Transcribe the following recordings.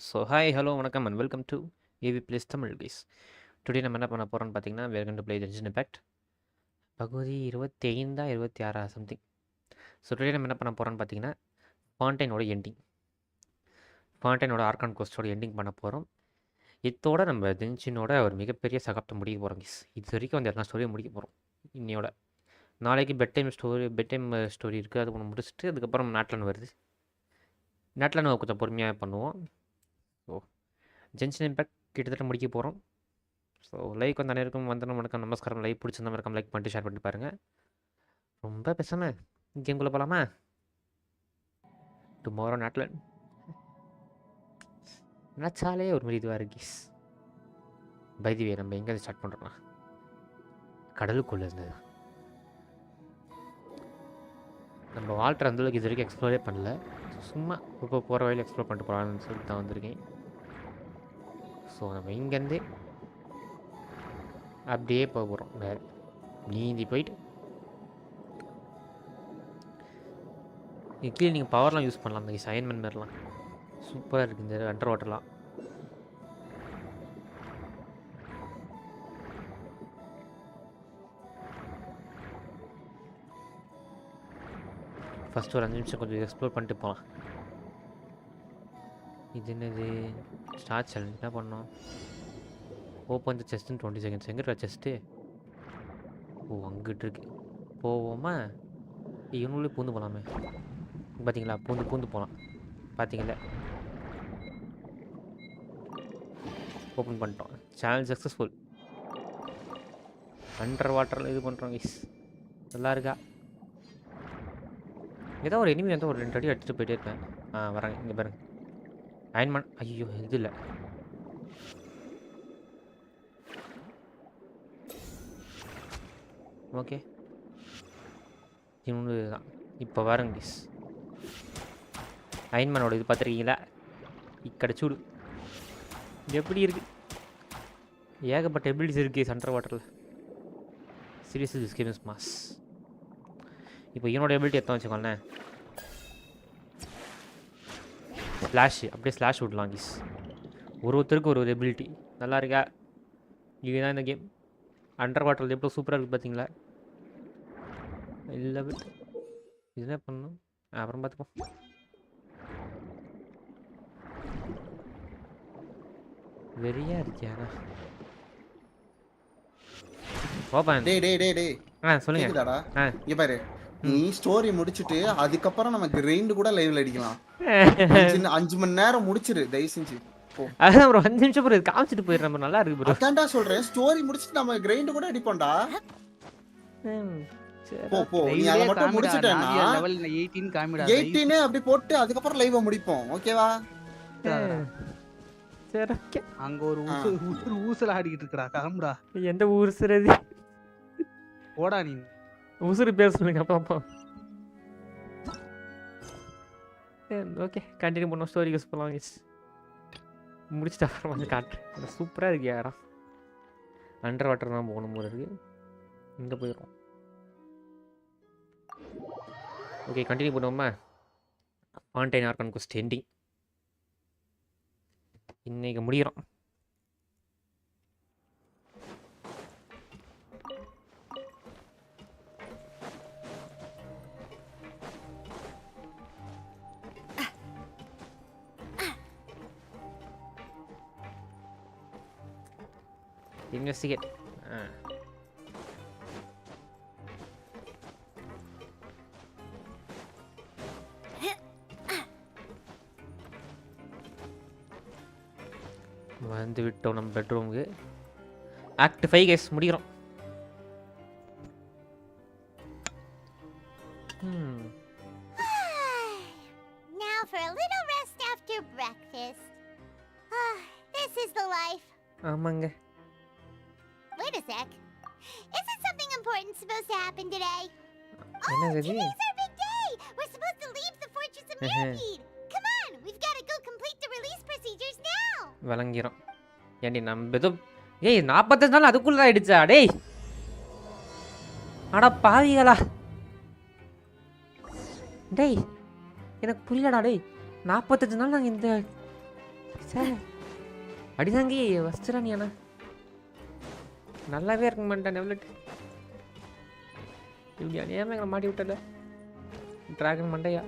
So hi hello வணக்கம் and welcome to AV plays Tamil guys. Today நம்ம என்ன பண்ண போகிறோம்னு பார்த்தீங்கன்னா we are going to play Genshin Impact பகுதி 25 26 சம்திங். ஸோ டுடே நம்ம என்ன பண்ண போகிறோம்னு பார்த்தீங்கன்னா ஃபாண்டைனோட எண்டிங், ஃபாண்டைனோட ஆர்கான் கோஸ்டோட எண்டிங் பண்ண போகிறோம். இதோட நம்ம ஜென்ஷினோட ஒரு மிகப்பெரிய சகாப்தம் முடிக்க போகிறோம் கைஸ். இது வரைக்கும் அந்த எல்லா ஸ்டோரியும் முடிக்க போகிறோம் இன்னையோட. நாளைக்கு பெட் டைம் ஸ்டோரி இருக்குது, அது ஒன்று முடிச்சுட்டு அதுக்கப்புறம் நாட்லன் வருது. நாட்டில் நம்ம கொஞ்சம் பொறுமையாக பண்ணுவோம். ஸோ ஜென்ஷன் இம்பேக்ட் கிட்டத்தட்ட முடிக்க போகிறோம். ஸோ லைக் வந்து அனைவருக்கும் வந்தனம் வணக்கம் நமஸ்காரம். லைக் பிடிச்சிருந்தா மறக்காம லைக் பண்ணிட்டு ஷேர் பண்ணிட்டு பாருங்கள். ரொம்ப பேசாமல் கேம்குள்ளே போகலாமா? டுமாரோ நாட்டில் நினச்சாலே ஒரு மாதிரி இதுவாக இருக்கு. பைதிவே நம்ம எங்கேருந்து ஸ்டார்ட் பண்ணுறோம்னா கடலுக்குள்ளே இருந்தது. நம்ம வால்டர் அந்தளவுக்கு இது வரைக்கும் எக்ஸ்ப்ளோரே பண்ணல. சும்மா இப்போ போகிற வழியில் எக்ஸ்ப்ளோர் பண்ணிட்டு போகலான்னு சொல்லிட்டு தான் வந்திருக்கேன். ஸோ நம்ம இங்கேருந்து அப்படியே போக போகிறோம். வேறு நீந்தி போயிட்டு கீழே நீங்கள் பவர்லாம் யூஸ் பண்ணலாம். இந்த அயன்மெண்ட் மாதிரிலாம் சூப்பராக இருக்குது இந்த அண்டர் வாட்டர்லாம். ஃபஸ்ட்டு ஒரு 5 நிமிஷம் கொஞ்சம் எக்ஸ்ப்ளோர் பண்ணிட்டு போகலாம். இது என்னது ஸ்டார்ட் சேலஞ்ச் என்ன பண்ணோம்? Open the chest in 20 seconds. எங்கிட்ட செஸ்ட்டு? ஓ அங்கிட்டு இருக்கு. போவோமா? இவனுள்ளே பூந்து போகலாமே. பார்த்தீங்களா, பூந்து போகலாம். பார்த்தீங்களா, ஓப்பன் பண்ணிட்டோம். Challenge successful. அண்டர் வாட்டரில் இது பண்ணுறோம் கைஸ். நல்லா இருக்கா? ஏதோ ஒரு எனிமி வந்து ஒரு 2 அடி அடிச்சுட்டு போயிட்டே இருப்பேன். வராங்க இங்கே பாருங்க. அயன்மேன் ஐயோ இது இல்லை. ஓகே இன்னொன்று தான் இப்போ வரங்க டிஸ். அயன்மேனோட இது பார்த்துருக்கீங்களா? கிடைச்சூடு எப்படி இருக்குது? ஏகப்பட்ட எபிலிட்டிஸ் இருக்குது அண்டர் வாட்டரில். Seriously this game is mass. இப்போ இவனோட எபிலிட்டி எத்தனை வச்சுக்கோங்களேன். ஸ்லாஷ் அப்படியே ஸ்லாஷ் விடலாம் கிஸ். ஒருத்தருக்கு ஒரு எபிலிட்டி. நல்லா இருக்கா? இதுதான் இந்த கேம். அண்டர் வாட்டரில் எவ்வளோ சூப்பராக இருக்குது பார்த்தீங்களா? இல்லை இதுதான் பண்ணணும். அப்புறம் பார்த்துப்போம். வெறியா இருக்கியா? ஓபன் சொல்லுங்க. இங்க பாரு, நீ ஸ்டோரி முடிச்சிட்டு அதுக்கப்புறம் நம்ம கிரைண்ட் கூட லைவ்ல அடிக்கலாம். 5 மணி நேரம் முடிச்சிரு தயவு செஞ்சு. அதான் ஒரு 5 நிமிஷம் ப்ரோ காமிச்சிட்டு போயிடுறேன். நம்ம நல்லா இருக்கு ப்ரோ. அதான்டா சொல்றேன், ஸ்டோரி முடிச்சிட்டு நம்ம கிரைண்ட் கூட அடிப்போம்டா. போ நீ அத மட்டும் முடிச்சிட்டேன்னா லெவல் 18 காமிடா. 18 அப்படி போட்டு அதுக்கப்புறம் லைவ் முடிப்போம். ஓகேவா? சரி ஓகே. அங்க ஒரு ஊசல ஆடிக்கிட்டு இருக்கடா. காம்டா. எந்த ஊர்சறது? போடா நீ. ஊசரு பேர் சொல்லுங்க பாப்பா. ஓகே கண்டினியூ பண்ணோம். ஸ்டோரி யூஸ் பண்ணலாம் கைஸ். முடிச்சிட்டு அப்புறம் வந்து காட்டுறேன். சூப்பராக இருக்கு யாரா. அண்டர் வாட்டர் தான் போகணும் போல இருக்கு. இங்கே போயிடுறோம். ஓகே கண்டினியூ பண்ணுவோமா? ஃபாண்டைன் ஆர்கான் கோஸ்ட் எண்டிங் இன்னைக்கு முடிகிறோம். இன்வெஸ்டிகேட். வந்து விட்டோம் நம்ம பெட்ரூமுக்கு. ஆக்ட் 5 கைஸ் முடிக்கிறோம். Now for a little rest after breakfast. This is the life. ஆமாங்க. Wait a sec. Isn't something important supposed to happen today? Today's our big day. We're supposed to leave the Fortress of Millipede. Come on, we've got to go complete the release procedures now. வழங்கிறோம். ஏண்டி நம்ம ஏதோ 45 நாள் அதுக்குள்ள ஆயிடுச்சா? டேய் அடா பாவிகளா. டேய் எனக்கு புரியலடா. டேய் 45 நாள் நாங்கள் இந்த சார் அடிதாங்கி வச்சிடா நீ அண்ணா நல்லாவே இருக்க மாட்டேன் டெவலட் இப்படி அநியாயமாக எங்களை மாட்டி விட்டல டிராகன் மண்டையா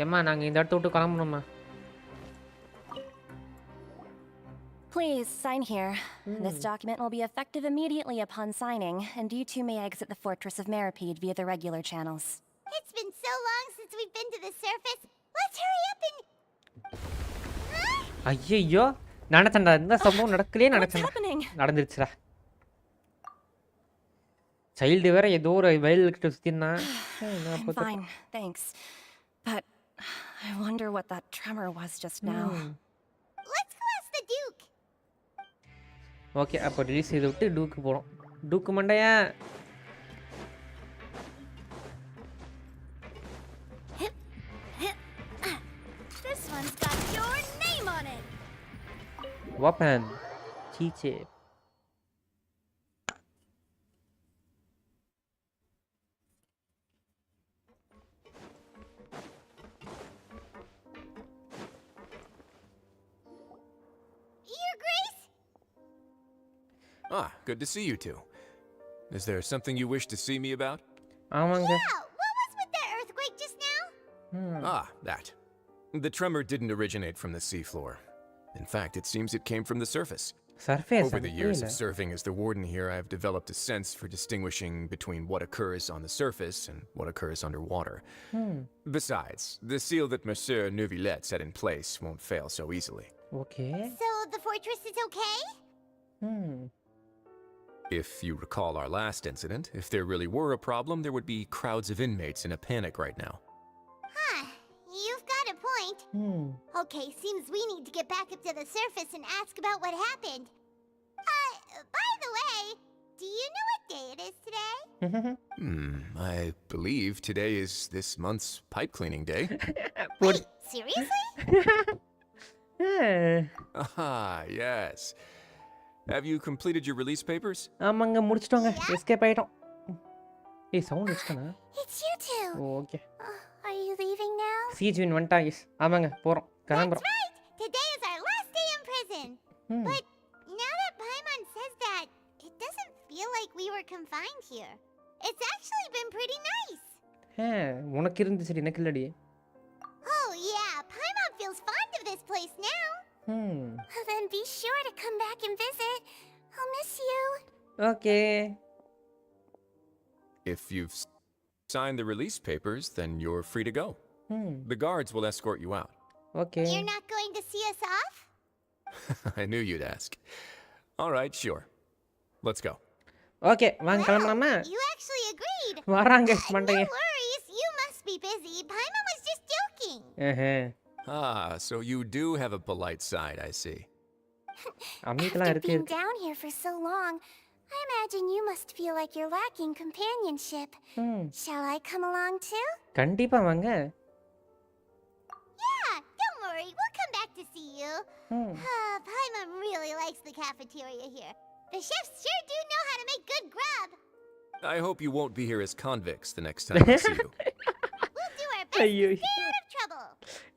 ஏம்மா நாங்கள் இந்த இடத்த விட்டு கிளம்பணும்மா Please sign here. This document will be effective immediately upon signing, and you two may exit the Fortress of Meripede via the regular channels. It's been so long since we've been to the surface. Let's hurry up and... ஐயோ நடத்தண்டா இந்த சம்பவம் நடக்கலையே What's நடக்கண்டா happening? நடந்துருச்சுடா child வேற ஏதோ ஒரு வயல்கிட்ட சுத்தினா I'm fine, thanks. But I wonder what that tremor was just now. Let's go ask the Duke. Okay அப்போ release செய்து விட்டு டூக்கு போகிறோம் டூக்கு மண்டையா This one's got your name on it. Open sesame Your Grace? Ah, good to see you two. Is there something you wish to see me about? ஆமாங்க Yeah, what was with that earthquake just now? Ah, that. The tremor didn't originate from the seafloor. In fact, it seems it came from the surface. Surface Over the years of serving as the warden here, I've developed a sense for distinguishing between what occurs on the surface and what occurs underwater. Besides, the seal that Monsieur Neuvillette set in place won't fail so easily. Okay So the fortress is okay? If you recall our last incident, if there really were a problem, there would be crowds of inmates in a panic right now. Huh, you've got a point. Okay, seems we need to get back up to the surface and ask about what happened. By the way, do you know what day it is today? I believe today is this month's pipe cleaning day. Wait, seriously? Ah, yes. Have you completed your release papers? ஆமாங்க முடிச்சிட்டோங்க escape ஆயிட்டோம் ஏய் sound வச்சிட்டனா It's you two. Okay Are you leaving now? சீஜ்வின் வந்துட்டா yes ஆமாங்க போகிறோம் That's கிளம்புறோம் right. Today is our last day in prison. But now that Paimon says that, it doesn't feel like we were confined here. It's actually been pretty nice. உனக்கு இருந்துச்சு எனக்கு இல்லடி Oh yeah, Paimon feels fond of this place now. Then be sure to come back and visit. I'll miss you. Okay If you've signed the release papers, then you're free to go. The guards will escort you out. Okay You're not going to see us off? I knew you'd ask. All right, sure. Let's go. Okay வாங்க கிளம்பலாமா You actually agreed. வராங்க No மண்டைங்க worries, you must be busy. Paimon was just joking. Ah, so you do have a polite side, I see. அமைதிலாம் After இருக்கு being இருக்கு down here for so long, I imagine you must feel like you're lacking companionship. Shall I come along too? கண்டிப்பா வாங்க Yeah, don't worry, we'll come back to see you. Paimon really likes the cafeteria here. The chefs sure do know how to make good grub. I hope you won't be here as convicts the next time I see you. We'll do our best ஐயோ to stay out of trouble.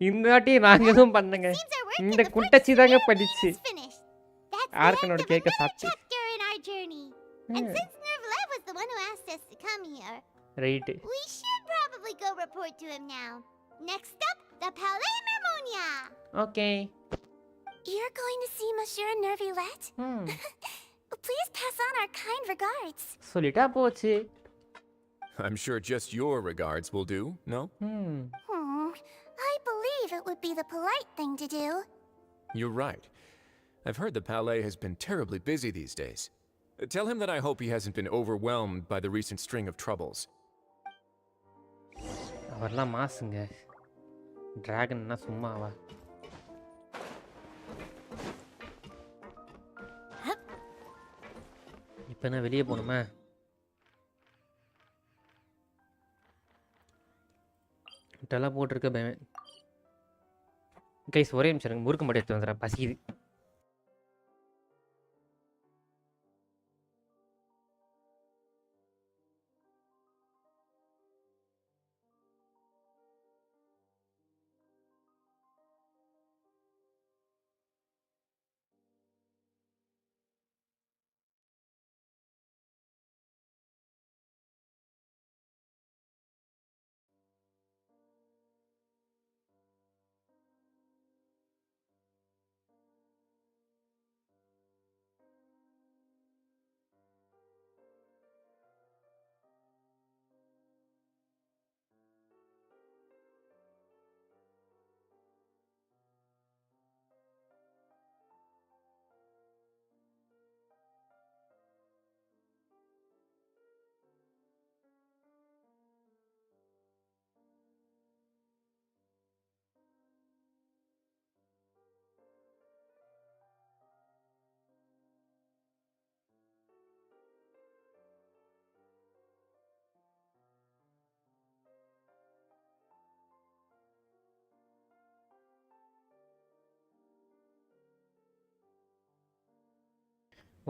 இந்த வாட்டி நாங்க எதுவும் பண்ணுங்க Seems our work in இந்த the குட்டச்சி fortress தாங்க of படிச்சு Meripede is finished. That's the ஆர்கனோட end of கேக்க another சாப்பிட்டு chapter in our journey. And since Neuvillette was the one who asked us to come here, right we should probably go report to him now. Next up, the Palais Mermonia. Okay You're going to see Monsieur Neuvillette? Please pass on our kind regards. சொல்லிட்டா போச்சு I'm sure just your regards will do, no? I believe it would be the polite thing to do. You're right. I've heard the Palais has been terribly busy these days. Tell him that I hope he hasn't been overwhelmed by the recent string of troubles. அவர்லாம் மாசுங்க டிராகன்னா சும்மாவா இப்போ என்ன வெளியே போகணுமா டெல்லாம் போட்டிருக்க பயமே guys ஒரே நிமிஷம் எனக்கு முறுக்கு மட்டும் எடுத்து வந்துடுறேன் பசிக்குது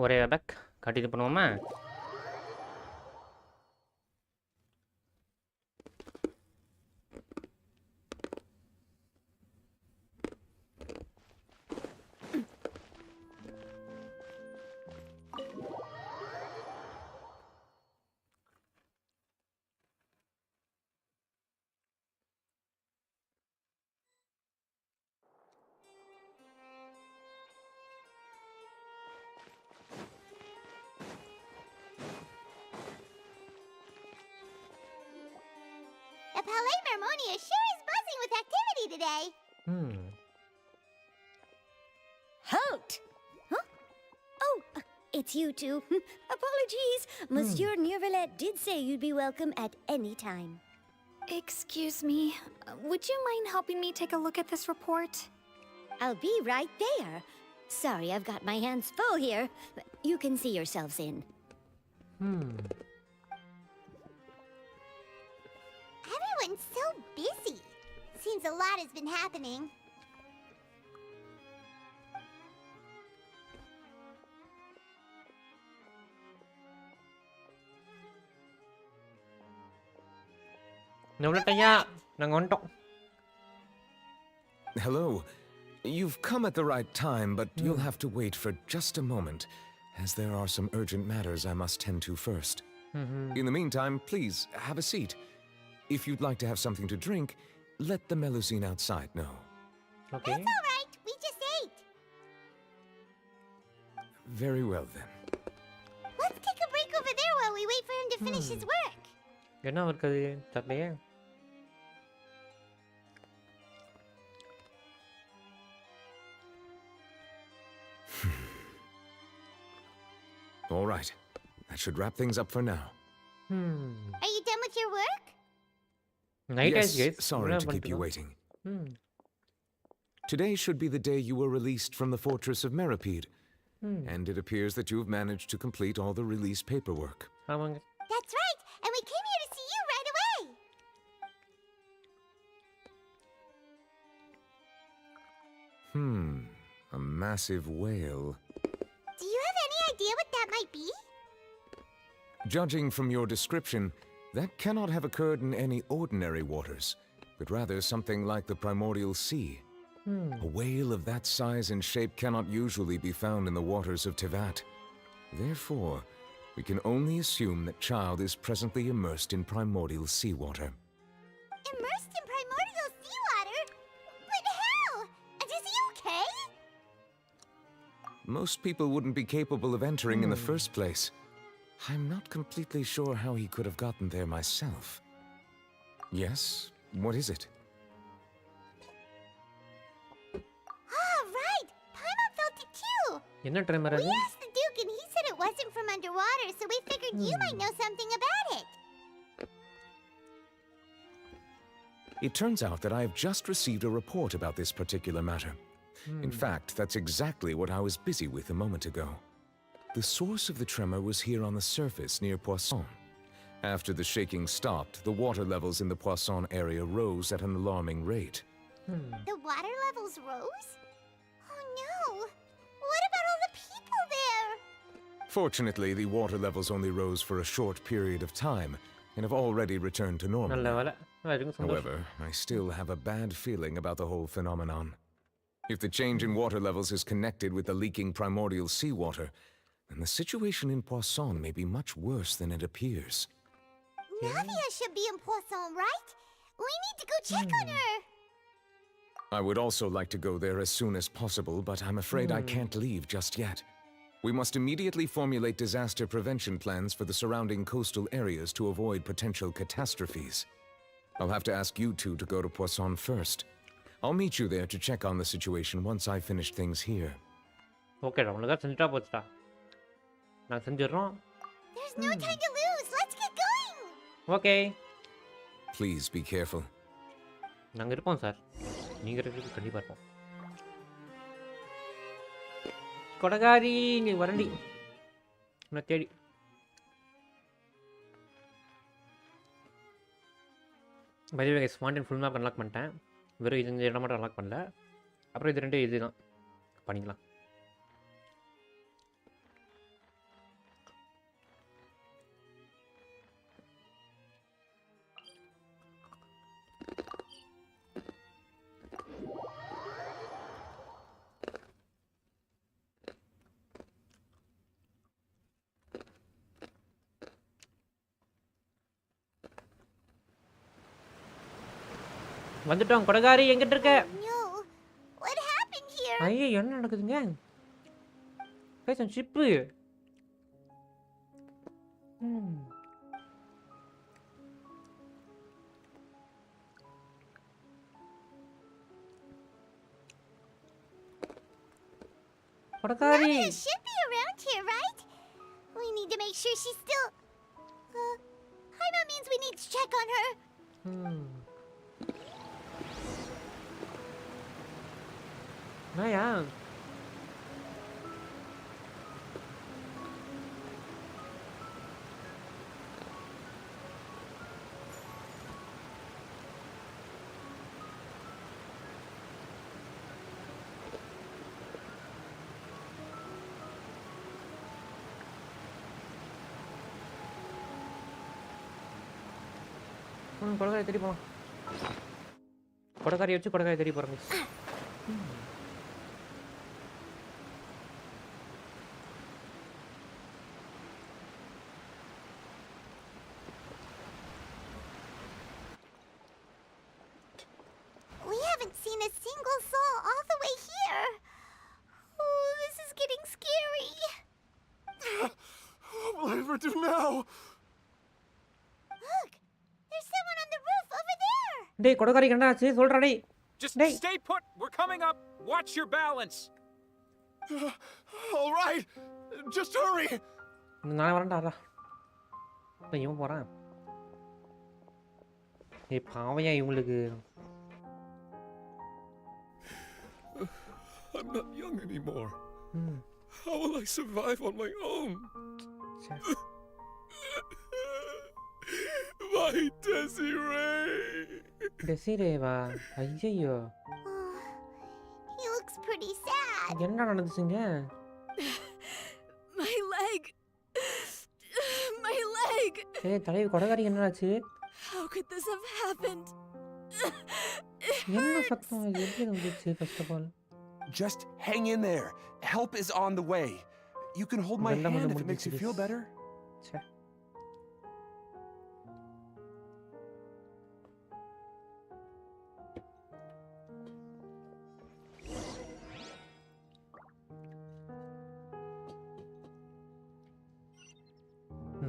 ஒரே பேக் கண்டினியூ பண்ணுவோமா? The Palais Mermonia sure is buzzing with activity today. Halt! Huh? Oh, it's you two. Apologies. Monsieur Neuvillette did say you'd be welcome at any time. Excuse me. Would you mind helping me take a look at this report? I'll be right there. Sorry, I've got my hands full here. You can see yourselves in. Everyone's so busy. Seems a lot has been happening. எவ்வளோட்டையா நாங்கள் வந்துட்டோம். Hello. You've come at the right time, but you'll have to wait for just a moment, as there are some urgent matters I must tend to first. In the meantime, please, have a seat. If you'd like to have something to drink, let the Melusine outside know. Okay. That's all right. We just ate. Very well, then. Let's take a break over there while we wait for him to finish his work. என்ன இருக்குது தரலையே? All right. That should wrap things up for now. Are you done with your work? Night Yes, ஆயிடுச்சு guys. sorry என்ன to keep you பண்ணிட்டு waiting. ம் Today should be the day you were released from the fortress of Meripede. And it appears that you've managed to complete all the release paperwork. ஆமாங்க. That's right. And we came here to see you right away. A massive whale. Do you have any idea what that might be? Judging from your description, that cannot have occurred in any ordinary waters, but rather something like the primordial sea. A whale of that size and shape cannot usually be found in the waters of Tevat. Therefore, we can only assume that child is presently immersed in primordial seawater. Immersed in primordial seawater? But how? And is he okay? Most people wouldn't be capable of entering in the first place. I'm not completely sure how he could have gotten there myself. Yes, what is it? Ah, right. Paimon felt it too. என்ன tremor We அது? asked the Duke and he said it wasn't from underwater, so we figured you might know something about it. It turns out that I have just received a report about this particular matter. In fact, that's exactly what I was busy with a moment ago. The source of the tremor was here on the surface near Poisson. After the shaking stopped, the water levels in the Poisson area rose at an alarming rate. The water levels rose? Oh no. What about all the people there? Fortunately, the water levels only rose for a short period of time and have already returned to normal. நல்ல வேலை. அதுக்கும் சந்தோஷம். However, I still have a bad feeling about the whole phenomenon. If the change in water levels is connected with the leaking primordial seawater, then the situation in Poisson may be much worse than it appears. Navia should be in Poisson, right? We need to go check on her. I would also like to go there as soon as possible, but I'm afraid I can't leave just yet. We must immediately formulate disaster prevention plans for the surrounding coastal areas to avoid potential catastrophes. I'll have to ask you two to go to Poisson first. I'll meet you there to check on the situation once I finish things here. ஓகேடா உனக்கு செஞ்சுட்டா போச்சுடா. நாங்கள் செஞ்சிடுறோம். There's no time to lose. Let's get going. Okay. Please be careful. நாங்கள் இருப்போம் sir. நீங்கள் இருக்கிறது கண்டிப்பாக இருப்போம். கொடகாரி நீ வரண்டி உன்னை தேடி. Bye guys Fontaine full map unlock பண்ணிட்டேன். வெறும் இது இந்த இடம் மட்டும் அன்லாக் பண்ணல. அப்புறம் இது ரெண்டு இது தான் பண்ணிக்கலாம். வந்துட்டோம் கொடகாரி எங்கிட்ட இருக்க? No. What happened here? ஐயே என்ன நடக்குதுங்க? பேசன் ஷிப். கொடகாரி. Navia should be around here, right? We need to make sure she's still. Hyma means we need to check on her. Naya. கொடகாரி தேடி போலாம். கொடகாரி வச்சு கொடகாரி தேடி போறோம். We haven't seen a single soul all the way here. Oh, this is getting scary. What will I ever do now? Look, there's someone on the roof over there. டேய் கொடகாரி என்ன ஆச்சு சொல்றா டேய். Just Hey. stay put. We're coming up. Watch your balance. All right, just hurry. நான் வரேன்டா. இப்போ இவன் போறான். ஏய் பாவையா இவங்களுக்கு. I'm not young anymore. How will I survive on my own? My Desiree. டெசிரேவா ஐயோ He looks pretty sad. என்ன நடந்துச்சுங்க? My leg. My leg. ஏய் தலைவி கொடகாரி என்னாச்சு? How could this have happened? என்ன சத்தம் இது எப்படி வந்துச்சு first of all? Just hang in there. Help is on the way. You can hold my hand if it makes you feel better. ச்சே.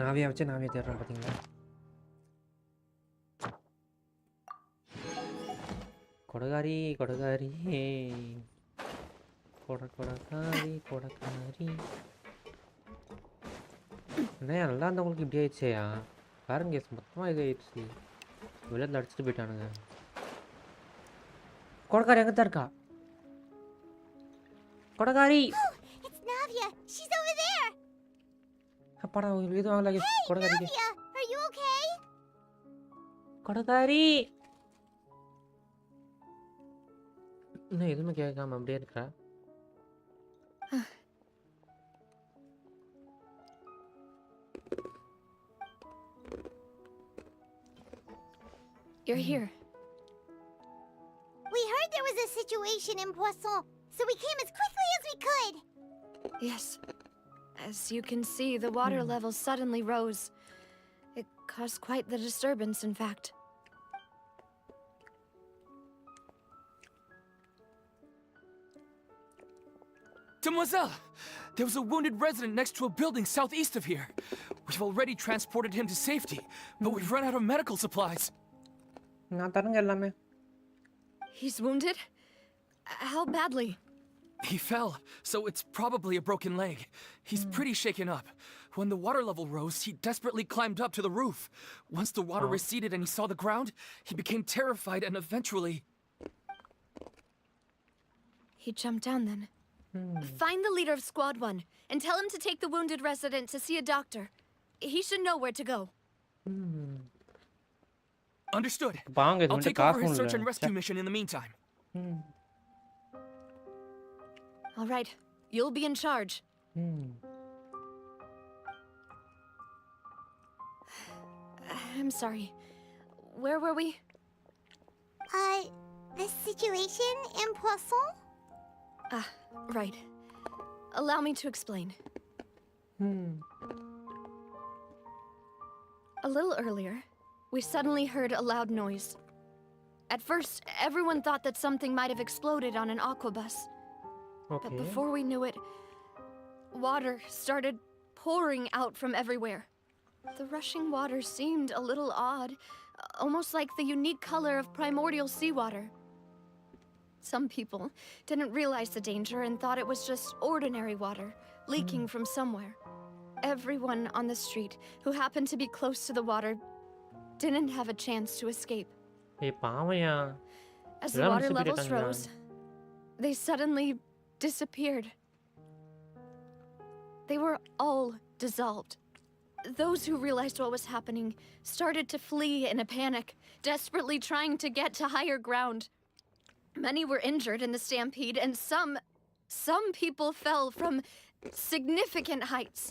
நாவியா வச்சு நாவியா தேடுறோம் பாத்தீங்களா? கொடகாரி கொடகாரி கொடகாரி கொடகாரி என்ன நல்லா இருந்தவங்களுக்கு இப்படி ஆயிடுச்சேயா? பாருங்க கேஸ் மொத்தமாக இது ஆயிடுச்சு. வெளியில் அடிச்சுட்டு போயிட்டானுங்க. கொடகாரி எங்கே தான் இருக்கா? கொடகாரி It's Navia. She's over there. அப்பாடா எதுவும் ஆகல கேஸ். கொடகாரி Navia, are you okay? கொடகாரி இன்னும் எதுவுமே கேட்காம அப்படியே இருக்கிறா. You're here. We heard there was a situation in Poisson, so we came as quickly as we could. Yes. As you can see, the water level suddenly rose. It caused quite the disturbance, in fact. Demoiselle, there was a wounded resident next to a building southeast of here. We've already transported him to safety, but we've run out of medical supplies. நான் தரங்க எல்லாமே. He's wounded? How badly? He fell, so it's probably a broken leg. He's pretty shaken up. When the water level rose, he desperately climbed up to the roof. Once the water receded and he saw the ground, he became terrified and eventually... He jumped down then. Find the leader of Squad 1 and tell him to take the wounded resident to see a doctor. He should know where to go. Understood. வாங்க இது I'll வந்து take over காசு his search இல்ல. and rescue mission in the meantime. All right, you'll be in charge. I'm sorry. Where were we? The situation in Poisson? Ah, right. Allow me to explain. A little earlier, we suddenly heard a loud noise. At first, everyone thought that something might have exploded on an aquabus. Okay. But before we knew it, water started pouring out from everywhere. The rushing water seemed a little odd, almost like the unique color of primordial seawater. Some people didn't realize the danger and thought it was just ordinary water leaking from somewhere. Everyone on the street who happened to be close to the water didn't have a chance to escape. ஏய் பாவையா. As the water levels rose, they suddenly disappeared. They were all dissolved. Those who realized what was happening started to flee in a panic, desperately trying to get to higher ground. Many were injured in the stampede, and some people fell from significant heights.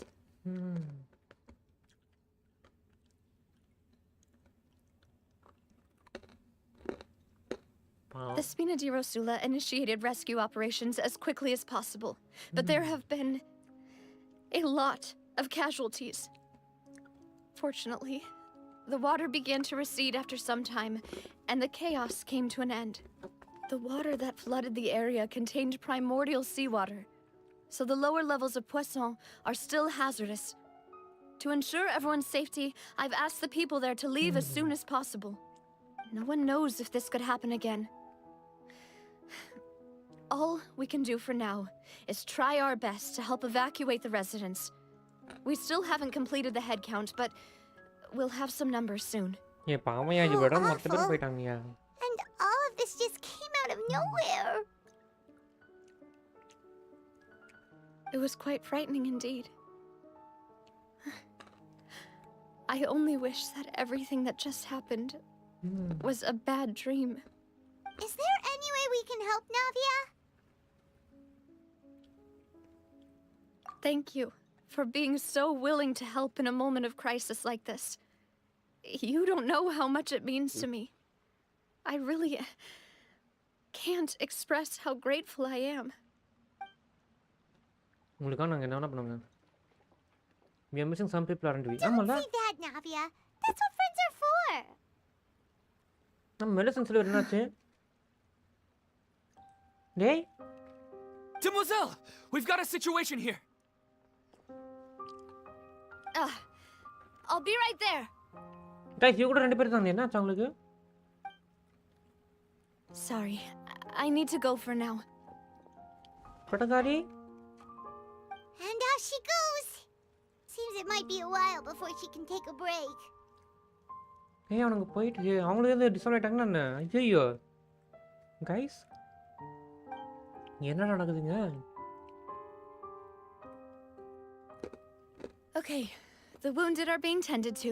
The Spina di Rosula initiated rescue operations as quickly as possible, but there have been a lot of casualties. Fortunately, the water began to recede after some time, and the chaos came to an end. The water that flooded the area contained primordial seawater, so the lower levels of poisson are still hazardous. To ensure everyone's safety, I've asked the people there to leave as soon as possible. No one knows if this could happen again. All we can do for now is try our best to help evacuate the residents. We still haven't completed the head count, but we'll have some numbers soon. ஏய் பாவையா இது விட மொத்த பேர் போயிட்டாங்கயா. And all of this just came out of nowhere. It was quite frightening indeed. I only wish that everything that just happened was a bad dream. Is there any way we can help, Navia? Thank you for being so willing to help in a moment of crisis like this. You don't know how much it means to me. I really can't express how grateful I am. உங்களுக்காக நாங்க என்ன பண்ணுவாங்க? We are missing some people aren't we? Don't ஆமால. say that, Navia. That's what friends are for. நம்ம medicine சொல்லி என்னாச்சு? டேய் Demoiselle, we've got a situation here. I'll be right there. guys you கூட ரெண்டு பேர் தாங்க என்னாச்சு உங்களுக்கு? Sorry, I need to go for now. பட்டகாரி And off she goes. Seems it might be a while before she can take a break. ஏய் அவனுக்கு போயிட்டு அவங்களுக்கு எது டிசால்வ் ஆயிட்டாங்கன்னா என்ன? ஐயோ guys என்ன நடக்குதுங்க? Okay, the wounded are being tended to,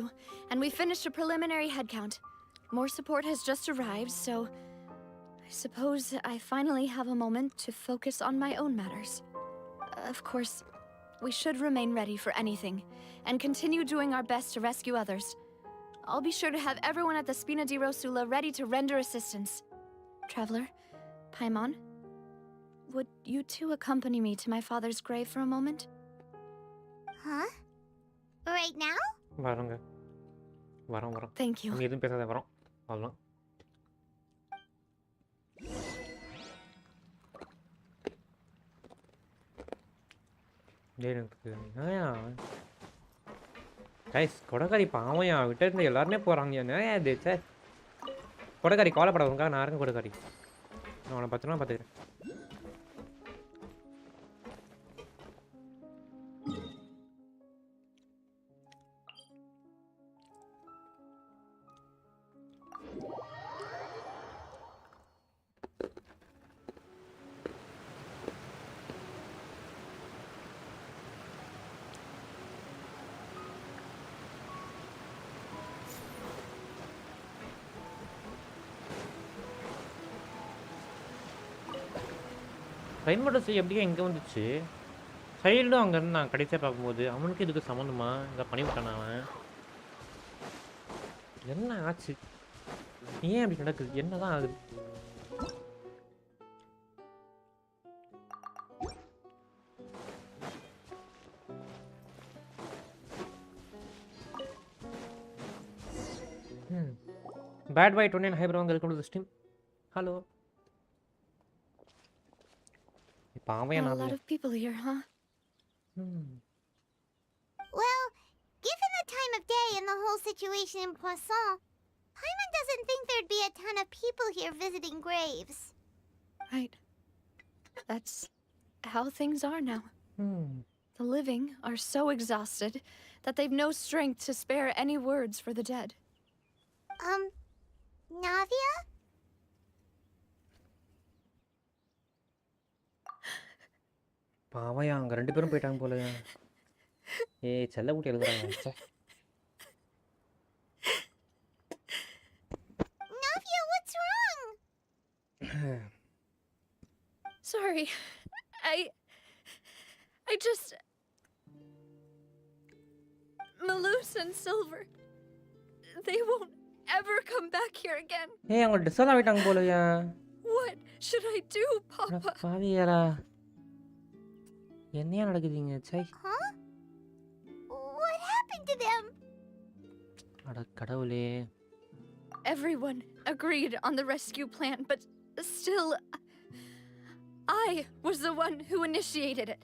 and we finished a preliminary head count. More support has just arrived, so I suppose I finally have a moment to focus on my own matters. Of course, we should remain ready for anything, and continue doing our best to rescue others. I'll be sure to have everyone at the Spina di Rosula ready to render assistance. Traveler, Paimon, would you two accompany me to my father's grave for a moment? Huh? Right now? வரோங்க வரோம் Thank you. நீ எதுவும் பேசாத வரோம் அவ்வளோதான். Guys கொடைக்காரி பாவையா விட்டு இருந்த எல்லாருமே போகிறாங்க நிறையா இது சார். கொடைக்காரி கவலைப்பட உங்களுக்காக நான் இருக்கேன் கொடைக்காரி. நான் அவனை பத்திரமா பார்த்துக்கிறேன். ரைன்மோட்டர்ஸ் எப்படியா இங்கே வந்துச்சு? சைல்டும் அங்கே இருந்து நான் கடைசியாக பார்க்கும்போது அவனுக்கு இதுக்கு சம்மந்தமா இங்கே பண்ணிவிட்டான் அவன். என்ன ஆச்சு? ஏன் அப்படி நடக்குது? என்னதான் ஆகுது? Bad Boy 29, hi bro, welcome to the stream. Hello. Not a lot of people here, huh? Well, given the time of day and the whole situation in Poisson, Paimon doesn't think there'd be a ton of people here visiting graves. Right. That's how things are now. The living are so exhausted that they've no strength to spare any words for the dead. Navia? பாவையா அங்க ரெண்டு பேரும் போயிட்டாங்க போலயா. ஏய் செல்ல குட்டி எழுதுறாங்க. Navia, what's wrong? Sorry. I just... Malus and Silver, they won't ever come back here again. ஏய் அவங்க டிஸ்அல் ஆயிட்டாங்க போலயா. What should I do, Papa? பாவியாரா. என்னையா நடக்குதுங்க சை. Huh? What happened to them? அட கடவுளே. Everyone agreed on the rescue plan, but still, I was the one who initiated it.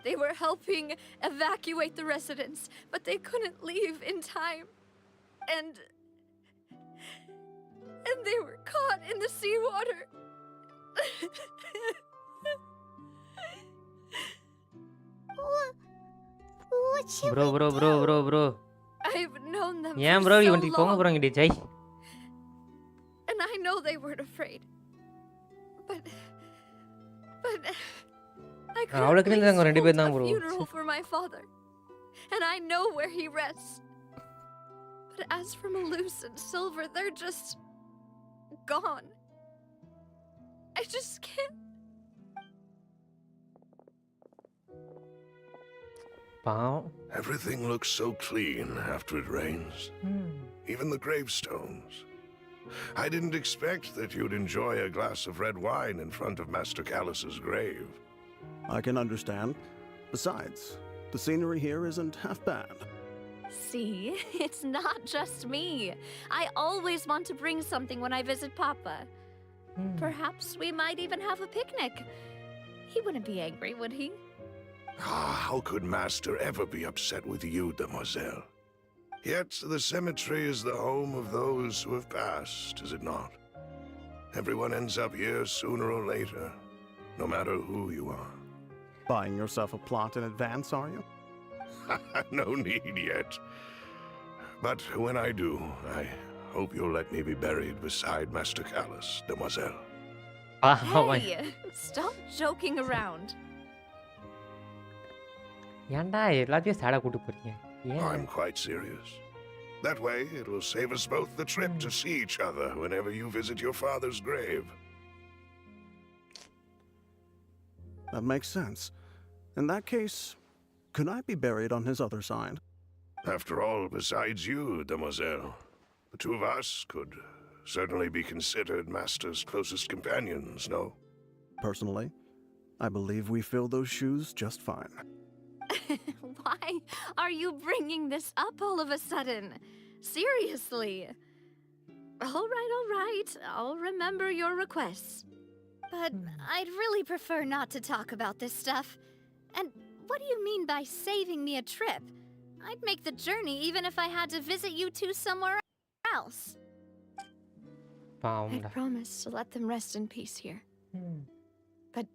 They were helping evacuate the residents, but they couldn't leave in time. And they were caught in the seawater. What should bro. I've known them ஏன் for bro so இவன்டி போங்க long, போறாங்க டி ஜெய். and I know they weren't afraid. But I couldn't அவளுக்கு please இருந்தாங்க ரெண்டு பேர் தான் hold a bro. funeral for my father, and I know where he rests. But as for Malus and Silver, they're just gone. I just can't. பாவம். Everything looks so clean after it rains. Even the gravestones. I didn't expect that you'd enjoy a glass of red wine in front of Master Callus's grave. I can understand. Besides, the scenery here isn't half bad. See, it's not just me. I always want to bring something when I visit Papa. Perhaps we might even have a picnic. He wouldn't be angry, would he? How could Master ever be upset with you, Demoiselle? Yet the cemetery is the home of those who have passed, is it not? Everyone ends up here sooner or later, no matter who you are. Buying yourself a plot in advance, are you? No need yet. But when I do, I hope you'll let me be buried beside Master Callus, Demoiselle. Hey, stop joking around. ஏன்டா எல்லாத்தையும் சாடா கூட்டி போறீங்க? I'm quite serious. That way, it will save us both the trip to see each other whenever you visit your father's grave. That makes sense. In that case, could I be buried on his other side? After all, besides you, Demoiselle, the two of us could certainly be considered Master's closest companions, no? Personally, I believe we fill those shoes just fine. Why are you bringing this up all of a sudden? Seriously. All right. I'll remember your requests. But I'd really prefer not to talk about this stuff. And what do you mean by saving me a trip? I'd make the journey even if I had to visit you two somewhere else. I promised to let them rest in peace here. But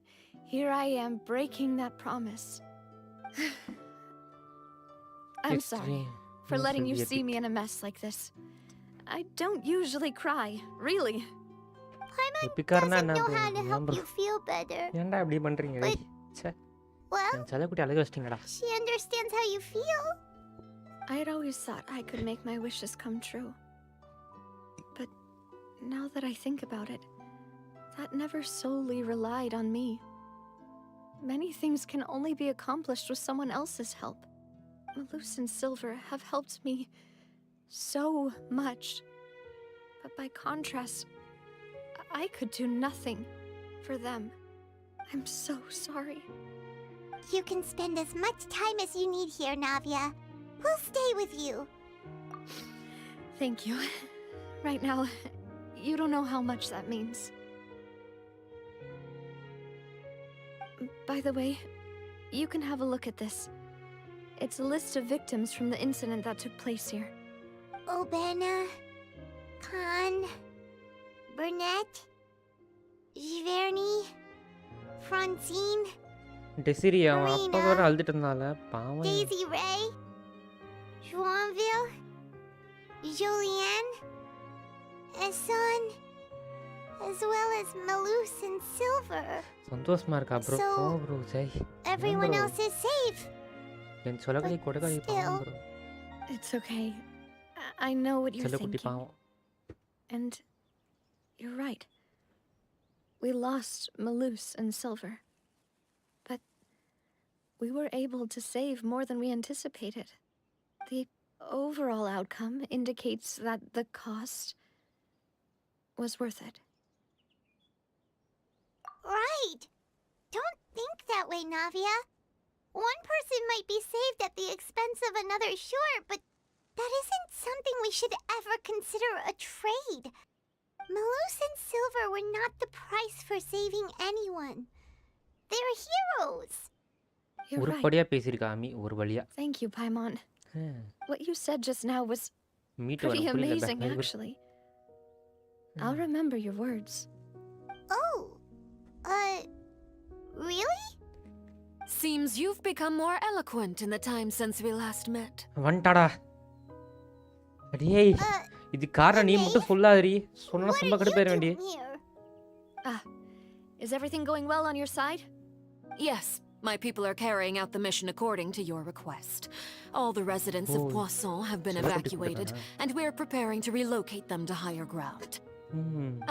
here I am breaking that promise. I'm sorry for letting you see me in a mess like this. I don't usually cry, really. Paimon doesn't know how to help you feel better. ஏன்டா இப்படி பண்றீங்க? ச்சே. Well, செல்ல குட்டி அழுக வச்சிட்டீங்கடா. she understands how you feel. I had always thought I could make my wishes come true. But now that I think about it, that never solely relied on me. Many things can only be accomplished with someone else's help. Malus and Silver have helped me so much. But by contrast, I could do nothing for them. I'm so sorry. You can spend as much time as you need here, Navia. We'll stay with you. Thank you. Right now, you don't know how much that means. By the way, you can have a look at this. It's a list of victims from the incident that took place here. Obena, Khan, Burnett, Giverny, Francine, டெசிரி அவன் அப்பா Marina, கூட அழுதுட்டு இருந்தால பாவம். Daisy Ray, Joinville, Julianne, Esson, as well as Malus and Silver. சந்தோஷமா இருக்கா bro? So, போ bro Jai. Everyone else is safe. என் சொல்லகடி கொடகடி பாவம் bro. It's okay. I know what you're செல்லக்குட்டி thinking. பாவம். And you're right. We lost Malus and Silver. But we were able to save more than we anticipated. The overall outcome indicates that the cost was worth it. Right. Don't think that way, Navia. One person might be saved at the expense of another, sure, but that isn't something we should ever consider a trade. Malus and Silver were not the price for saving anyone. They're heroes. You're right. உருப்படியா பேசிருக்கா அமி ஒரு வழியா. Thank you, Paimon. What you said just now was meet pretty வர புரியல amazing, actually. I'll remember your words. Oh, really? Seems you've become more eloquent in the time since we last met. வந்துட்டாடா. அடேய் இது காரணம் நீ மட்டும் சொல்லாதடி. சொன்னா ரொம்ப கடுப்பேற வேண்டிய. Is everything going well on your side? Yes, my people are carrying out the mission according to your request. All the residents of Poisson have been evacuated, and we're preparing to relocate them to higher ground.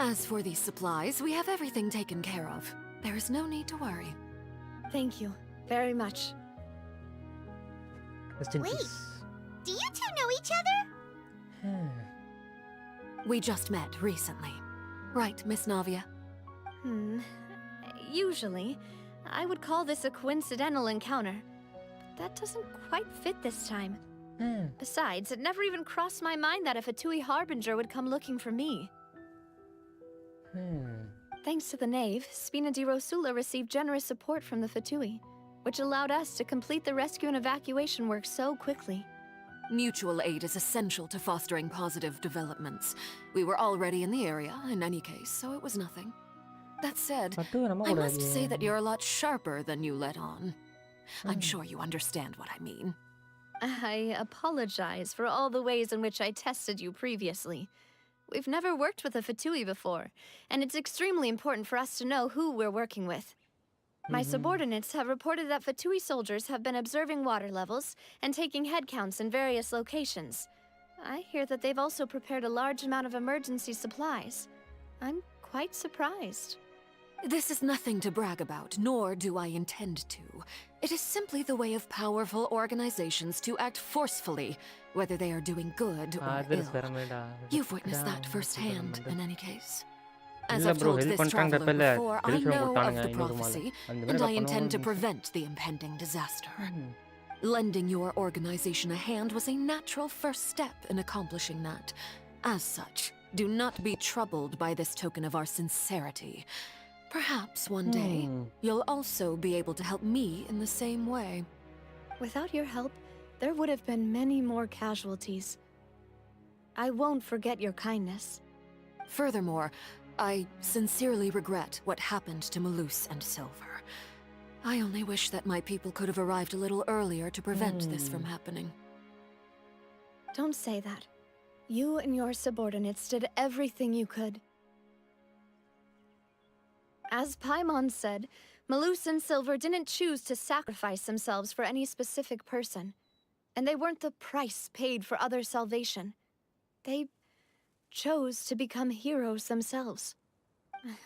As for these supplies, we have everything taken care of. There is no need to worry. Thank you very much. Wait, do you two know each other? We just met recently. Right, Miss Navia? Usually, I would call this a coincidental encounter. But that doesn't quite fit this time. Besides, it never even crossed my mind that a Fatui Harbinger would come looking for me. Thanks to the Knave, Spina di Rosula received generous support from the Fatui, which allowed us to complete the rescue and evacuation work so quickly. Mutual aid is essential to fostering positive developments. We were already in the area, in any case, so it was nothing. That said, I must say that you're a lot sharper than you let on. I'm sure you understand what I mean. I apologize for all the ways in which I tested you previously. We've never worked with a Fatui before, and it's extremely important for us to know who we're working with. My subordinates have reported that Fatui soldiers have been observing water levels and taking head counts in various locations. I hear that they've also prepared a large amount of emergency supplies. I'm quite surprised. This is nothing to brag about, nor do I intend to. It is simply the way of powerful organizations to act forcefully, whether they are doing good or ill. You've witnessed that firsthand, in any case. As I've told this traveler before, I know of the prophecy, and I intend to prevent the impending disaster. Lending your organization a hand was a natural first step in accomplishing that. As such, do not be troubled by this token of our sincerity. Perhaps one day, you'll also be able to help me in the same way. Without your help, there would have been many more casualties. I won't forget your kindness. Furthermore, I sincerely regret what happened to Malus and Silver. I only wish that my people could have arrived a little earlier to prevent this from happening. Don't say that. You and your subordinates did everything you could. As Paimon said, Malus and Silver didn't choose to sacrifice themselves for any specific person. And they weren't the price paid for other salvation. They chose to become heroes themselves.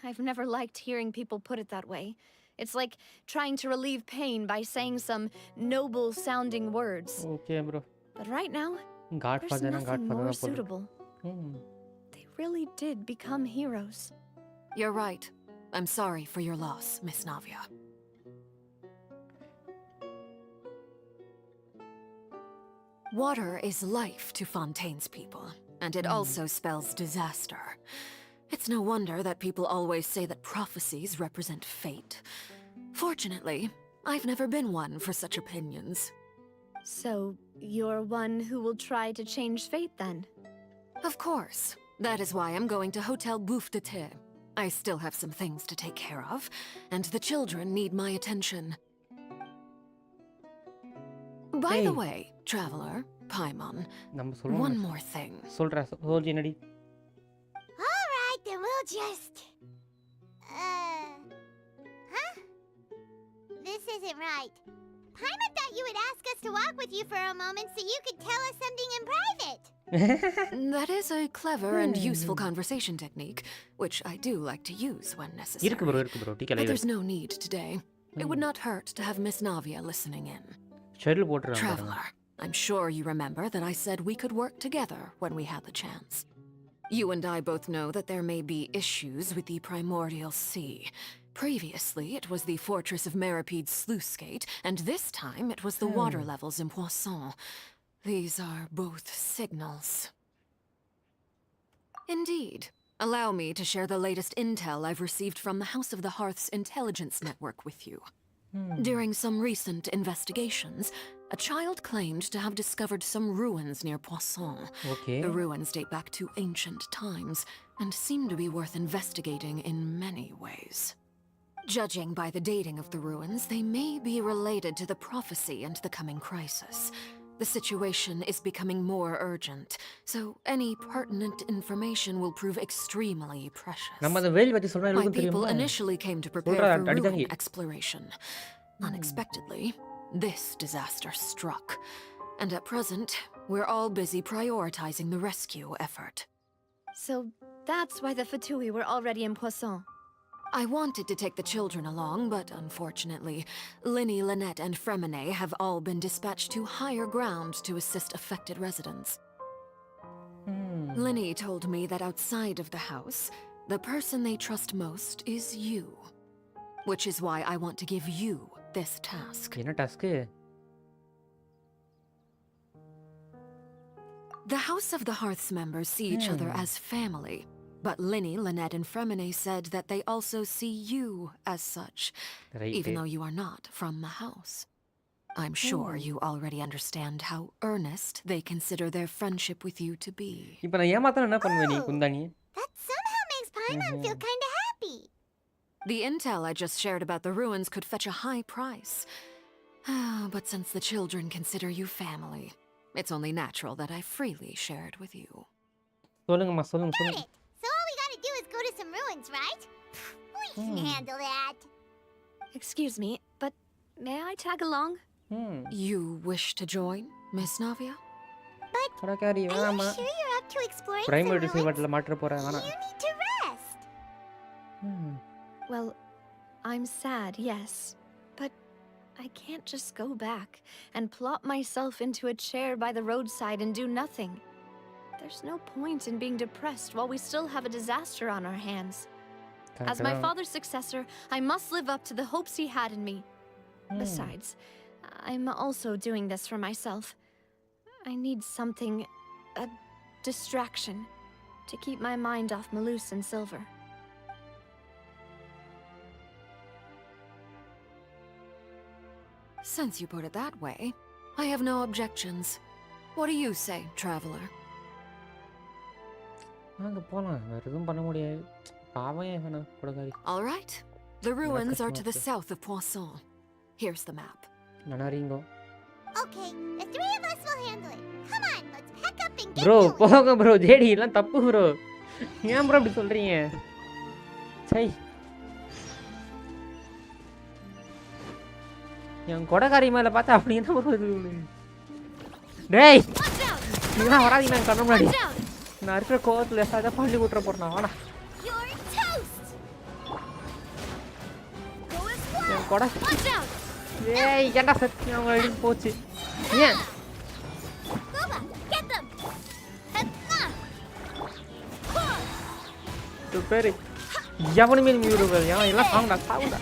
I've never liked hearing people put it that way. It's like trying to relieve pain by saying some noble-sounding words. Okay, bro. But right now, there's nothing more suitable. They really did become heroes. You're right. I'm sorry for your loss, Miss Navia. Water is life to Fontaine's people, and it also spells disaster. It's no wonder that people always say that prophecies represent fate. Fortunately, I've never been one for such opinions. So, you're one who will try to change fate then? Of course. That is why I'm going to Hotel Bouffe de Thé. I still have some things to take care of, and the children need my attention. By the way, Traveler, Paimon, one more thing. Alright, then we'll just... Huh? This isn't right. Paimon thought you would ask us to walk with you for a moment so you could tell us something in private. That is a clever and useful conversation technique, which I do like to use when necessary. But there's no need today. It would not hurt to have Miss Navia listening in. Traveler, I'm sure you remember that I said we could work together when we had the chance. You and I both know that there may be issues with the Primordial Sea. Previously, it was the Fortress of Meripede's sluice gate, and this time it was the water levels in Poisson. These are both signals. Indeed. Allow me to share the latest intel I've received from the House of the Hearth's intelligence network with you. During some recent investigations, a child claimed to have discovered some ruins near Poisson. The ruins date back to ancient times, and seem to be worth investigating in many ways. Judging by the dating of the ruins, they may be related to the prophecy and the coming crisis. The situation is becoming more urgent, so any pertinent information will prove extremely precious. My people initially came to prepare for ruin exploration. Unexpectedly, this disaster struck, and at present, we're all busy prioritizing the rescue effort. So that's why the Fatui were already in Poisson. I wanted to take the children along, but unfortunately, Linny, Lynette, and Fremine have all been dispatched to higher ground to assist affected residents. Linny told me that outside of the house, the person they trust most is you. Which is why I want to give you this task. The House of the Hearth's members see each other as family. But Linny, Lynette, and Fremine said that they also see you as such, even though you are not from the house. I'm sure you already understand how earnest they consider their friendship with you to be. That somehow makes Paimon feel kinda happy. The intel I just shared about the ruins could fetch a high price. But since the children consider you family, it's only natural that I freely share it with you. So all we gotta do is go to some ruins, right? We can handle that. Excuse me, but may I tag along? You wish to join, Miss Navia? But are you sure you're up to exploring some ruins? You need to rest. Well, I'm sad, yes. But I can't just go back and plop myself into a chair by the roadside and do nothing. There's no point in being depressed while we still have a disaster on our hands. As my father's successor, I must live up to the hopes he had in me. Besides, I'm also doing this for myself. I need something, a distraction, to keep my mind off Malus and Silver. Since you put it that way, I have no objections. What do you say, Traveler? All right. The ruins are to the south of Poisson. Here's the map. Okay, the three of us will handle it. Come on, let's pack up and get bro, going. போங்க bro, JD எல்லாம் தப்பு bro. ஏன் bro அப்படி சொல்றீங்க? சை. என் கொடகாரி மேல பார்த்தா அப்படி என்ன bro இது? டேய். நீங்க வராதீங்க நான் கண்ண முன்னாடி. நான் இருக்கிற கோவத்துல ஏதாவது பண்ணி விட்டுற போறேன் வாடா. என் கொட. ஏய் ஏன்டா சத்தி அவங்க அடி போச்சு. ஏன்? பேரு எவனுமே மீறுகள் ஏன் எல்லாம் சாவுடா சாவுடா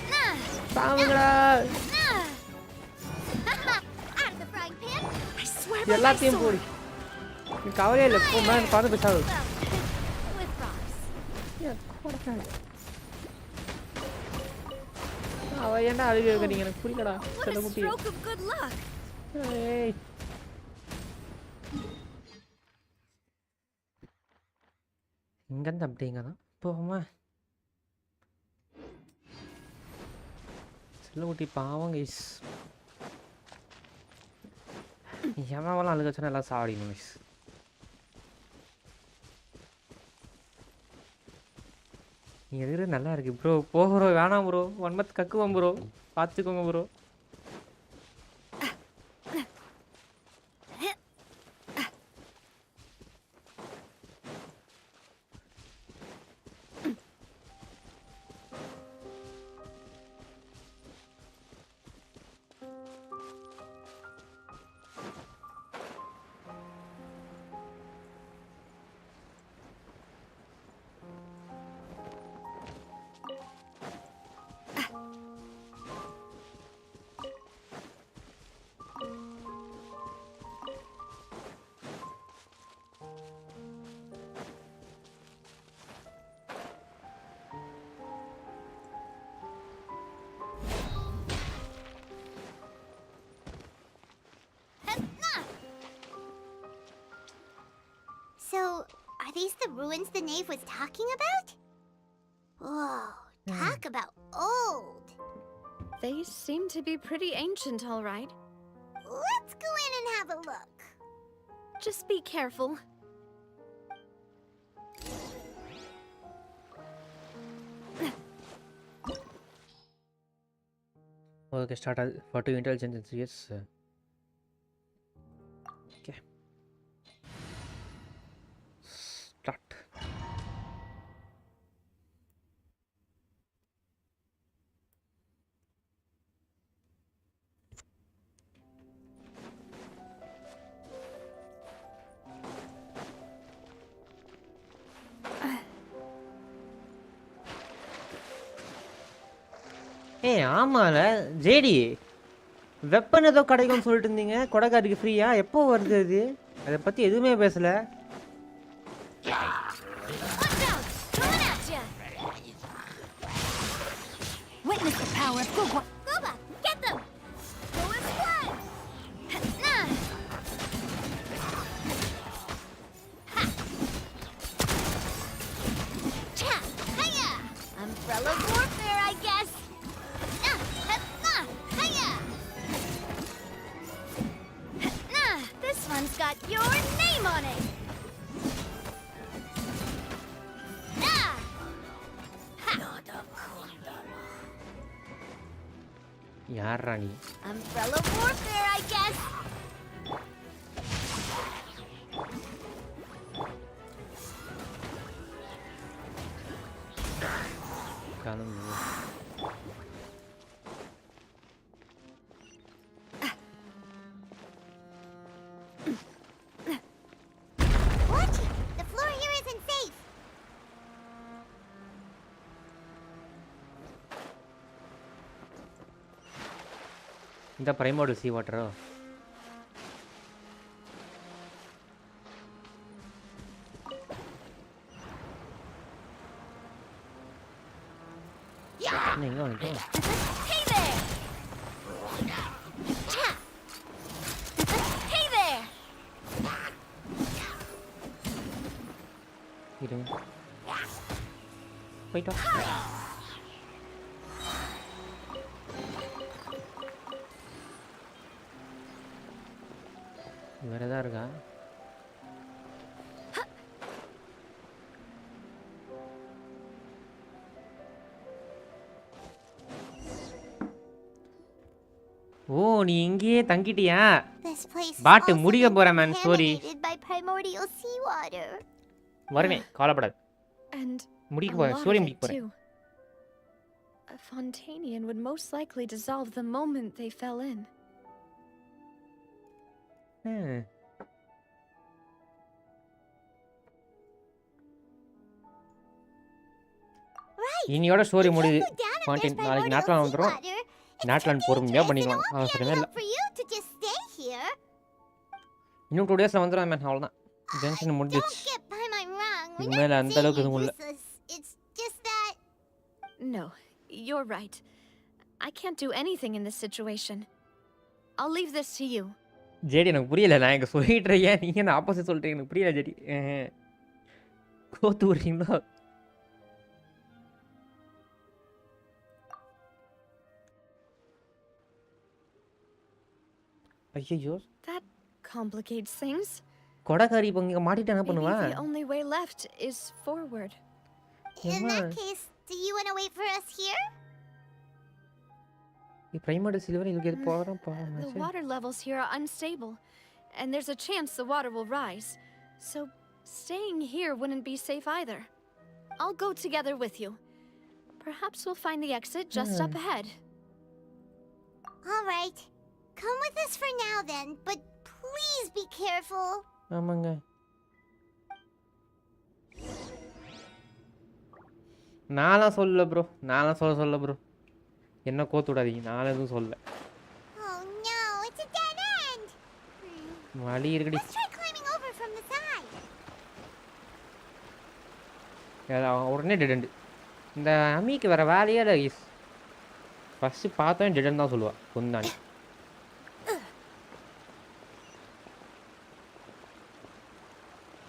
சாவுங்கடா எல்லாத்தையும் போடு நீ கவலையே இல்லை போ மேன் பார்த்து பேசாது With rocks. அவ ஏன்டா அழுக வைக்கிறீங்க எனக்கு புரியலடா What செல்ல a குட்டி stroke of good luck. ஏய் இங்கேருந்து அப்படிங்க தான் போமா செல்ல குட்டி பாவம் கைஸ் எவன் அழுக வச்சுன்னா எல்லாம் சாவடிக்கணும் கைஸ் நீ எதிர நல்லா இருக்கு ப்ரோ போ ப்ரோ வேணாம் ப்ரோ 1 month கக்குவோம் ப்ரோ பார்த்துக்கோங்க bro So, are these the ruins the knave was talking about? Whoa, talk about old. They seem to be pretty ancient, all right. Let's go in and have a look. Just be careful. Okay, start for 2 intelligence, yes. Okay. Start. ஏய் ஆமால JD weapon ஏதோ கிடைக்கும்னு சொல்லிட்டு இருந்தீங்க கொடைக்காட்டுக்கு ஃப்ரீயா எப்போ வருது அது அதை பற்றி எதுவுமே பேசலை Witness the power of Guba. Guba, get them! Go as one! Nah! Ha! Cha! Hiya! Umbrella warfare, I guess! Nah! Nah! Hiya! Nah! This one's got your name on it! Nah! Ha! யார் ராணி Umbrella warfare, I guess. கிளம்பு Watch it! The floor here isn't safe. இந்த பிரைமோடு சீ வாட்டரோ எங்க வந்துட்டோம் Hey there! Cha! Hey there! இருங்க போயிட்டோம் வேற ஏதா இருக்கா ஓ நீ இங்கேயே தங்கிட்டியா This place is பாட்டு also முடிக்க been போறேன் man sorry contaminated by primordial seawater. வருவேன் கவலைப்படாத And முடிக்க a போறேன் lot ஸ்டோரி of முடிக்க it, போறேன் too. A Fontainian would most likely dissolve the moment they fell in. இன்னையோட ஸ்டோரி முடியுது கான்டென்ட் நாளைக்கு நாட்லாம் வந்துடும் நாட்லாம் பொறுமையாக பண்ணிக்கலாம் அவசரமே இல்லை For you to just stay here. இன்னும் 2 daysல வந்துடும் மேன் அவ்வளோதான் Genshin Don't முடிஞ்சிச்சு. get by my wrong. We're இதுக்கு மேல not அந்த saying அளவுக்கு you're எதுவும் இல்ல. useless. It's just that... No, you're right. I can't do anything in this situation. I'll leave this to you. ஜேடி எனக்கு புரியல. நான் இங்க சொல்லிட்டு இருக்கேன். நீங்க என்ன ஆப்போசிட் சொல்றீங்க. எனக்கு புரியல ஜேடி. கோத்து விடுறீங்களா? ஐயோ. That complicates things. கொடகாரி இப்ப இங்க மாட்டிட்டு என்ன பண்ணுவா? Maybe the only way left is forward. In that case, do you want to wait for us here? Primary silver இதுக்கு எது போறோம் The water levels here are unstable, and there's a chance the water will rise. So staying here wouldn't be safe either. I'll go together with you. Perhaps we'll find the exit just up ahead. All right. Come with us for now then, but please be careful. ஆமாங்க. நான்லாம் சொல்ல bro. நான்லாம் சொல்ல bro. என்ன கோத்து விடாதீங்க. நான் எதுவும் சொல்ல. Oh no, it's a dead end. வலி இருக்குடி. Let's try climbing over from the side. உடனே டெட் எண்ட். இந்த அம்மிக்கு வேற வேலையே இல்லை கைஸ். ஃபர்ஸ்ட் பார்த்தோம் டெட் எண்ட் தான் சொல்லுவா. கொந்தானி.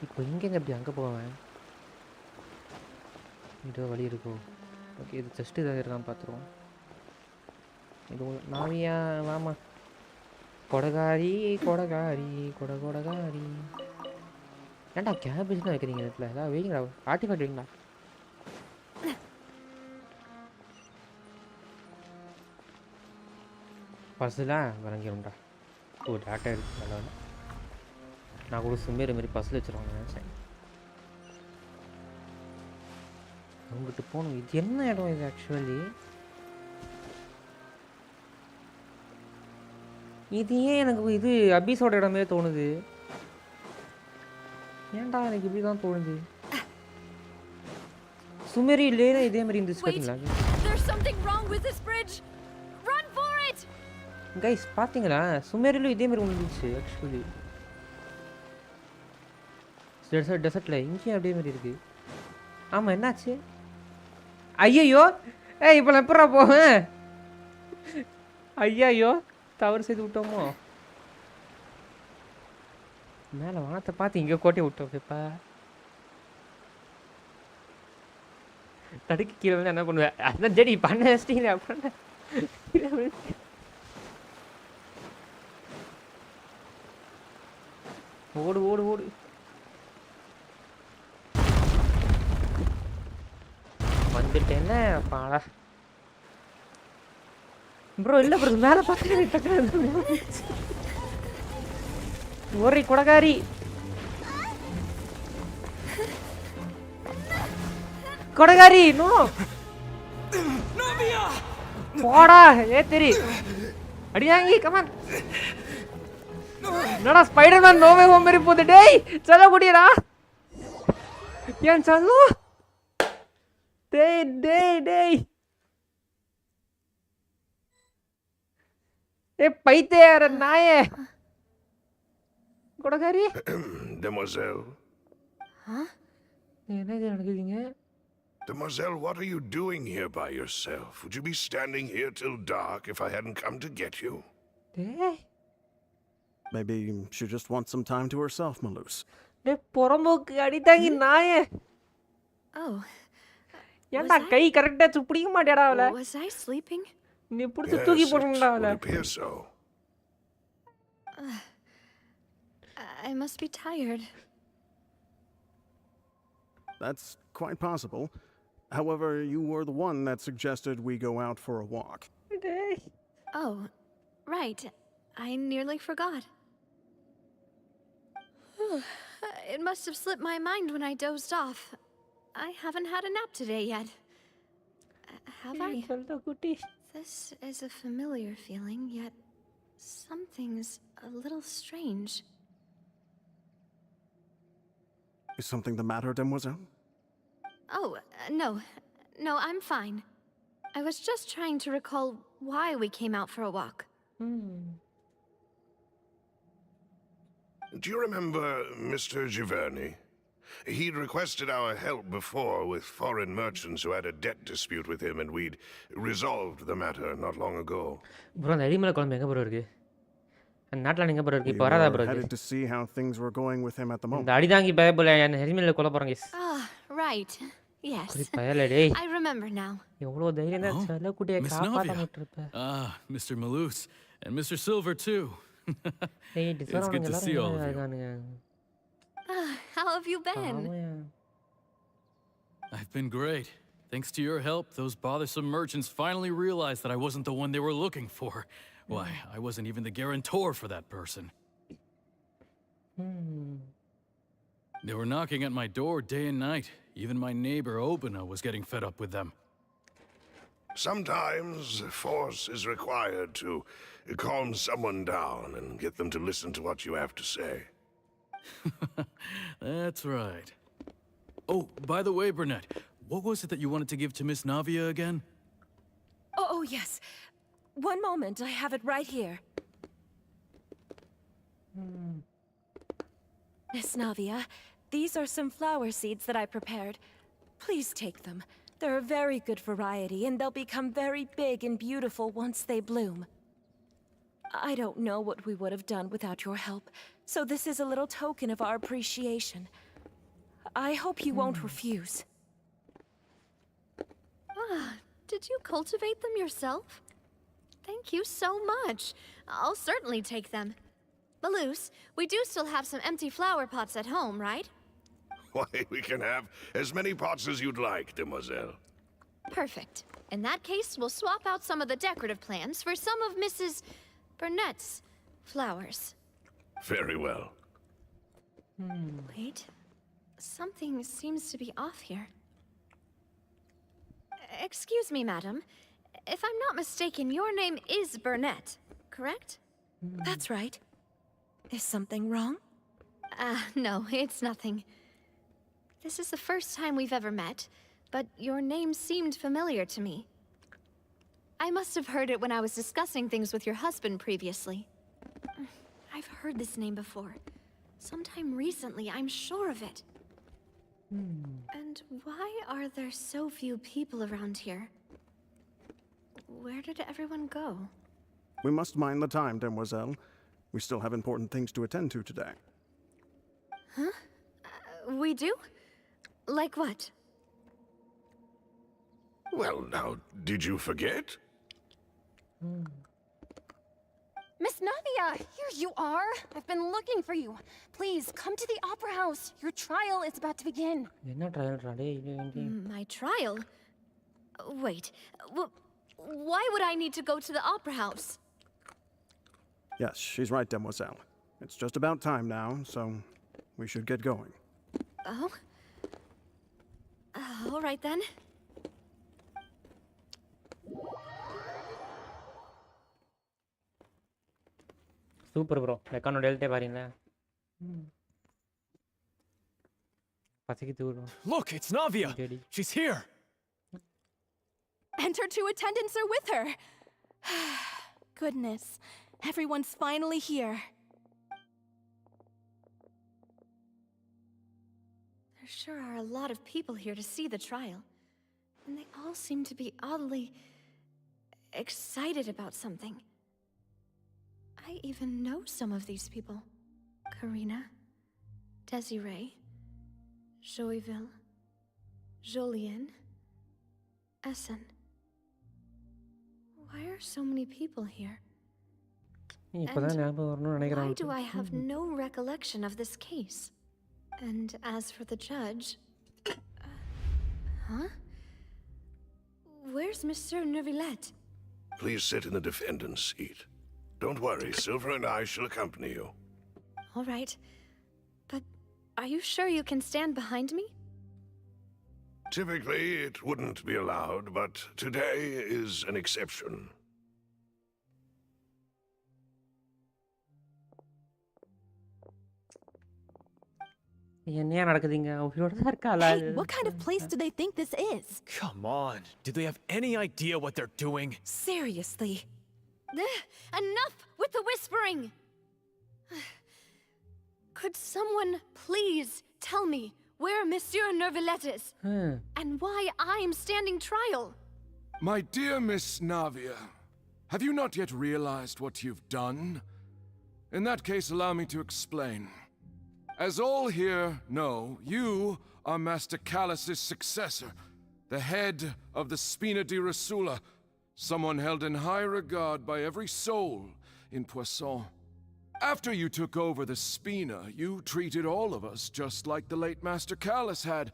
இப்போ இங்கேருந்து எப்படி அங்கே போவேன்? இது வழி இருக்கும். ஓகே இது ஜஸ்ட் இதாக இருக்கான்னு பார்த்துருவோம். இது நாவியா வாமா. கொடகாரி கொடகாரி கொடகாரி. ஏன்டா கேபேஜ்லாம் வைக்கிறீங்க இடத்துல? ஏதாவது வைங்களா? ஆர்டிஃபேக்ட் வைங்களா? பஸ்ஸுலாம் வழங்கிடும்டா. ஓ டாட்டா இருக்குது. நல்லா இல்லை. நான் கூட சுமேர் மாரி பஸ்ஸில் வச்சுருவாங்க நினச்சேன். அவங்ககிட்ட போகணும். இது என்ன இடம் இது ஆக்சுவலி? இது ஏன் எனக்கு இது அபீஸோட இடமே தோணுது? ஏன்டா எனக்கு இப்படி தான் தோணுது? சுமேரி இல்லையே இதே மாதிரி இருந்துச்சு பார்த்தீங்களா? கைஸ் பார்த்தீங்களா? சுமேரிலும் இதே மாதிரி வந்துச்சு ஆக்சுவலி. டெசர்ட்ல இங்கேயும் அப்படியே மாதிரி இருக்கு. ஆமாம் என்னாச்சு? ஐயையோ இப்போ நான் எப்படா போவேன்? ஐயோ தவறு செய்து விட்டோமோ? மேலே வானத்தை பார்த்து இங்கே கோட்டையை விட்டோம். இப்போ தடுக்கி கீழே வந்து என்ன பண்ணுவேன்? அதான் ஜெடி பண்ண வச்சிட்டீங்க. அப்புறம் ஓடு ஓடு ஓடு. வந்துட்டேன்ல பாடா ப்ரோ. இல்லை ப்ரோ மேலே பார்த்து ஒரே கொடகாரி கொடகாரி. நோ போடா ஏத்தேரி அடியாங்கி கமான். என்னடா ஸ்பைடர்மேன் நோவே ஹோம் மாதிரி போகுது. டேய் சலோ குடியடா. ஏன் சலோ? டேய் டேய் டேய் ஏ பைத்தியார நாயே கொடகாரி. Demoiselle. Huh? Demoiselle, what are you doing here by yourself? Would you be standing here till dark if I hadn't come to get you? Hey. Maybe she just wants some time to herself, Malus. Hey, poromokku aditangi naaye. Oh. ஏன்டா கை கரெக்ட்டா சுப்பிடிக்க மாட்டேடா அவள? Was I sleeping? நீ புடிச்சு தூக்கி போடுறடா அவள. I must be tired. That's quite possible. However, you were the one that suggested we go out for a walk. Oh, right. I nearly forgot. It must have slipped my mind when I dozed off. I haven't had a nap today yet. Have I? This is a familiar feeling, yet something's a little strange. Is something the matter, Demoiselle? Oh, no. No, I'm fine. I was just trying to recall why we came out for a walk. Do you remember Mr. Giverny? He'd requested our help before with foreign merchants who had a debt dispute with him, and we'd resolved the matter not long ago. Bro, அந்த எரிமலை குழம்பு எங்க bro இருக்கு? அந்த நாட்டுல எங்க bro இருக்கு? We இப்போ வராதா were bro? headed to see how things were going with him at the இந்த moment. அடிதாங்கி பயபுல என்ன எரிமலை கொல்ல போறாங்க guys. Ah, right. Yes. குறி பயல டேய். I remember now. எவ்வளவு தைரியம் தான் செல்ல குட்டியை Miss காப்பாத்த Navia. முட்டிருப்ப. Ah, Mr. Malus and Mr. Silver too. டேய் It's டிசரவங்க good to see all எல்லாரும் of you. இருக்கானுங்க. How have you been? ஆமாயா. I've been great. Thanks to your help, those bothersome merchants finally realized that I wasn't the one they were looking for. Why, I wasn't even the guarantor for that person. They were knocking at my door day and night. Even my neighbor Obina was getting fed up with them. Sometimes force is required to calm someone down and get them to listen to what you have to say. That's right. Oh, by the way, Burnett, what was it that you wanted to give to Miss Navia again? Oh, yes. One moment, I have it right here. Miss Navia, these are some flower seeds that I prepared. Please take them. They're a very good variety, and they'll become very big and beautiful once they bloom. I don't know what we would have done without your help, so this is a little token of our appreciation. I hope you won't refuse. Ah, did you cultivate them yourself? Thank you so much. I'll certainly take them. Malus, we do still have some empty flower pots at home, right? Why, we can have as many pots as you'd like, demoiselle. Perfect. In that case, we'll swap out some of the decorative plants for some of Mrs. Burnett's flowers. Very well. Wait. Something seems to be off here. Excuse me, madam. If I'm not mistaken, your name is Burnett, correct? That's right. Is something wrong? No, it's nothing. This is the first time we've ever met, but your name seemed familiar to me. I must have heard it when I was discussing things with your husband previously. I've heard this name before. Sometime recently, I'm sure of it. And why are there so few people around here? Where did everyone go? We must mind the time, demoiselle. We still have important things to attend to today. Huh? We do? Like what? Well, now, did you forget? Miss Navia, here you are. I've been looking for you. Please, come to the Opera House. Your trial is about to begin. என்ன ட்ரையல்ரா டேய் My trial? Wait, why would I need to go to the Opera House? Yes, she's right, demoiselle. It's just about time now, so we should get going. Oh? All right then. Super bro record டெல்டே பாருங்களா பசிக்குது bro Look, it's Navia. She's here. And her two attendants are with her. Goodness, everyone's finally here. There sure are a lot of people here to see the trial. And they all seem to be oddly excited about something. I even know some of these people. Karina, Desiree, Joyville, Jolien, Essen. Why are so many people here? இப்போதான் ஞாபகம் வரணும்னு நினைக்கிறேன் Why do I have no recollection of this case? And as for the judge... huh? Where's Monsieur Neuvillette? Please sit in the defendant's seat. Don't worry, Silver and I shall accompany you. All right. But are you sure you can stand behind me? Typically, it wouldn't be allowed, but today is an exception. என்னையா நடக்குதுங்க அவளோட தான் இருக்காளா Hey, what kind of place do they think this is? Come on. Do they have any idea what they're doing? Could someone please tell me where Monsieur Neuvillette is? And why I'm standing trial? My dear Miss Navia, have you not yet realized what you've done? In that case, allow me to explain. As all here know, you are Master Callus's successor, the head of the Spina di Rosula, someone held in high regard by every soul in Poisson. After you took over the Spina, you treated all of us just like the late Master Callus had.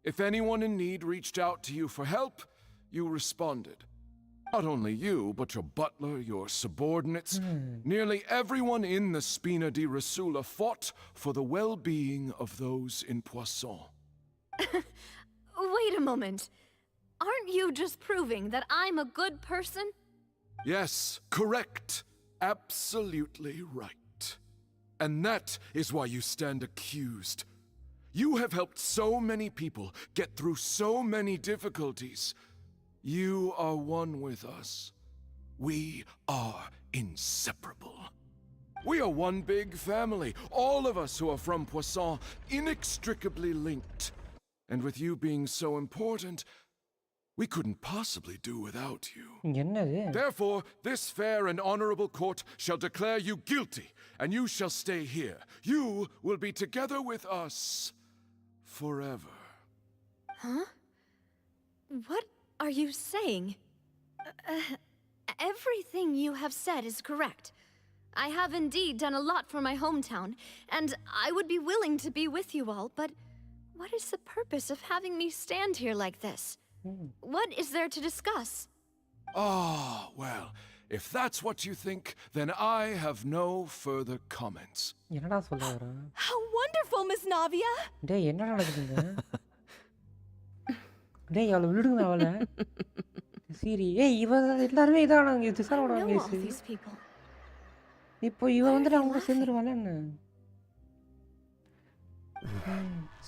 If anyone in need reached out to you for help, you responded. Not only you, but your butler, your subordinates, nearly everyone in the Spina di Rosula fought for the well-being of those in Poisson. Wait a moment. Aren't you just proving that I'm a good person? Yes, correct. Absolutely right. And that is why you stand accused. You have helped so many people get through so many difficulties. You are one with us. We are inseparable. We are one big family, all of us who are from Poisson, inextricably linked. And with you being so important, we couldn't possibly do without you. Therefore, this fair and honorable court shall declare you guilty, and you shall stay here. You will be together with us forever. Huh? What are you saying? Everything you have said is correct. I have indeed done a lot for my hometown, and I would be willing to be with you all, but what is the purpose of having me stand here like this? What is there to discuss? Ah, well, if that's what you think, then I have no further comments. என்னடா சொல்ல வர? How wonderful, Miss Navia! டேய் என்னடா நடக்குதுங்க? டேய் அவளை விடுங்க அவளை. சீரி ஏய் இவ எல்லாரும் இதானாங்க திசாரோட கேஸ். இப்போ இவ வந்து அவங்க கூட சேர்ந்துருவாள என்ன?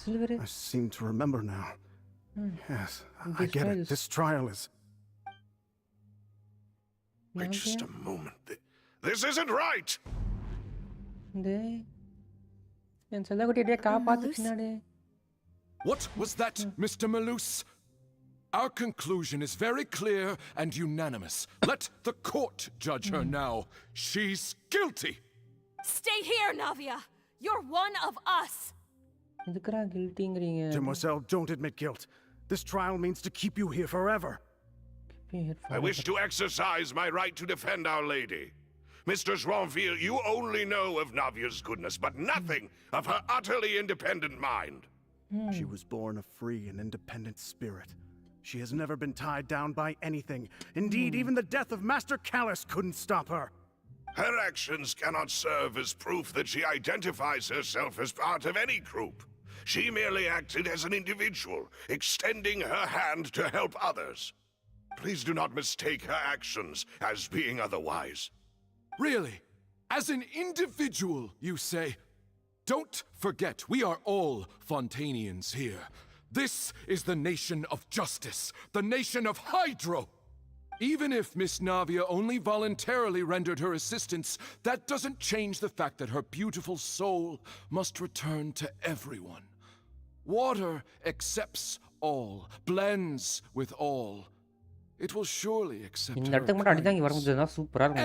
Silver. I seem to remember now. Yes, I get it. This trial is... Wait just a moment. This isn't right! What was that, Mr. Malus? Our conclusion is very clear and unanimous. Let the court judge her now. She's guilty! Stay here, Navia! You're one of us! Demoiselle, don't admit guilt. This trial means to keep you here forever. I wish to exercise my right to defend Our Lady. Mr. Joinville, you only know of Navia's goodness, but nothing of her utterly independent mind. She was born a free and independent spirit. She has never been tied down by anything. Indeed, even the death of Master Callus couldn't stop her. Her actions cannot serve as proof that she identifies herself as part of any group. She merely acted as an individual, extending her hand to help others. Please do not mistake her actions as being otherwise. Really? As an individual, you say? Don't forget, we are all Fontainians here. This is the nation of justice, the nation of Hydro. Even if Miss Navia only voluntarily rendered her assistance, that doesn't change the fact that her beautiful soul must return to everyone. Water accepts all, blends with all. It will surely accept her.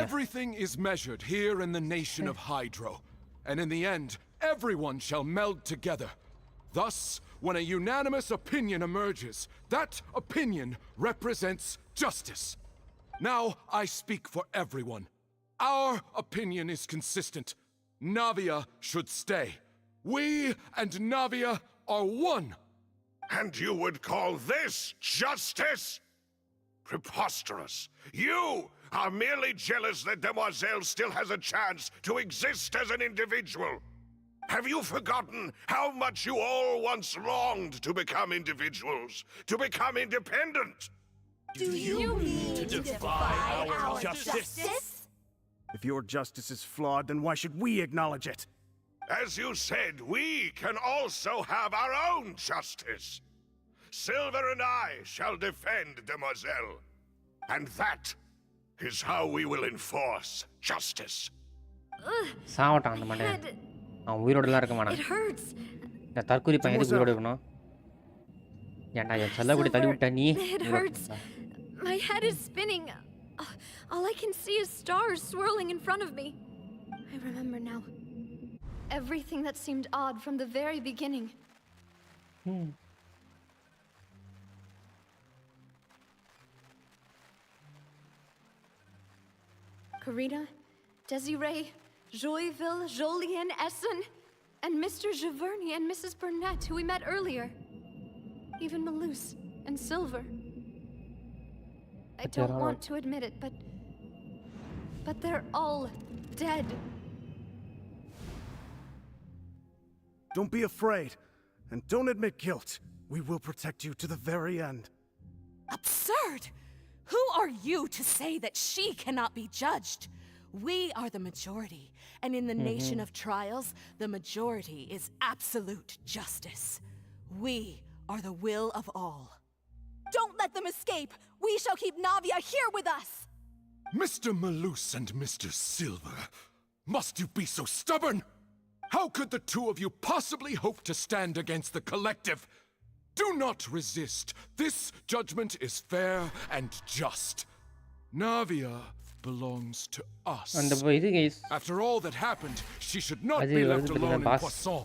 Everything is measured here in the nation of Hydro, and in the end, everyone shall meld together. Thus, when a unanimous opinion emerges, that opinion represents justice. Now I speak for everyone. Our opinion is consistent. Navia should stay. We and Navia are one. And you would call this justice? Preposterous. You are merely jealous that Demoiselle still has a chance to exist as an individual. Have you forgotten how much you all once longed to become individuals, to become independent? Do you mean to defy our justice? If your justice is flawed, then why should we acknowledge it? As you said, we can also have our own justice. Silver and I shall defend Demoiselle. And that is how we will enforce justice. அவன் உயிரோடலாம் இருக்க மாட்டான். It hurts. இந்த தற்கொலை பையன் எதுக்கு உயிரோட இருக்கணும்? ஏன்டா என் செல்லக்குடி தள்ளி விட்ட நீ? It hurts. My head is spinning. All I can see is stars swirling in front of me. I remember now. Everything that seemed odd from the very beginning. Karina, Desiree, Joyville, Jolien, Essen, and Mr. Giverny and Mrs. Burnett, who we met earlier. Even Malus and Silver. I don't want to admit it, but they're all dead. Don't be afraid, and don't admit guilt. We will protect you to the very end. Absurd! Who are you to say that she cannot be judged? We are the majority, and in the nation of trials, the majority is absolute justice. We are the will of all. Don't let them escape! We shall keep Navia here with us! Mr. Malus and Mr. Silver, must you be so stubborn? How could the two of you possibly hope to stand against the collective? Do not resist. This judgment is fair and just. Navia belongs to us. After all that happened, she should not be left alone in Poisson.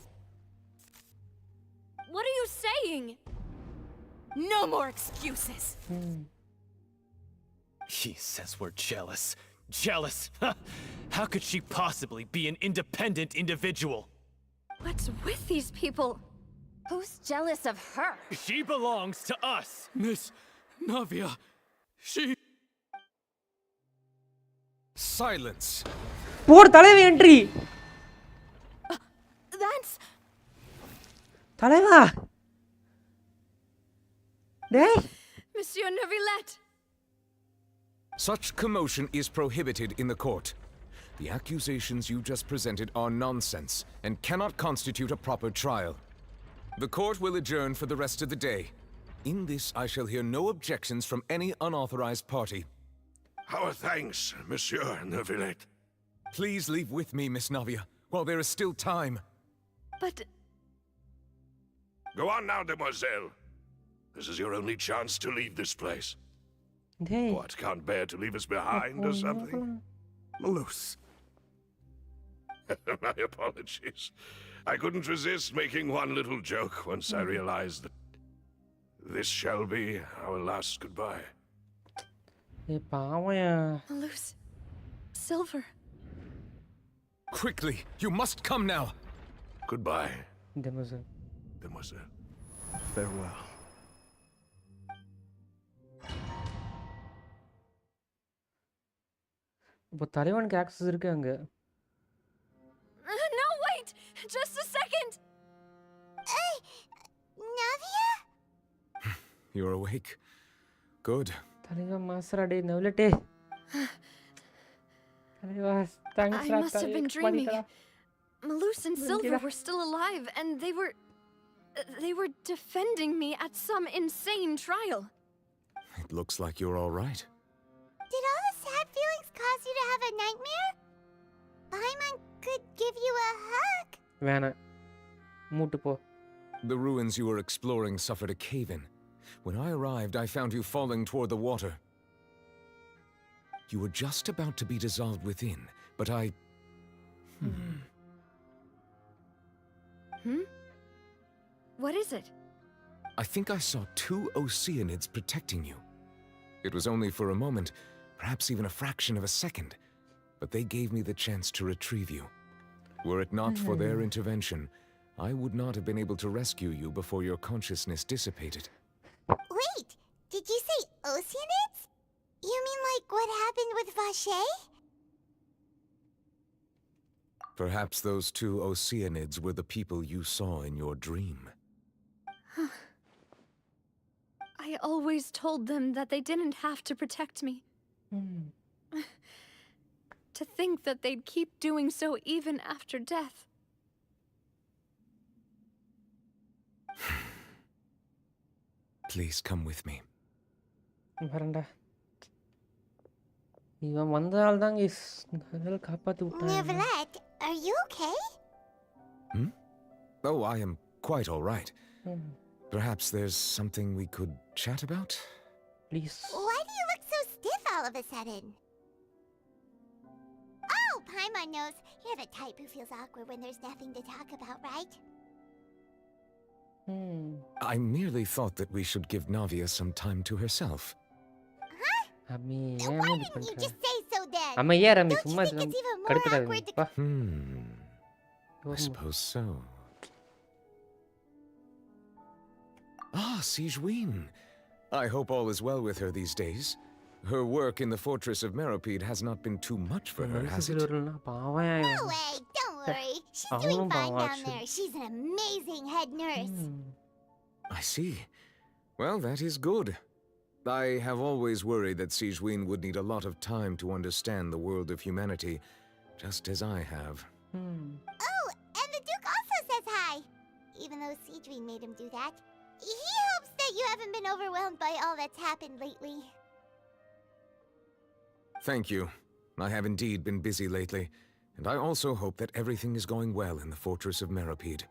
What are you saying? No more excuses. He says we're jealous. Jealous? How could she possibly be an independent individual? What's with these people? Who's jealous of her? She belongs to us. Miss Navia, she... Silence. Poor தலைவன் entry. That's... தலைவா. டேய். Monsieur Neuvillette. Such commotion is prohibited in the court. The accusations you just presented are nonsense and cannot constitute a proper trial. The court will adjourn for the rest of the day. In this, I shall hear no objections from any unauthorized party. Our thanks, Monsieur Neuvillette. Please leave with me, Miss Navia, while there is still time. But... Go on now, demoiselle. This is your only chance to leave this place. Hey. What, can't bear to leave us behind or something? Malus. My apologies. I couldn't resist making one little joke once I realized that this shall be our last goodbye. Malus. Silver. Quickly, you must come now. Goodbye, Demoiselle. demoiselle. Farewell. இப்போ தலைவனுக்கு access இருக்கு அங்க. No, wait! Just a second! Hey! Navia? You're awake. Good. தலைவா Masquerade நவுலட்டே. தலைவா thanks I must have been dreaming. Malus and Silver were still alive, and they were defending me at some insane trial. It looks like you're all right. Did all the sad feelings cause you to have a nightmare? Paimon could give you a hug. வேணாம். மூட்டு போ. The ruins you were exploring suffered a cave-in. When I arrived, I found you falling toward the water. You were just about to be dissolved within, but I... What is it? I think I saw 2 Oceanids protecting you. It was only for a moment, perhaps even a fraction of a second, but they gave me the chance to retrieve you. Were it not for their intervention, I would not have been able to rescue you before your consciousness dissipated. Wait, did you say Oceanids? You mean like what happened with Vache? Perhaps those 2 Oceanids were the people you saw in your dream. I always told them that they didn't have to protect me. To think that they'd keep doing so even after death. Please come with me. வரண்டா. இவன் வந்ததால தான் காப்பாத்தி விட்டான். Neuvillette, are you okay? Oh, I am quite all right. Perhaps there's something we could chat about? Please. Why do you look so stiff all of a sudden? Oh, Paimon knows. You're the type who feels awkward when there's nothing to talk about, right? I merely thought that we should give Navia some time to herself. Ami, Why didn't you just say so then? Amma yeah, Rami, Don't you summa think it's even more awkward to... I suppose so. Ah, Sigewin. I hope all is well with her these days. Her work in the fortress of Meropide has not been too much for her, has it? No way, don't worry. She's doing fine down there. She's an amazing head nurse. I see. Well, that is good. I have always worried that Sigewin would need a lot of time to understand the world of humanity, just as I have. Oh, and the Duke also says hi. Even though Sigewin made him do that. He hopes that you haven't been overwhelmed by all that's happened lately. Thank you. I have indeed been busy lately, and I also hope that everything is going well in the fortress of Meropide.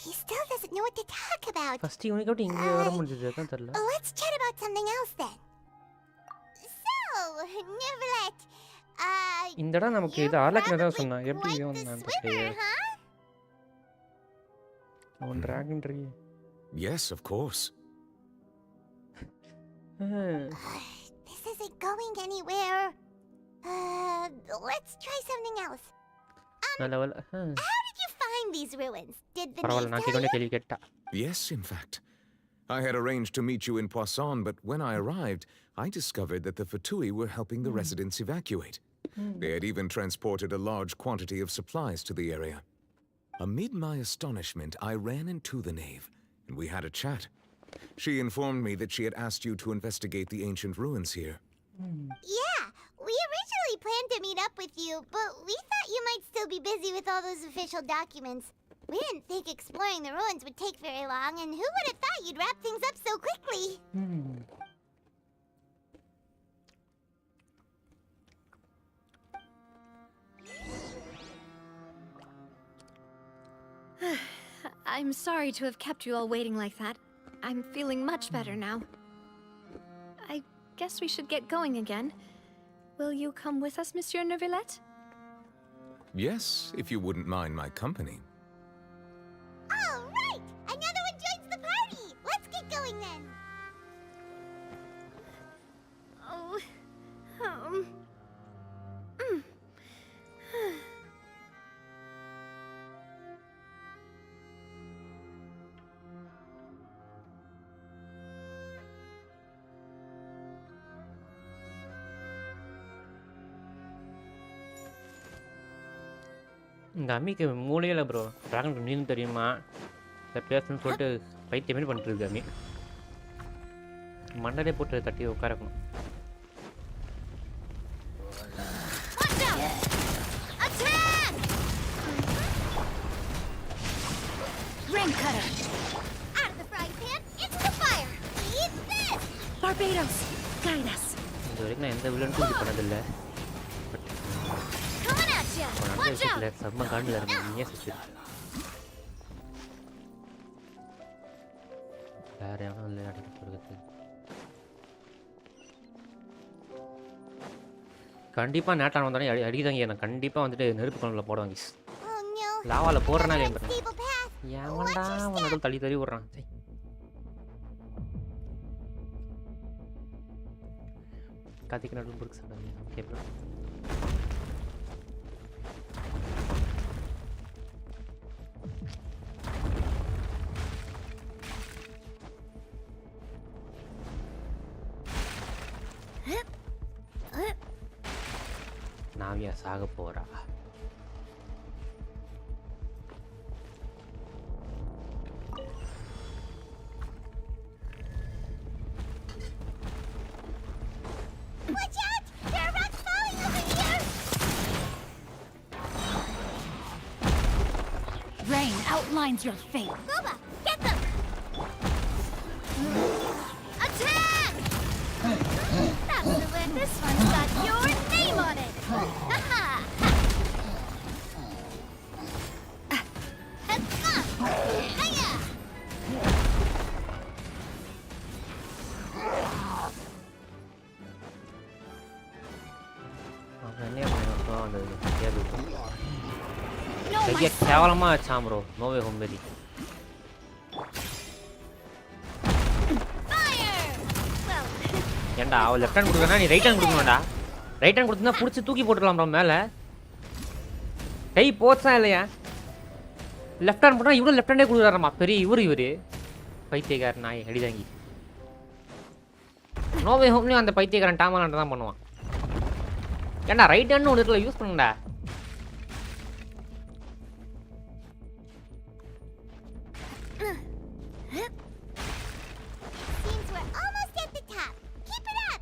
He still doesn't know what to talk about. First you got inga vara mudiyadhu adha therilla. Let's chat about something else then. So, Neverlet, indada namakku idu Arlakna da sonna eppadi ivan நான் swimmer, huh? On dragon tree. Yes, of course. This isn't going anywhere. Let's try something else. Na level. How did you find these ruins? Did the Paravala maid na tell kekone you? keli ketta. Yes, in fact. I had arranged to meet you in Poisson, but when I arrived, I discovered that the Fatui were helping the residents evacuate. They had even transported a large quantity of supplies to the area. Amid my astonishment, I ran into the knave, and we had a chat. She informed me that she had asked you to investigate the ancient ruins here. Yeah, we originally planned to meet up with you, but we thought you might still be busy with all those official documents. We didn't think exploring the ruins would take very long, and who would have thought you'd wrap things up so quickly? I'm sorry to have kept you all waiting like that. I'm feeling much better now. I guess we should get going again. Will you come with us, Monsieur Neuvillette? Yes, if you wouldn't mind my company. All right! Another one joins the party! Let's get going then! Oh... இந்த அம்மிக்கு மூளையே இல்லை bro. Dragon மீன் தெரியுமா இதை பேசணும்னு சொல்லிட்டு பைத்தியமே பண்ணிட்டு இருக்கு அம்மி. மண்டலே போட்டு தட்டி உட்காரக்கணும். Ring cutter! Out of the frying pan, into the fire! Eat this! Barbados, guide us. இது வரைக்கும் நான் எந்த வில்லனுக்கும் இது பண்ணதில்லை. Coming at ya! Watch out! செம்ம காண்டில் இருக்கு. நீயே சுற்றி வேற எவனும் இல்லை அடிக்க கொடுக்குறது. கண்டிப்பாக நேட்டான் வந்தாலே அடிதாங்க. நான் கண்டிப்பாக வந்துட்டு நெருப்பு குழம்புல போடுவாங்க. லாவாவில் போடுறனா இல்லையா? ஏன்டா அவன் நடுவில் தள்ளி தள்ளி விட்றான். கத்திக்கு நடுவில் கொடுக்க சொல்கிறாங்க. Okay bro. நாவியா சாக போறா. Watch out! There are rocks falling over here! Rain outlines your fate. Boba, get them! Attack! That's the way this one's got your name on it! Haha! கையை கேவலமா வச்சான் ப்ரோ நோவே ஹோம்பேரி ஏன்டா அவள் லெஃப்ட் ஹேண்ட் கொடுக்கறனா நீ right hand கொடுக்கணும்டா right hand கொடுத்தா பிடிச்சி தூக்கி போட்டுக்கலாம் ப்ரோ மேலே கை போச்சா இல்லையா லெஃப்ட் ஹேண்ட் போட்டால் இவ்வளோ லெஃப்ட் ஹேண்டே கொடுக்குறாரம்மா பெரிய இவர் பைத்தியக்காரன் நாய் அடிதாங்கி நோவே ஹோம்லேயும் அந்த பைத்தியக்காரன் டாமலாண்ட தான் பண்ணுவான் ஏன்டா ரைட் ஹேண்ட்னு ஒன்று இருக்குல்ல யூஸ் பண்ணுங்கடா Seems we're almost at the top. Keep it up.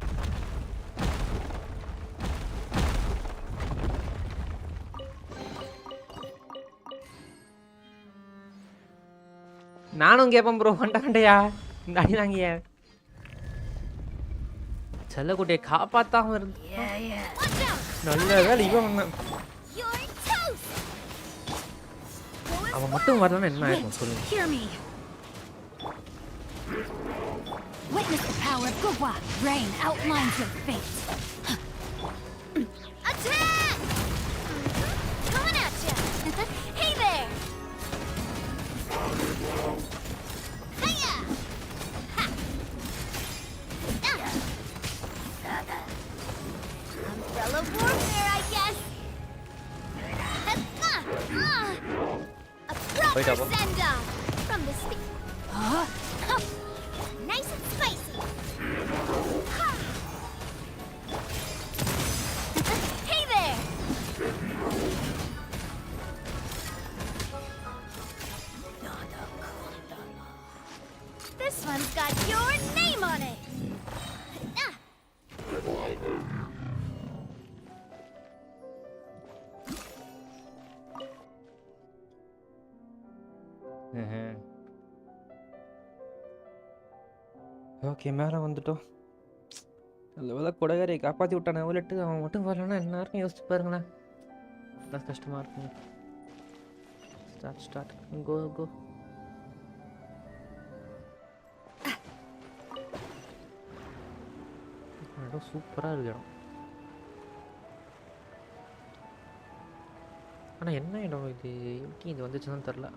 நானும் கேட்பேன் ப்ரோ வண்டையா இந்த அடி தாங்கிய செல்லக்குட்டியை காப்பாத்தாம இருந்து நல்ல வேலை இவன் அவன் மட்டும் வரலன்னா என்ன ஆயிருக்கும் சொல்லுங்க Hear me. Witness the power of Gugwa. Rain outlines your fate. Attack! Coming at you. Hey there. Hiya! Ha! Umbrella warfare, I guess. A proper send-off from the speak. Nice and spicy. Hey there. This one's got your name on it. Okay மேலே வந்துட்டோம் நல்ல வேலை கொடகாரை காப்பாற்றி விட்டானே விட்டு அவன் மட்டும் வரலன்னா எல்லாருக்கும் யோசிச்சு பாருங்களேன் அதான் கஷ்டமாக இருக்குங்க ஸ்டார்ட் கோ இடம் சூப்பராக இருக்கு இடம் ஆனால் என்ன இடம் இது எப்படி இது வந்துச்சுன்னு தெரில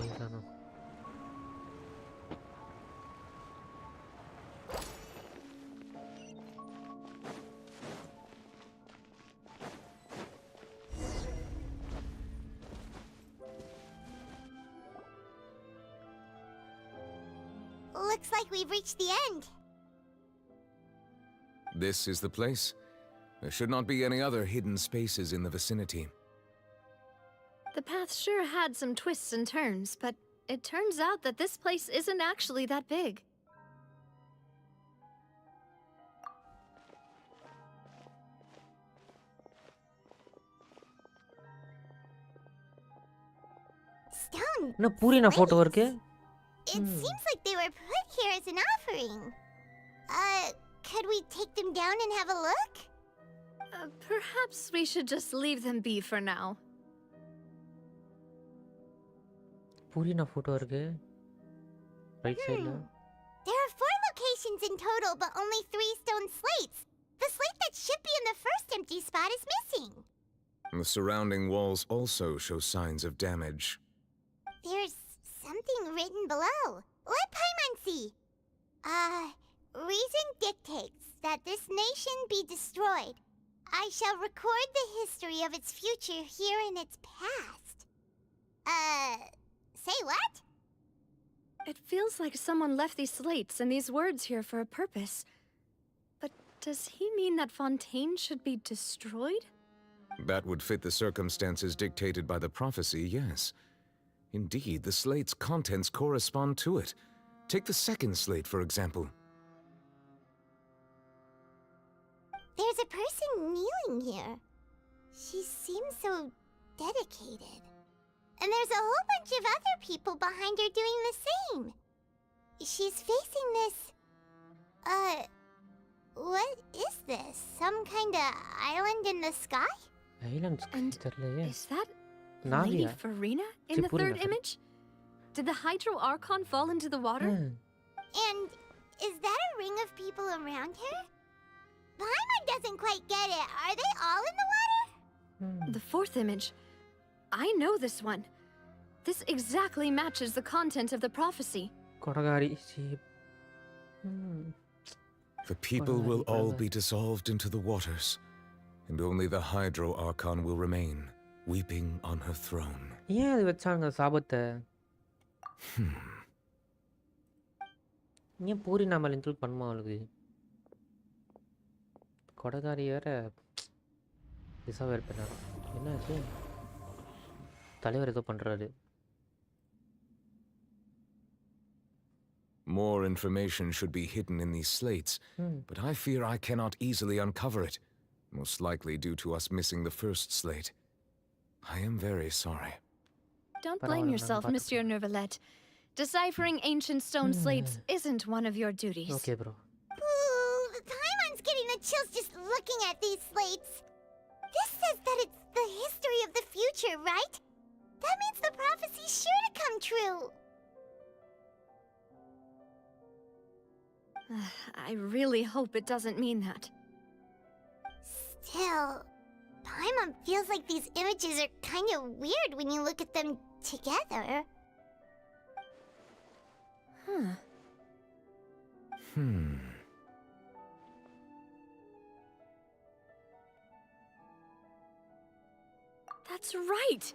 ஏதானோ Looks like we've reached the end. This is the place. There should not be any other hidden spaces in the vicinity. The path sure had some twists and turns, but it turns out that this place isn't actually that big. Stone. என்ன பூரின photo இருக்கு It seems like they were put here as an offering. Could we take them down and have a look? Perhaps we should just leave them be for now. Furina photo இருக்கு right சைடுல There are 4 locations in total, but only 3 stone slates. The slate that should be in the first empty spot is missing. The surrounding walls also show signs of damage. There's something written below. Let Paimon see. Reason dictates that this nation be destroyed. I shall record the history of its future here in its past. Say what? It feels like someone left these slates and these words here for a purpose. But does he mean that Fontaine should be destroyed? That would fit the circumstances dictated by the prophecy, yes. Indeed, the slate's contents correspond to it. Take the second slate, for example. There's a person kneeling here. She seems so dedicated. And there's a whole bunch of other people behind her doing the same. She's facing this... what is this? Some kind of island in the sky? Island தெரியலையே Is that Navia. Lady Farina in the third image? Did the Hydro Archon fall into the water? And is that a ring of people around her? Paimon doesn't quite get it. Are they all in the water? The fourth image. I know this one. This exactly matches the content of the prophecy. கொடகாரி sheep. The people will all be dissolved into the waters, and only the Hydro Archon will remain, weeping on her throne. ஏன் அது வச்சாங்க சாபத்தை? ஏன் பூரி நாம include பண்ணுமா அவளுக்கு? கொடகாரி வேற டிசவேர் பண்ணாரு. என்னாச்சு? தலைவர் ஏதோ பண்றாரு. More information should be hidden in these slates, but I fear I cannot easily uncover it, most likely due to us missing the first slate. I am very sorry. Don't blame yourself, Monsieur Neuvillette. Deciphering ancient stone slates isn't one of your duties. Okay, bro. Ooh, Paimon's getting the chills just looking at these slates. This says that it's the history of the future, right? That means the prophecy's sure to come true. I really hope it doesn't mean that. Still, Paimon feels like these images are kind of weird when you look at them together. That's right!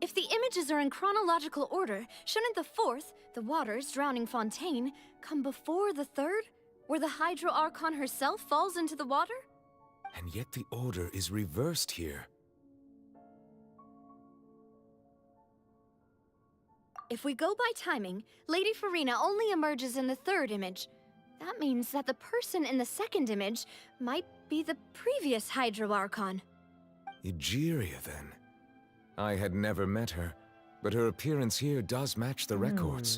If the images are in chronological order, shouldn't the fourth, the waters drowning Fontaine, come before the third, where the Hydro Archon herself falls into the water? And yet the order is reversed here. If we go by timing, Lady Farina only emerges in the third image. That means that the person in the second image might be the previous Hydro Archon. Egeria, then. I had never met her, but her appearance here does match the records.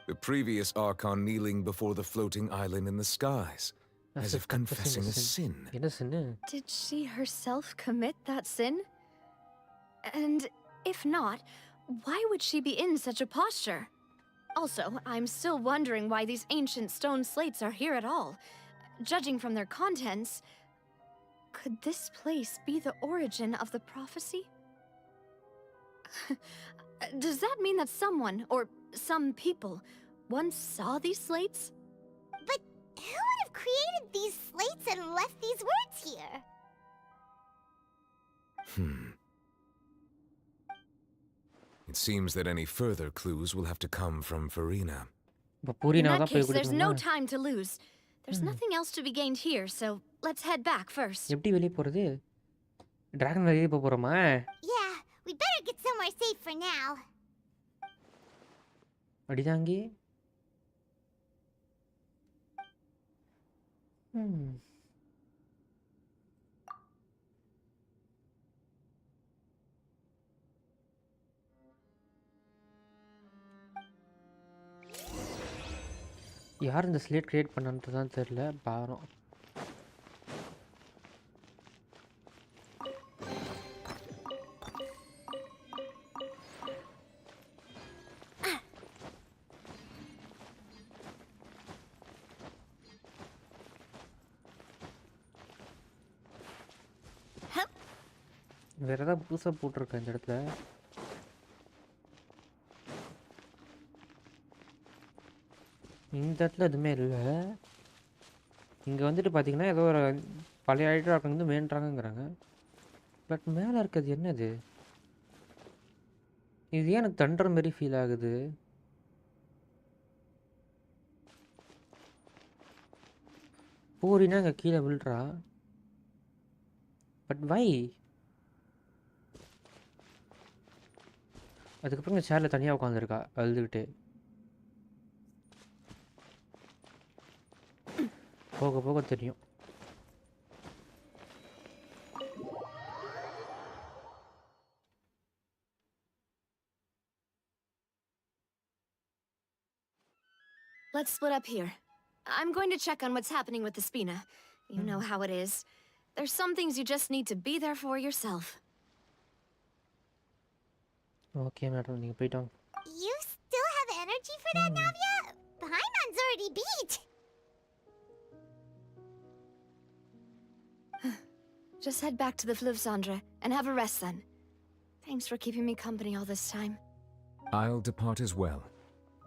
The previous Archon kneeling before the floating island in the skies, as if confessing a sin. Did she herself commit that sin? And if not, why would she be in such a posture? Also, I'm still wondering why these ancient stone slates are here at all. Judging from their contents, could this place be the origin of the prophecy? Does that mean that someone, or some people, once saw these slates? But who would have created these slates and left these words here? It seems that any further clues will have to come from Farina. In that case, there's no time to lose. There's nothing else to be gained here, so let's head back first. எப்படி வெளிய போறது? Dragon வெளிய போறோமா? Yeah, we better get somewhere safe for now. அடிதாங்கி. யார் இந்த slate create பண்ணன்றது தான் தெரியல பாவம். வேற ஏதாவது புதுசாக போட்டிருக்கேன் இந்த இடத்துல. இந்த இடத்துல எதுவுமே இல்லை. இங்கே வந்துட்டு பார்த்தீங்கன்னா ஏதோ ஒரு பழைய ஐட்டம் வந்து வேண்டாங்கிறாங்க. பட் மேலே இருக்கிறது என்னது? இது ஏன் எனக்கு தண்டர் மாரி ஃபீல் ஆகுது? பூரினா அங்கே கீழே விழுறா. But why? அதுக்கப்புறம் இங்கே சேரில் தனியாக உட்காந்துருக்கா அழுதுகிட்டு. போக போக தெரியும். Let's split up here. I'm going to check on what's happening with the Spina. You know how it is. There's some things you just need to be there for yourself. Okay, madam, you போய்ட்டோம். You still have energy for that, Navia? Paimon's already beat. Just head back to the Fluvsandra and have a rest then. Thanks for keeping me company all this time. I'll depart as well.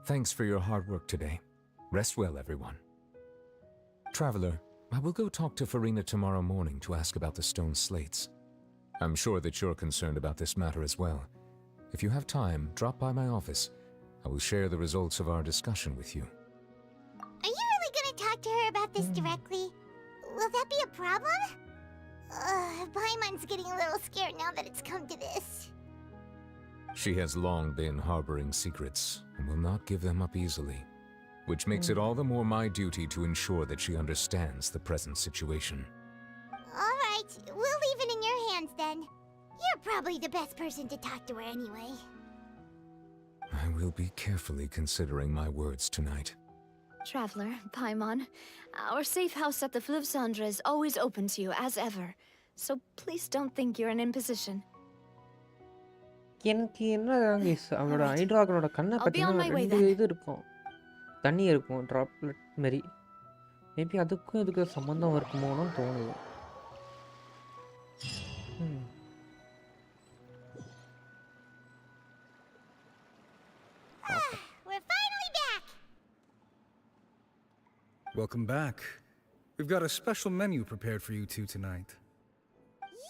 Thanks for your hard work today. Rest well, everyone. Traveler, I will go talk to Farina tomorrow morning to ask about the stone slates. I'm sure that you're concerned about this matter as well. If you have time, drop by my office. I will share the results of our discussion with you. Are you really gonna talk to her about this directly? Will that be a problem? Paimon's getting a little scared now that it's come to this. She has long been harboring secrets and will not give them up easily, which makes it all the more my duty to ensure that she understands the present situation. Alright, we'll leave it in your hands then. You're probably the best person to talk to her anyway. I will be carefully considering my words tonight. Traveler, Paimon, our safe house at the Fluvsandra is always open to you as ever. So please don't think you're an imposition. எனக்கு என்ன guys அவனோட ஹைட்ராகனோட கண்ணை பத்தினா ரெண்டு இது இருக்கும். தண்ணி இருக்கும் droplet மாதிரி. மேபி அதுக்கும் இதுக்கு சம்பந்தம் இருக்குமோன்னு தோணுது. We're finally back. Welcome back. We've got a special menu prepared for you two tonight.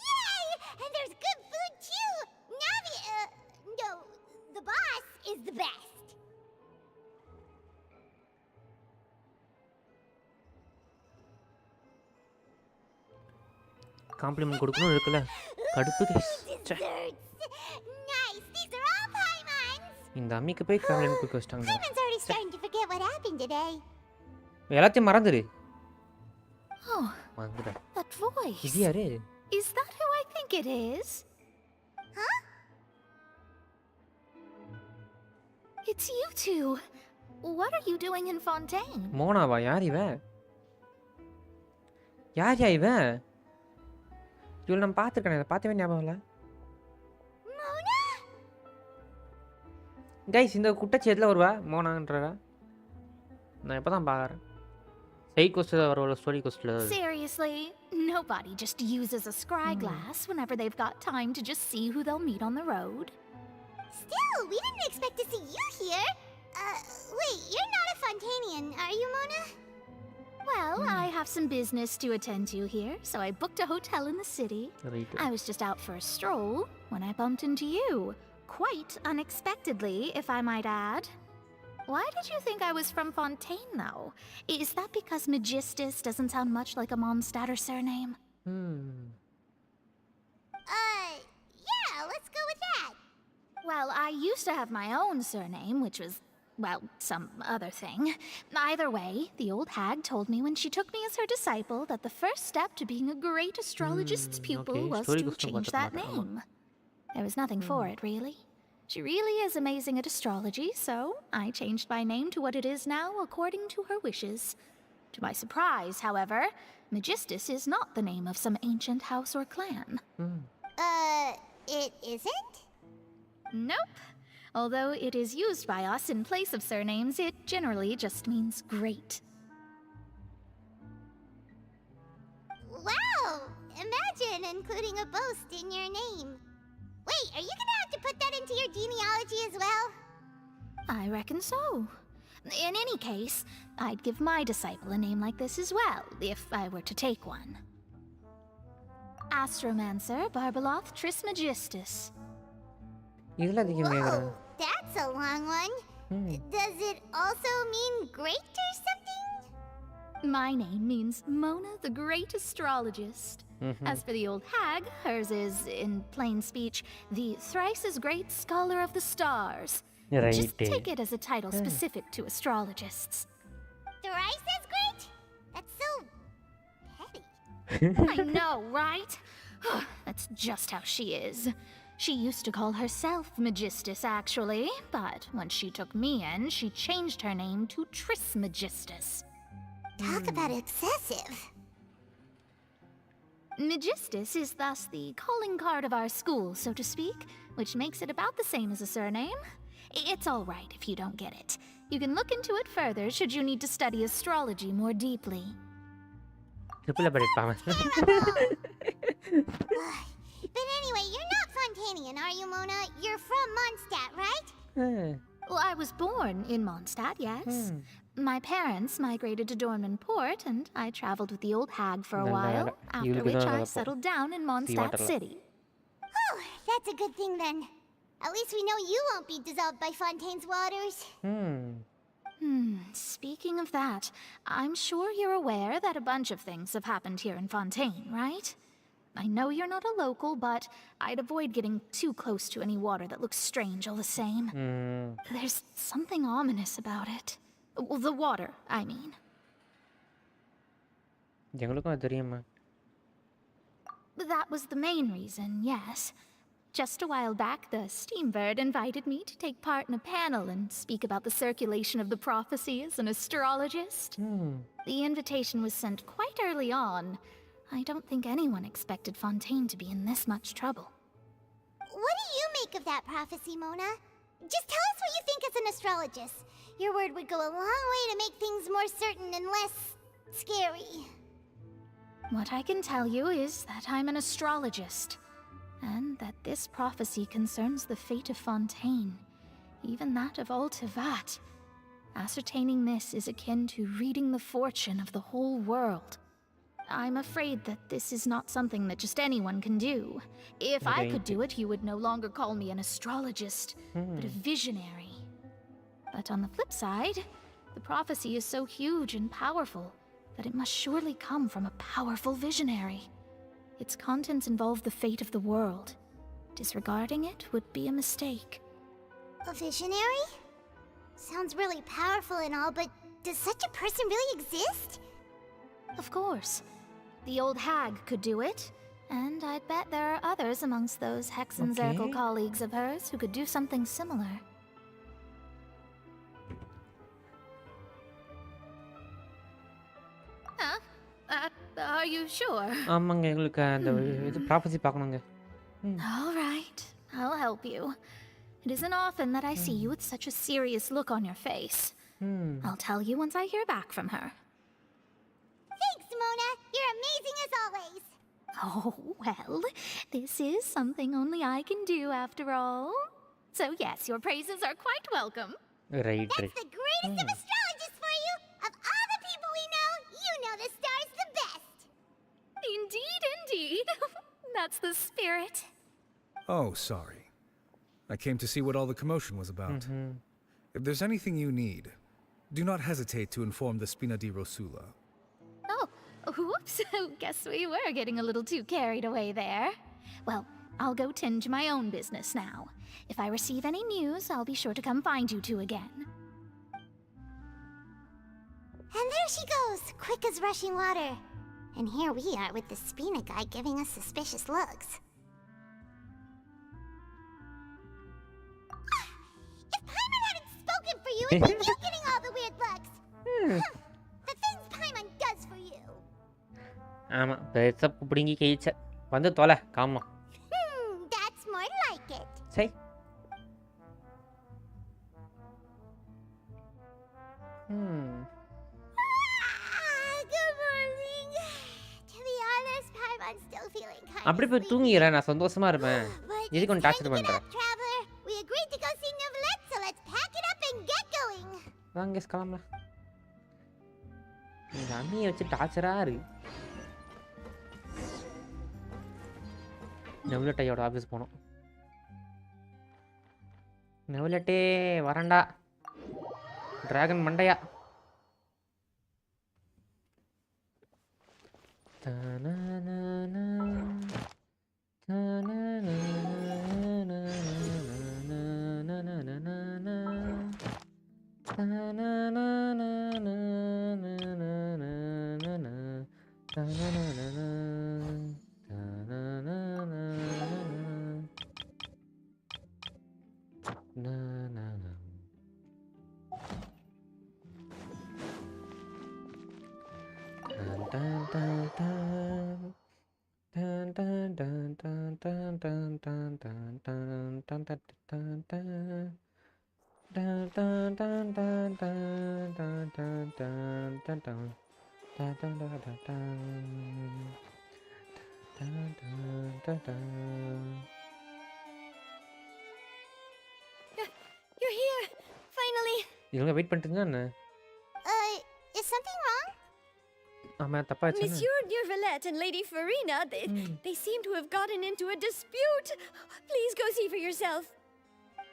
Yay! And there's good food too. Navi, no, the boss is the best. Complement கொடுக்கணும் இருக்குல கடுப்பு guys. Nice. These are all Paimons. இந்த அம்மிக்கு போய் complement கொடுக்க வச்சிட்டாங்க. Paimon's already starting to forget what happened today. எல்லாத்தையும் மறந்துரு. Oh, மறந்துடா. that voice. இது யாரு? Is that who I think it is? Huh? It's you two. What are you doing in Fontaine? மோனாவா யார் இவன்? யார் இவன்? இவளை நம்ம பார்த்துருக்கேன், இதை பார்த்தவே ஞாபகம் இல்லை. கைஸ் இந்த குட்டச்சேரில் வருவா மோனான்றவா நான் இப்போ தான் பார்க்குறேன். சைட் கோஸ்ட்டில் வர story கோஸ்ட்டில். Seriously, nobody just uses a scry glass whenever they've got time to just see who they'll meet on the road. Still, we didn't expect to see you here. Wait, you're not a Fontainian, are you, Mona? Well, I have some business to attend to here, so I booked a hotel in the city. Right. I was just out for a stroll when I bumped into you. Quite unexpectedly, if I might add. Why did you think I was from Fontaine, though? Is that because Magistus doesn't sound much like a Mondstadt surname? Yeah, let's go with that. Well, I used to have my own surname, which was, well, some other thing. Either way, the old hag told me when she took me as her disciple that the first step to being a great astrologist's pupil was to change that name. There was nothing for it, really. She really is amazing at astrology, so I changed my name to what it is now according to her wishes. To my surprise, however, Magistus is not the name of some ancient house or clan. It isn't? Nope. Although it is used by us in place of surnames, it generally just means great. Wow! Imagine including a boast in your name. Wait, are you gonna have to put that into your genealogy as well? I reckon so. In any case, I'd give my disciple a name like this as well, if I were to take one. Astromancer Barbaloth Trismegistus. Whoa, that's a long one. Does it also mean great or something? My name means Mona the Great Astrologist. As for the old hag, hers is, in plain speech, the thrice as great scholar of the stars. Right. Just take it as a title specific to astrologists. Thrice as great? That's so petty. I know, right? That's just how she is. She used to call herself Magistus, actually, but when she took me in, she changed her name to Trismegistus. Talk about excessive. Magistus is thus the calling card of our school, so to speak, which makes it about the same as a surname. It's all right if you don't get it. You can look into it further should you need to study astrology more deeply. But anyway, you're not Fontainian, are you, Mona? You're from Mondstadt, right? Well, I was born in Mondstadt, yes. My parents migrated to Dornman Port, and I traveled with the old hag for a while, after which I settled down in Mondstadt City. Oh, that's a good thing then. At least we know you won't be dissolved by Fontaine's waters. Speaking of that, I'm sure you're aware that a bunch of things have happened here in Fontaine, right? I know you're not a local, but I'd avoid getting too close to any water that looks strange all the same. There's something ominous about it. Well, the water, I mean. That was the main reason, yes. Just a while back, the Steambird invited me to take part in a panel and speak about the circulation of the prophecy as an astrologist. The invitation was sent quite early on. I don't think anyone expected Fontaine to be in this much trouble. What do you make of that prophecy, Mona? Just tell us what you think as an astrologist. Your word would go a long way to make things more certain and less scary. What I can tell you is that I'm an astrologist, and that this prophecy concerns the fate of Fontaine, even that of all Tevat. Ascertaining this is akin to reading the fortune of the whole world. I'm afraid that this is not something that just anyone can do. If I could do it, you would no longer call me an astrologist, but a visionary. But on the flip side, the prophecy is so huge and powerful that it must surely come from a powerful visionary. Its contents involve the fate of the world. Disregarding it would be a mistake. A visionary? Sounds really powerful and all, but does such a person really exist? Of course. The old hag could do it, and I'd bet there are others amongst those Hexen Zerkel colleagues of hers who could do something similar. Huh? Are you sure? ஆமாங்க எங்களுக்கு அந்த இது prophecy பார்க்கணுங்க. All right, I'll help you. It isn't often that I see you with such a serious look on your face. I'll tell you once I hear back from her. Thanks, Mona. You're amazing as always. Oh, well, this is something only I can do after all. So yes, your praises are quite welcome. Right. That's the greatest of astrologists for you. Of all the people we know, you know the star's the best. Indeed, indeed. That's the spirit. Oh, sorry. I came to see what all the commotion was about. If there's anything you need, do not hesitate to inform the Spina di Rosula. Oh, whoops. Guess we were getting a little too carried away there. Well, I'll go tend to my own business now. If I receive any news, I'll be sure to come find you two again. And there she goes, quick as rushing water. And here we are with the Spina guy giving us suspicious looks. If Paimon hadn't spoken for you, it'd be you getting all the weird looks. The things Paimon does for you. ஆமா பெருசா புடிங்கி கேச்ச வந்து தொலை காமம். That's more like it. சரி. Good morning. To be honest, Paimon's still feeling kind of அப்படி போய் தூங்கிறேன் நான் சந்தோஷமா இருப்பேன். எதுக்கு ஒன்று டார்ச்சர் பண்றேன்? Traveler, we agreed to go see Novelette, so let's pack it up and get going. வாங்க கிளம்பலாம். இந்த அண்ணியை வச்சு டார்ச்சரா இருக்கு. நெவலட்டையோட ஆஃபீஸ் போனோம். நெவலட்டே வரண்டா. டிராகன் மண்டையா. You're here, finally. இவங்க வெயிட் பண்ணிட்டு என்ன? Is something wrong? ஆமா தப்பாச்சு. Monsieur Neurvalette and Lady Farina, they seem to have gotten into a dispute. Please go see for yourself.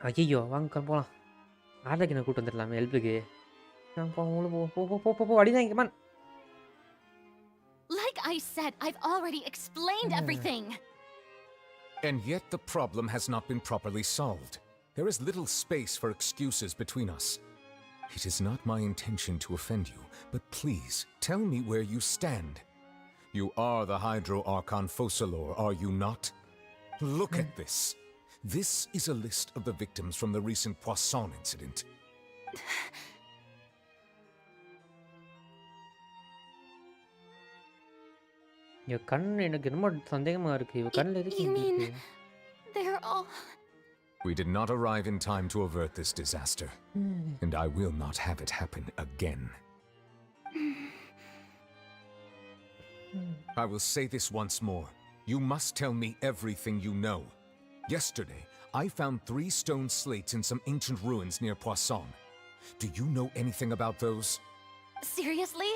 ஐயோ வாங்க போலாம். ஆர்டருக்கு என்ன கூட்டு வந்துடலாமே ஹெல்ப்புக்கு. போ அடிதான் come on. Like I said, I've already explained everything. And yet the problem has not been properly solved. There is little space for excuses between us. It is not my intention to offend you, but please tell me where you stand. You are the Hydro Archon Focalor, are you not? Look at this. This is a list of the victims from the recent Poisson incident. your கண்ணு எனக்கு ரொம்ப சந்தேகமா இருக்கு. இவ கண்ணுல இருக்கு. You mean they're all... We did not arrive in time to avert this disaster, and I will not have it happen again. I will say this once more. You must tell me everything you know. Yesterday, I found 3 stone slates in some ancient ruins near Poisson. Do you know anything about those? Seriously?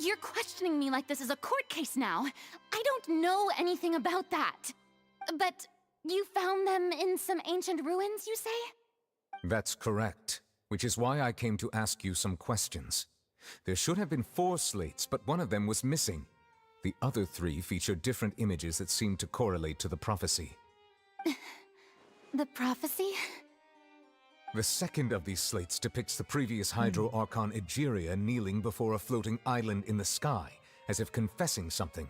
You're questioning me like this is a court case now. I don't know anything about that. But you found them in some ancient ruins, you say? That's correct, which is why I came to ask you some questions. There should have been 4 slates, but one of them was missing. The other 3 feature different images that seem to correlate to the prophecy. The prophecy? The second of these slates depicts the previous Hydro Archon Egeria kneeling before a floating island in the sky, as if confessing something.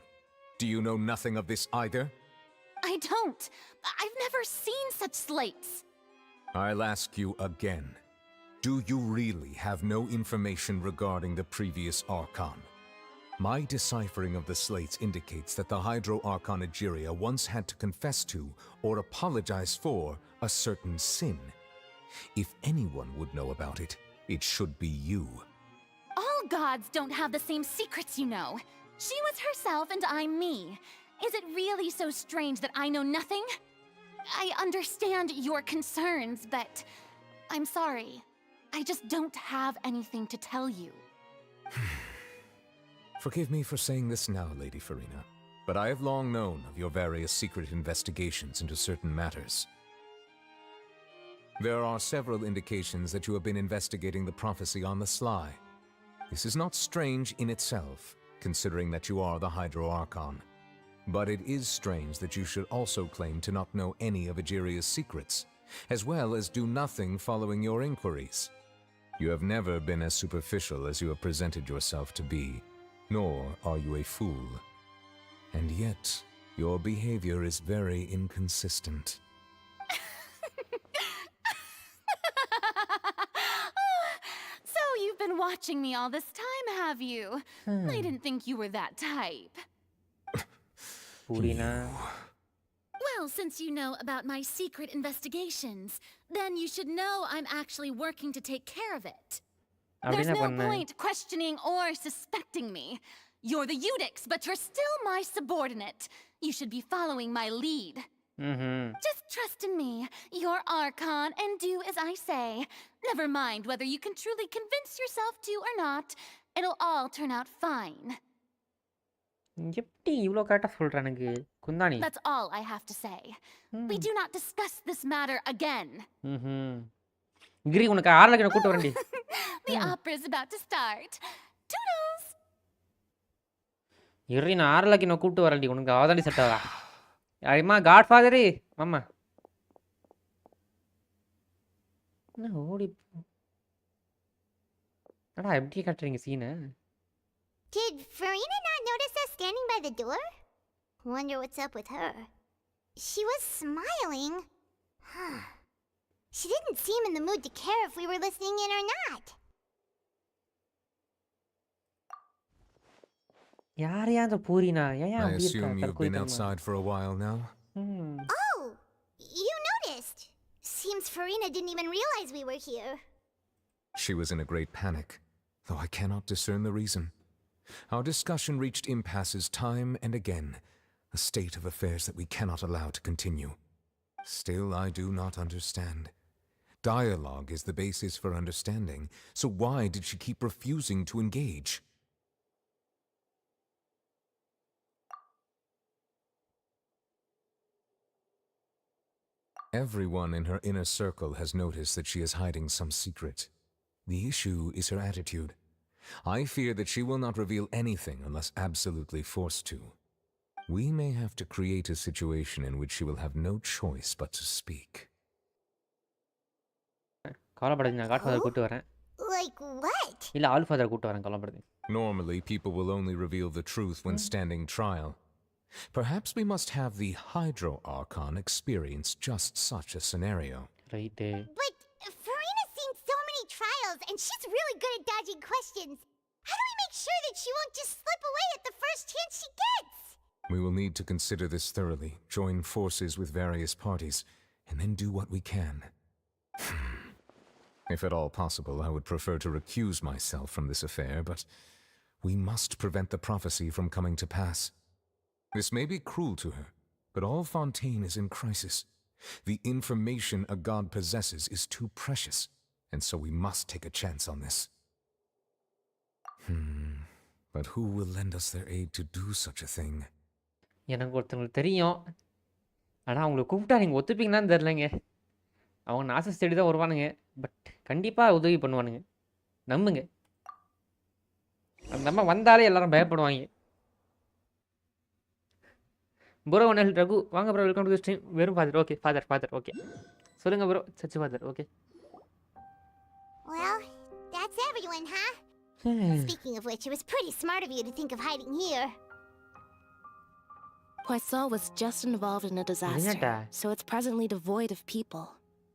Do you know nothing of this either? I don't. I've never seen such slates. I'll ask you again. Do you really have no information regarding the previous Archon? My deciphering of the slates indicates that the Hydro Archon Egeria once had to confess to, or apologize for, a certain sin. If anyone would know about it, it should be you. All gods don't have the same secrets, you know. She was herself and I'm me. Is it really so strange that I know nothing? I understand your concerns, but I'm sorry. I just don't have anything to tell you. Forgive me for saying this now, Lady Farina, but I have long known of your various secret investigations into certain matters. There are several indications that you have been investigating the prophecy on the sly. This is not strange in itself, considering that you are the Hydro Archon. But it is strange that you should also claim to not know any of Egeria's secrets, as well as do nothing following your inquiries. You have never been as superficial as you have presented yourself to be, nor are you a fool. And yet, your behavior is very inconsistent. So you've been watching me all this time, have you? I didn't think you were that type. Well, since you know about my secret investigations, then you should know I'm actually working to take care of it. There's no point questioning or suspecting me. You're the Eudix, but you're still my subordinate. You should be following my lead. Just trust in me, your Archon, and do as I say. Never mind whether you can truly convince yourself to or not. It'll all turn out fine. எப்படி இவ்ளோ கரெக்ட்டா சொல்றானுங்க குந்தாணி. That's all I have to say. We do not discuss this matter again. கிரி உனக்கு ஆர்லக்கு நான் கூட்டி வரேன்டி. The opera is about to start. Toodles. இரி நான் ஆர்லக்கு நான் கூட்டி வரேன்டி உனக்கு அவதானி செட் ஆவா. அம்மா காட்ஃபாதர் மாமா. நான் ஓடி. அடா எப்படி காட்றீங்க சீனை? Did Farina not notice us standing by the door? Wonder what's up with her. She was smiling. She didn't seem in the mood to care if we were listening in or not. I assume you've been outside for a while now? Oh, you noticed. Seems Farina didn't even realize we were here. She was in a great panic, though I cannot discern the reason. Our discussion reached impasses time and again, a state of affairs that we cannot allow to continue. Still, I do not understand. Dialogue is the basis for understanding, so why did she keep refusing to engage? Everyone in her inner circle has noticed that she is hiding some secret. The issue is her attitude. I fear that she will not reveal anything unless absolutely forced to. We may have to create a situation in which she will have no choice but to speak. கவலைப்படாதீங்க, நான் Godfather கூட்டு வரேன். Like what? இல்ல ஆல்ஃபாதர் கூட்டு வரேன், கவலைப்படாதீங்க. Normally, people will only reveal the truth when standing trial. Perhaps we must have the Hydro Archon experience just such a scenario. Right. But Farina's seen so many trials, and she's really good at dodging questions. How do we make sure that she won't just slip away at the first chance she gets? We will need to consider this thoroughly, join forces with various parties, and then do what we can. If at all possible, I would prefer to recuse myself from this affair, but we must prevent the prophecy from coming to pass. This may be cruel to her, but all Fontaine is in crisis. The information a god possesses is too precious, and so we must take a chance on this. But who will lend us their aid to do such a thing? எனக்கு ஒருத்தவங்களுக்கு தெரியும், ஆனால் அவங்களை கூப்பிட்டா நீங்கள் ஒத்துப்பீங்கன்னு தெரிலங்க. அவங்க நாசஸ் தேடி தான் வருவானுங்க, பட் கண்டிப்பாக உதவி பண்ணுவானுங்க, நம்புங்க. அந்த அம்மா வந்தாலே எல்லாரும் பயப்படுவாங்க. ப்ரோ ஒன் ரகு வாங்க bro, welcome to the stream. வெறும் ஃபாதர், ஓகே ஃபாதர் ஓகே. சொல்லுங்க bro, Sachu father okay. Well, that's everyone, huh? Speaking of which, it was pretty smart of you to think of hiding here. Poisson was just involved in a disaster, so it's presently devoid of people.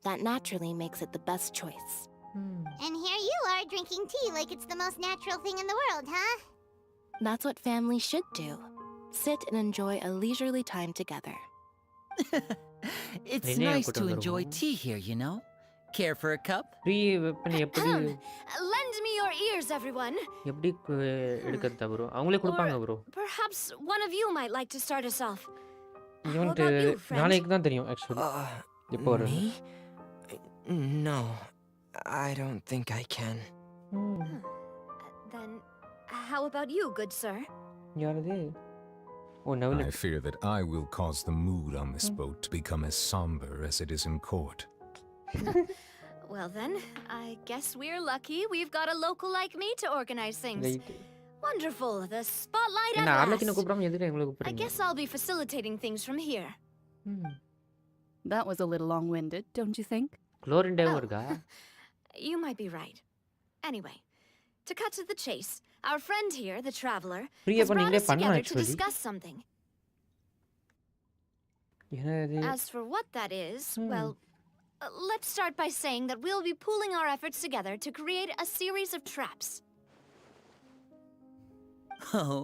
That naturally makes it the best choice. And here you are drinking tea like it's the most natural thing in the world, huh? That's what families should do. Sit and enjoy a leisurely time together. It's nice to enjoy tea here, you know? Care for a cup? Lend me your ears, everyone. எப்படி எடுக்கிறதா bro? அவங்களே கொடுப்பாங்க bro. Perhaps one of you might like to start us off. இவனுக்கு நாளைக்கு தான் தெரியும் actually. எப்போ வரும்? Me? No, I don't think I can. Then how about you, good sir? யாரது? I fear that I will cause the mood on this boat to become as somber as it is in court. Well then, I guess we're lucky we've got a local like me to organize things. Wonderful, the spotlight at last. I guess I'll be facilitating things from here. That was a little long-winded, don't you think? You might be right. Anyway, to cut to the chase, our friend here, the traveler, has brought us together to discuss something. As for what that is, well, let's start by saying that we'll be pooling our efforts together to create a series of traps. Oh,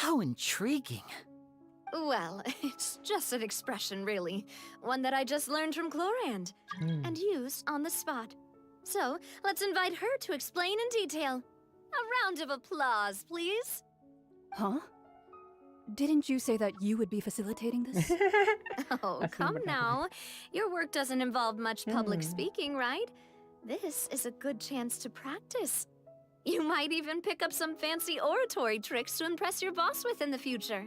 how intriguing. Well, it's just an expression, really. One that I just learned from Chlorand and used on the spot. So, let's invite her to explain in detail. A round of applause, please. Huh? Didn't you say that you would be facilitating this? Oh, come now. Your work doesn't involve much public speaking, right? This is a good chance to practice. You might even pick up some fancy oratory tricks to impress your boss with in the future.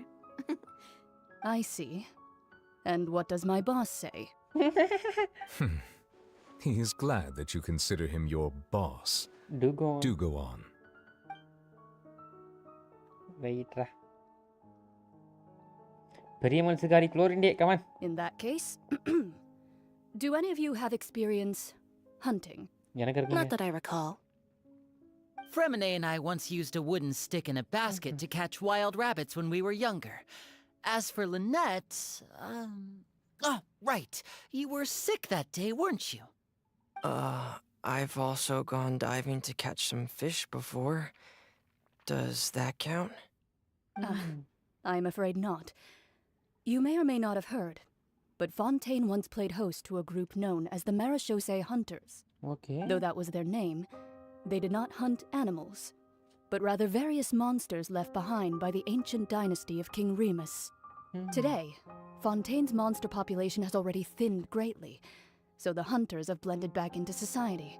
I see. And what does my boss say? He is glad that you consider him your boss. Do go on. Do go on. Wait. Come on. In that case, do any of you have experience hunting? Not that I recall. Fremine and I once used a wooden stick in a basket to catch wild rabbits when we were younger. As for Lynette, oh, right. You were sick that day, weren't you? I've also gone diving to catch some fish before. Does that count? I'm afraid not. You may or may not have heard, but Fontaine once played host to a group known as the Marechaussee Hunters. Okay. Though that was their name, they did not hunt animals, but rather various monsters left behind by the ancient dynasty of King Remus. Today, Fontaine's monster population has already thinned greatly, so the hunters have blended back into society,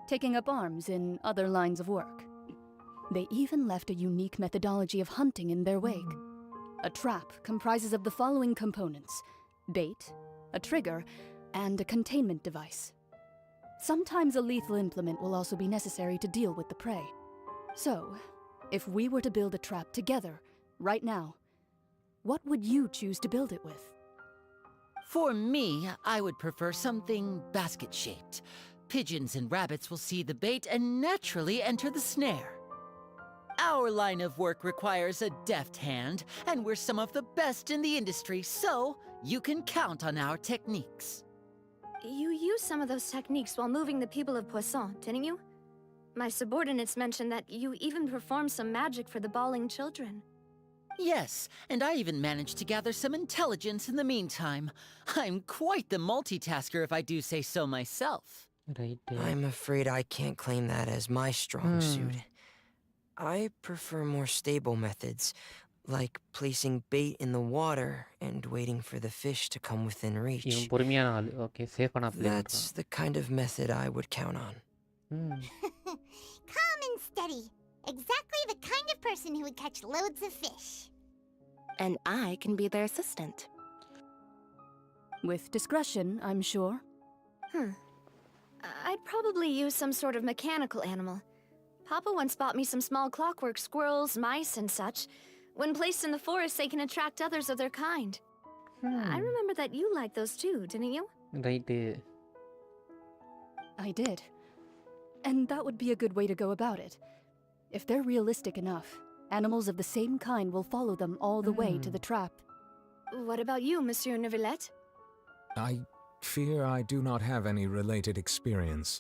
taking up arms in other lines of work. They even left a unique methodology of hunting in their wake. A trap comprises of the following components: bait, a trigger, and a containment device. Sometimes a lethal implement will also be necessary to deal with the prey. So, if we were to build a trap together, right now, what would you choose to build it with? For me, I would prefer something basket-shaped. Pigeons and rabbits will see the bait and naturally enter the snare. Our line of work requires a deft hand, and we're some of the best in the industry, so you can count on our techniques. You used some of those techniques while moving the people of Poisson, didn't you? My subordinates mentioned that you even performed some magic for the bawling children. Yes, and I even managed to gather some intelligence in the meantime. I'm quite the multitasker if I do say so myself. Right. I'm afraid I can't claim that as my strong suit. I prefer more stable methods, like placing bait in the water and waiting for the fish to come within reach. இவன் பொறுமையான ஆளு. Okay, safe ஆன play That's பண்றான். the kind of method I would count on. Calm and steady. Exactly the kind of person who would catch loads of fish. And I can be their assistant. With discretion, I'm sure. I'd probably use some sort of mechanical animal. Papa once bought me some small clockwork squirrels, mice, and such. When placed in the forest, they can attract others of their kind. I remember that you liked those too, didn't you? Right. I did. And that would be a good way to go about it. If they're realistic enough, animals of the same kind will follow them all the way to the trap. What about you, Monsieur Neuvillette? I fear I do not have any related experience.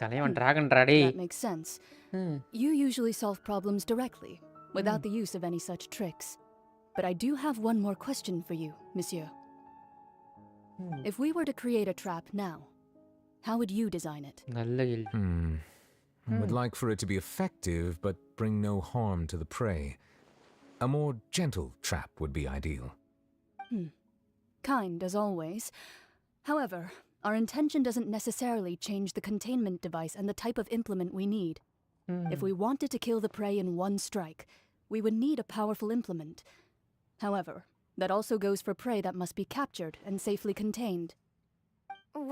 தலைவன் dragon ராடே. That makes sense. You usually solve problems directly, without the use of any such tricks. But I do have one more question for you, monsieur. If we were to create a trap now, how would you design it? நல்ல கேள்வி. I would like for it to be effective, but bring no harm to the prey. A more gentle trap would be ideal. Kind as always. However, our intention doesn't necessarily change the containment device and the type of implement we need. If we wanted to kill the prey in one strike, we would need a powerful implement. However, that also goes for prey that must be captured and safely contained.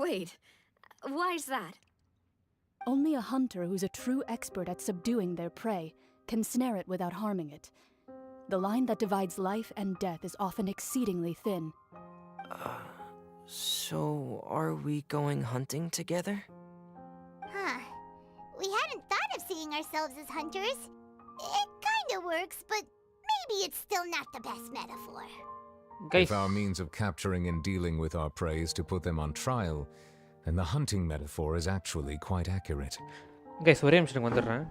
Wait, why's that? Only a hunter who's a true expert at subduing their prey can snare it without harming it. The line that divides life and death is often exceedingly thin. So, are we going hunting together? Huh. We hadn't thought of seeing ourselves as hunters. It kinda works, but maybe it's still not the best metaphor. If our means of capturing and dealing with our prey is to put them on trial, then the hunting metaphor is actually quite accurate. Guys, ஒரே நிமிஷம் வந்துடுறேன்.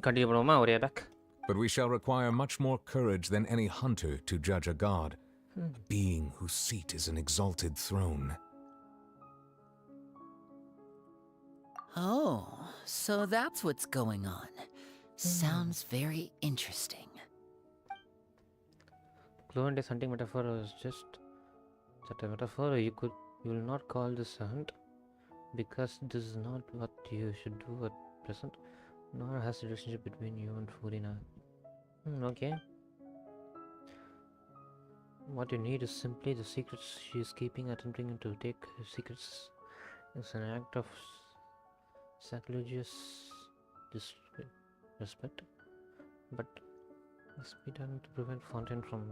Continue பண்ணுவோமா ஒரே back. But we shall require much more courage than any hunter to judge a god, a being whose seat is an exalted throne. Oh, so that's what's going on. Sounds very interesting. Fluent is hunting metaphor is just a metaphor. You will not call this a hunt because this is not what you should do at present, nor has a relationship between you and Furina. Okay. What you need is simply the secrets she is keeping. Attempting to take her secrets is an act of sacrilegious disrespect, but must be done to prevent Fontaine from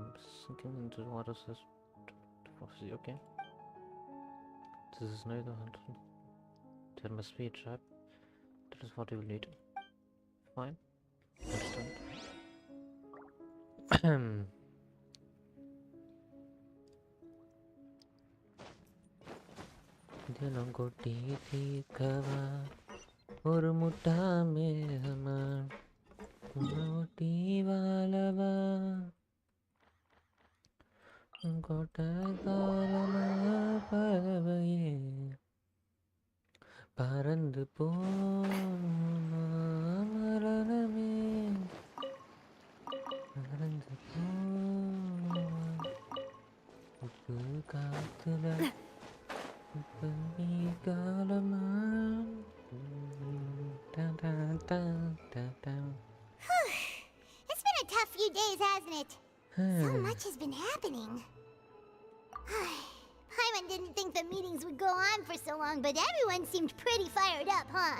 sinking into the waters as prophecy. Okay. This is neither hunter. There must be a trap. That is what you will need. Fine. Understand. दिलों को TC कवा और मुट्ठा में हमार मोटी वालवा कोटा कालमा परवये परंद पोमरन में परंद पोम कातला It's been a tough few days, hasn't it? So much has been happening. Paimon didn't think the meetings would go on for so long, but everyone seemed pretty fired up, huh?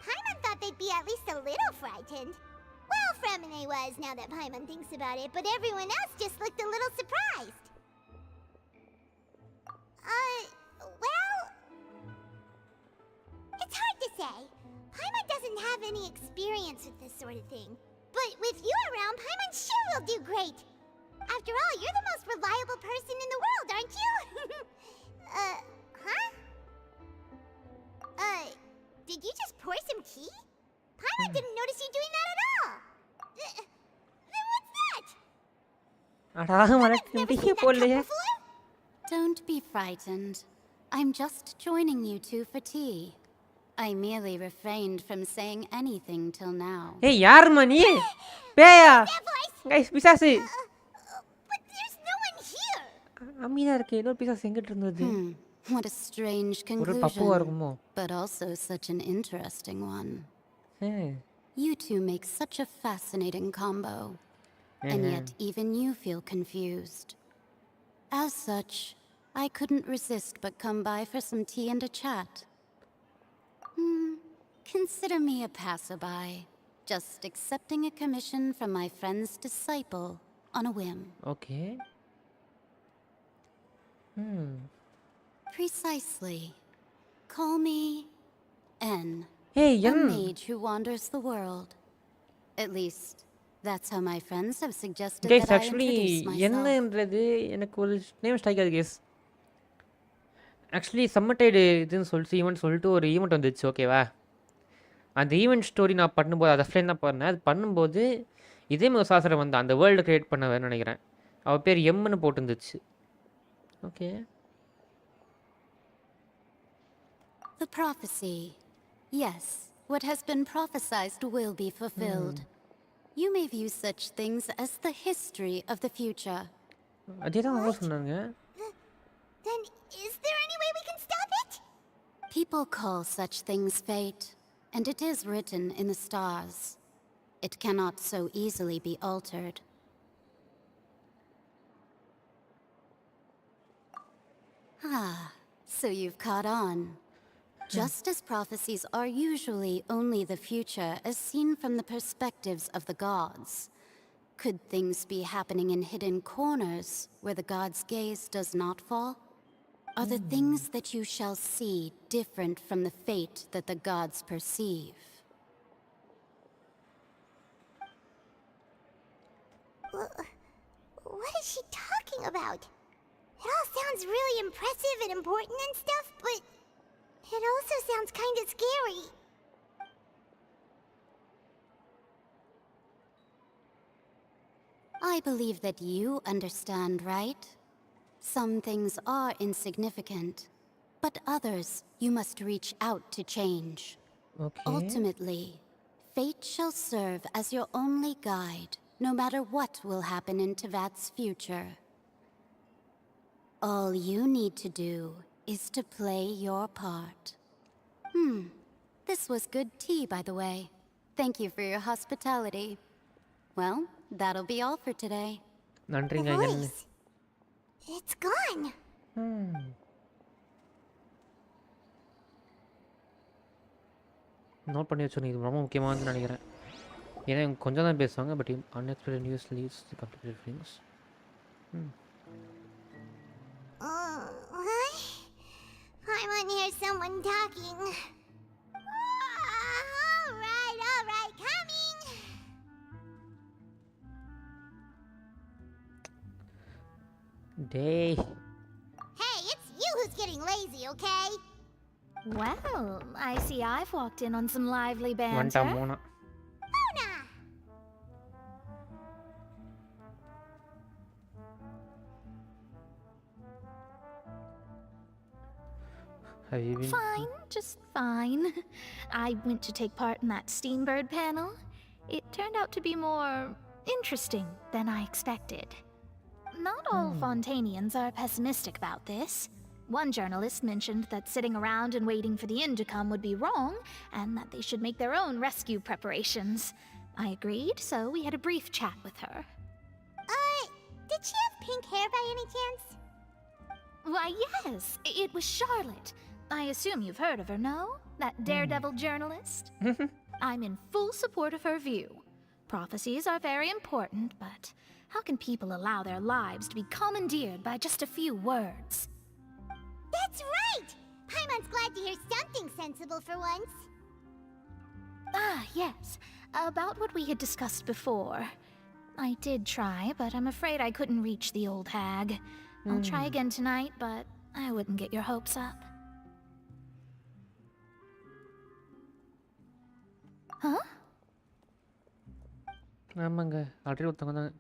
Paimon thought they'd be at least a little frightened. Well, Fremine was, now that Paimon thinks about it, but everyone else just looked a little surprised. Well... It's hard to say. Paimon doesn't have any experience with this sort of thing. But with you around, Paimon sure will do great. After all, you're the most reliable person in the world, aren't you? Huh? Did you just pour some tea? Paimon didn't notice you doing that at all. Then what's that? Don't be frightened. I'm just joining you two for tea. I merely refrained from saying anything till now. Hey, யாரும்மா நீ? பேயா? Guys, பிசாசு. But there's no one here. அம்மியா இருக்கே, ஏதோ பிசாசு எங்கிட்டு இருந்தது? What a strange ஒரு பப்புவா conclusion, இருக்குமோ? but also such an interesting one. Hey. You two make such a fascinating combo, and yet even you feel confused. As such, I couldn't resist but come by for some tea and a chat. Consider me a passerby, just accepting a commission from my friend's disciple on a whim. Okay. Precisely. Call me N. Hey, a N. mage who wanders the world. At least, that's how my friends have suggested Guys, that I actually, introduce myself. என்னன்றது எனக்கு ஒரு name strike ஆகுது guys. Actually சம்மர்டைடு இதுன்னு சொல்லிட்டு ஒரு event வந்துச்சு, ஓகேவா? அந்த ஈவெண்ட் ஸ்டோரி நான் பண்ணும்போது அதை ஃப்ரெண்ட் தான் பண்ணேன். அது பண்ணும்போது இதே மாதிரி சாசரம் வந்து அந்த வேர்ல்டு கிரியேட் பண்ணவேன்னு நினைக்கிறேன். அவள் பேர் எம்னு போட்டுருந்துச்சு. Okay. The prophecy. Yes, what has been prophesized will be fulfilled. You may view such things as the history of the future. அதே தான் அவங்க சொன்னாங்க. Then is there any way we can stop it? People call such things fate, and it is written in the stars. It cannot so easily be altered. So you've caught on. Just as prophecies are usually only the future as seen from the perspectives of the gods, could things be happening in hidden corners where the gods' gaze does not fall? Are the things that you shall see different from the fate that the gods perceive? What is she talking about? It all sounds really impressive and important and stuff, but it also sounds kind of scary. I believe that you understand, right? Some things are insignificant, but others you must reach out to change. Okay. Ultimately, fate shall serve as your only guide, no matter what will happen in Tevat's future. All you need to do is to play your part. This was good tea, by the way. Thank you for your hospitality. Well, that'll be all for today. நன்றிங்க ஐயன். It's gone. Note பண்ணி வச்சுருங்க, இது ரொம்ப முக்கியமானதுன்னு நினைக்கிறேன். ஏன்னா இவங்க கொஞ்சம் தான் பேசுவாங்க, but unexpected news leaves the completed things. I want to hear someone talking. All right, coming. Day. Hey, it's you who's getting lazy, okay? Well, I see I've walked in on some lively banter. வந்துட்டா Mona. Mona! Have you been? Fine, just fine. I went to take part in that Steambird panel. It turned out to be more interesting than I expected. Not all Fontainians are pessimistic about this. One journalist mentioned that sitting around and waiting for the end to come would be wrong, and that they should make their own rescue preparations. I agreed, so we had a brief chat with her. Did she have pink hair by any chance? Why, yes, it was Charlotte. I assume you've heard of her, no? That daredevil journalist? I'm in full support of her view. Prophecies are very important, but how can people allow their lives to be commandeered by just a few words? That's right! Paimon's glad to hear something sensible for once. Ah, yes. About what we had discussed before. I did try, but I'm afraid I couldn't reach the old hag. I'll try again tonight, but I wouldn't get your hopes up. Huh? ஆமாங்க, already ஒருத்தவங்க தான்.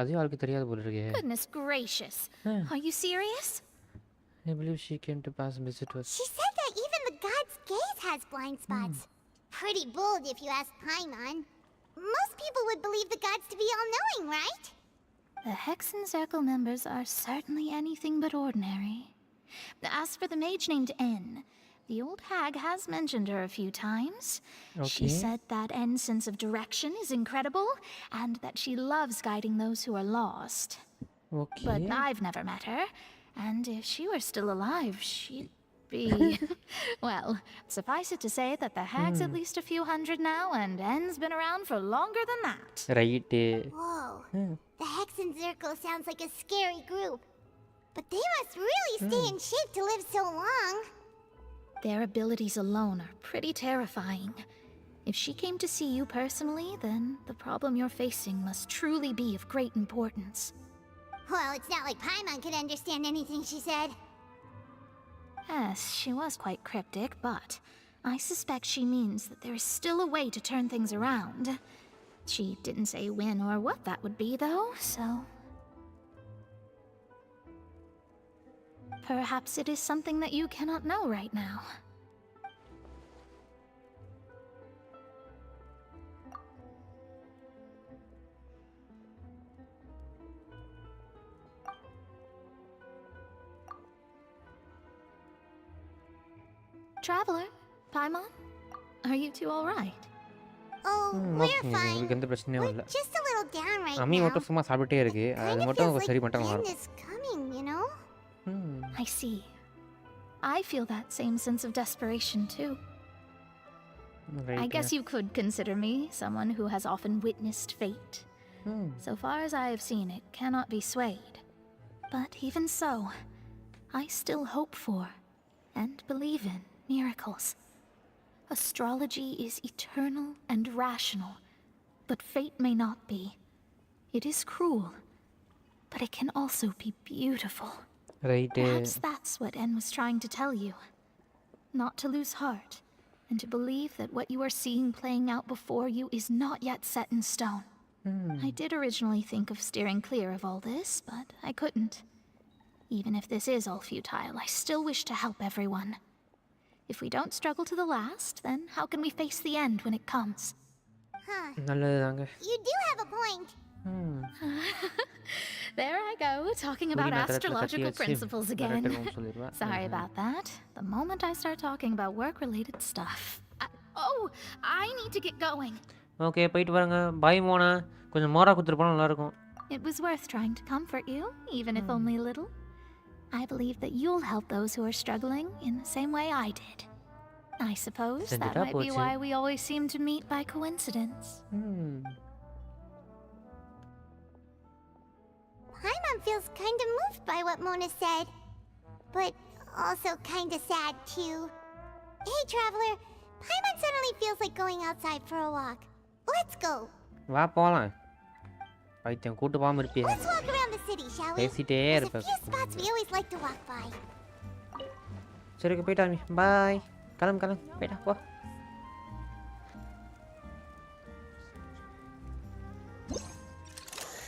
அதே ஆளுக்கு தெரியாது போல இருக்கே. Goodness gracious. Are you serious? I believe she came to pass a visit to us. She said that even the god's gaze has blind spots. Pretty bold if you ask Paimon. Most people would believe the gods to be all-knowing, right? The Hexen Circle members are certainly anything but ordinary. As for the mage named N, the old hag has mentioned her a few times. She said that N's sense of direction is incredible, and that she loves guiding those who are lost. But I've never met her, and if she were still alive, she'd be... Well, suffice it to say that the hag's at least a few hundred now, and N's been around for longer than that. Right. Whoa. The Hexen Circle sounds like a scary group. But they must really stay in shape to live so long. Their abilities alone are pretty terrifying. If she came to see you personally, then the problem you're facing must truly be of great importance. Well, it's not like Paimon could understand anything she said. Yes, she was quite cryptic, but I suspect she means that there is still a way to turn things around. She didn't say when or what that would be, though, so... Perhaps it is something that you cannot know right now. Traveler, Paimon, are you two all right? Oh, we're fine. உங்களுக்கு எந்த பிரச்சனையும் இல்ல. Just a little down right அம்மி now. மட்டும் சும்மா சாப்பிட்டே இருக்கு. அது மட்டும் சரி பண்ணிட்டா நல்லா Wind இருக்கும். is coming, you know? I see. I feel that same sense of desperation too. I guess you could consider me someone who has often witnessed fate. So far as I have seen, it cannot be swayed. But even so, I still hope for and believe in miracles. Astrology is eternal and rational, but fate may not be. It is cruel, but it can also be beautiful. Right. Perhaps that's what N was trying to tell you. Not to lose heart, and to believe that what you are seeing playing out before you is not yet set in stone. I did originally think of steering clear of all this, but I couldn't. Even if this is all futile, I still wish to help everyone. If we don't struggle to the last, then how can we face the end when it comes? Huh. நல்லதுதாங்க. You do have a point. There I go, talking about astrological principles again. Sorry about that. The moment I start talking about work-related stuff. I need to get going. Okay போயிட்டு வரங்க. By Mona. கொஞ்சம் மோரா குத்துட்டு போனா நல்லா இருக்கும். It was worth trying to comfort you, even if only a little. I believe that you'll help those who are struggling in the same way I did. I suppose that might be why we always seem to meet by coincidence. Paimon feels kind of moved by what Mona said, but also kind of sad too. Hey, Traveler, Paimon suddenly feels like going outside for a walk. Let's go. வா போலாம். பைத்தியம் கூட்டு போகாம இருப்பியா? Let's walk around the city, shall we? பேசிட்டே There's இருப்ப. a few spots we always like to walk by. சரி போயிட்டா மீ. பை. கிளம்பு போயிட்டா போ.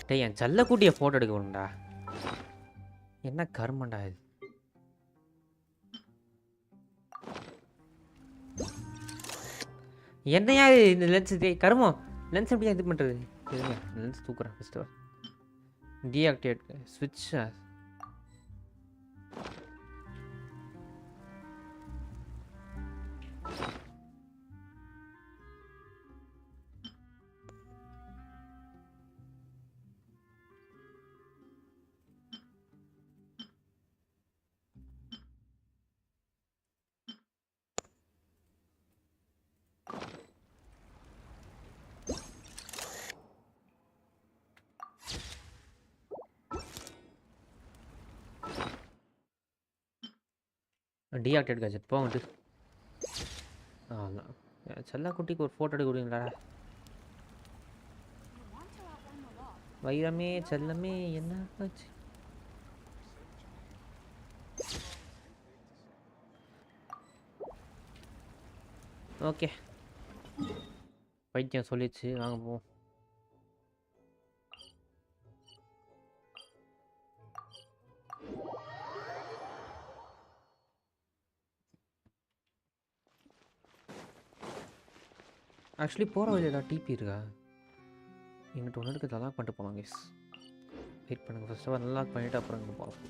டேய் என் செல்ல கூட்டிய போட்டோ எடுக்க வேணும்டா. என்ன கர்மண்டா இது? என்னையா இந்த லென்ஸ் கருமம் லென்ஸ் எப்படியா இது பண்ணுறது? இருங்க லென்ஸ் தூக்குறேன் ஃபஸ்ட்டு. டீஆக்டிவேட் ஸ்விட்ச். டீஆக்டிவேட் கேஜெட் போங்கட்டு. ஆமாம் செல்லா குட்டிக்கு ஒரு ஃபோட்டோ எடுக்க கொடுங்களா? வைரமே செல்லமே என்ன ஆச்சு? ஓகே பைத்தியம் சொல்லிச்சு வாங்க போவோம். ஆக்சுவலி போகிற வழியில் ஏதாவது டிபி இருக்கா? எங்கிட்ட ஒன்று இருக்குது அன்லாக் பண்ணிட்டு போகலாம் கைஸ். வெயிட் பண்ணுங்கள் ஃபஸ்ட் ஆஃப் ஆல் அன்லாக் பண்ணிவிட்டு அப்புறம் இங்கே போகலாம்.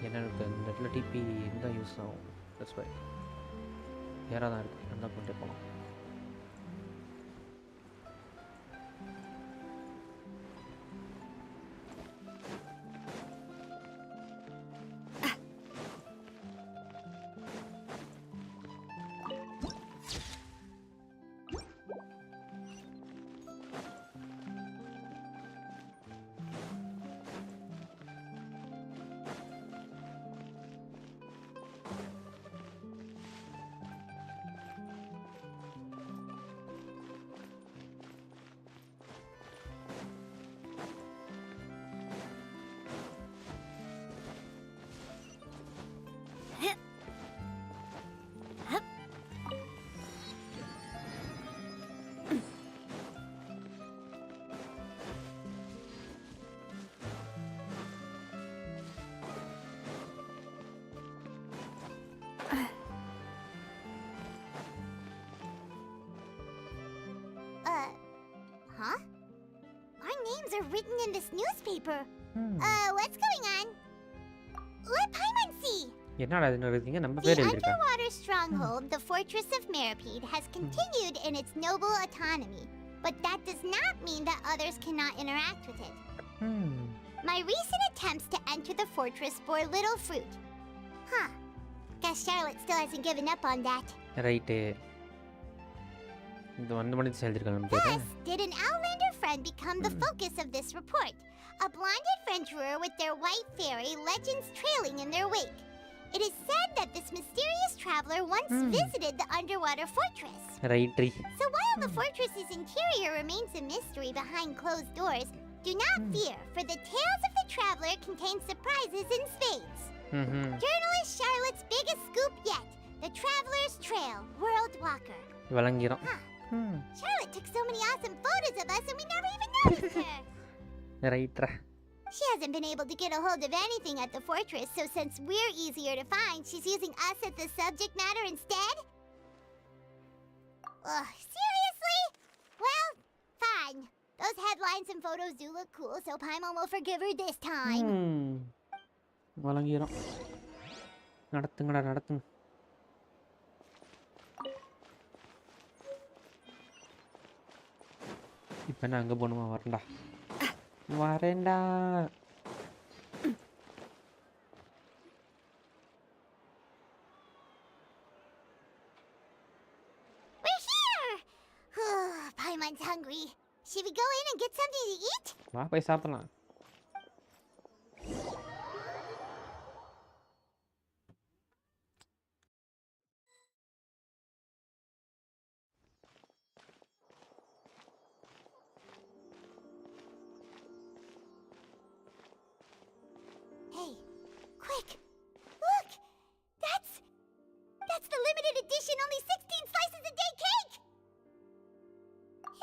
ஏன்னா எனக்கு இந்த இடத்துல டிபி இருந்தால் யூஸ் ஆகும். ப்ளஸ் பை யாராக தான் இருக்குது அன்லாக் பண்ணிட்டு போகலாம். Huh? Our names are written in this newspaper. What's going on? Let Paimon see. என்னடா இது நடக்குதுங்க? நம்ம The பேர் எழுதிருக்கா? underwater stronghold, the Fortress of Meripede, has continued in its noble autonomy, but that does not mean that others cannot interact with it. My recent attempts to enter the fortress bore little fruit. Huh. Guess Charlotte still hasn't given up on that. Right இந்த 1 மணிக்கு எழுதிருக்காங்க நம்ம பேர். Thus, did an Outlander friend become the focus of this report? A blonde adventurer with their white fairy legends trailing in their wake. It is said that this mysterious traveler once visited the underwater fortress. ரைட்ரி. So while the fortress's interior remains a mystery behind closed doors, do not fear, for the tales of the traveler contain surprises in spades. Journalist Charlotte's biggest scoop yet, the Traveler's Trail, World Walker. விளங்கிரும். Charlotte took so many awesome photos of us and we never even noticed her. Right. She hasn't been able to get a hold of anything at the fortress, so since we're easier to find, she's using us as the subject matter instead? Ugh, seriously? Well, fine. Those headlines and photos do look cool, so Paimon will forgive her this time. வழங்கிடும் நடத்துங்கடா நடத்துங்க இப்போ என்ன அங்கே போகணுமா வரேன்டா வரேன்டா We're here! Paimon's hungry. Should we go in and get something to eat? வா போய் சாப்பிடலாம் Hey, quick! Look! That's the limited edition only 16 slices a day cake!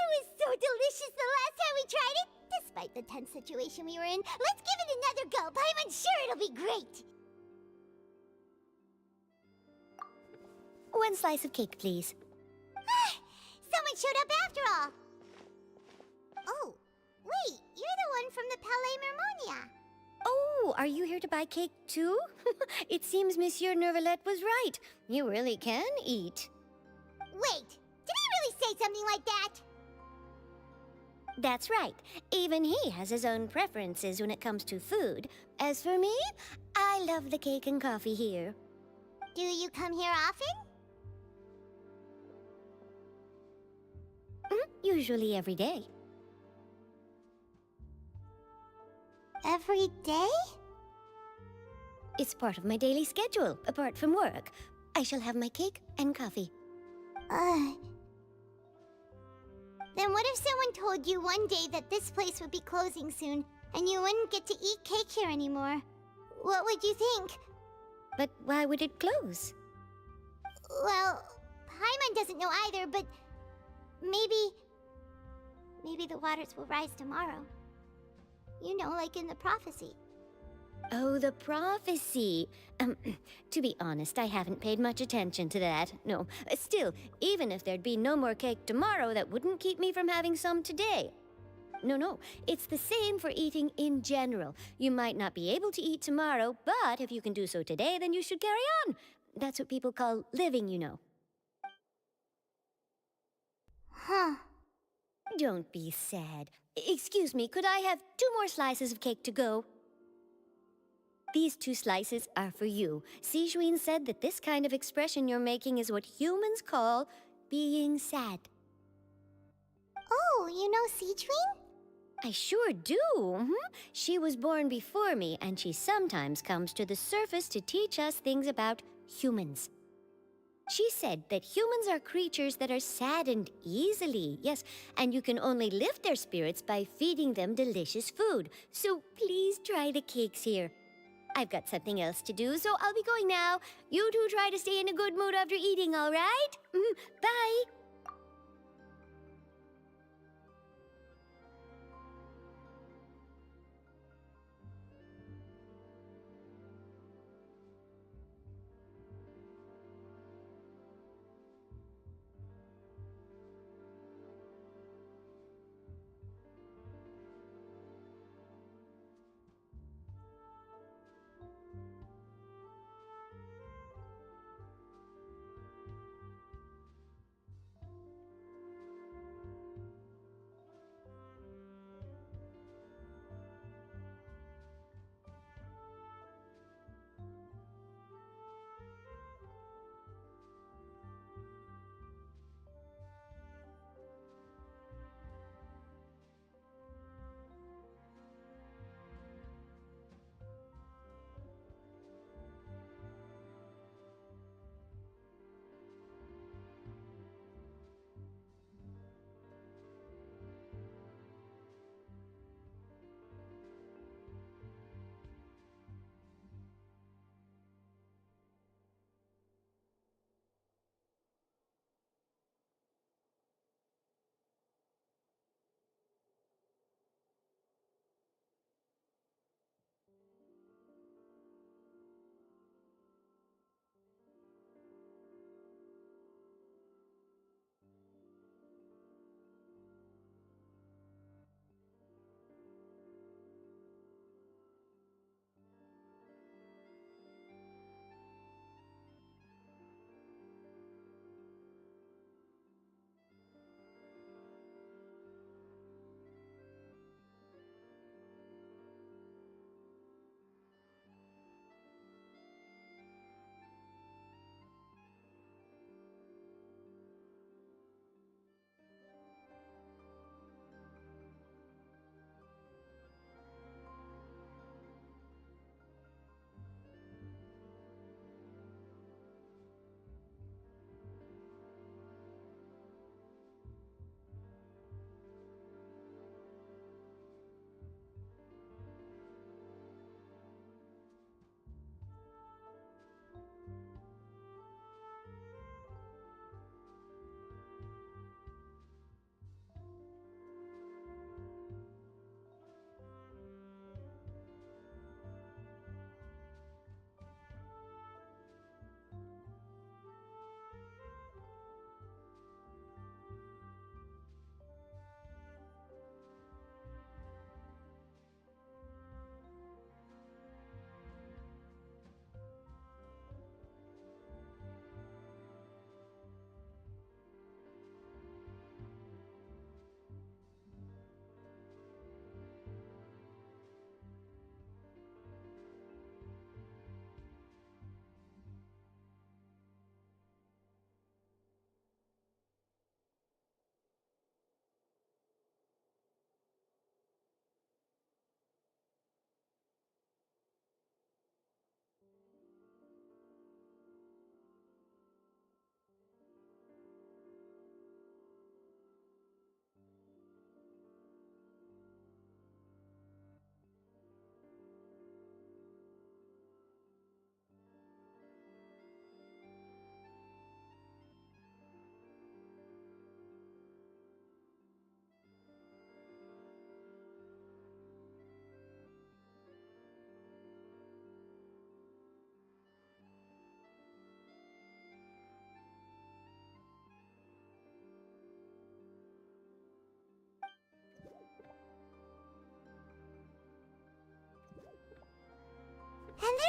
It was so delicious the last time we tried it! Despite the tense situation we were in, let's give it another go! Paimon's sure it'll be great! 1 slice of cake, please. Someone showed up after all! Oh, wait, you're the one from the Palais Mermonia. Oh, are you here to buy cake too? It seems Monsieur Nervalette was right. You really can eat. Wait, did he really say something like that? That's right. Even he has his own preferences when it comes to food. As for me, I love the cake and coffee here. Do you come here often? Usually every day. Every day? It's part of my daily schedule, apart from work. I shall have my cake and coffee. Then what if someone told you one day that this place would be closing soon, and you wouldn't get to eat cake here anymore? What would you think? But why would it close? Well, Paimon doesn't know either, but maybe the waters will rise tomorrow. You know, like in the prophecy. Oh, the prophecy. To be honest, I haven't paid much attention to that. No, still, even if there'd be no more cake tomorrow, that wouldn't keep me from having some today. No, it's the same for eating in general. You might not be able to eat tomorrow, but if you can do so today, then you should carry on. That's what people call living, you know. Huh. Don't be sad. Excuse me, could I have 2 more slices of cake to go? These 2 slices are for you. Sijuin said that this kind of expression you're making is what humans call being sad. Oh, you know Sijuin? I sure do. She was born before me, and she sometimes comes to the surface to teach us things about humans. She said that humans are creatures that are saddened easily, yes, and you can only lift their spirits by feeding them delicious food. So please try the cakes here. I've got something else to do, so I'll be going now. You two try to stay in a good mood after eating, all right? Bye.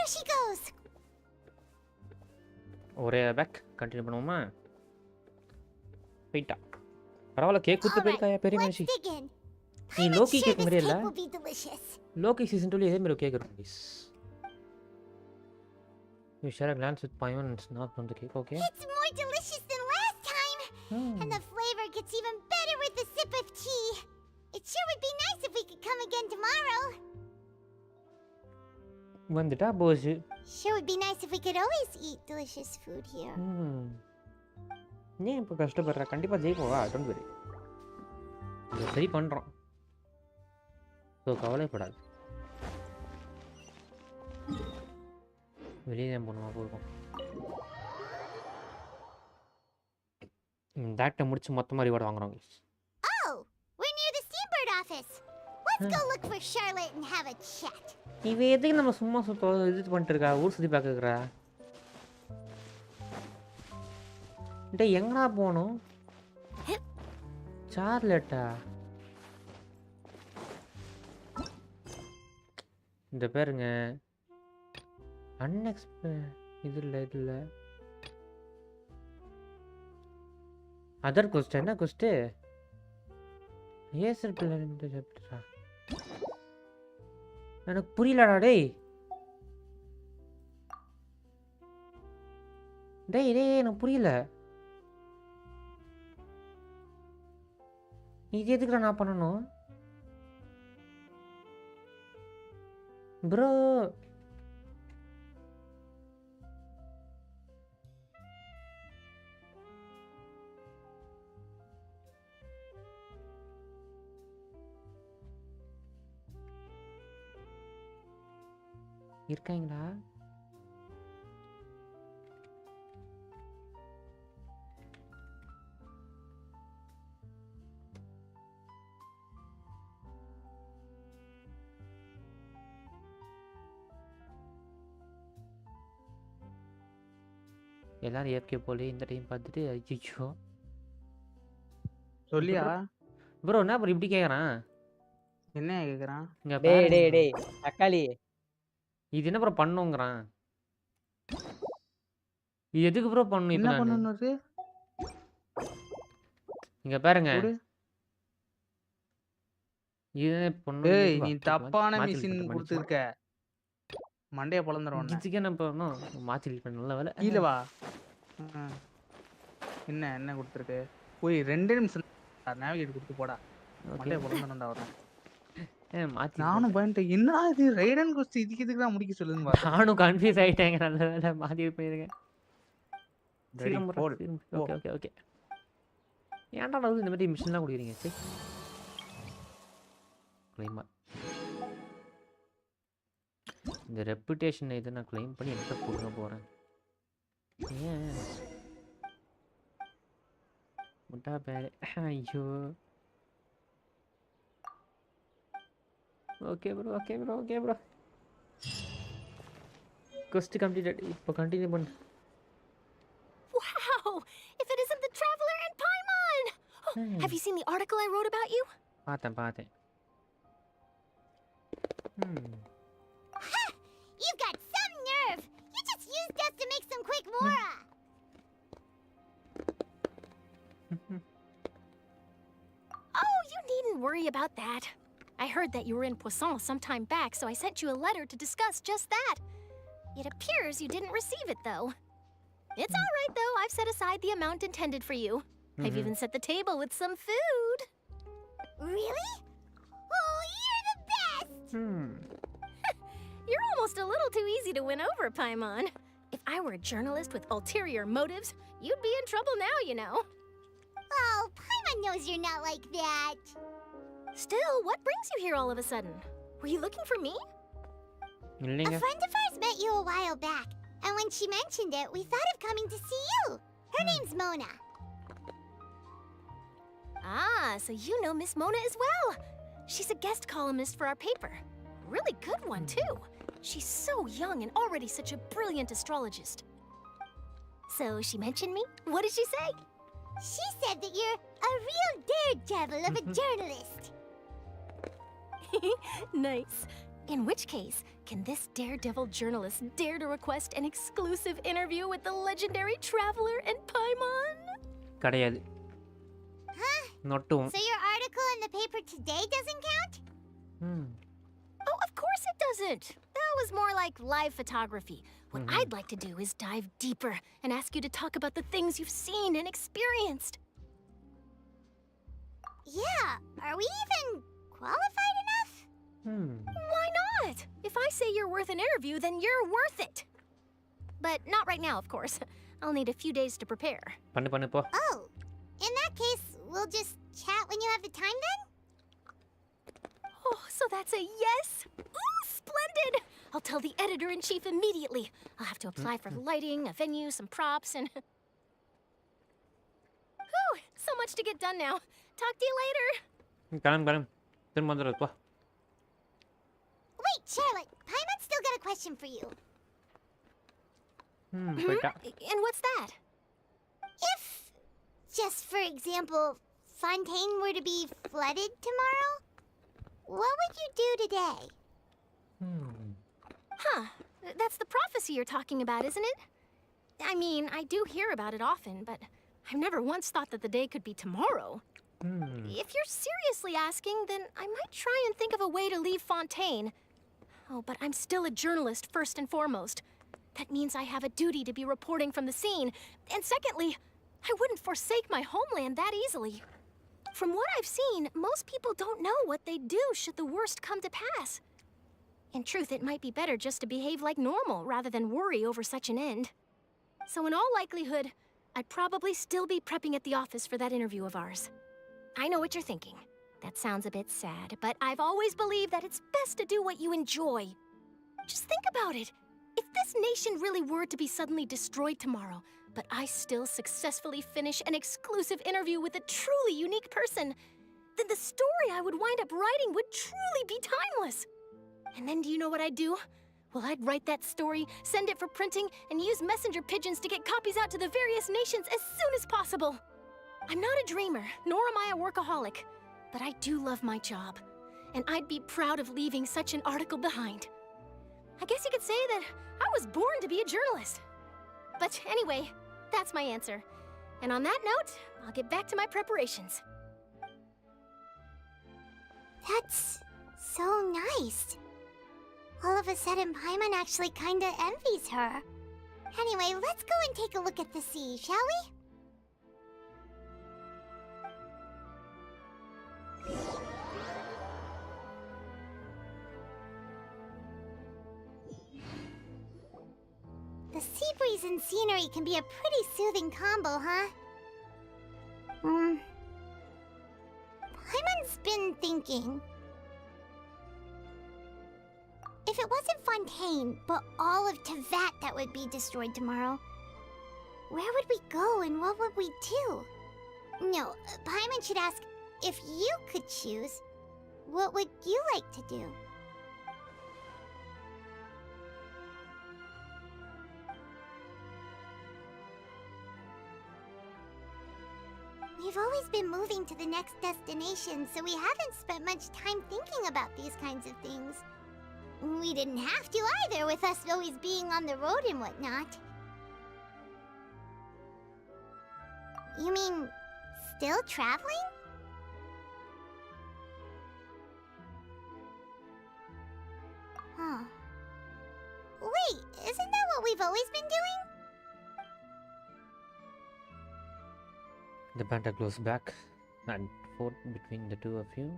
There she goes. ஒரே back continue பண்ணுவோமா? போயிட்டா. பரவாயில்ல cake குத்து போயிருக்காயா பெரிய மனுஷி. Dig in. நீ I'm Loki sure cake this மாதிரியே cake இல்ல? will be delicious. Loki season 2 இதே மாதிரி கேக் இருக்கும் guys. You share a glance with Paimon and snap from the cake, okay? It's more delicious than last time. And the flavor gets even better with a sip of tea. It sure would be nice if we could come again tomorrow. வந்துட்டா Bose. Sure would be nice if we could always eat delicious food here. நீ இப்போ கஷ்டப்படுற கண்டிப்பா ஜெயிப்போவா don't worry. இத சரி பண்றோம். So கவலைப்படாத. வெளியே போணுமா போறோம். இந்த ஆக்ட முடிச்சு மொத்தமா ரிவார்ட் வாங்குறோம் guys. Oh, we're near the Seabird office. Let's go look for Charlotte and have a chat. இவ எதுக்கு நம்ம சும்மா இது பண்ணிட்டு இருக்கா? ஊர் சுத்தி பார்க்கறா. டேய் எங்கடா போணும்? சார்லட்டா. இந்த பேருங்க இது இல்ல அதர் கொஸ்ட் என்ன கொஸ்ட்? Acer plan சாப்டரா? எனக்கு புரியலடா டேய். டேய் எனக்கு புரியல. இது எதுக்குடா நான் பண்ணணும்? ப்ரோ இருக்காங்களா? எல்லாரும் ஏற்கே போலே இந்த டைம் பார்த்துட்டு ஐயோ சொல்லியா ப்ரோ என்ன ப்ரோ இப்படி கேக்குறான்? என்ன கேக்குறான்? இங்க டேய் தக்காளி இது என்ன ப்ரோ பண்ணுங்கறான்? இது எதுக்கு ப்ரோ பண்ணனும் என்ன இப்போ நான்? பண்ணனுது? இங்க பாருங்க. இது பண்ணனும். டேய் நீ தப்பான மிஷின் கொடுத்திருக்க. மண்டைய பொளந்தறவன. இதுக்கு என்ன பண்ணனும்? மாத்தி ரீட் பண்ண நல்ல வேளை. கீழ வா. என்ன கொடுத்திருக்கு? போய் 2 நிமிஷம் நேவிகேட் கொடுத்து போடா. மண்டைய பொளந்தறவன்டா அவன. மாத்தி நானும் பயந்துட்டேன். என்னடா இது ரைடன் கொஸ்ட் இதுக்கு தான் முடிக்க சொல்லுன்னு பார்த்தேன். நானும் கன்ஃபியூஸ் ஆயிட்டேங்க. நல்ல வேளை மாத்தி போயிருங்க. ஓகே. ஏன்டா நான் இந்த மாதிரி மிஷின்லாம் குடிக்கிறீங்க? சரி. க்ளைம். இந்த ரெப்புடேஷன் இதை நான் க்ளைம் பண்ணி என்ன கொடுக்க போறேன்? ஏன் முட்டா பேரு. ஐயோ. Okay bro. quest completed. இப்போ கண்டினியூ பண்ணு. Wow! If it isn't the Traveler and Paimon! Have you seen the article I wrote about you? பார்த்தேன். You've got some nerve. You just used us to make some quick mora. Oh, you needn't worry about that. I heard that you were in Poisson some time back, so I sent you a letter to discuss just that. It appears you didn't receive it, though. It's all right, though. I've set aside the amount intended for you. I've even set the table with some food. Really? Oh, you're the best! You're almost a little too easy to win over, Paimon. If I were a journalist with ulterior motives, you'd be in trouble now, you know. Oh, Paimon knows you're not like that. Still, what brings you here all of a sudden? Were you looking for me? A friend of ours met you a while back, and when she mentioned it, we thought of coming to see you. Her name's Mona. Ah, so you know Miss Mona as well. She's a guest columnist for our paper. Really good one, too. She's so young and already such a brilliant astrologist. So she mentioned me? What did she say? She said that you're a real daredevil of a journalist. Nice. In which case, can this daredevil journalist dare to request an exclusive interview with the legendary traveler and Paimon? கிடையாது. Huh? Not to. So your article in the paper today doesn't count? Oh, of course it doesn't. That was more like live photography. What I'd like to do is dive deeper and ask you to talk about the things you've seen and experienced. Yeah, are we even qualified enough? Why not? If I say you're worth an interview, then you're worth it. But not right now, of course. I'll need a few days to prepare. பண்ணு போ. Oh, in that case, we'll just chat when you have the time then? Oh, so that's a yes? Ooh, splendid! I'll tell the editor-in-chief immediately. I'll have to apply for lighting, a venue, some props, and... Whew, so much to get done now. Talk to you later. கிளம்பு. திரும்ப வந்துடு போ. Wait, Charlotte, Paimon's still got a question for you. போய்ட்டா. And what's that? If, just for example, Fontaine were to be flooded tomorrow, what would you do today? Huh. That's the prophecy you're talking about, isn't it? I mean, I do hear about it often, but I've never once thought that the day could be tomorrow. If you're seriously asking, then I might try and think of a way to leave Fontaine. Oh, but I'm still a journalist, first and foremost. That means I have a duty to be reporting from the scene. And secondly, I wouldn't forsake my homeland that easily. From what I've seen, most people don't know what they'd do should the worst come to pass. In truth, it might be better just to behave like normal rather than worry over such an end. So in all likelihood, I'd probably still be prepping at the office for that interview of ours. I know what you're thinking. That sounds a bit sad, but I've always believed that it's best to do what you enjoy. Just think about it. If this nation really were to be suddenly destroyed tomorrow, but I still successfully finish an exclusive interview with a truly unique person, then the story I would wind up writing would truly be timeless. And then do you know what I'd do? Well, I'd write that story, send it for printing, and use messenger pigeons to get copies out to the various nations as soon as possible. I'm not a dreamer, nor am I a workaholic, but I do love my job, and I'd be proud of leaving such an article behind. I guess you could say that I was born to be a journalist. But anyway, that's my answer. And on that note, I'll get back to my preparations. That's so nice. All of a sudden, Paimon actually kinda envies her. Anyway, let's go and take a look at the sea, shall we? The sea breeze and scenery can be a pretty soothing combo, huh? Paimon's been thinking. If it wasn't Fontaine, but all of Tevat that would be destroyed tomorrow, where would we go and what would we do? No, Paimon should ask, if you could choose, what would you like to do? We've always been moving to the next destination, so we haven't spent much time thinking about these kinds of things. We didn't have to either, with us always being on the road and whatnot. You mean, still traveling? Huh. Wait, isn't that what we've always been doing? The banter goes back and forth between the two of you.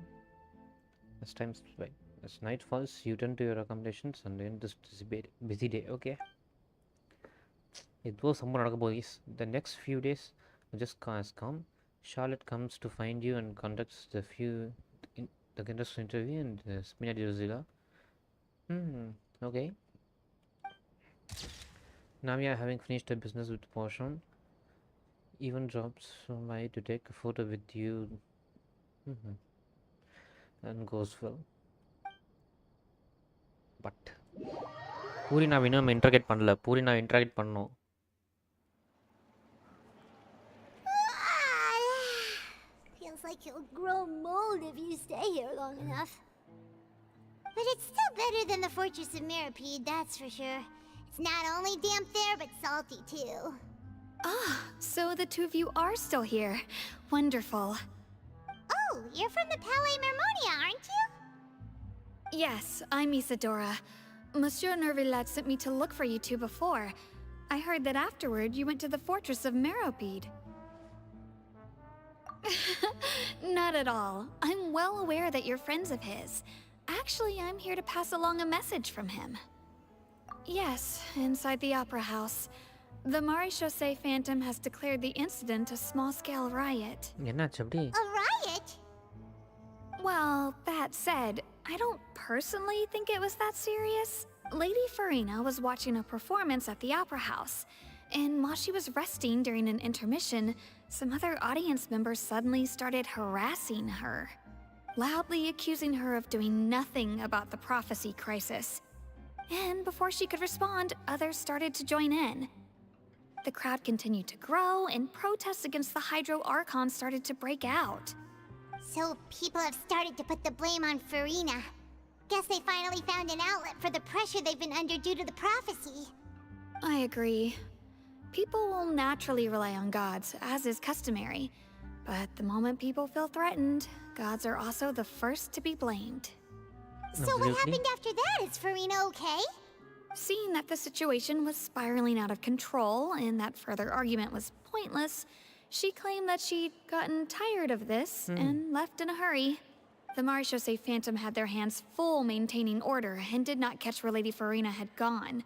As time by, as night falls, you turn to your accommodations and end this busy day. Okay. It was someone the next few days were just as calm. Charlotte comes to find you and conducts the conducts interview and Spina di Rosilla. Okay. Navia, having finished her business with Archon, even drops by to take a photo with you and goes well. But Puri na இன்னும் interrogate பண்ணல. Puri na interrogate பண்ணனும். Feels like you'll grow mold if you stay here long enough. But it's still better than the Fortress of Mirapede, that's for sure. It's not only damp there, but salty too. Ah, so the two of you are still here. Wonderful. Oh, you're from the Palais Mermonia, aren't you? Yes, I'm Isadora. Monsieur Nervillet sent me to look for you two before. I heard that afterward you went to the Fortress of Meropide. Not at all. I'm well aware that you're friends of his. Actually, I'm here to pass along a message from him. Yes, inside the Opera House. The Maréchaussée Phantom has declared the incident a small-scale riot. என்னாச்சு அப்படி? A riot? Well, that said, I don't personally think it was that serious. Lady Farina was watching a performance at the Opera House, and while she was resting during an intermission, some other audience members suddenly started harassing her, loudly accusing her of doing nothing about the prophecy crisis. And before she could respond, others started to join in. The crowd continued to grow, and protests against the Hydro Archon started to break out. So people have started to put the blame on Farina. Guess they finally found an outlet for the pressure they've been under due to the prophecy. I agree. People will naturally rely on gods, as is customary. But the moment people feel threatened, gods are also the first to be blamed. So what happened after that? Is Farina okay? Seeing that the situation was spiraling out of control and that further argument was pointless, she claimed that she'd gotten tired of this and left in a hurry. The Maréchaussée Phantom had their hands full maintaining order and did not catch where Lady Farina had gone.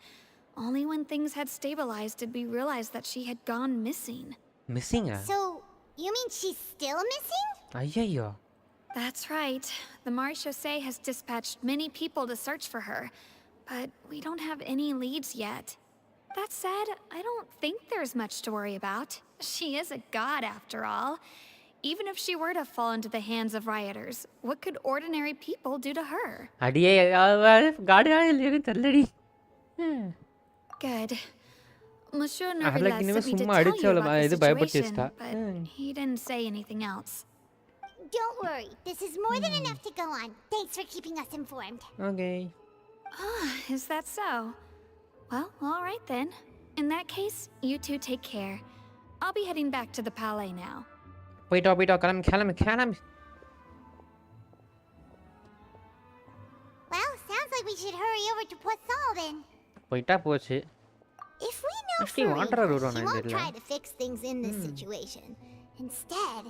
Only when things had stabilized did we realize that she had gone missing. Missing? So, you mean she's still missing? ஐயையோ. That's right. The Maréchaussée has dispatched many people to search for her, but we don't have any leads yet. That said, I don't think there's much to worry about. She is a god after all. Even if she were to fall into the hands of rioters, what could ordinary people do to her? அடியே காடியா இல்லையே தெரியலடி. Good. Monsieur அவளுக்கு Nervillet இனிமே sent me to சும்மா tell அடிச்சு you அவளை about the இது பயப்படுத்தி situation, வச்சிட்டா. but he didn't say anything else. Don't worry, this is more than enough to go on. Thanks for keeping us informed. Okay. Ah, is that so? Well, all right then. In that case, you two take care. I'll be heading back to the Palais now. போயிட்டோம் கிளம்பு. Well, sounds like we should hurry over to Poisson then. போயிட்டா போச்சு. If we know Actually, Farina, Wanderer she வருவானா won't தெரியல. try to fix things in this situation. Instead,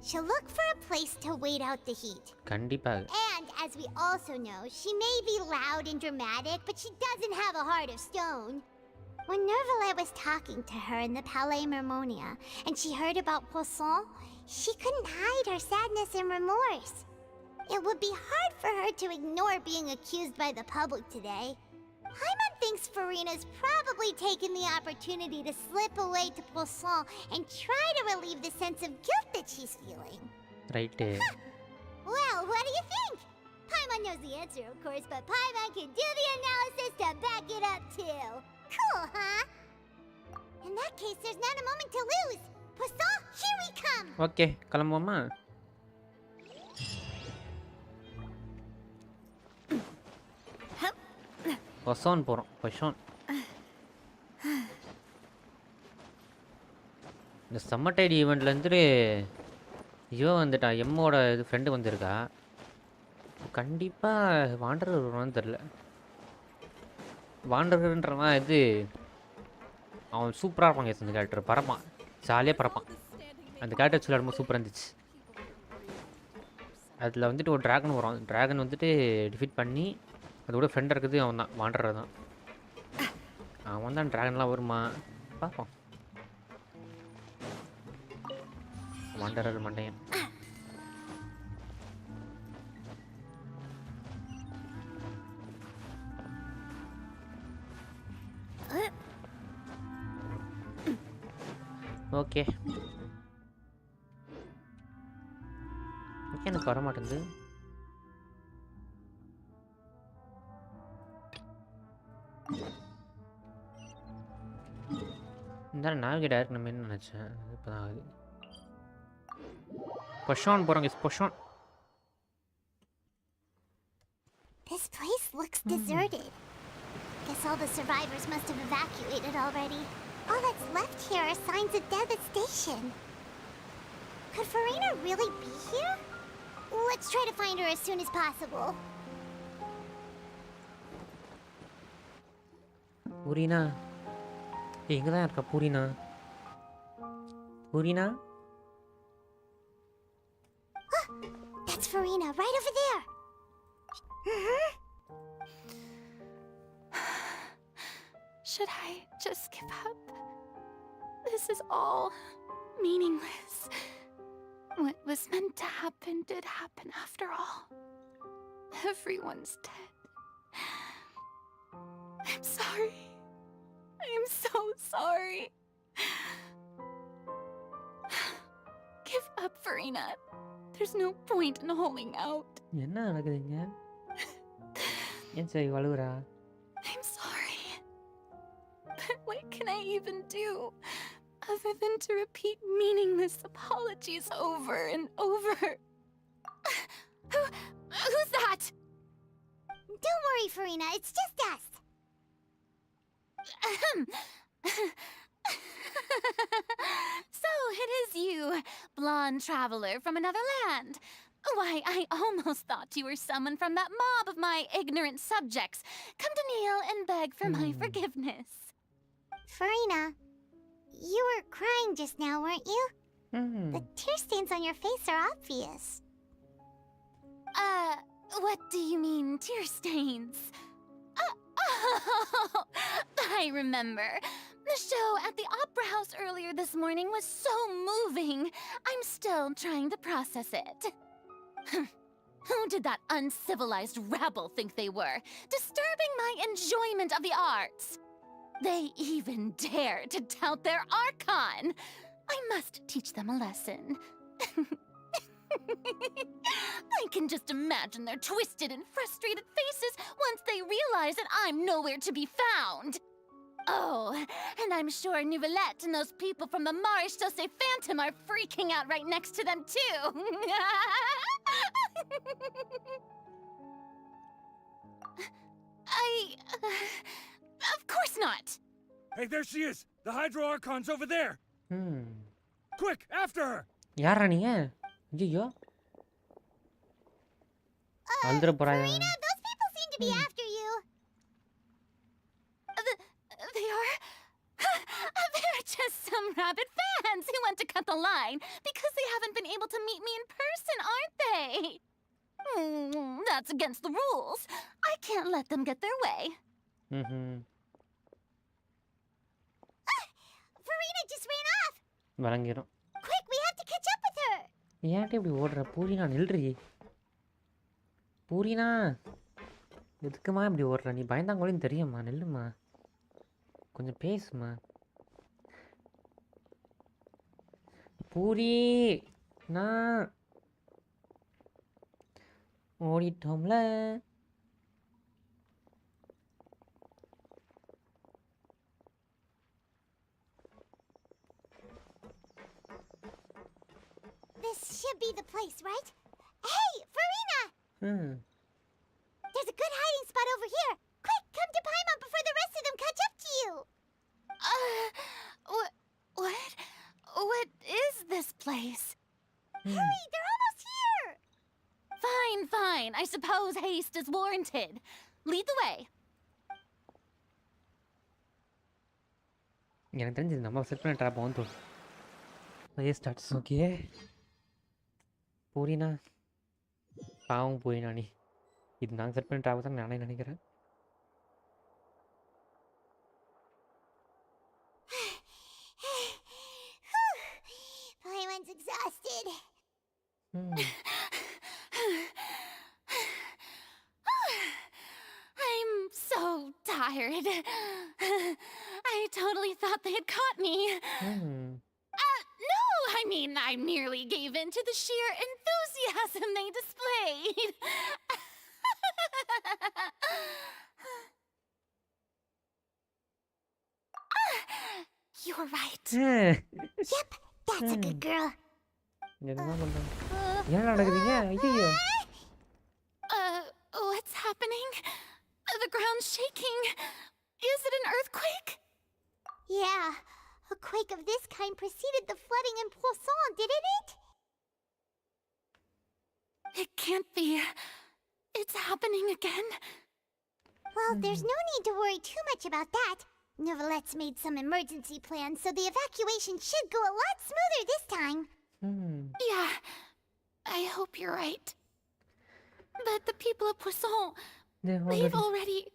she'll look for a place to wait out the heat. கண்டிப்பாக. And as we also know, she may be loud and dramatic, but she doesn't have a heart of stone. When Nervillet was talking to her in the Palais Mermonia, and she heard about Poisson, she couldn't hide her sadness and remorse. It would be hard for her to ignore being accused by the public today. Paimon thinks Farina's probably taken the opportunity to slip away to Poisson and try to relieve the sense of guilt that she's feeling. Right. Well, what do you think? Paimon knows the answer, of course, but Paimon can do the analysis to back it up too. Cool, huh? In that case, there's not a moment to lose. Poisson, here we come! Okay, கிளம்புவோமா? பொசான் போகிறோம். இந்த summer tight ஈவெண்ட்லேருந்து இவன் வந்துட்டான். எம்மோட இது friend வந்திருக்கா. கண்டிப்பாக van der வருவான்னு தெரில. வாண்டர்ன்றவன் இது அவன் சூப்பராக இருப்பாங்க. அந்த கேரக்டர் பறப்பான், ஜாலியாக பறப்பான். அந்த கேரக்டர் சொல்லி ரொம்ப சூப்பராக இருந்துச்சு. அதில் வந்துட்டு ஒரு ட்ராகன் வரும். ட்ராகன் வந்துட்டு டிஃபீட் பண்ணி அதோட ஃப்ரெண்டாக இருக்குது அவன் தான், வாண்டர் தான். அவன் தான் ட்ராகன்லாம் வருமா பார்ப்போம். வாண்டர் மண்டையன். ஓகே, எனக்கு வர மாட்டேங்குது. இந்த நாவிகை டைரக்ட் நம்ம என்ன நினச்சேன். இப்போ தான் ஆகுது. பொஷான் போகிறாங்க. பொஷான். This place survivors must have evacuated already. All that's left here are signs of devastation. Could Farina really be here? Let's try to find her as soon as possible. Purina. எங்க தான் இருக்க Purina? Purina? That's Farina, right over there. Should I just give up? This is all meaningless. What was meant to happen did happen after all. Everyone's dead. I'm sorry. I am so sorry. Give up, Farina. There's no point in holding out. என்ன நடக்குதுங்க? ஏன் சரி வழுவுறா? I'm sorry. But what can I even do other than to repeat meaningless apologies over and over? Who's that? Don't worry, Farina. It's just us. So it is you, blonde traveler from another land. Why, I almost thought you were someone from that mob of my ignorant subjects. Come to kneel and beg for my forgiveness. Farina, you were crying just now, weren't you? The tear stains on your face are obvious. What do you mean, tear stains? Oh, I remember. The show at the Opera House earlier this morning was so moving. I'm still trying to process it. Who did that uncivilized rabble think they were, disturbing my enjoyment of the arts? They even dare to tout their Archon. I must teach them a lesson. I can just imagine their twisted and frustrated faces once they realize that I'm nowhere to be found. Oh, and I'm sure Nouvellette and those people from the Maréchaussée Phantom are freaking out right next to them, too. Of course not. Hey, there she is! The Hydro Archon's over there! Quick, after her! யாரா நீங்க? ஐயோ. அழுதுற போறாயா? Farina, those people seem to be after you. They are... They're just some rabid fans who want to cut the line because they haven't been able to meet me in person, aren't they? That's against the rules. I can't let them get their way. Farina just ran off. வழங்கிரும். Quick, we have to catch up with her. ஏன்டி இப்படி ஓடுற? பூரினா நில்றி. பூரினா எதுக்குமா இப்படி ஓடுற? நீ பயந்தாங்கோலின்னு தெரியுமா? நில்லுமா. கொஞ்சம் பேசுமா. பூரி நான் ஓடிட்டோம்ல. This should be the place, right? Hey, Farina! There's a good hiding spot over here. Quick, come to Paimon before the rest of them catch up to you. What is this place? Hurry, they're almost here. Fine. I suppose haste is warranted. Lead the way. எனக்கு தெரிஞ்சு நம்ம set பண்ண drop வந்து starts. Okay பூரினா பாவம் பூரினா நீ. இது நாங்கள் set பண்ண ட்ராப் தான் நானே நினைக்கிறேன். Paimon's exhausted. I'm so tired. I totally thought they had caught me. No, I mean, I merely gave in to the sheer enthusiasm they displayed. You're right. Yep, that's a good girl. என்னதான் பண்றாங்க? என்ன நடக்குதுங்க? ஐயோ. What's happening? The ground's shaking. Is it an earthquake? Yeah, a quake of this kind preceded the flooding in Poisson, didn't it? It can't be. It's happening again. Well, there's no need to worry too much about that. Neuvillette made some emergency plans, so the evacuation should go a lot smoother this time. Yeah, I hope you're right. But the people of Poisson, they've already...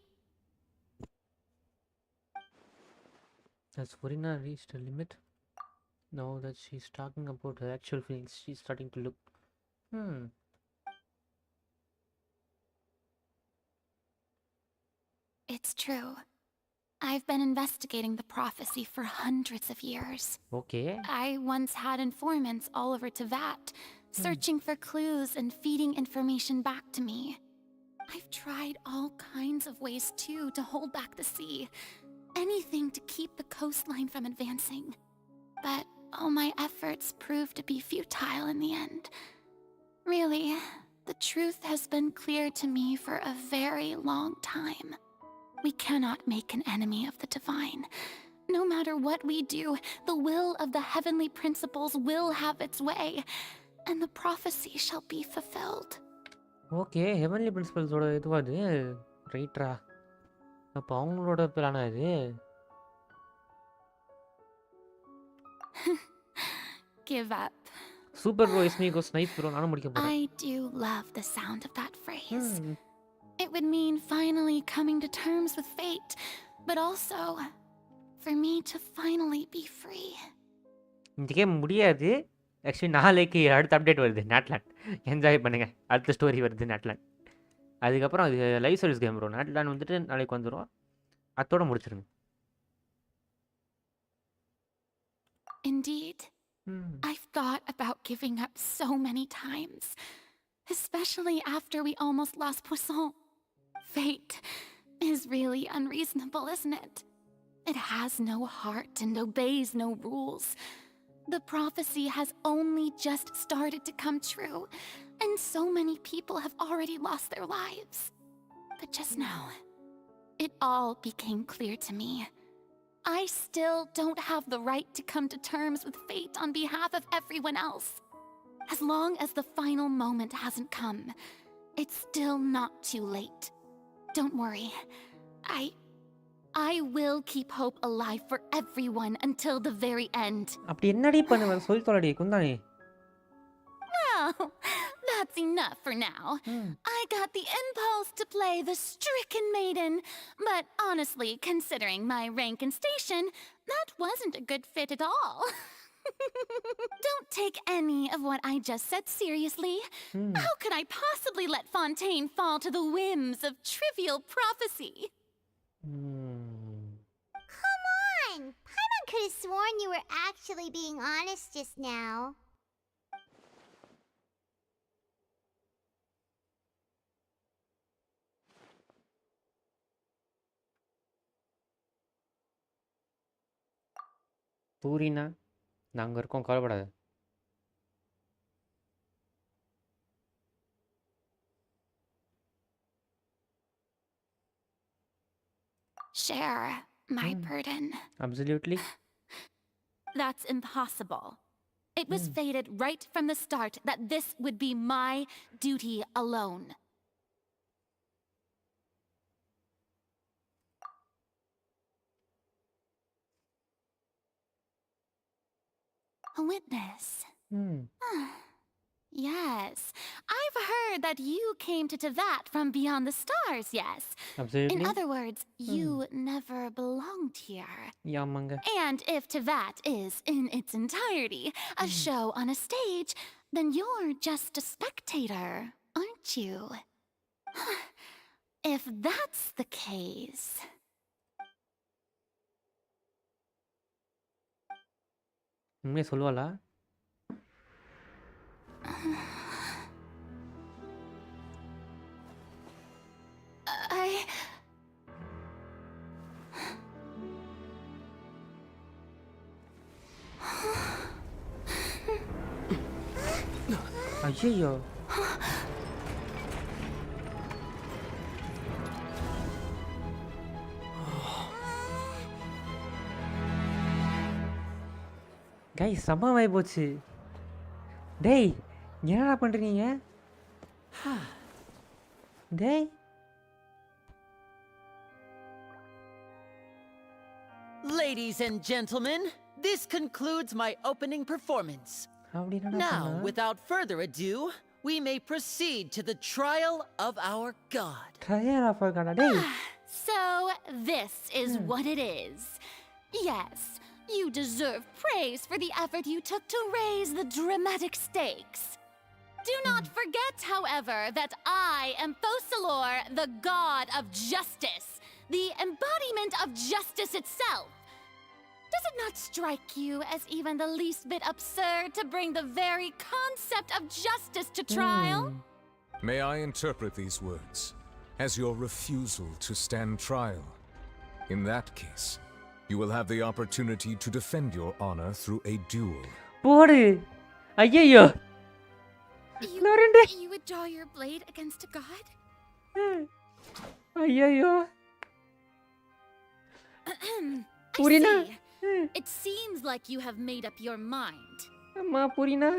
Has Farina reached a limit? Now that she's talking about her actual feelings, she's starting to look... It's true. I've been investigating the prophecy for hundreds of years. Okay. I once had informants all over Tevat, searching for clues and feeding information back to me. I've tried all kinds of ways too to hold back the sea. Anything to keep the coastline from advancing. But all my efforts proved to be futile in the end. Really, the truth has been clear to me for a very long time. We cannot make an enemy of the divine. No matter what we do, the will of the heavenly principles will have its way, and the prophecy shall be fulfilled. Okay, heavenly principles oda idhu adu right ra. அப்ப அவங்களோட பிளானா இது? Give up. Super bro is me goes nice bro. நானும் முடிக்க போறேன். I do love the sound of that phrase. It would mean finally coming to terms with fate, but also for me to finally be free. இந்த game முடியாது. Actually நாளைக்கு அடுத்த update வருது நாட்லாண்ட். Enjoy பண்ணுங்க. அடுத்த ஸ்டோரி வருது நாட்லாண்ட். அதுக்கப்புறம் அது லைவ் சர்வீஸ் கேம் ப்ரோ. நாட்லாண்ட் வந்துட்டு நாளைக்கு வந்துடும். அதோட முடிச்சிருங்க. Indeed. I've thought about giving up so many times, especially after we almost lost Poisson. Fate is really unreasonable, isn't it? It has no heart and obeys no rules. The prophecy has only just started to come true, and so many people have already lost their lives. But just now, it all became clear to me. I still don't have the right to come to terms with fate on behalf of everyone else. As long as the final moment hasn't come, it's still not too late. Don't worry. I will keep hope alive for everyone until the very end. அப்படி என்னடி பண்ணுவ சொல்லி தொலைடி குந்தானே. Well, that's enough for now. I got the impulse to play the stricken maiden, but honestly, considering my rank and station, that wasn't a good fit at all. Don't take any of what I just said seriously. How could I possibly let Fontaine fall to the whims of trivial prophecy? Come on! Paimon could have sworn you were actually being honest just now. பூரினா நாங்க இருக்கோம் கவலைப்படாத. Share my burden. Absolutely. That's impossible. It was fated right from the start that this would be my duty alone. A witness. Yes, I've heard that you came to Tevat from beyond the stars, yes? Absolutely. In other words, you never belonged here. Yeah, manga. And if Tevat is, in its entirety, a show on a stage, then you're just a spectator, aren't you? If that's the case... உண்மையை சொல்லுவாளா? ஐயோ guys சமமாய் போச்சு. டேய் என்னடா பண்றீங்க? டேய் Ladies and gentlemen, this concludes my opening performance. Now, without further ado, we may proceed to the trial of our god. Trial of our god. Hey. So, this is what it is. Yes, you deserve praise for the effort you took to raise the dramatic stakes. Do not forget, however, that I am Focalor, the god of justice, the embodiment of justice itself. Does it not strike you as even the least bit absurd to bring the very concept of justice to trial? May I interpret these words as your refusal to stand trial? In that case, you will have the opportunity to defend your honor through a duel. போடு. ஐயையோ. You would draw your blade against a god? ஐயையோ. Purina. It seems like you have made up your mind. அம்மா புரினா.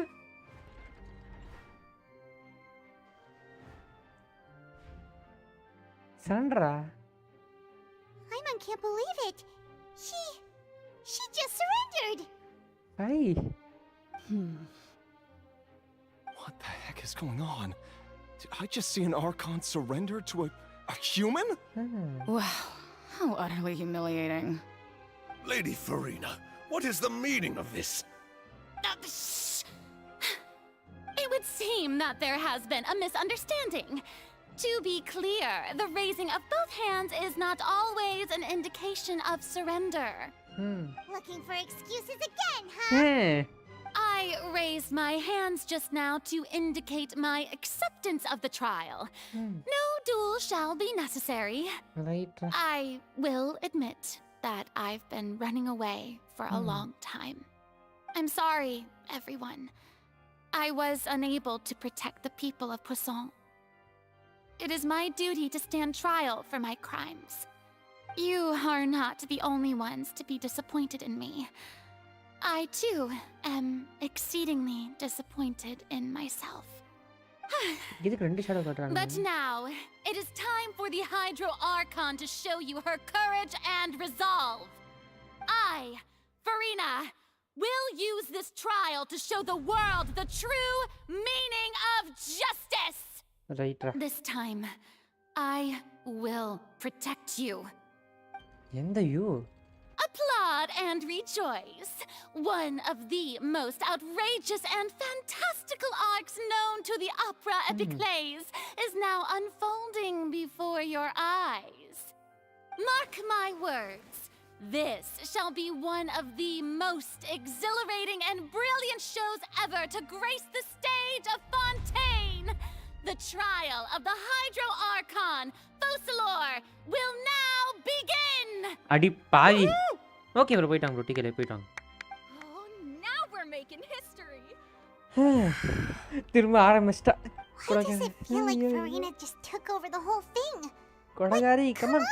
Sandra. Paimon can't believe it. She just surrendered. Hey. What the heck is going on? Did I just see an Archon surrender to a human? Wow, how utterly humiliating. Lady Farina, what is the meaning of this? It would seem that there has been a misunderstanding. To be clear, the raising of both hands is not always an indication of surrender. Looking for excuses again, huh? I raised my hands just now to indicate my acceptance of the trial. No duel shall be necessary. Right. I will admit that I've been running away for a long time. I'm sorry, everyone. I was unable to protect the people of Poisson. It is my duty to stand trial for my crimes. You are not the only ones to be disappointed in me. I, too, am exceedingly disappointed in myself. But now, it is time for the Hydro Archon to show you her courage and resolve. I, Farina, will use this trial to show the world the true meaning of justice. Right. This time, I will protect you. எந்த you? Applaud and rejoice. One of the most outrageous and fantastical arcs known to the opera epic Playz is now unfolding before your eyes. Mark my words. This shall be one of the most exhilarating and brilliant shows ever to grace the stage of Fontaine. The trial of the Hydro Archon, Focalor, will now begin! அடி பாவி. Okay bro போய்ட்டாங்க bro ticket போய்ட்டாங்க. Oh, now we're making history. திரும்ப ஆரம்பிச்சிட்டா. Why does it feel like Farina just took over the whole thing? கொடகாரி come on.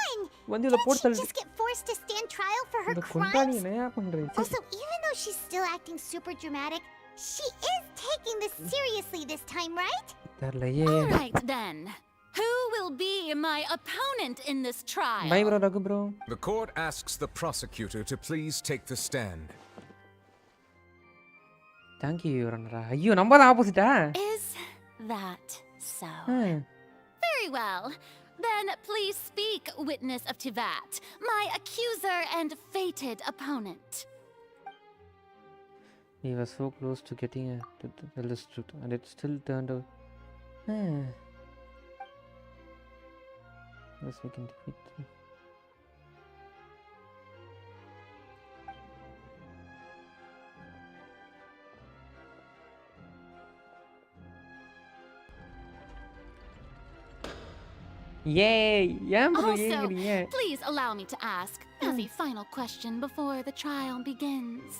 வந்து இத போட்டு Did she just get forced to stand trial for her crimes? என்னையா பண்றீங்க? Also, even though she's still acting super dramatic, she is taking this seriously this time, right? All right then. Who will be my opponent in this trial? Bye bro Raghu bro. The court asks the prosecutor to please take the stand. Thank you your honor. ஐயோ நம்ம தான் ஆப்போசிட்டா? Is that so? Very well. Then please speak, witness of Tivat, my accuser and fated opponent. We were so close to getting to tell the truth, and it still turned out. Yes, we can defeat them. Yay! Also, please allow me to ask, as a final question before the trial begins.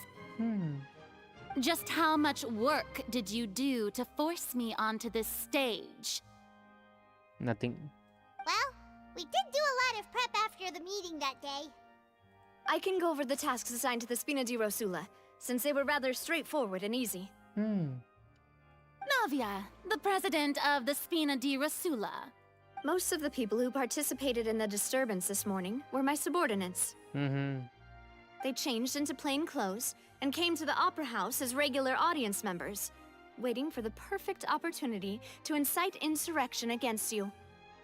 Just how much work did you do to force me onto this stage? Nothing. Well, we did do a lot of prep after the meeting that day. I can go over the tasks assigned to the Spina di Rosula. since they were rather straightforward and easy. Navia, the president of the Spina di Rosula. Most of the people who participated in the disturbance this morning were my subordinates. They changed into plain clothes and came to the Opera House as regular audience members, waiting for the perfect opportunity to incite insurrection against you.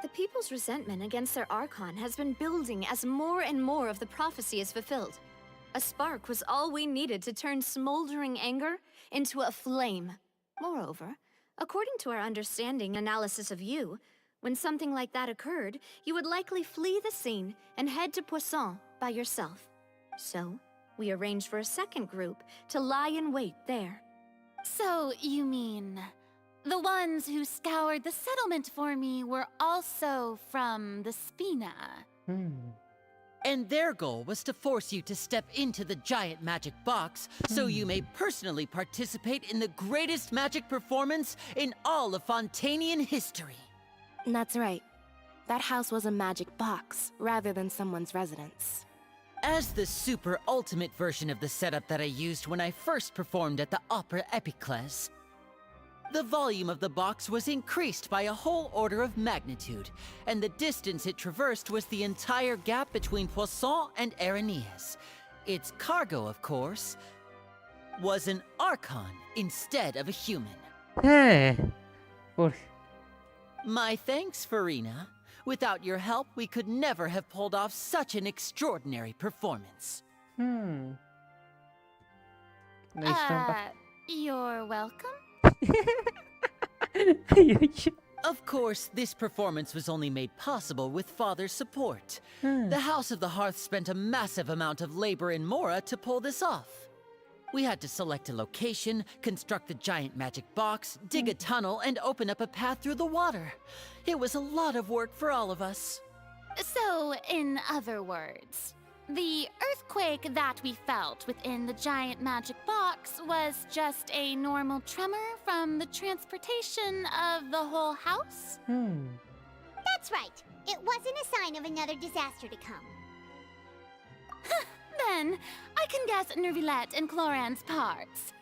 The people's resentment against their Archon has been building as more and more of the prophecy is fulfilled. A spark was all we needed to turn smoldering anger into a flame. Moreover, according to our understanding and analysis of you, when something like that occurred, you would likely flee the scene and head to Poisson by yourself. So, we arranged for a second group to lie in wait there. So, you mean the ones who scoured the settlement for me were also from the Spina? And their goal was to force you to step into the giant magic box so you may personally participate in the greatest magic performance in all of Fontainian history. That's right. That house was a magic box, rather than someone's residence. As the super ultimate version of the setup that I used when I first performed at the Opera Epiclese, the volume of the box was increased by a whole order of magnitude, and the distance it traversed was the entire gap between Poisson and Araneas. Its cargo, of course, was an Archon instead of a human. My thanks, Farina. Without your help, we could never have pulled off such an extraordinary performance. You're welcome. Of course, this performance was only made possible with Father's support. The House of the Hearth spent a massive amount of labor in Mora to pull this off. We had to select a location, construct the giant magic box, dig a tunnel, and open up a path through the water. It was a lot of work for all of us. So, in other words, the earthquake that we felt within the giant magic box was just a normal tremor from the transportation of the whole house? That's right. It wasn't a sign of another disaster to come. Then, I can guess Nervilette and Cloran's parts.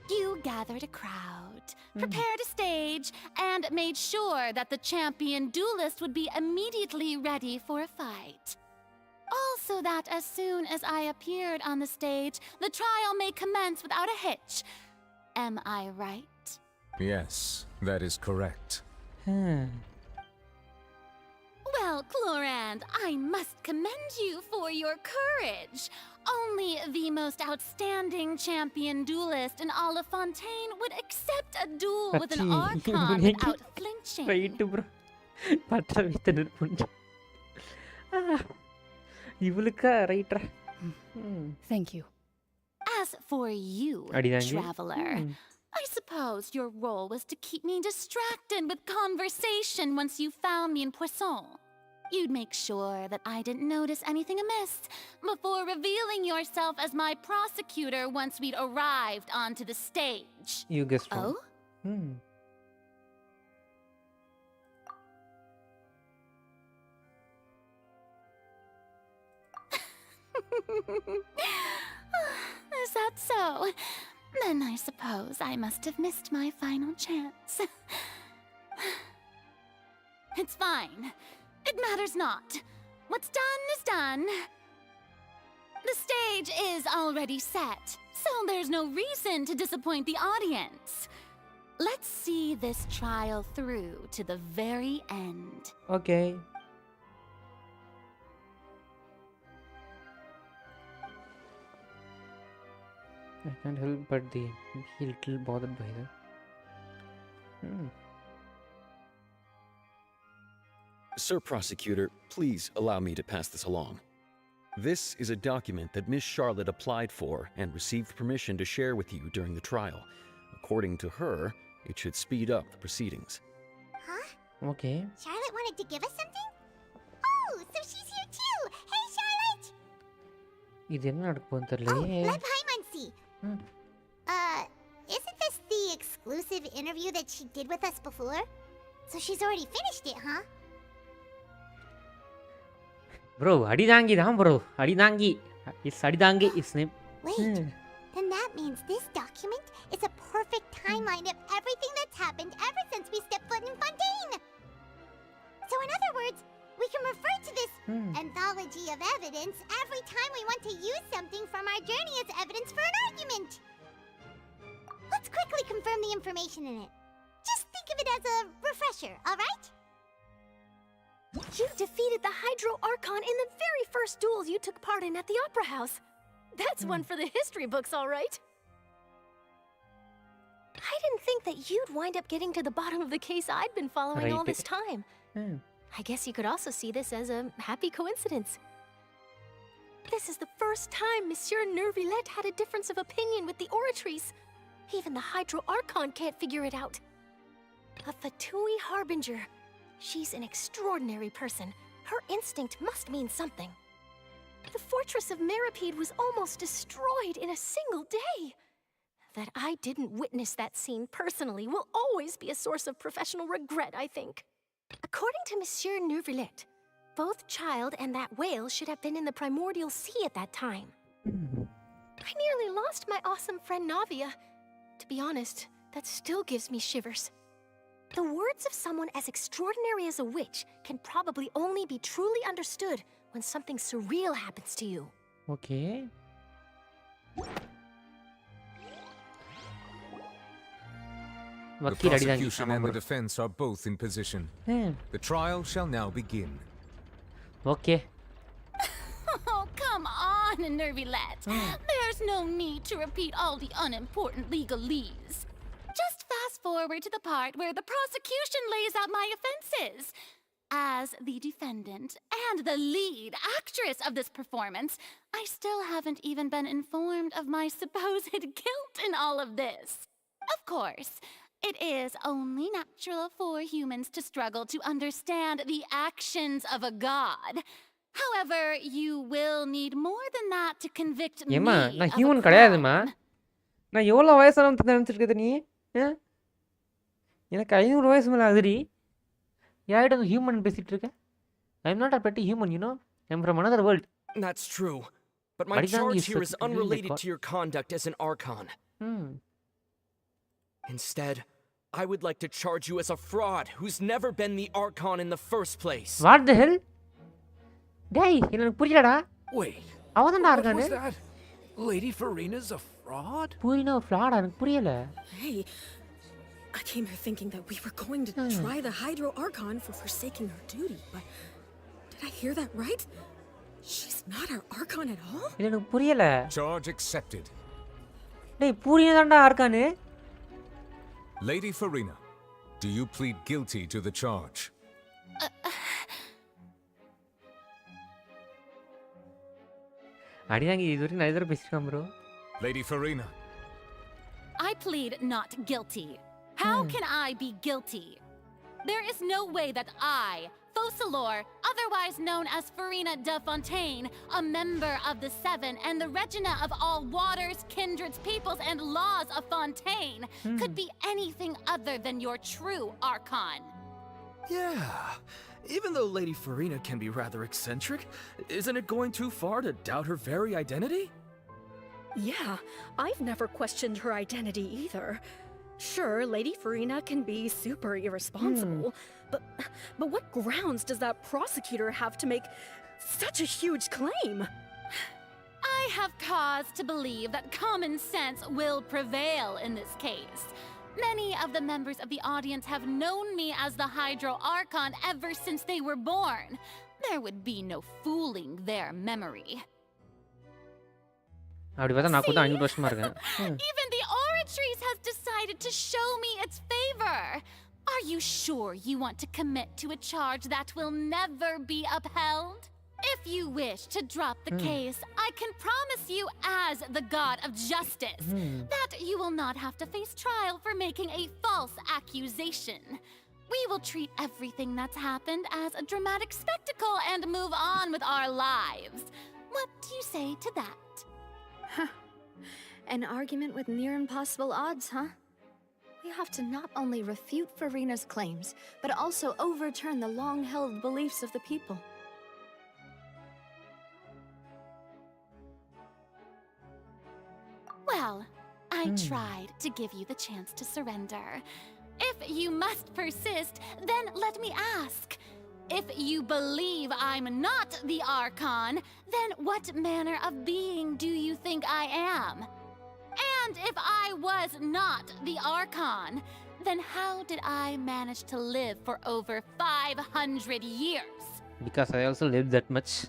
You gathered a crowd, prepared a stage, and made sure that the champion duelist would be immediately ready for a fight. Also that as soon as I appeared on the stage, the trial may commence without a hitch. Am I right? Yes, that is correct. Well, Clorand, I must commend you for your courage. Only the most outstanding champion duelist in all of Fontaine would accept a duel with an Archon without flinching. Right, bro. Patra vitanu punja. Ivulukka right. Thank you. As for you, Adidangi? traveler, I suppose your role was to keep me distracted with conversation once you found me in Poisson. You'd make sure that I didn't notice anything amiss before revealing yourself as my prosecutor once we'd arrived onto the stage. You guessed wrong. Oh? Is that so? Then I suppose I must have missed my final chance. It's fine. It matters not. What's done is done. The stage is already set, so there's no reason to disappoint the audience. Let's see this trial through to the very end. Okay. I can't help but be a little bothered by that. Sir Prosecutor, please allow me to pass this along. This is a document that Miss Charlotte applied for and received permission to share with you during the trial. According to her, it should speed up the proceedings. Huh? Okay. Charlotte wanted to give us something? Oh, so she's here too! Hey, Charlotte! இது என்ன நடக்க போகுதுன்னு Oh, தெரியலையே. let Paimon see. Isn't this the exclusive interview that she did with us before? So she's already finished it, huh? Bro, Adidangi தான் bro. Adidangi. It's Adidangi, his name. Wait, then that means this document is a perfect timeline of everything that's happened ever since we stepped foot in Fontaine. So in other words, we can refer to this anthology of evidence every time we want to use something from our journey as evidence for an argument. Let's quickly confirm the information in it. Just think of it as a refresher, alright? You defeated the Hydro Archon in the very first duels you took part in at the Opera House. That's one for the history books, all right. I didn't think that you'd wind up getting to the bottom of the case I'd been following all this time. I guess you could also see this as a happy coincidence. This is the first time Monsieur Neuvillette had a difference of opinion with the Oratrice. Even the Hydro Archon can't figure it out. A Fatui Harbinger. She's an extraordinary person. Her instinct must mean something. The fortress of Meripede was almost destroyed in a single day. That I didn't witness that scene personally will always be a source of professional regret, I think. According to Monsieur Neuvillette, both Child and that whale should have been in the primordial sea at that time. I nearly lost my awesome friend Navia. To be honest, that still gives me shivers. The words of someone as extraordinary as a witch can probably only be truly understood when something surreal happens to you. Okay. The prosecution and the defense are both in position. The trial shall now begin. Okay. Oh, come on, Neuvillette. There's no need to repeat all the unimportant legalese. Just fast forward to the part where the prosecution lays out my offenses. As the defendant and the lead actress of this performance, I still haven't even been informed of my supposed guilt in all of this. Of course, it is only natural for humans to struggle to understand the actions of a god. However, you will need more than that to convict me of a human crime. நான் எவ்வளோ வயசானது நினச்சிருக்குது நீ எனக்கு 500 வயசு மேலே அதுடி யார்கிட்ட அந்த human பேசிட்டு இருக்க I'm not a petty human, you know. I'm from another world. That's true. But my charge here is unrelated to your conduct as an Archon. Instead, I would like to charge you as a fraud who's never been the Archon in the first place. What the hell? Hey, எனக்கு புரியலடா. Wait. அவதான் What was that? Lady Farina's a fraud? Farina a fraud? எனக்கு புரியல. Hey, I came here thinking that we were going to try the Hydro Archon for forsaking her duty, but did I hear that right? She's not our Archon at all? எனக்கு புரியல. Charge accepted. டேய் பூரினா தான்டா ஆர்கானு. Lady Farina, do you plead guilty to the charge? அடிதாங்க இதுவரைக்கும் நிறைய தடவை பேசிருக்கான் bro. Lady Farina. I plead not guilty. How can I be guilty? There is no way that I, Focalor, otherwise known as Farina de Fontaine, a member of the Seven and the Regina of all waters, kindreds, peoples, and laws of Fontaine, could be anything other than your true Archon. Yeah. Even though Lady Farina can be rather eccentric, isn't it going too far to doubt her very identity? Yeah, I've never questioned her identity either. Sure, Lady Farina can be super irresponsible, but what grounds does that prosecutor have to make such a huge claim? I have cause to believe that common sense will prevail in this case. Many of the members of the audience have known me as the Hydro Archon ever since they were born. There would be no fooling their memory. அப்படி பார்த்தா நான் கூட 500 வருஷமா இருக்கேன். Even the Oratrice has decided to show me its favor. Are you sure you want to commit to a charge that will never be upheld? If you wish to drop the case, I can promise you as the god of justice that you will not have to face trial for making a false accusation. We will treat everything that's happened as a dramatic spectacle and move on with our lives. What do you say to that? An argument with near impossible odds, huh? We have to not only refute Farina's claims, but also overturn the long-held beliefs of the people. tried to give you the chance to surrender. If you must persist, then let me ask. If you believe I'm not the Archon, then what manner of being do you think I am? And if I was not the Archon, then how did I manage to live for over 500 years? Because I also lived that much.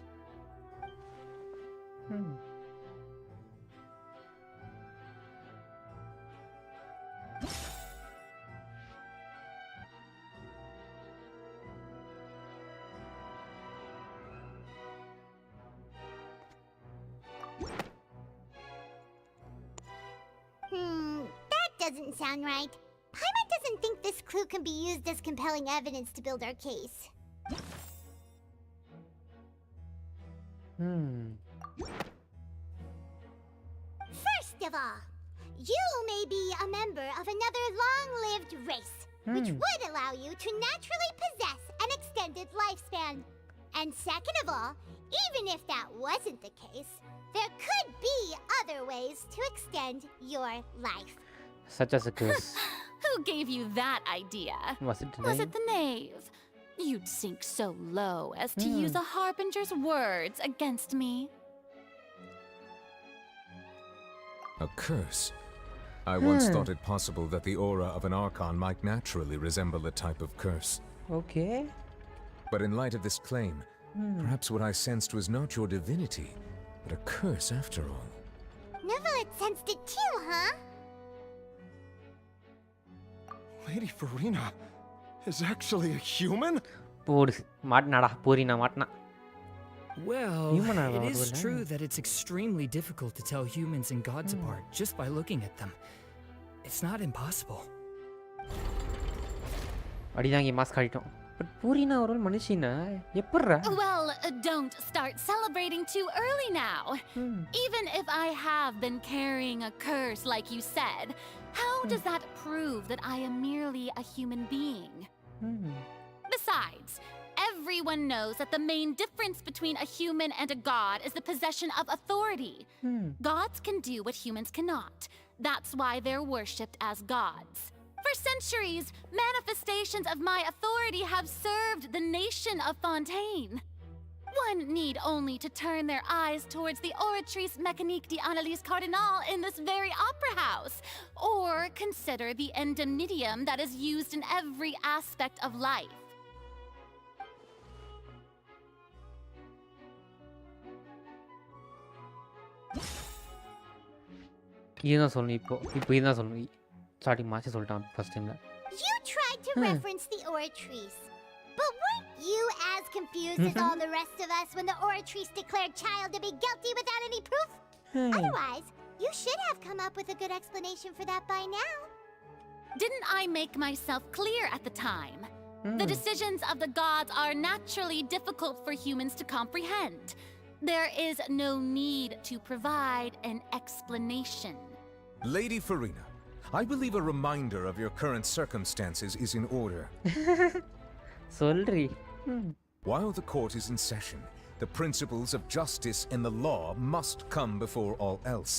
That doesn't sound right. Paimon doesn't think this clue can be used as compelling evidence to build our case. First of all, you may be a member of another long-lived race, which would allow you to naturally possess an extended lifespan. And second of all, even if that wasn't the case, there could be other ways to extend your life. Such as a curse. Who gave you that idea? Was it the Was knave? it the knave? You'd sink so low as to use a harbinger's words against me. A curse? I once thought it possible that the aura of an Archon might naturally resemble a type of curse. Okay. But in light of this claim, perhaps what I sensed was not your divinity, but a curse after all. Neverlet sensed it too, huh? Lady Farina is actually a human? Matnada, Purina Matna. Well, Human are it is available, true huh? that it's extremely difficult to tell humans and gods apart just by looking at them. It's not impossible. அடிதாங்கி mask ஆடிட்டோம். But Furina ஒரு மனுஷினா எப்பறா? Well, don't start celebrating too early now. Even if I have been carrying a curse like you said, how does that prove that I am merely a human being? Besides, everyone knows that the main difference between a human and a god is the possession of authority. Gods can do what humans cannot. That's why they're worshipped as gods. For centuries, manifestations of my authority have served the nation of Fontaine. One need only to turn their eyes towards the Oratrice Mécanique d'Analyse Cardinal in this very opera house, or consider the endemnitium that is used in every aspect of life. இதுதான் சொல்லணும் இப்போ இதுதான் சொல்லணும் starting மாசி சொல்லிட்டான் first டைம்ல. You tried to reference the Oratrice. But weren't you as confused as all the rest of us when the Oratrice declared Child to be guilty without any proof? Otherwise, you should have come up with a good explanation for that by now. Didn't I make myself clear at the time? The decisions of the gods are naturally difficult for humans to comprehend. There is no need to provide an explanation. Lady Farina, I believe a reminder of your current circumstances is in order. சொல்றி. While the court is in session, the principles of justice and the law must come before all else.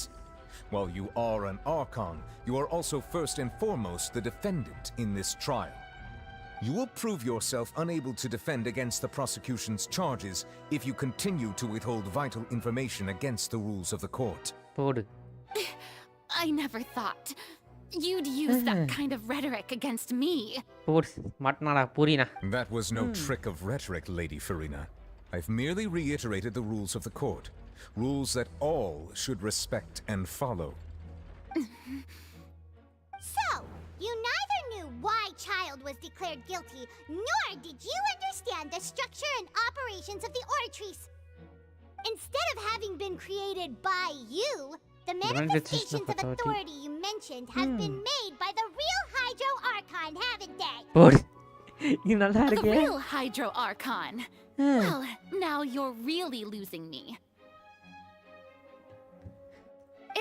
While you are an Archon, you are also first and foremost the defendant in this trial. You will prove yourself unable to defend against the prosecution's charges if you continue to withhold vital information against the rules of the court. போடு. I never thought you'd use that kind of rhetoric against me. போடு. மாட்னாடா பூரினா. That was no trick of rhetoric, Lady Farina. I've merely reiterated the rules of the court. Rules that all should respect and follow. So, you neither knew why Child was declared guilty, nor did you understand the structure and operations of the Oratrice. Instead of having been created by you, the manifestations of authority you mentioned have been made by the real Hydro Archon, haven't they? போடு. இது நல்லா The இருக்கே. real Hydro Archon. Well, now you're really losing me.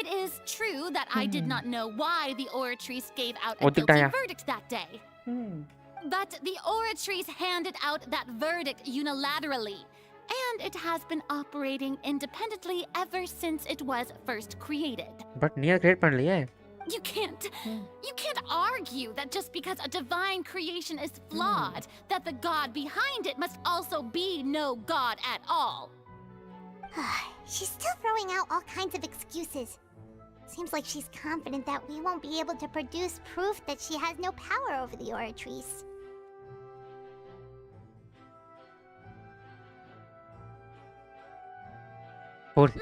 It is true that I did not know why the Oratrice gave out a guilty ஒத்துக்கிட்டாயா? verdict that day. But the Oratrice handed out that verdict unilaterally, and it has been operating independently ever since it was first created. But நீ create பண்ணலையே. You can't argue that just because a divine creation is flawed, that the god behind it must also be no god at all. She's still throwing out all kinds of excuses. Seems like she's confident that we won't be able to produce proof that she has no power over the Oratrice.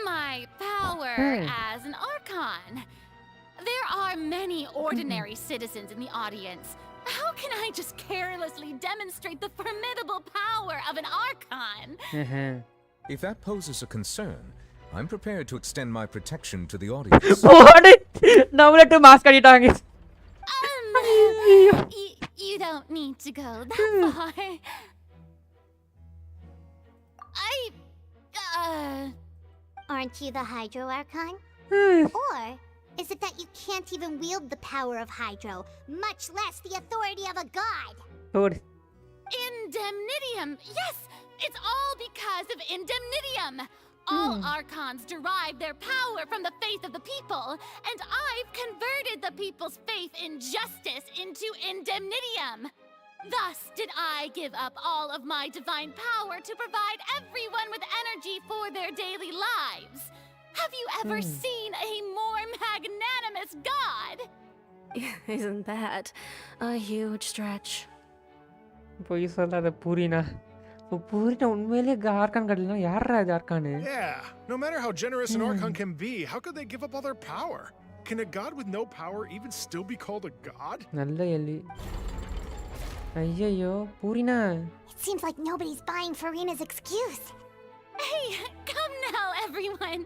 My power as an Archon. There are many ordinary citizens in the audience. How can I just carelessly demonstrate the formidable power of an Archon? If that poses a concern, I'm prepared to extend my protection to the audience. You don't need to go that far. Aren't you the Hydro Archon? Or is it that you can't even wield the power of Hydro, much less the authority of a god? Indemnitium! Yes! It's all because of Indemnitium! All Archons derive their power from the faith of the people, and I've converted the people's faith in justice into Indemnitium! Thus did I give up all of my divine power to provide everyone with energy for their daily lives. Have you ever seen a more magnanimous god? Isn't that a huge stretch? போய் சொல்லாத பூரினா பூரினா உண்மையிலே argon கடலனா யாரா இது ஆர்கானு Yeah, no matter how generous an Archon can be, how could they give up all their power? Can a god with no power even still be called a god? நல்ல எலி ஐயோ பூரினா It seems like nobody's buying Farina's excuse. Hey, come now, everyone.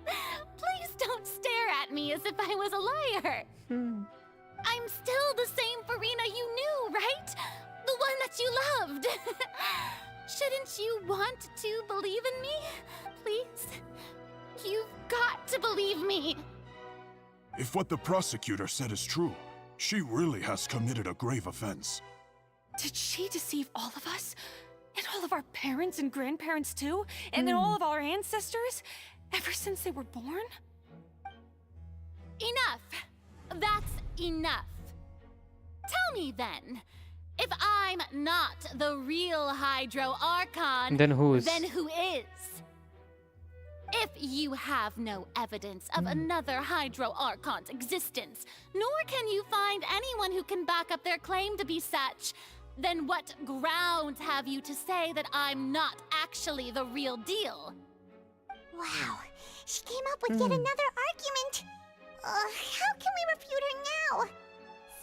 Please don't stare at me as if I was a liar. I'm still the same Farina you knew, right? The one that you loved. Shouldn't you want to believe in me? Please? You've got to believe me. If what the prosecutor said is true, she really has committed a grave offense. Did she deceive all of us? And all of our parents and grandparents too? And then all of our ancestors? Ever since they were born? Enough. That's enough. Tell me then, if I'm not the real Hydro Archon, then who is? Then who is? If you have no evidence of another Hydro Archon's existence, nor can you find anyone who can back up their claim to be such, then what grounds have you to say that I'm not actually the real deal? Wow, she came up with yet another argument. How can we refute her now?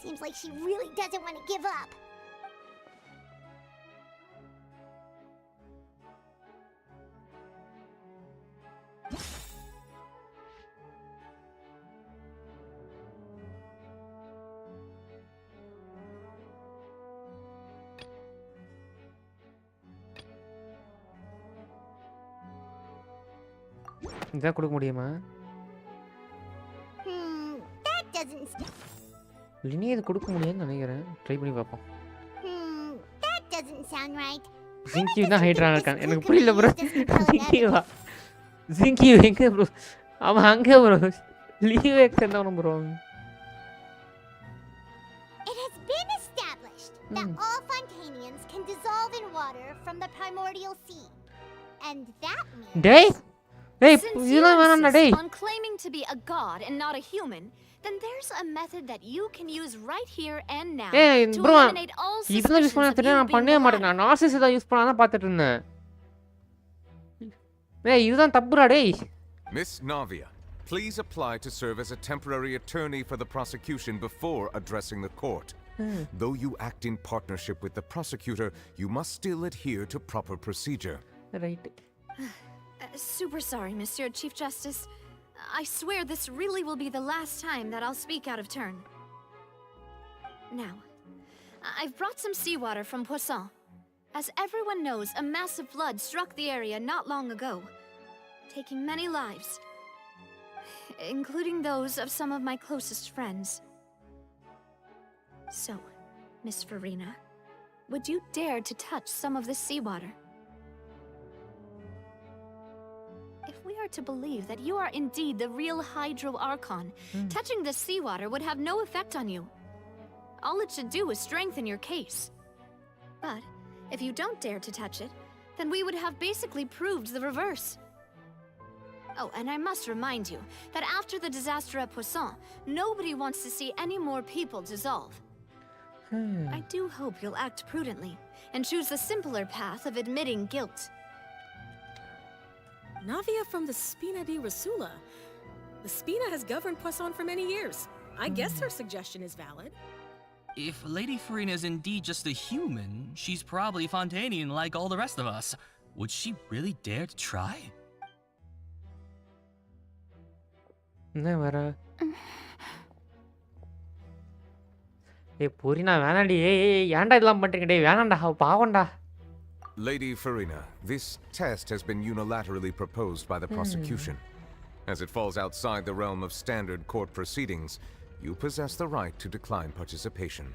Seems like she really doesn't want to give up. இதான் கொடுக்க முடியுமா That doesn't. லினி இது கொடுக்க முடியும்னு நினைக்கிறேன் try பண்ணி பார்ப்போம் That doesn't sound right. Gingee தான் ஹைட்ரான் இருக்கான் எனக்கு புரியல ப்ரோ ஜிங்கிவா ஜிங்கி எங்க ப்ரோ அவன் அங்கே ப்ரோ லீவ் எக்ஸ்டெண்ட் ஆகணும் bro It has been established that all Fontainians can dissolve in water from the primordial sea. And that means... டேய் டேய் Since இதெல்லாம் you வேணாம்டா டேய் insist on claiming to be a god and not a human, then there's a method that you can use right here and now ஏய் to bro eliminate all இதெல்லாம் use suspicions பண்ண of தெரியும் you நான் being பண்ணவே the மாட்டேன் நான் நார்சிஸ் தான் use பண்ணா தான் பார்த்துட்டு இருந்தேன் டேய் இதுதான் தப்புடா டேய் Miss Navia, please apply to serve as a temporary attorney for the prosecution before addressing the court. Though you act in partnership with the prosecutor, you must still adhere to proper procedure. Right. Super sorry, Monsieur Chief Justice. I swear this really will be the last time that I'll speak out of turn. Now, I've brought some seawater from Poisson. As everyone knows, a massive flood struck the area not long ago, taking many lives, including those of some of my closest friends. So, Miss Farina, would you dare to touch some of this seawater? If we are to believe that you are indeed the real Hydro Archon, touching the seawater would have no effect on you. All it should do is strengthen your case. But if you don't dare to touch it, then we would have basically proved the reverse. Oh, and I must remind you that after the disaster at Poisson, nobody wants to see any more people dissolve. I do hope you'll act prudently and choose the simpler path of admitting guilt. Navia from the Spina di Rasula. The Spina has governed Poisson for many years. I guess her suggestion is valid. If Lady Farina is indeed just a human, she's probably Fontainian like all the rest of us. Would she really dare to try? என்ன வர பூரினா வேணாண்டி ஏன்டா இதெல்லாம் பண்றீங்க டேய் வேணாம்டா பாவம்டா Lady Farina, this test has been unilaterally proposed by the prosecution. As it falls outside the realm of standard court proceedings, you possess the right to decline participation.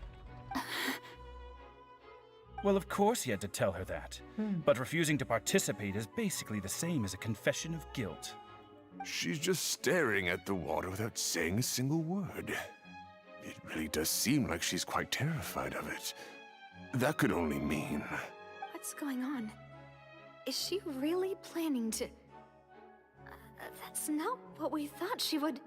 Well, of course he had to tell her that. But refusing to participate is basically the same as a confession of guilt. She's just staring at the water without saying a single word. It really does seem like she's quite terrified of it. That could only mean... What's going on? Is she really planning to... that's not what we thought she would...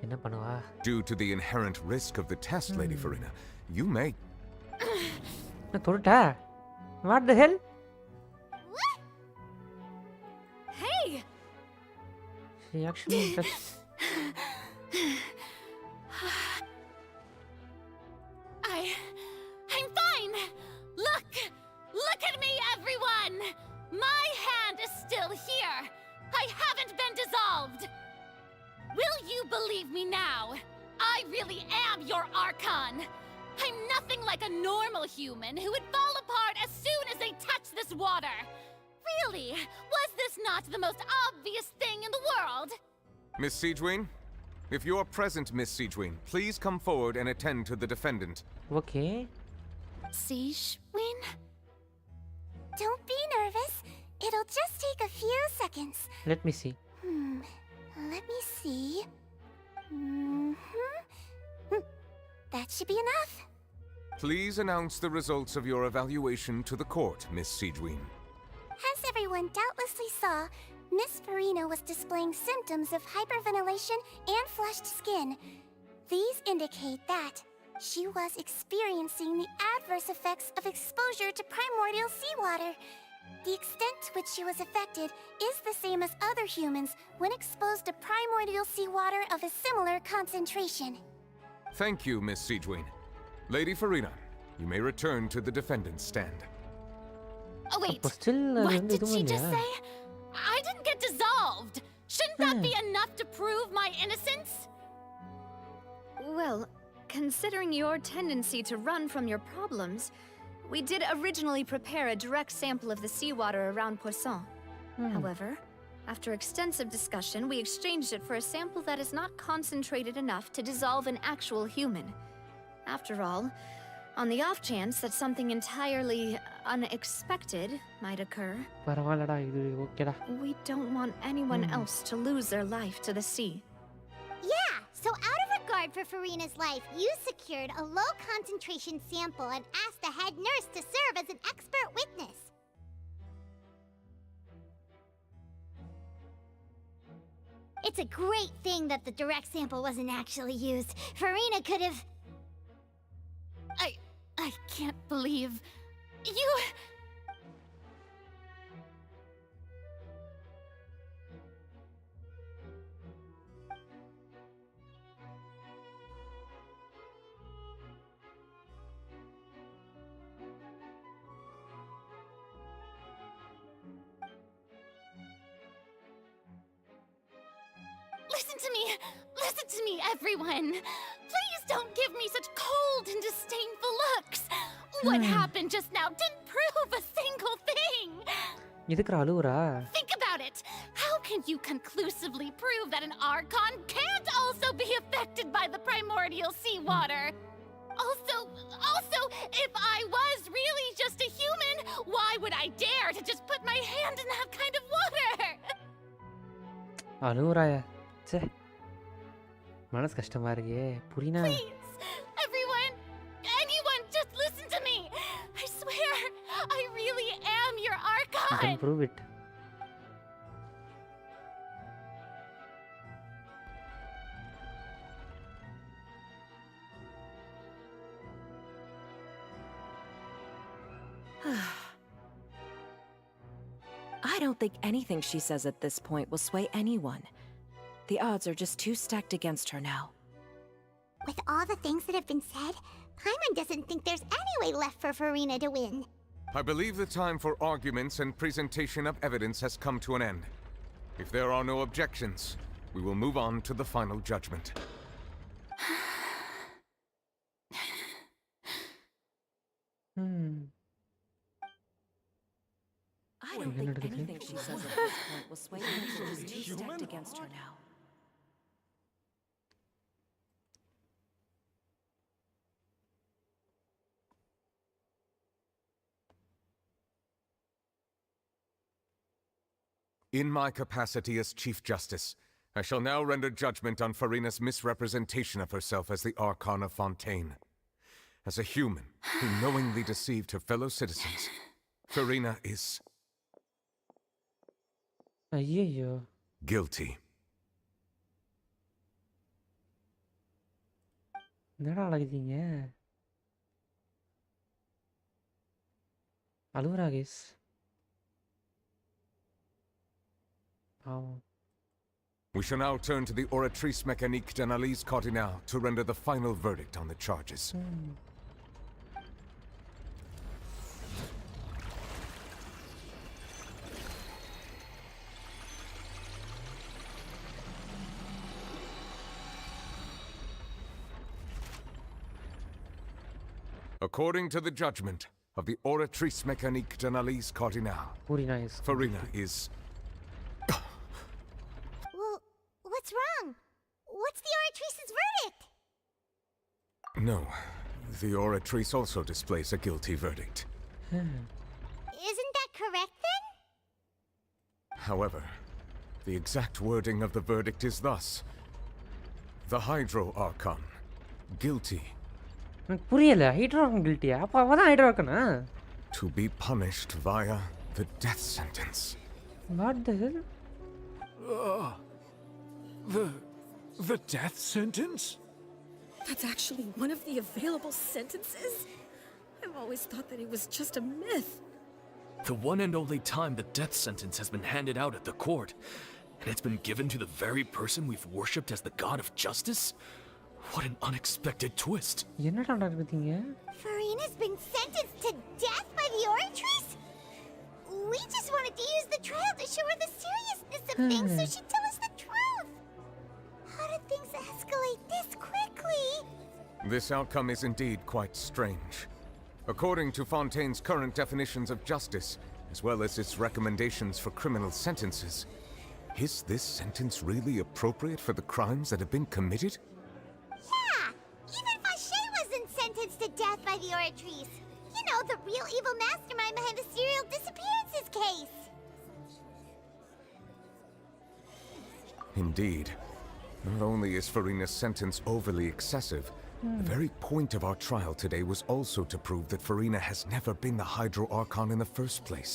என்ன பண்ணுவா Due to the inherent risk of the test, Lady Farina, you may... என்ன தொடுட்டா What the hell? Hey! She actually touched... I'm fine! Look at me, everyone! My hand is still here! I haven't been dissolved! Will you believe me now? I really am your Archon! I'm nothing like a normal human who would fall apart as soon as they touch this water! Really? Was this not the most obvious thing in the world? Miss Siegewin? If you're present, Miss Siegewin, please come forward and attend to the defendant. Okay. Siegewin? Don't be nervous. It'll just take a few seconds. Let me see. Let me see. That should be enough. Please announce the results of your evaluation to the court, Miss Siegewin. As everyone doubtlessly saw, Miss Farina was displaying symptoms of hyperventilation and flushed skin. These indicate that she was experiencing the adverse effects of exposure to primordial seawater. The extent to which she was affected is the same as other humans when exposed to primordial seawater of a similar concentration. Thank you, Miss Siegewin. Lady Farina, you may return to the defendant's stand. Oh wait, what did she just say? I didn't get dissolved! Shouldn't that be enough to prove my innocence? Well, considering your tendency to run from your problems, we did originally prepare a direct sample of the seawater around Poisson. However, after extensive discussion, we exchanged it for a sample that is not concentrated enough to dissolve an actual human. After all, on the off chance that something entirely unexpected might occur, பரவாயில்லடா இது ஓகேடா we don't want anyone else to lose their life to the sea. Yeah, so out of regard for Farina's life, you secured a low-concentration sample and asked the head nurse to serve as an expert witness. It's a great thing that the direct sample wasn't actually used. Farina could have... I can't believe... You... Listen to me, everyone! Please don't give me such cold and disdainful looks! What happened just now didn't prove a single thing! இதுக்குற அழுவுறா Think about it! How can you conclusively prove that an Archon can't also be affected by the primordial seawater? Also, if I was really just a human, why would I dare to just put my hand in that kind of water? அழுவுறாயா சே மனசு கஷ்டமா இருக்கே புரியுனா Please, everyone, anyone, just listen to me. I swear, I really am your Archon. Then prove it. I don't think anything she says at this point will sway anyone. The odds are just too stacked against her now. With all the things that have been said, Paimon doesn't think there's any way left for Farina to win. I believe the time for arguments and presentation of evidence has come to an end. If there are no objections, we will move on to the final judgment. I don't think anything she says at this point will sway anyone. She's too stacked against her now. In my capacity as Chief Justice, I shall now render judgment on Farina's misrepresentation of herself as the Archon of Fontaine. As a human who knowingly deceived her fellow citizens, Farina is guilty. என்னடா அழகுதீங்க அழுவுறா case பாவம் We shall now turn to the Oratrice Mécanique d'Analyse Cardinal to render the final verdict on the charges. According to the judgment of the Oratrice Mécanique d'Analyse Cardinal, Farina is... Well, what's wrong? What's the Oratrice's verdict? No, the Oratrice also displays a guilty verdict. Isn't that correct then? However, the exact wording of the verdict is thus. The Hydro Archon, guilty. எனக்கு புரியல ஹைட்ரோகன் கில்ட்டியா அப்போ அவ தான் ஹைட்ரோகனா To be punished via the death sentence. What the hell? The death sentence? That's actually one of the available sentences? I've always thought that it was just a myth. The one and only time the death sentence has been handed out at the court, and it's been given to the very person we've worshipped as the god of justice? What an unexpected twist. என்னடா நடக்குதுங்க Farina's been sentenced to death by the Oratrice? We just wanted to use the trial to show her the seriousness of things so she'd tell us the truth. How did things escalate this quickly? This outcome is indeed quite strange. According to Fontaine's current definitions of justice, as well as its recommendations for criminal sentences, is this sentence really appropriate for the crimes that have been committed? Yeah! Even Fauché wasn't sentenced to death by the Oratrice. You know, the real evil mastermind behind the serial disappearances case. Indeed. Not only is Farina's sentence overly excessive, the very point of our trial today was also to prove that Farina has never been the Hydro Archon in the first place.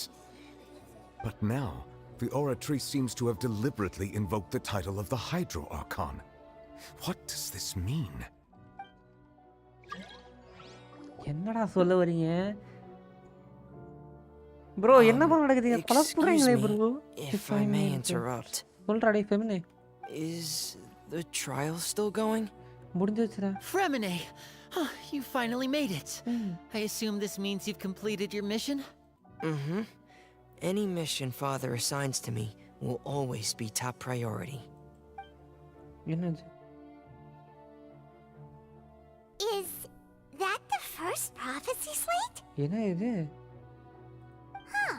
But now, the Oratrice seems to have deliberately invoked the title of the Hydro Archon. What does this mean? என்னடா சொல்ல வரீங்க bro என்ன bro நடக்குது பலப்புறீங்களே bro If I may interrupt. சொல்றா டேய் ஃபெமினே Is the trial still going? முடிஞ்சிருச்சுடா Fremine! Huh, you finally made it. I assume this means you've completed your mission? Mm-hmm. Any mission Father assigns to me will always be top priority. என்னது Is that the first prophecy slate? என்ன இது Huh.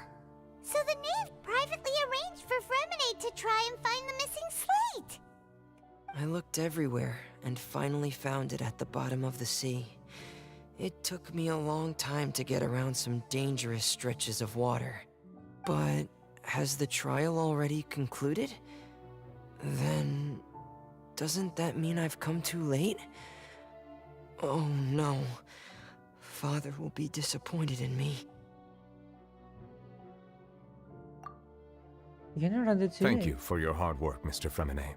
So the knave privately arranged for Fremine to try and find the missing slate. I looked everywhere and finally found it at the bottom of the sea. It took me a long time to get around some dangerous stretches of water. But has the trial already concluded? Then doesn't that mean I've come too late? Oh no. Father will be disappointed in me. Thank you for your hard work, Mr. Fremine.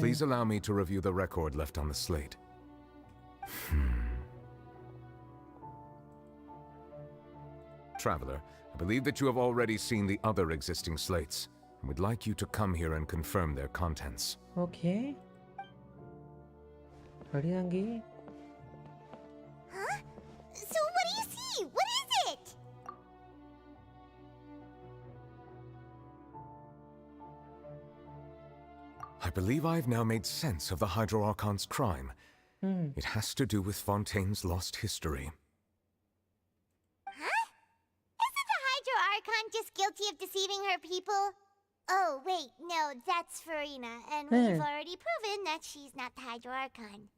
Please allow me to review the record left on the slate. Traveler, I believe that you have already seen the other existing slates, and would like you to come here and confirm their contents. Okay. Adiyangi. Huh? So what do you see? What is it? I believe I've now made sense of the Hydro Archon's crime. It has to do with Fontaine's lost history. Huh? Isn't the Hydro Archon just guilty of deceiving her people? Oh, wait, no, that's Farina, and we've already proven that she's not the Hydro Archon.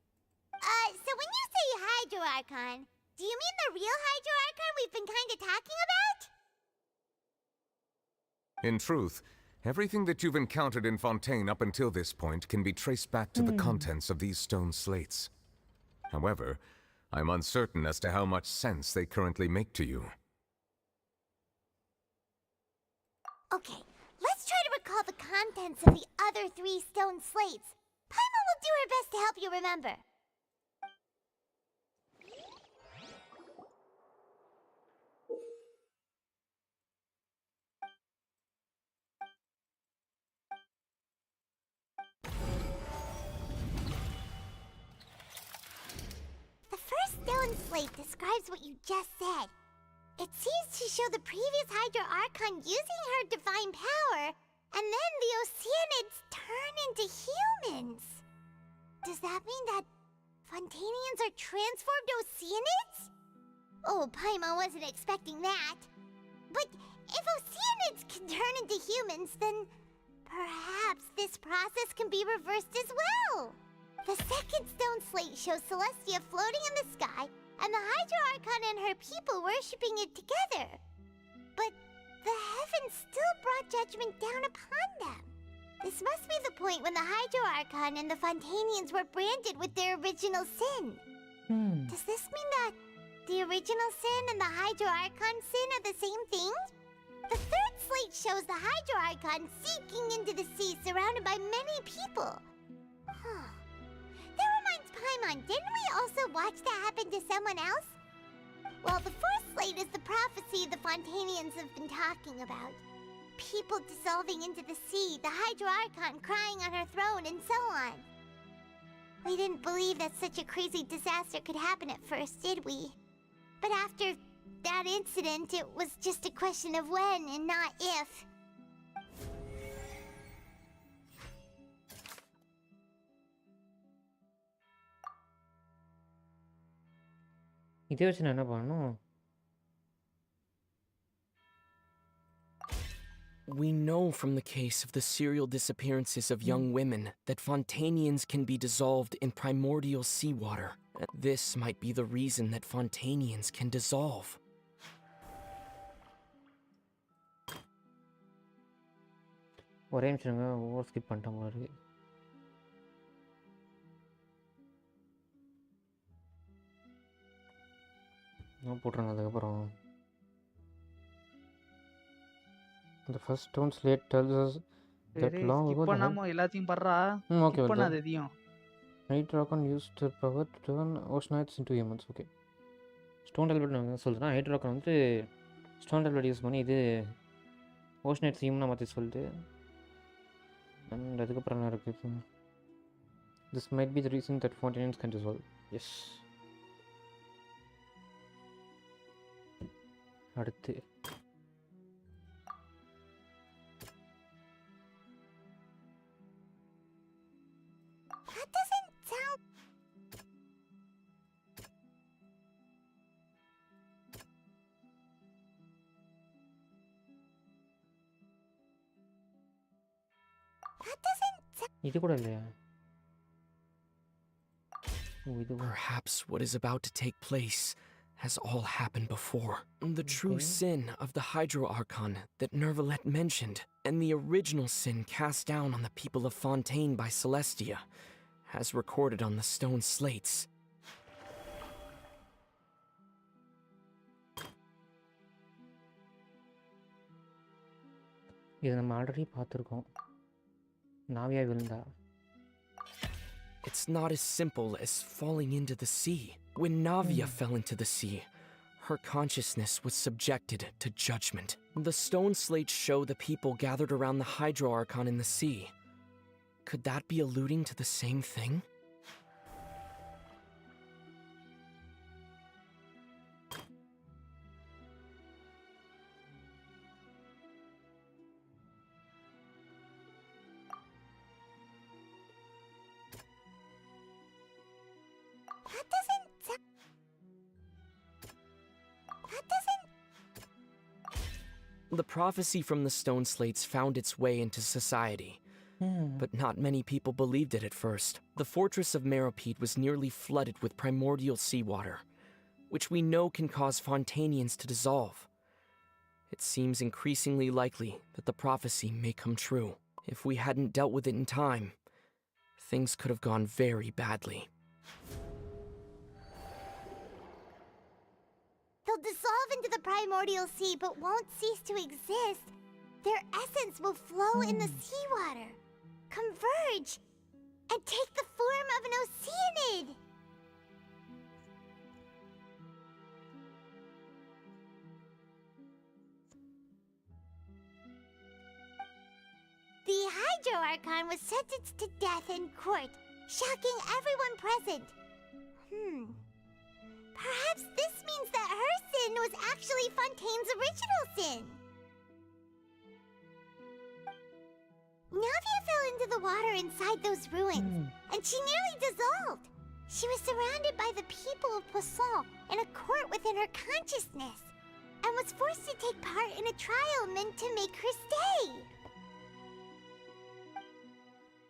So when you say Hydro Archon, do you mean the real Hydro Archon we've been kinda talking about? In truth, everything that you've encountered in Fontaine up until this point can be traced back to the contents of these stone slates. However, I'm uncertain as to how much sense they currently make to you. Okay, let's try to recall the contents of the other 3 stone slates. Paimon will do her best to help you remember. The first stone slate describes what you just said. It seems to show the previous Hydro Archon using her divine power, and then the Oceanids turn into humans. Does that mean that Fontainians are transformed Oceanids? Oh, Paimon wasn't expecting that. But if Oceanids can turn into humans, then perhaps this process can be reversed as well. The second stone slate shows Celestia floating in the sky, and the Hydro Archon and her people worshipping it together. But the heavens still brought judgment down upon them. This must be the point when the Hydro Archon and the Fontainians were branded with their original sin. Does this mean that the original sin and the Hydro Archon sin are the same thing? The third slate shows the Hydro Archon sinking into the sea surrounded by many people. That reminds Paimon, didn't we also watch that happen to someone else? Well, the fourth slate is the prophecy the Fontainians have been talking about. People dissolving into the sea, the Hydro Archon crying on her throne, and so on. We didn't believe that such a crazy disaster could happen at first, did we? But after that incident, it was just a question of when and not if. இதை வச்சு நான் என்ன பண்ணணும்? We know from the case of the serial disappearances of young women that Fontainians can be dissolved in primordial seawater. This might be the reason that Fontainians can dissolve. ஒரே நிமிஷங்க over skip பண்ணிட்டேன் போல இருக்கு. போட்டுருங்க அதுக்கப்புறம். The first stone slate tells us that long ago the பண்ணாம எல்லாத்தையும் பண்றா. okay, skip பண்ணாத எதையும். NITRO used her power to turn oceanites into humans. Okay. Stone டெல்பெட் நான் சொல்றேன். NITRO வந்து ஸ்டோன் டெல்பெட் யூஸ் பண்ணி இது ஓஷனைட்ஸ் ஹியூமனா மாற்றி சொல்லிட்டு அண்ட் அதுக்கப்புறம் என்ன இருக்குது? This might be the reason that Fontainians can dissolve. Yes. அடுத்து That doesn't sound... That doesn't sound... இது கூட இல்லையா? Perhaps what is about to take place has all happened before. The true sin of the Hydro Archon that Nervalette mentioned, and the original sin cast down on the people of Fontaine by Celestia, as recorded on the stone slates. இது நம்ம already பார்த்துருக்கோம். நாவியா விழுந்தா. It's not as simple as falling into the sea. When Navia fell into the sea, her consciousness was subjected to judgment. The stone slates show the people gathered around the Hydro Archon in the sea. Could that be alluding to the same thing? The prophecy from the stone slates found its way into society, but not many people believed it at first. The fortress of Meropide was nearly flooded with primordial seawater, which we know can cause Fontainians to dissolve. It seems increasingly likely that the prophecy may come true. If we hadn't dealt with it in time, things could have gone very badly. They'll dissolve into the primordial sea but won't cease to exist. Their essence will flow in the seawater, converge, and take the form of an oceanid. The Hydro Archon was sentenced to death in court, shocking everyone present. Perhaps this means that her sin was actually Fontaine's original sin. Navia fell into the water inside those ruins, and she nearly dissolved. She was surrounded by the people of Poisson in a court within her consciousness, and was forced to take part in a trial meant to make her stay.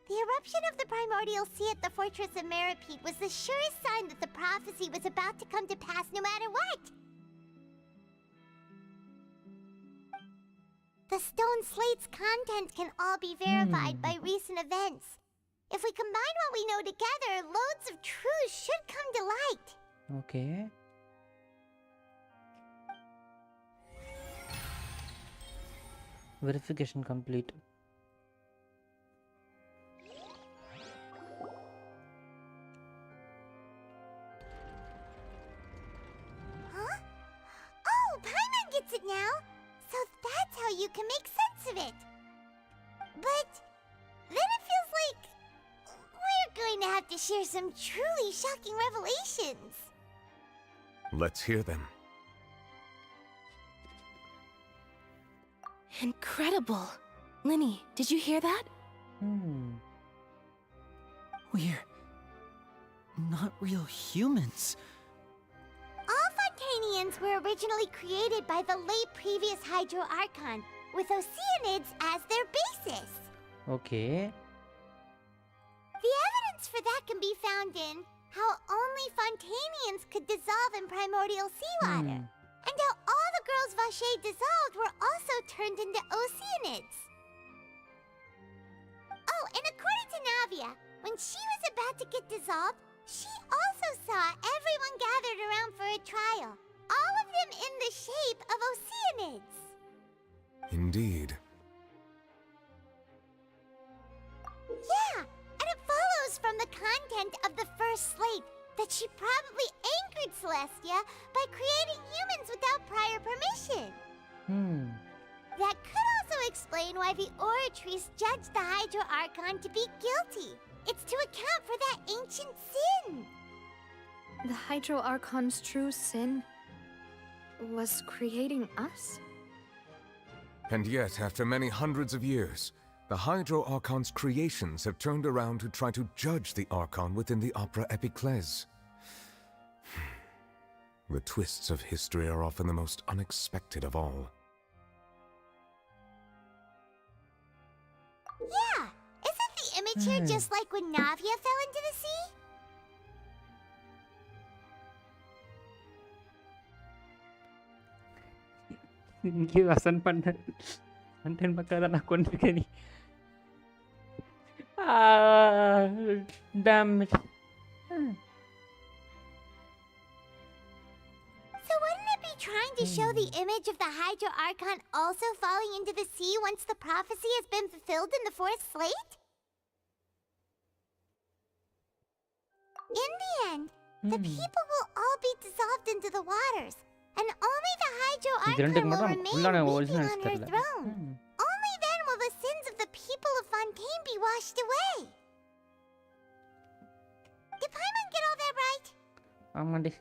The eruption of the primordial sea at the fortress of Meropide was the surest sign that the prophecy was about to come to pass no matter what. The stone slate's content can all be verified by recent events. If we combine what we know together, loads of truths should come to light. Okay. Verification complete. Huh? Oh, Paimon gets it now! So that's how you can make sense of it. But then it feels like we're going to have to share some truly shocking revelations. Let's hear them. Incredible. Linny, did you hear that? We're not real humans. All Fontainians were originally created by the late previous Hydro Archon, with Oceanids as their basis. Okay. The evidence for that can be found in how only Fontainians could dissolve in primordial seawater, and how all the girls Vacher dissolved were also turned into Oceanids. Oh, and according to Navia, when she was about to get dissolved, she also saw everyone gathered around for a trial, all of them in the shape of Oceanids. Indeed. Yeah, and it follows from the content of the first slate that she probably anchored Celestia by creating humans without prior permission. That could also explain why the Oratrice judged the Hydro Archon to be guilty. It's to account for that ancient sin. The Hydro Archon's true sin was creating us? And yet, after many hundreds of years, the Hydro Archon's creations have turned around to try to judge the Archon within the Opera Epiclese. The twists of history are often the most unexpected of all. Yeah, isn't the image here just like when Navia fell into the sea? இங்கே வசன் பண்ண content பக்கம் நான் கொண்டிருக்கேன் நீ damn it. So wouldn't it be trying to show the image of the Hydro Archon also falling into the sea once the prophecy has been fulfilled in the fourth slate? In the end, the people will all be dissolved into the waters, and only the Hydro Archon will remain weeping on her throne. Only then will the sins of the people of Fontaine be washed away. Did Paimon get all that right? ஆமாண்டி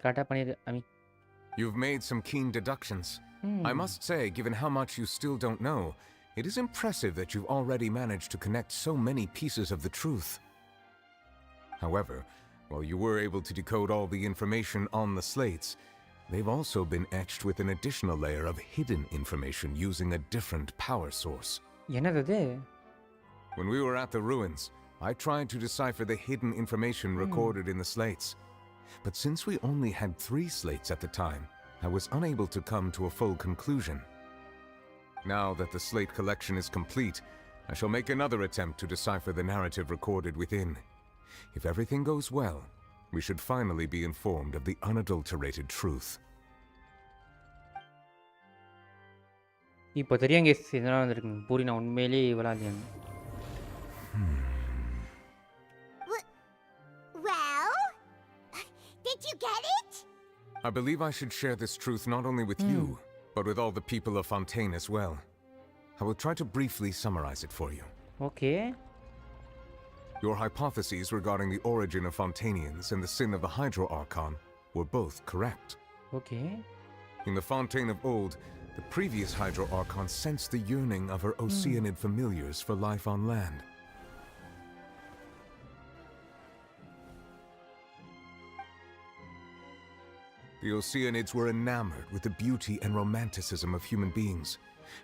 கரெக்டாக பண்ணிடு அமி. You've made some keen deductions. I must say, given how much you still don't know, it is impressive that you've already managed to connect so many pieces of the truth. However, while you were able to decode all the information on the slates, they've also been etched with an additional layer of hidden information using a different power source. என்னது? When we were at the ruins, I tried to decipher the hidden information recorded in the slates. But since we only had 3 slates at the time, I was unable to come to a full conclusion. Now that the slate collection is complete, I shall make another attempt to decipher the narrative recorded within. If everything goes well, we should finally be informed of the unadulterated truth. இப்போ தெரியும் case இதெல்லாம் வந்திருக்கு பூரி நான் உண்மையிலேயே விளாட்லேன். Well, did you get it? I believe I should share this truth not only with you, but with all the people of Fontaine as well. I will try to briefly summarize it for you. Okay. Your hypotheses regarding the origin of Fontainians and the sin of the Hydro Archon were both correct. Okay. In the Fontaine of old, the previous Hydro Archon sensed the yearning of her Oceanid familiars for life on land. The Oceanids were enamored with the beauty and romanticism of human beings,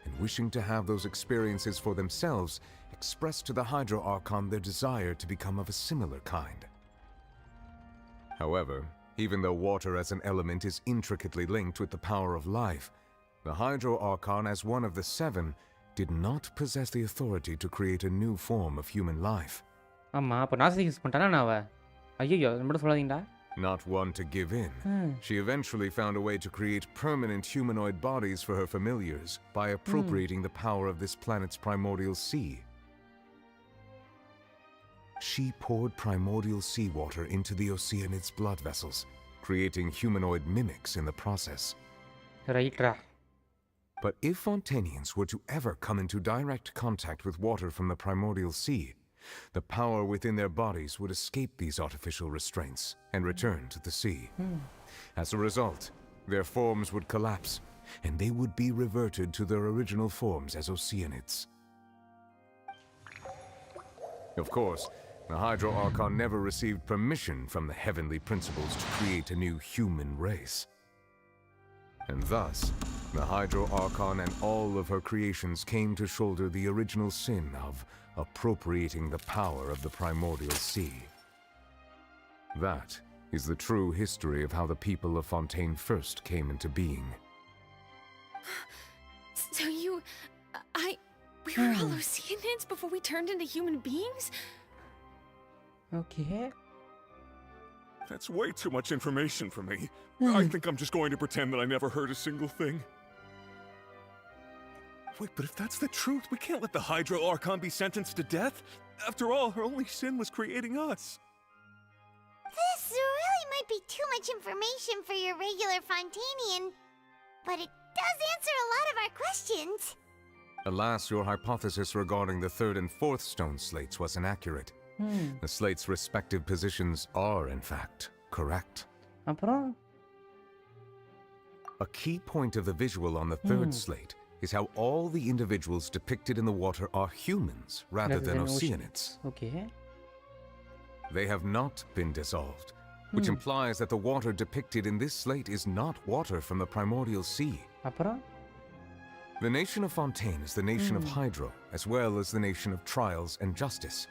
and wishing to have those experiences for themselves, expressed to the Hydro Archon their desire to become of a similar kind. However, even though water as an element is intricately linked with the power of life, the Hydro Archon as one of the 7 did not possess the authority to create a new form of human life. ஆமா அப்போ நாசி use பண்ணிட்டானா நான் அவ ஐயோ அது மட்டும் சொல்லாதீங்கடா. Not one to give in, she eventually found a way to create permanent humanoid bodies for her familiars by appropriating the power of this planet's primordial sea. She poured primordial seawater into the Oceanids' blood vessels, creating humanoid mimics in the process. Right. But if Fontainians were to ever come into direct contact with water from the primordial sea, the power within their bodies would escape these artificial restraints and return to the sea. As a result, their forms would collapse, and they would be reverted to their original forms as Oceanids. Of course, the Hydro Archon never received permission from the heavenly principles to create a new human race. And thus, the Hydro Archon and all of her creations came to shoulder the original sin of appropriating the power of the primordial sea. That is the true history of how the people of Fontaine first came into being. So we were all Oceanids before we turned into human beings? Okay. That's way too much information for me. I think I'm just going to pretend that I never heard a single thing. Wait, but if that's the truth, we can't let the Hydro Archon be sentenced to death. After all, her only sin was creating us. This really might be too much information for your regular Fontainian, but it does answer a lot of our questions. Alas, your hypothesis regarding the 3rd and 4th stone slates was inaccurate. The slates' respective positions are, in fact, correct. A key point of the visual on the 3rd slate is how all the individuals depicted in the water are humans rather than Oceanids. Okay. They have not been dissolved, which implies that the water depicted in this slate is not water from the primordial sea. The nation of Fontaine is the nation of Hydro, as well as the nation of trials and justice.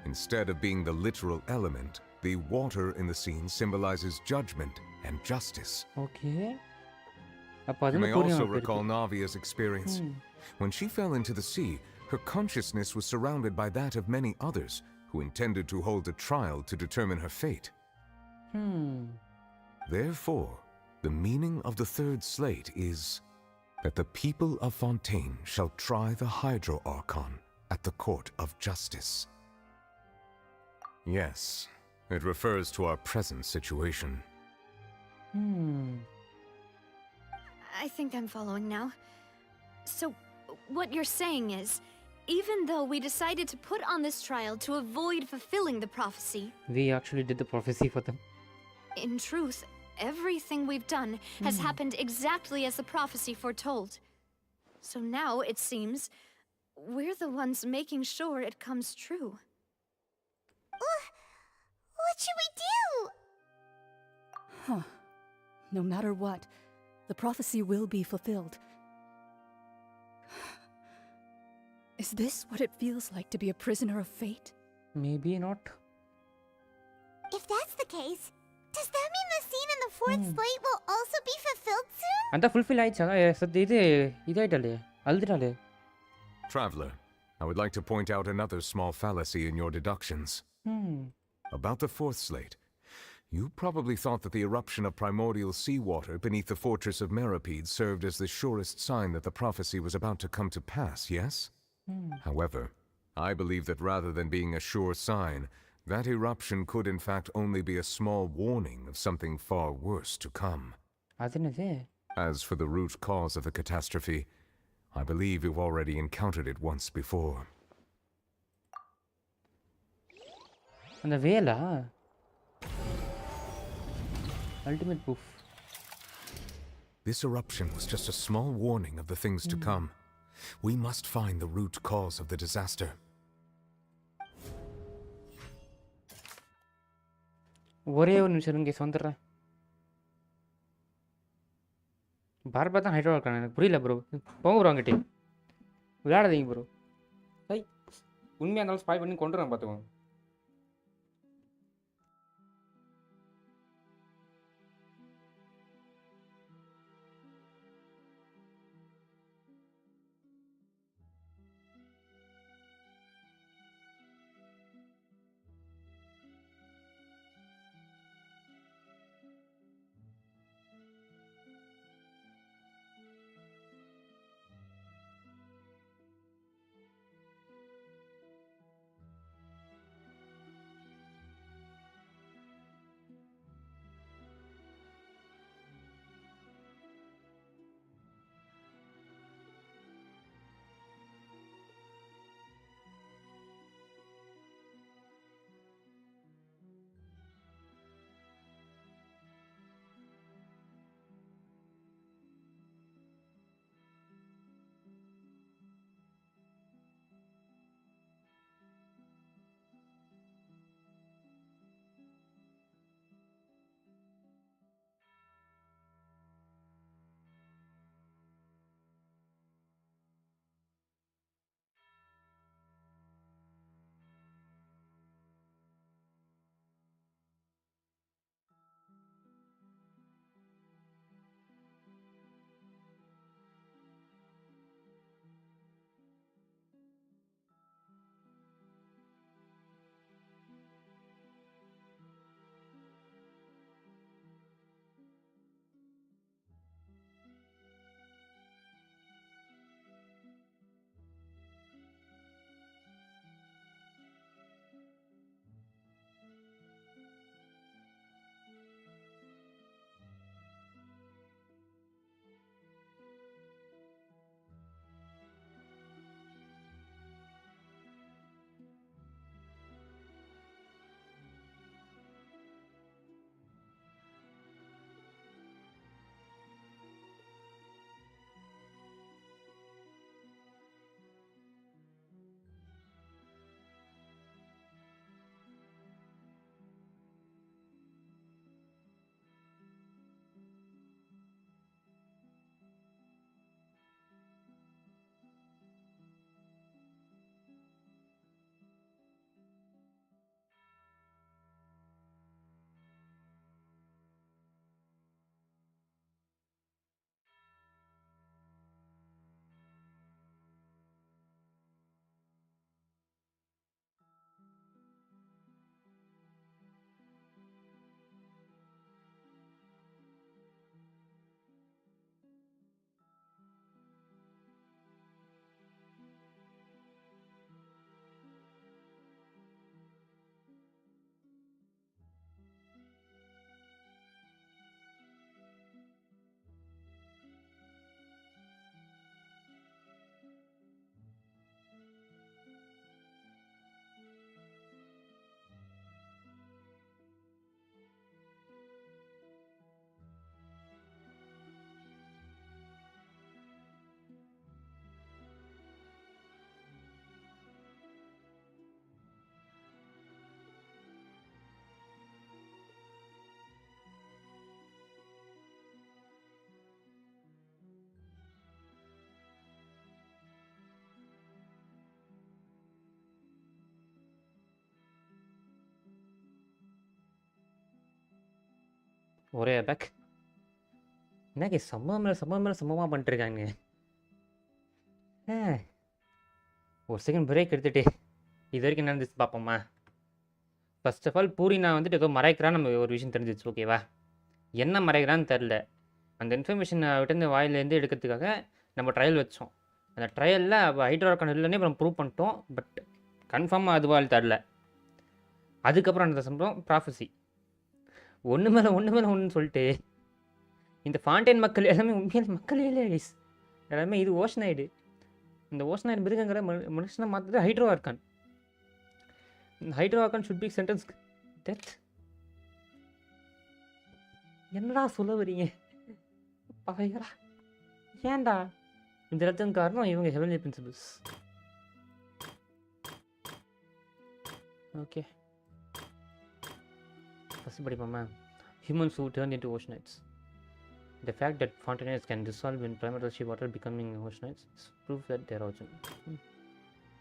Instead of being the literal element, the water in the scene symbolizes judgment and justice. Okay. You may also recall Navia's experience. When she fell into the sea, her consciousness was surrounded by that of many others who intended to hold a trial to determine her fate. Therefore, the meaning of the third slate is that the people of Fontaine shall try the Hydro Archon at the Court of Justice. Yes, it refers to our present situation. I think I'm following now. So, what you're saying is, even though we decided to put on this trial to avoid fulfilling the prophecy, we actually did the prophecy for them. In truth, everything we've done has happened exactly as the prophecy foretold. So now, it seems, we're the ones making sure it comes true. What should we do? Huh. No matter what, the prophecy will be fulfilled. Is this what it feels like to be a prisoner of fate? Maybe not. If that's the case, does that mean the scene in the fourth slate will also be fulfilled soon? And the fulfill ஆயிடுச்சாங்க இதாயிட்டாலே அழுதுட்டாலே. Traveler, I would like to point out another small fallacy in your deductions. About the fourth slate. You probably thought that the eruption of primordial seawater beneath the fortress of Meripede served as the surest sign that the prophecy was about to come to pass, yes? However, I believe that rather than being a sure sign, that eruption could in fact only be a small warning of something far worse to come. As for the root cause of the catastrophe, I believe you've already encountered it once before. அந்த வேலா ultimate proof. This eruption was just a small warning of the things to come. We must find the root cause of the disaster. ஒரே ஒரு நிமிஷம் இருங்க வந்துடுறேன். பார்பா தான் hydro இருக்கானே எனக்கு புரியல ப்ரோ. போங்க ப்ரோ அங்கிட்டே விளையாடாதீங்க ப்ரோ. உண்மையாக இருந்தாலும் ஸ்பாய் பண்ணி கொண்டு வரேன் பார்த்துக்கோங்க. ஒரே பேக் என்ன சம்பவமாக பண்ணிட்டுருக்காங்க. ஒரு செகண்ட் பிரேக் எடுத்துகிட்டு இது வரைக்கும் என்ன இருந்துச்சு பார்ப்போம்மா. ஃபர்ஸ்ட் ஆஃப் ஆல் பூரினா வந்துட்டு ஏதோ மறைக்கிறான்னு நம்ம ஒரு விஷயம் தெரிஞ்சிச்சு. ஓகேவா, என்ன மறைக்கிறான்னு தெரில. அந்த இன்ஃபர்மேஷன் விட்டு வாயிலேருந்து எடுக்கிறதுக்காக நம்ம ட்ரையல் வச்சோம். அந்த ட்ரையலில் ஹைட்ரோகான் இல்லைன்னே அப்புறம் ப்ரூவ் பண்ணிட்டோம். பட் கன்ஃபார்மாக அதுவால் தரல. அதுக்கப்புறம் அந்த சம்பவம் ப்ராஃபஸி ஒன்று மேலே ஒன்றுன்னு சொல்லிட்டு இந்த ஃபாண்டைன் மக்கள் எல்லாமே உண்மையான மக்களே இல்லை கைஸ். எல்லாமே இது ஓஷனாய்டு. இந்த ஓஷனாய்டு மிருகங்கிற மனுஷனை மாற்றுறது ஹைட்ரோ ஆர்கான். இந்த hydro archon should be sentence death. என்னடா சொல்ல வரீங்க பகைகளா? ஏன்டா இந்த இடத்துக்கு காரணம் இவங்க ஹெவன்லி பிரின்சிபிள்ஸ். ஓகே, ஃபஸ்ட் படிப்போமா. Humans who turned into oceanites. The fact that Fontaines can dissolve in primary water becoming oceanites is proof that they are origin.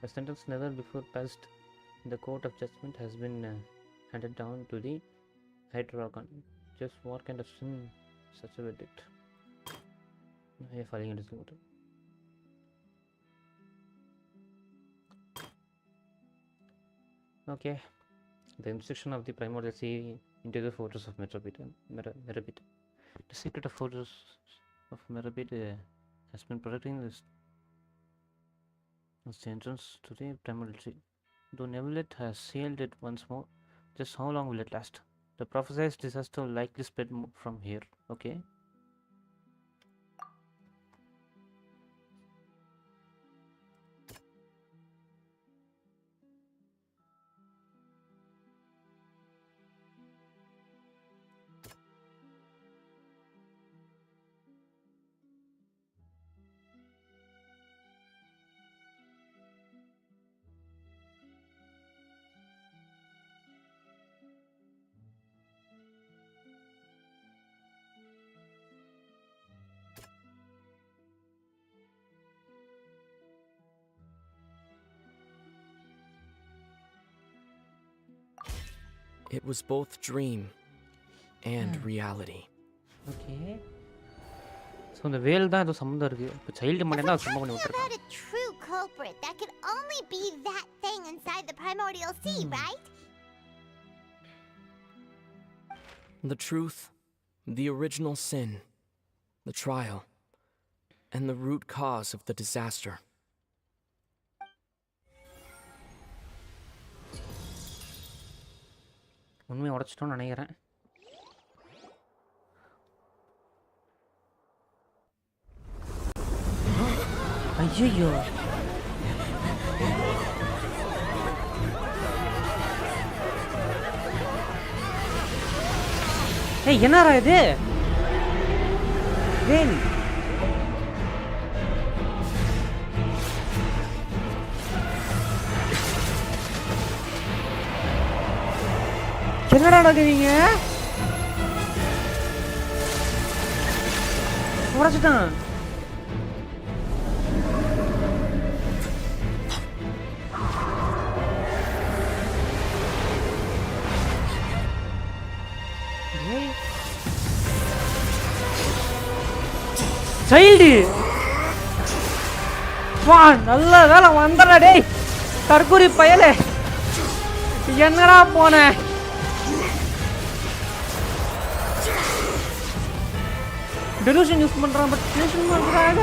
A sentence never before passed in the court of judgment has been handed down to the Hydrogon. Just what kind of sin such a verdict? I am falling into the water. Okay. The instruction of the primordial sea into the fortress of Merabit. The secret of fortress of Merabit has been protecting this entrance to the primordial sea. Though Nebulet has sealed it once more, just how long will it last? The prophesied disaster will likely spread from here. Okay. It was both dream and reality. Okay. So the whale da do samundar irukku. Ipo child mandena summa panni vittirukka. About a true culprit that could only be that thing inside the primordial sea, right? The truth, the original sin, the trial, and the root cause of the disaster. உண்மையை உடைச்சிட்டோம்னு நினைக்கிறேன். ஐயோ, ஏய் என்னடா இது? வேல் என்னடா நடக்குறீங்க? உடைச்சிட்டான். Child வா, நல்ல வேலை வந்தடா டேய் தற்கூரி பயலே. என்னடா போன? டெலூஷன் யூஸ் பண்றான். பட் டெலூஷன் பண்றாங்க.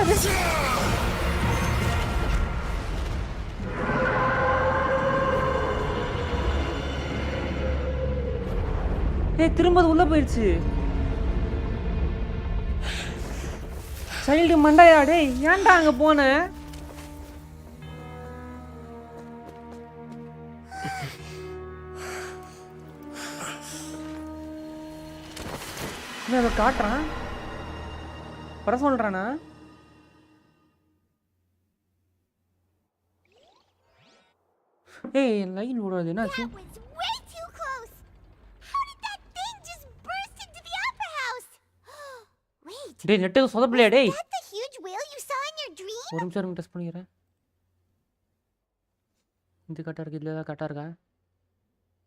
ஏய் திரும்ப உள்ள போயிடுச்சு. சைல்டு மண்டையா டேய், ஏன்டா அங்க போன? என்ன காட்டுறான்? வர சொல்றானா? ஏய் லைன் ஓடாது என்னாச்சு? Way too close. How did that thing just burst into the upper house? Wait. டேய் நெட் சொதப்பலையா டேய்? Is that the huge whale you saw in your dream? ஒரு நிமிஷம் டெஸ்ட் பண்ணிக்கிறேன். இது கரெக்டாக இருக்குது, இல்லை கரெக்டாக இருக்கா?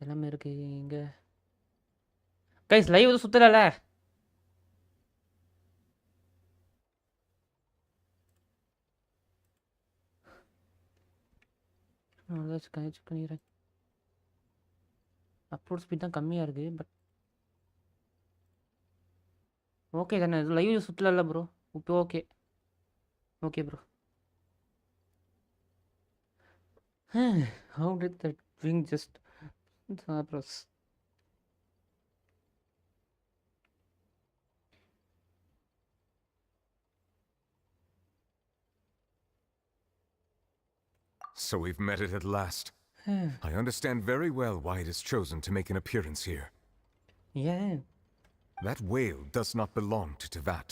எல்லாமே இருக்கு இங்கே. கைஸ் லைவ் வந்து சுத்தல. அதான் செக் பண்ணிடுறேன். அப்லோட் ஸ்பீட் தான் கம்மியாக இருக்குது. பட் ஓகே தானே, இது லைவ் சுற்றல ப்ரோ. இப்போ okay. Okay bro. How did that ring just Zabras? So we've met it at last. I understand very well why it is chosen to make an appearance here. Yeah. That whale does not belong to Tevat.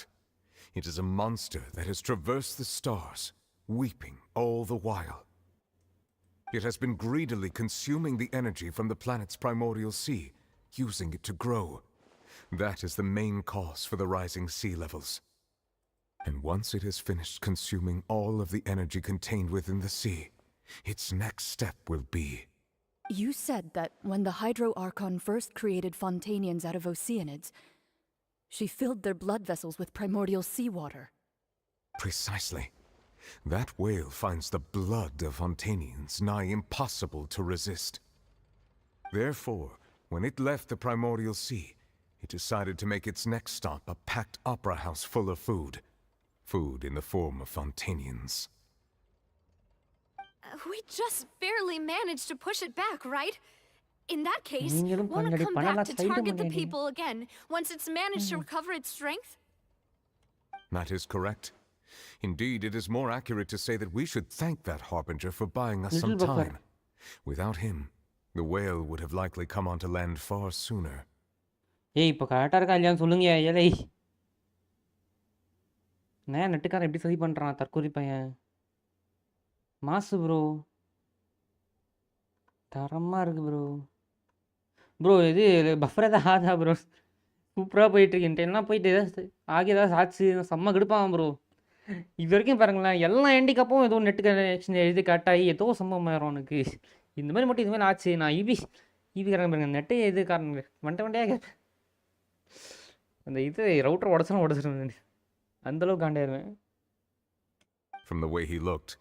It is a monster that has traversed the stars, weeping all the while. It has been greedily consuming the energy from the planet's primordial sea, using it to grow. That is the main cause for the rising sea levels. And once it has finished consuming all of the energy contained within the sea, its next step will be... You said that when the Hydro Archon first created Fontainians out of Oceanids, she filled their blood vessels with primordial seawater. Precisely. That whale finds the blood of Fontainians nigh impossible to resist. Therefore, when it left the primordial sea, it decided to make its next stop a packed opera house full of food. Food in the form of Fontainians. We just barely managed to push it back, right? In that case, நீங்களும் won't it பண்ணடி come பண்ணலாம் back to side target the பண்ணிடுங்க. people again once it's managed to recover its strength? That is correct. Indeed, it is more accurate to say that we should thank that harbinger for buying us some Little buffer. time. Without him, the whale would have likely come onto land far sooner. ஏய் இப்போ கரெக்டாக இருக்கா இல்லையான்னு சொல்லுங்க ஏலை. நான் நெட்டுக்காரன் எப்படி சதி பண்ணுறான் தற்கொலை பையன். மாசு ப்ரோ. தரமாக இருக்கு ப்ரோ. ப்ரோ இது பஃபர் ஏதாவது ஆதா ப்ரோ. சூப்பராக போயிட்டுருக்கு. எல்லாம் போயிட்டு ஏதாவது ஆகி ஏதாவது ஆச்சு செம்ம கெடுப்பான் ப்ரோ. இது வரைக்கும் பாருங்களேன் எல்லா ஹேண்டிகப்பும் ஏதோ நெட்டு கனெக்ஷன் எழுதி கட்டாகி ஏதோ சம்பவம் ஆயிரும் எனக்கு. இந்த மாதிரி மட்டும் இது மாதிரி ஆச்சு. நான் ஈவி காரங்க பாருங்க நெட்டு எது காரணங்க வண்டியாக கேட்பேன். அந்த இது ரவுட்டர் உடச்சிடும் அந்தளவுக்கு காண்டாயிருவேன். From the way he looked,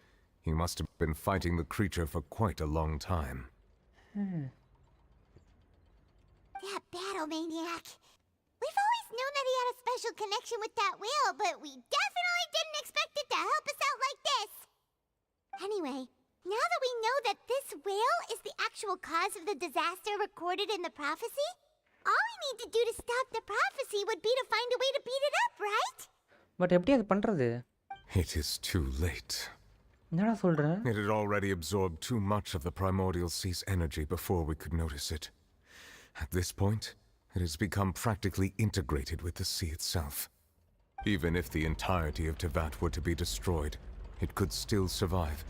he must have been fighting the creature for quite a long time. That battle maniac. We've always known that he had a special connection with that whale, but we definitely didn't expect it to help us out like this. Anyway, now that we know that this whale is the actual cause of the disaster recorded in the prophecy, all we need to do to stop the prophecy would be to find a way to beat it up, right? But எப்படி அது பண்ணுறது? It is too late. என்னடா சொல்கிற? It had already absorbed too much of the primordial sea's energy before we could notice it. At this point, it has become practically integrated with the sea itself. Even if the entirety of Tevat were to be destroyed, it could still survive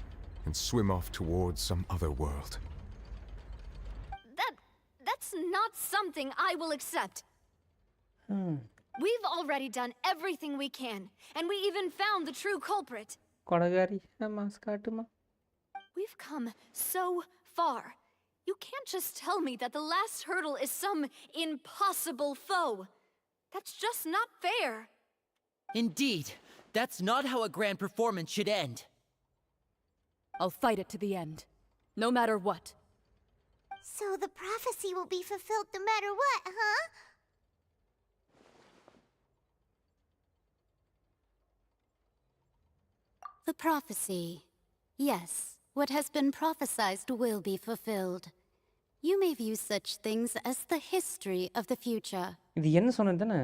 and swim off towards some other world. That's not something I will accept. We've already done everything we can, and we even found the true culprit. கொடகாரி mass காட்டுமா. We've come so far. You can't just tell me that the last hurdle is some impossible foe. That's just not fair. Indeed, that's not how a grand performance should end. I'll fight it to the end, no matter what. So the prophecy will be fulfilled no matter what, huh? The prophecy. Yes, what has been prophesied will be fulfilled. You may view such things as the history of the future. இது என்ன சொன்னது தானே?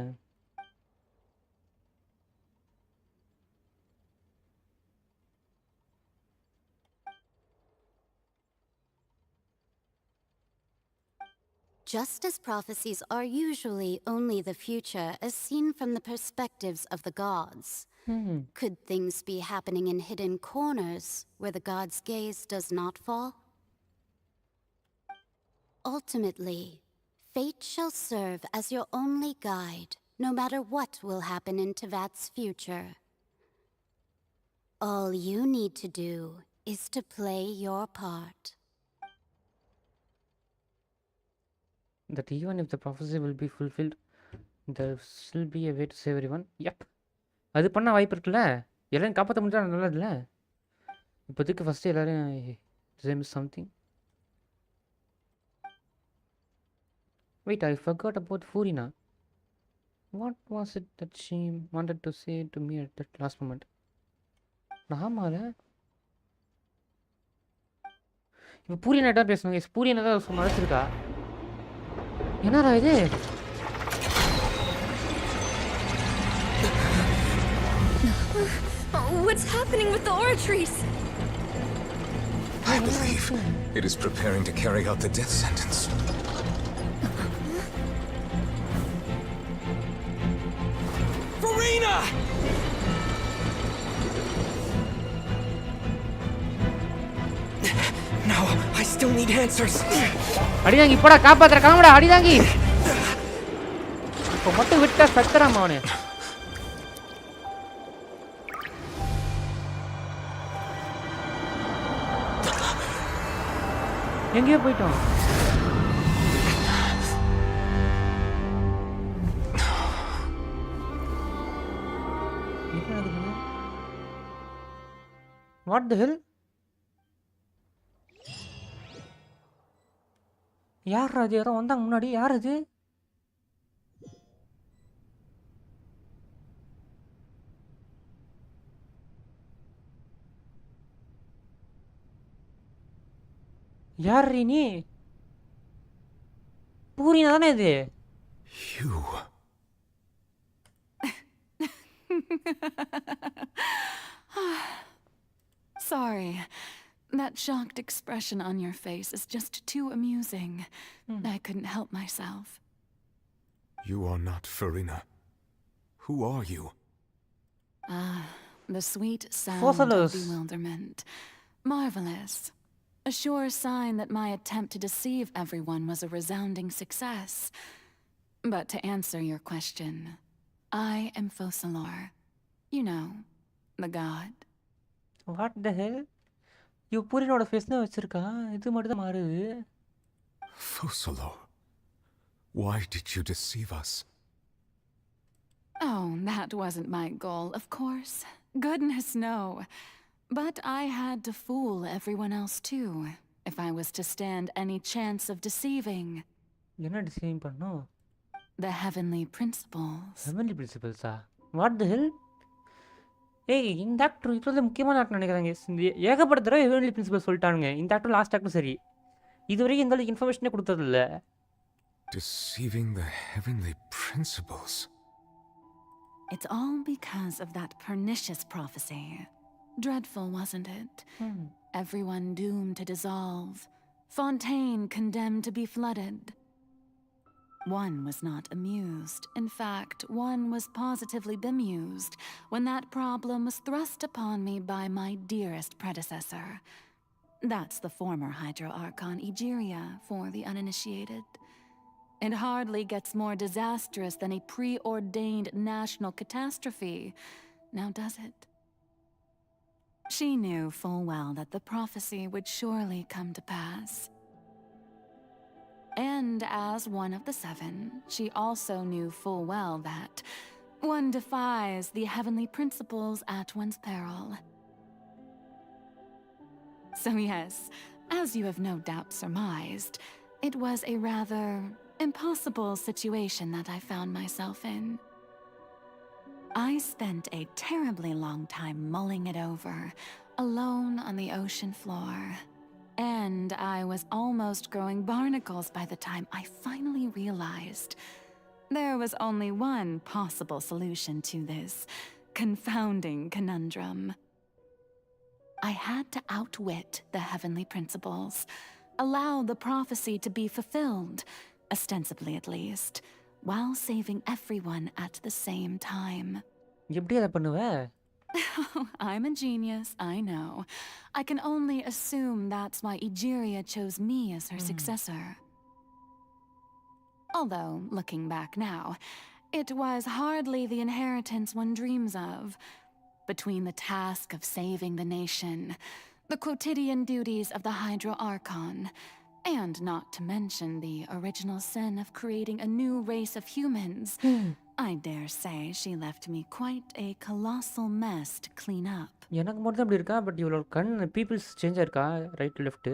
Just as prophecies are usually only the future as seen from the perspectives of the gods, could things be happening in hidden corners where the god's gaze does not fall? Ultimately, fate shall serve as your only guide, no matter what will happen in Tevat's future. All you need to do is to play your part. That even if the prophecy will be fulfilled, there will still be a way to save everyone. Yep. அது பண்ண வாய்ப்பு இருக்குல்ல. எல்லாரும் காப்பாற்ற முடிஞ்சா நல்லதில்ல. இப்போதைக்கு first எல்லோரும் Did I miss something? Wait, I forgot about Furina. What was it that she wanted to say to me at that last moment? ஆமால இப்போ பூரினா தான் பேசணும். எஸ் பூரினா தான் மறைச்சிருக்கா. என்னடா இது? What's happening with the oratories? I believe it is preparing to carry out the death sentence. Farina! No, I still need answers. அடிதாங்கி இப்படா காப்பாத்துற காமடா அடிதாங்கி. இப்போ மட்டும் விட்டா சத்தறாமா அவனே. எங்கேயோ போயிட்டோம். What the hell? யார் அது? யாரோ வந்தாங்க முன்னாடி. யார் அது? யார் நீ? பூரினா தானே இது? You. Sorry. That shocked expression on your face is just too amusing. I couldn't help myself. You are not Farina. Who are you? The sweet sound Fossilus. of bewilderment. Marvelous. A sure sign that my attempt to deceive everyone was a resounding success. But to answer your question, I am Fossilor. You know, the god. What the hell? You பூரினோட face தான் வச்சிருக்கா. இது மட்டும் தான் மாறுது. Fossilor. Why did you deceive us? Oh, that wasn't my goal, of course. Goodness, no. But I had to fool everyone else too, if I was to stand any chance of deceiving. என்ன design பண்ணோம்? The heavenly principles. Heavenly principles. What the hell? ஏய் இந்த actor இப்போ தான் முக்கியமான actor நினைக்கிறாங்க. ஏகப்பட்ட தடவை ஹெவன்லி பிரின்சிபல் சொல்லிட்டானுங்க. இந்த ஆக்டர் லாஸ்ட் ஆக்டர் சரி. இது வரைக்கும் இந்த அளவுக்கு இன்ஃபர்மேஷனே கொடுத்ததில்ல. Deceiving the heavenly principles. It's all because of that pernicious prophecy. Dreadful, wasn't it? Everyone doomed to dissolve. Fontaine condemned to be flooded. One was not amused. In fact, one was positively bemused when that problem was thrust upon me by my dearest predecessor. That's the former Hydro Archon Egeria for the uninitiated. It hardly gets more disastrous than a preordained national catastrophe, now does it? She knew full well that the prophecy would surely come to pass. And as one of the seven, she also knew full well that one defies the heavenly principles at one's peril. So yes, as you have no doubt surmised, it was a rather impossible situation that I found myself in. I spent a terribly long time mulling it over, alone on the ocean floor. And I was almost growing barnacles by the time I finally realized there was only one possible solution to this confounding conundrum. I had to outwit the heavenly principles, allow the prophecy to be fulfilled, ostensibly at least, while saving everyone at the same time. எப்படி அதை பண்ணுவ? I'm a genius, I know. I can only assume that's why Egeria chose me as her successor. Although, looking back now, it was hardly the inheritance one dreams of. Between the task of saving the nation, the quotidian duties of the Hydro Archon, And not to mention the original sin of creating a new race of humans. I dare say she left me quite a colossal mess to clean up. எனக்கு மட்டும் தான் அப்படி இருக்கா? But இவளோட கண் peoples change ஆயிருக்கா? Right left.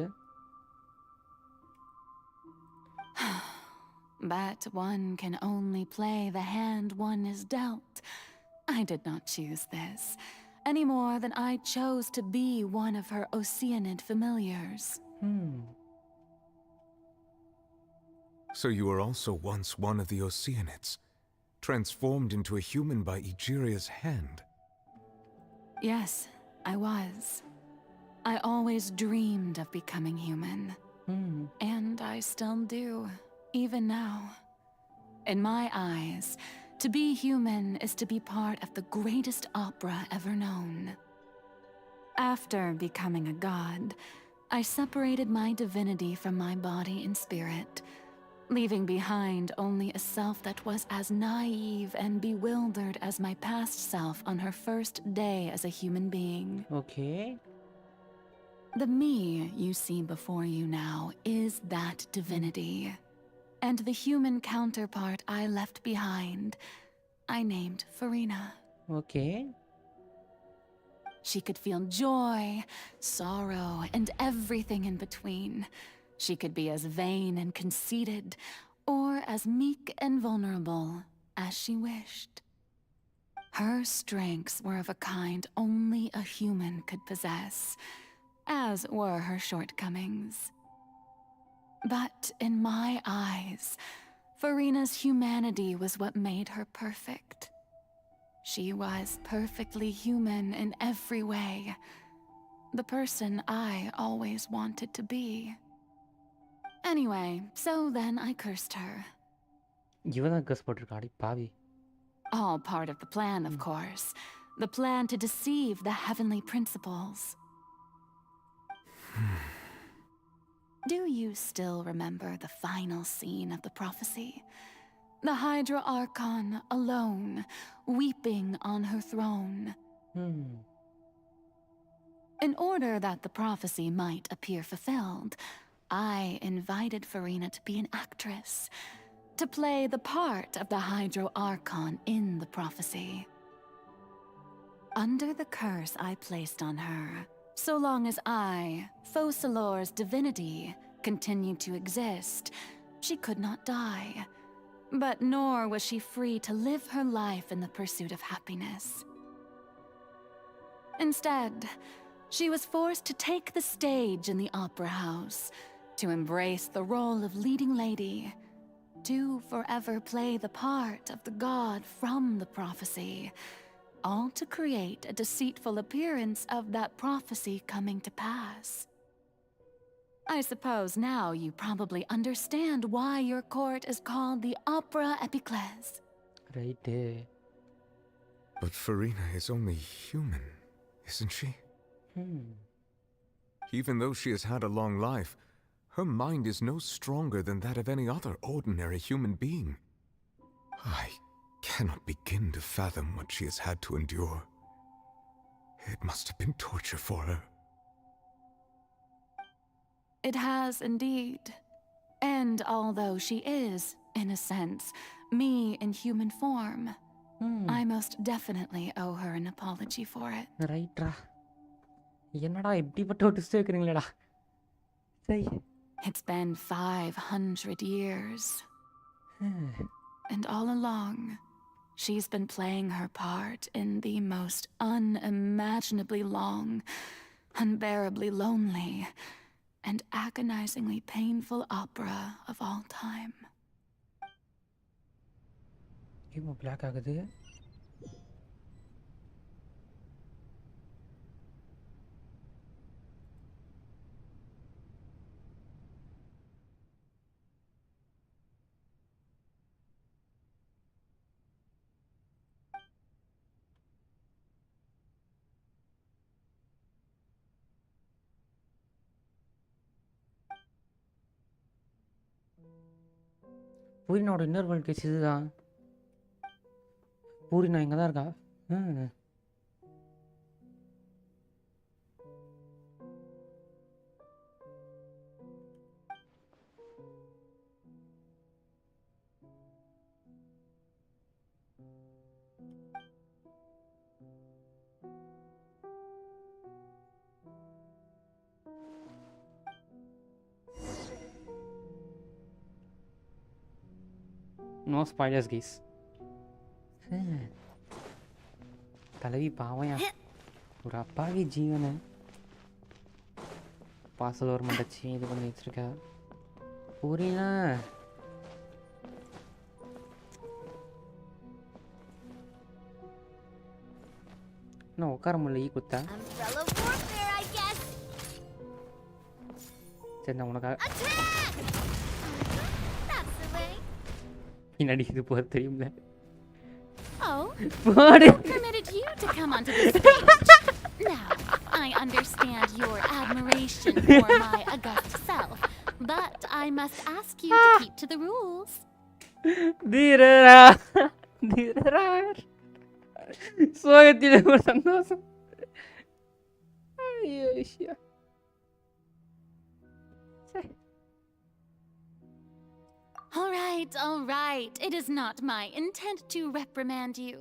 But one can only play the hand one is dealt. I did not choose this, any more than I chose to be one of her Oceanid familiars. So you were also once one of the Oceanids, transformed into a human by Egeria's hand. Yes, I was. I always dreamed of becoming human. And I still do, even now. In my eyes, to be human is to be part of the greatest opera ever known. After becoming a god, I separated my divinity from my body and spirit, leaving behind only a self that was as naive and bewildered as my past self on her first day as a human being. Okay. The me you see before you now is that divinity. And the human counterpart I left behind, I named Farina. Okay. She could feel joy, sorrow, and everything in between. She could be as vain and conceited, or as meek and vulnerable as she wished. Her strengths were of a kind only a human could possess, as were her shortcomings. But in my eyes, Farina's humanity was what made her perfect. She was perfectly human in every way, the person I always wanted to be. Anyway, so then I cursed her. இவதான் கஸ் போட்டிருக்கா அடி பாவி. All part of the plan, of course. The plan to deceive the heavenly principles. Do you still remember the final scene of the prophecy? The Hydra Archon alone, weeping on her throne. In order that the prophecy might appear fulfilled, I invited Farina to be an actress, to play the part of the Hydro Archon in the prophecy. Under the curse I placed on her, so long as I, Focalor's divinity, continued to exist, she could not die. But nor was she free to live her life in the pursuit of happiness. Instead, she was forced to take the stage in the opera house, to embrace the role of leading lady, to forever play the part of the god from the prophecy, all to create a deceitful appearance of that prophecy coming to pass. I suppose now you probably understand why your court is called the Opera Epiclese. Right there. But Farina is only human, isn't she? Even though she has had a long life, her mind is no stronger than that of any other ordinary human being. I cannot begin to fathom what she has had to endure. It must have been torture for her. It has indeed. And although she is, in a sense, me in human form, I most definitely owe her an apology for it. Right. என்னடா இப்படிப்பட்ட twist வைக்கிறீங்களேடா. சரி. It's been 500 years. And all along, she's been playing her part in the most unimaginably long, unbearably lonely, and agonizingly painful opera of all time. ஏமா black ஆகுது? பூரினோட இன்னொரு world case இதுதான். பூரினா இங்கே தான் இருக்கா? No spoilers guys. தலைவி பாவையா ஒரு அப்பாவி ஜீவனை பாசல் ஒரு மண்டச்சி இது பண்ணி வச்சிருக்கா. புரியல. நான் உட்கார முடியல. ஈ குத்தா சரி நான் உனக்காக பின்னாடி இது போக தெரியும்ல. Oh, who permitted you to come onto the stage? Now, I understand your admiration for my august self, but I must ask you to keep to the rules. தீரரா தீரரா சோகத்தில் ஒரு சந்தோஷம். ஐயோ ஐயோ. All right. It is not my intent to reprimand you.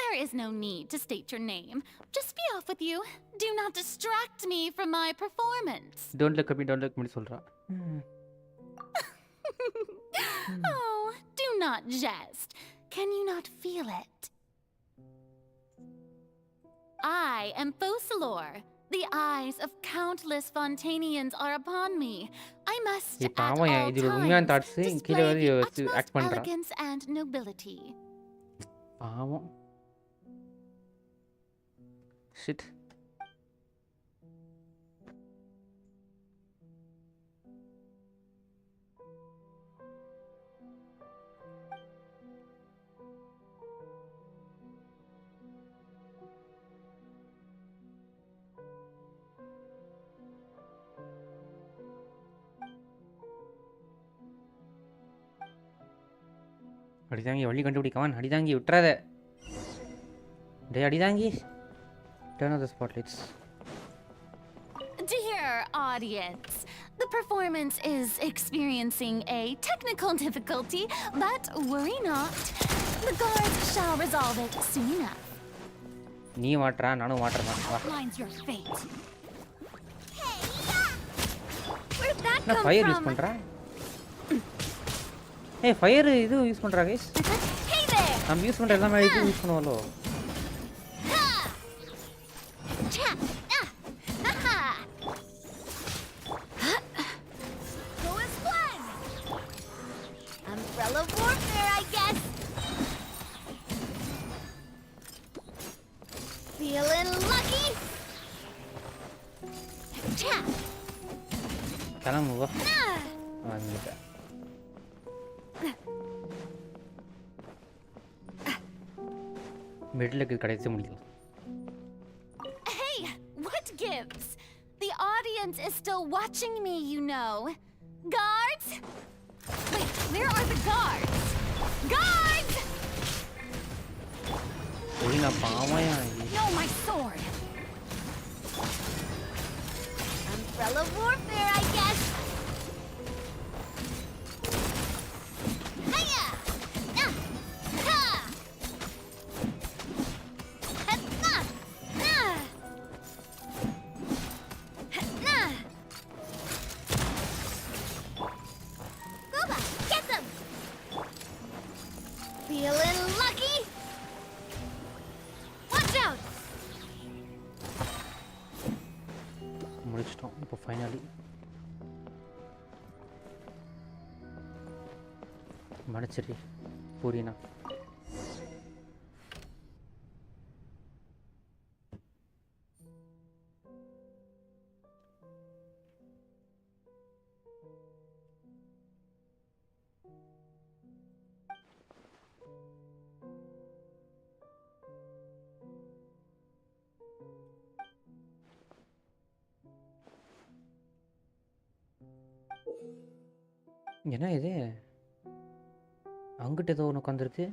There is no need to state your name. Just be off with you. Do not distract me from my performance. Don't look at me சொல்றா. Oh, do not jest. Can you not feel it? I am Focalor. The eyes of countless Fontainians are upon me. I must at all times display the utmost elegance and nobility. பாவம். Shit. அடிதாங்கி வழி கண்டுபிடிக்கவான். அடிதாங்கி விட்டுறாத. டே அடிதாங்கி. Turn on the spotlights. Dear audience, the performance is experiencing a technical difficulty, but worry not. The guards shall resolve it soon enough. நீ வாட்றா நானும் வாட்றேன். வா. Outlines your fate. Where'd that நான் come fire use from? பண்றேன். ஏய் fire இது use பண்றா guys. Hey there. நம்ம use பண்ற எல்லாமே இது use பண்ணுவாளோ. Go as one. Umbrella warfare, I guess. Feeling lucky. கிளம்பு வா. வந்துட்டேன். மிடிலுக்கு கடைசி முடியல. Hey, what gives? The audience is still watching me, you know. Guards? Wait, where are the guards? Guards! ஒளினா பாவயா. No, my sword. Umbrella warfare, I guess. Hiya! Ha! Ha! Gooba, get them! Feeling lucky? Watch out! முடிச்சிட்டோம் இப்போ finally. மடிச்சிரி புரியனா. என்ன இது அங்கிட்ட ஏதோ ஒன்று உட்காந்துருக்கு.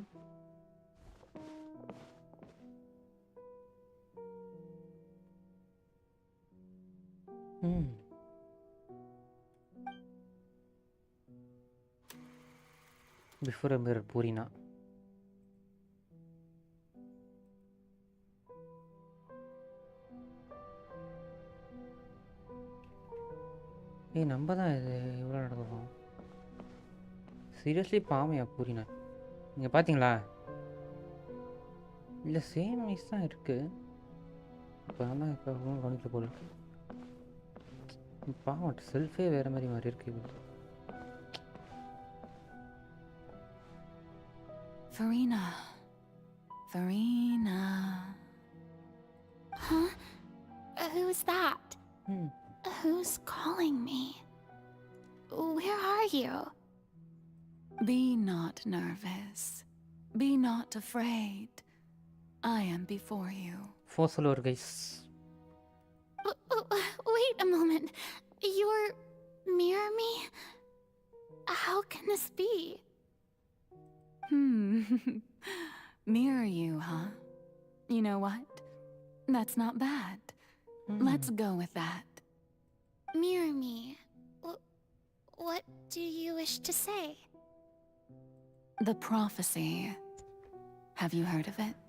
Before a mirror Furina. ஏய் நம்ம தான் இது இவ்வளோ நடந்துடும். சீரியஸ்லி பாமையா பூரினா. இங்கே பார்த்தீங்களா? இல்லை சேம் ஐஸ் தான் இருக்குது. இப்போ தான் இப்போ கவனிக்க போல இருக்கு. பாவம் செல்ஃபே வேறு மாதிரி மாறி இருக்கு. Farina. Farina. Huh? Who's that? Who's calling me? Where are you? Be not nervous. Be not afraid. I am before you. Fossilor, guys. Wait a moment. You're near me? How can this be? Mirror you, huh? You know what? That's not bad. Let's go with that. Mirror me? What do you wish to say? The prophecy. Have you heard of it?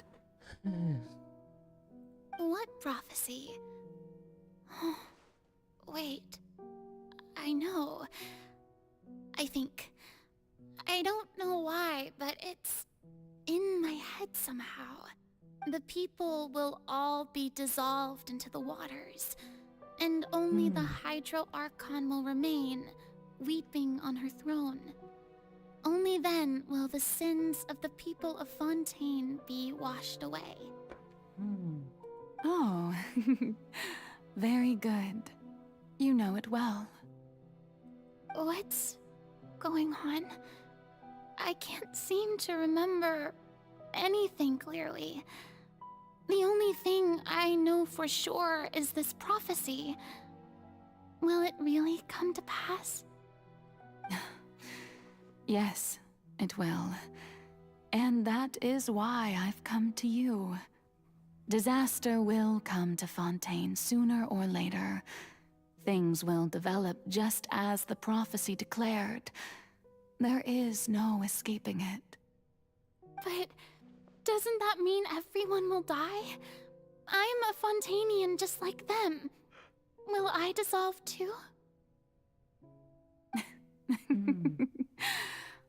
What prophecy? Wait. I know. I think. I don't know why, but it's in my head somehow. The people will all be dissolved into the waters, and only the Hydro Archon will remain, weeping on her throne. Only then will the sins of the people of Fontaine be washed away. Oh, very good. You know it well. What's going on? I can't seem to remember anything clearly. The only thing I know for sure is this prophecy. Will it really come to pass? Yes, it will. And that is why I've come to you. Disaster will come to Fontaine sooner or later. Things will develop just as the prophecy declared. There is no escaping it. But doesn't that mean everyone will die? I'm a Fontainian just like them. Will I dissolve too?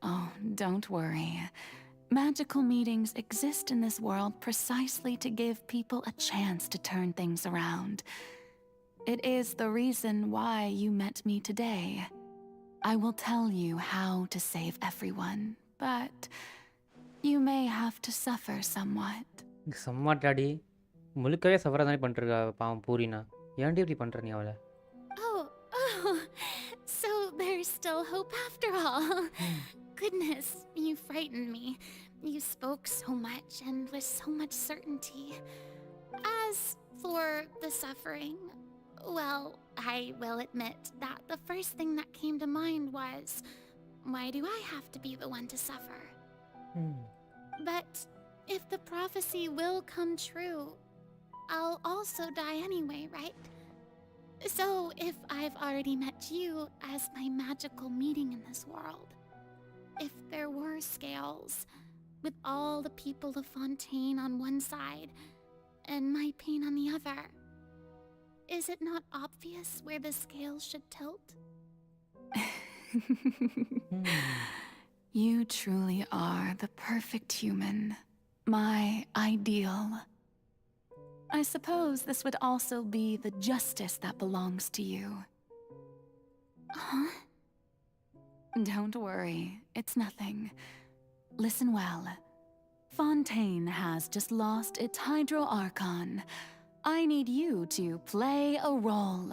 Oh, don't worry. Magical meetings exist in this world precisely to give people a chance to turn things around. It is the reason why you met me today. I will tell you how to save everyone, but you may have to suffer somewhat. Somewhat, Daddy. முழுக்கவே சஃபரா தானே பண்ணிருக்கா பாவம் பூரினா. ஏன்டி இப்படி பண்ற நீ அவளை? Oh, so there's still hope after all. Goodness, you frightened me. You spoke so much and with so much certainty. As for the suffering, well, I will admit that the first thing that came to mind was, why do I have to be the one to suffer? But if the prophecy will come true, I'll also die anyway, right? So if I've already met you as my magical meeting in this world, if there were scales, with all the people of Fontaine on one side and my pain on the other, is it not obvious where the scales should tilt? You truly are the perfect human, my ideal. I suppose this would also be the justice that belongs to you. Huh? Don't worry, it's nothing. Listen well. Fontaine has just lost its Hydro Archon. I need you to play a role.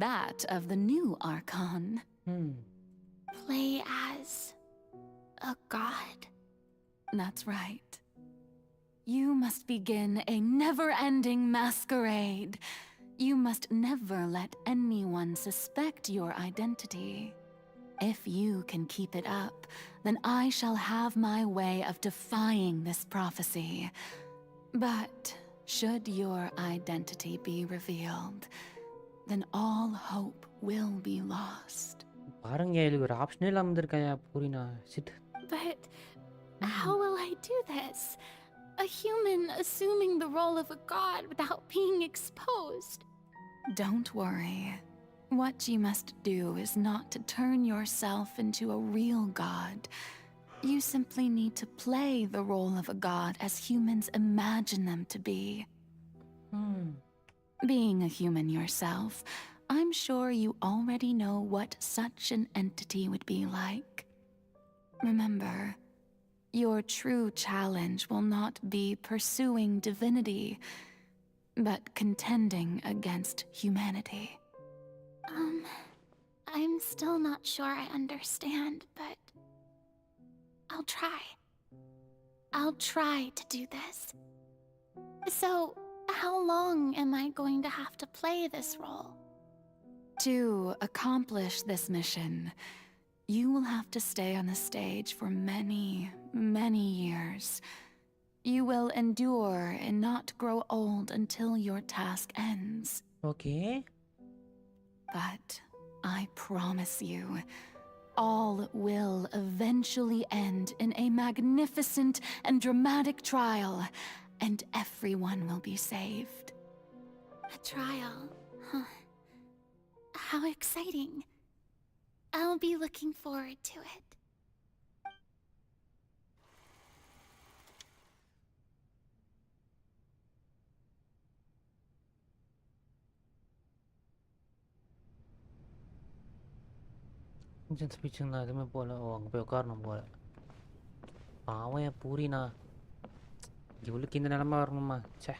That of the new Archon. Play as a god? That's right. You must begin a never-ending masquerade. You must never let anyone suspect your identity. If you can keep it up, then I shall have my way of defying this prophecy. But should your identity be revealed, then all hope will be lost. பாருங்க இதுக்கு ஒரு ஆப்ஷனே இல்லாம இருந்திருக்காயா பூரினா. Chit. But how will I do this? A human assuming the role of a god without being exposed. Don't worry. What you must do is not to turn yourself into a real god, You simply need to play the role of a god as humans imagine them to be. Being a human yourself, I'm sure you already know what such an entity would be like. Remember, your true challenge will not be pursuing divinity, but contending against humanity. I'm still not sure I understand, but I'll try. I'll try to do this. So, how long am I going to have to play this role? To accomplish this mission, you will have to stay on the stage for many, many years. You will endure and not grow old until your task ends. Okay. But I promise you, all will eventually end in a magnificent and dramatic trial, and everyone will be saved. A trial, huh? How exciting. I'll be looking forward to it. கொஞ்சம் ஸ்பீச்சுங்களா எதுவுமே போகல. ஓ, அங்கே போய் உட்காரணும் போல. பாவம் என் பூரிண்ணா, இவளுக்கு இந்த நிலமை வரணுமா? ச்சே.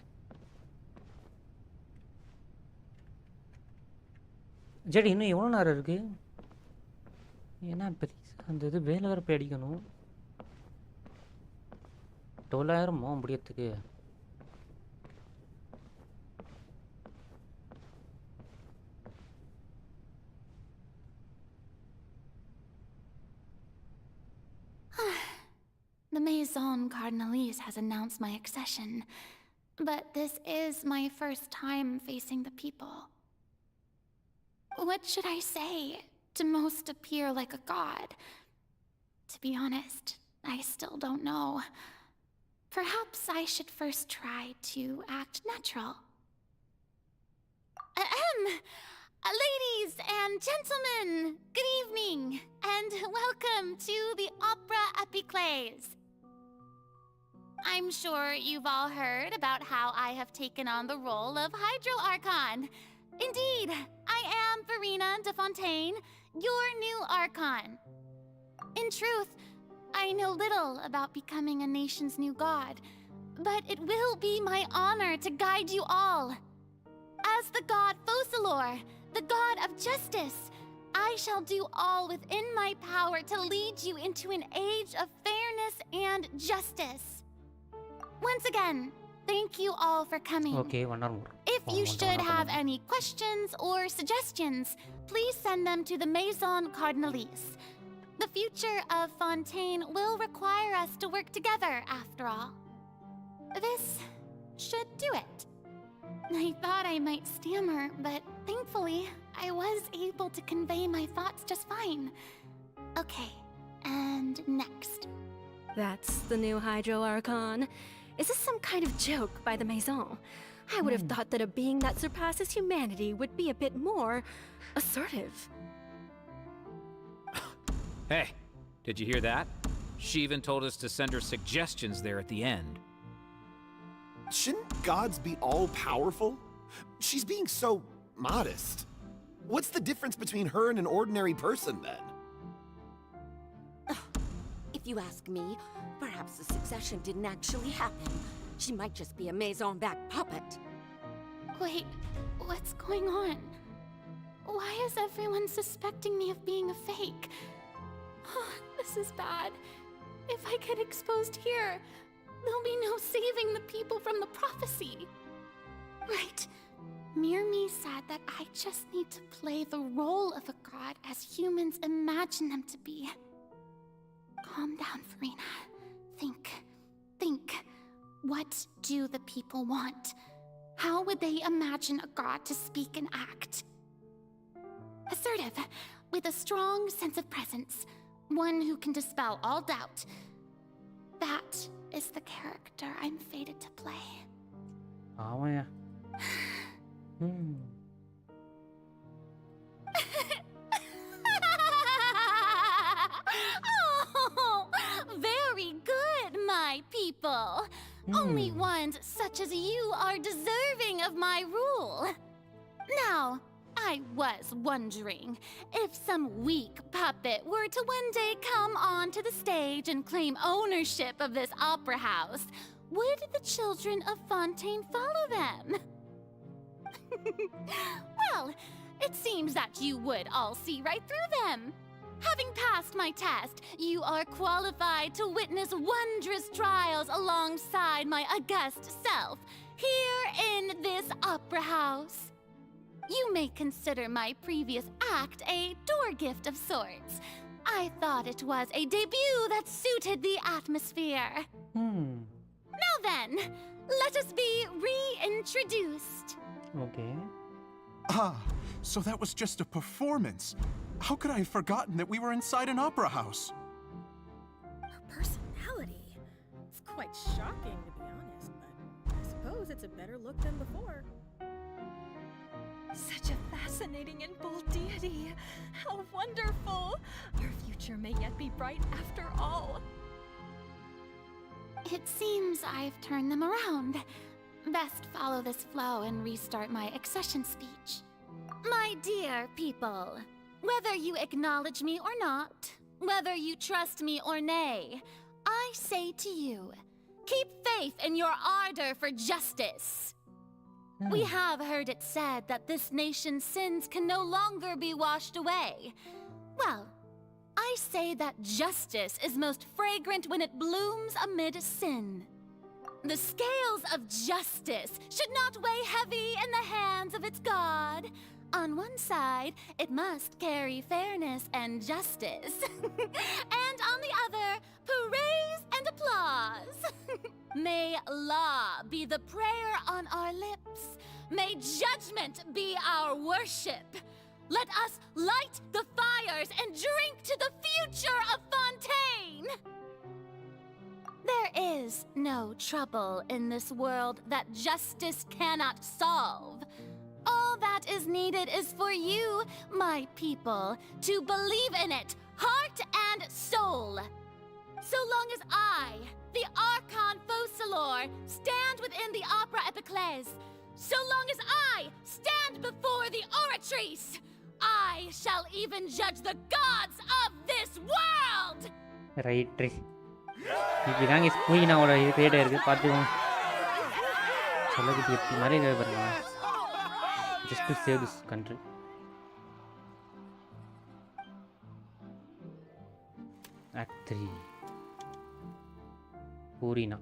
ஜெடி இன்னும் எவ்வளோ நேரம் இருக்கு? ஏன்னா பெரிய அந்த இது வேலை வேறு போய் அடிக்கணும். 12,000 முடியறதுக்கு. The Maison Cardinalise has announced my accession, but this is my first time facing the people. What should I say to most appear like a god? To be honest, I still don't know. Perhaps I should first try to act natural. Ladies and gentlemen, good evening, and welcome to the Opera Epiclese. I'm sure you've all heard about how I have taken on the role of Hydro Archon. Indeed, I am Farina de Fontaine, your new Archon. In truth, I know little about becoming a nation's new god, but it will be my honor to guide you all. As the god Focalor, the god of justice, I shall do all within my power to lead you into an age of fairness and justice. Once again, thank you all for coming. Okay, one more. If you should have any questions or suggestions, please send them to the Maison Cardinalise. The future of Fontaine will require us to work together, after all. This should do it. I thought I might stammer, but thankfully, I was able to convey my thoughts just fine. Okay, and next. That's the new Hydro Archon. Is this some kind of joke by the Maison? I would have thought that a being that surpasses humanity would be a bit more assertive. Hey, did you hear that? She even told us to send her suggestions there at the end. Shouldn't gods be all-powerful? She's being so modest. What's the difference between her and an ordinary person, then? If you ask me, perhaps the succession didn't actually happen. She might just be a Maison-back puppet. Wait, what's going on? Why is everyone suspecting me of being a fake? This is bad. If I get exposed here, there'll be no saving the people from the prophecy. Right. Mirmi said that I just need to play the role of a god as humans imagine them to be. Calm down, Farina. Think. What do the people want? How would they imagine a god to speak and act? Assertive, with a strong sense of presence. One who can dispel all doubt. That is the character I'm fated to play. Oh, yeah. people. Only ones such as you are deserving of my rule. Now, I was wondering if some weak puppet were to one day come onto the stage and claim ownership of this opera house, would the children of Fontaine follow them? Well, it seems that you would all see right through them. Having passed my test, you are qualified to witness wondrous trials alongside my august self, here in this opera house. You may consider my previous act a door gift of sorts. I thought it was a debut that suited the atmosphere. Now then, let us be reintroduced. Okay. Ah, so that was just a performance. How could I have forgotten that we were inside an opera house? Her personality. It's quite shocking, to be honest, but I suppose it's a better look than before. Such a fascinating and bold deity. How wonderful! Our future may yet be bright after all. It seems I've turned them around. Best follow this flow and restart my accession speech. My dear people, whether you acknowledge me or not, whether you trust me or nay, I say to you, keep faith in your ardor for justice. We have heard it said that this nation's sins can no longer be washed away. Well, I say that justice is most fragrant when it blooms amid sin. The scales of justice should not weigh heavy in the hands of its God. On one side, it must carry fairness and justice. And on the other, praise and applause. May law be the prayer on our lips. May judgment be our worship. Let us light the fires and drink to the future of Fontaine. There is no trouble in this world that justice cannot solve. All that is needed is for you, my people, to believe in it, heart and soul. So long as I, the Archon Focalor, stand within the opera Epiclese, so long as I stand before the Oratrice, I shall even judge the gods of this world! Right. இப்படிதாங்க ஸ்கூயினாவோட பேட இருக்கு பார்த்துக்கோங்க. சொல்லக்கிட்டு எப்படி மாதிரி இருக்காது பாருங்க. Just to save this country. Act 3. Purina.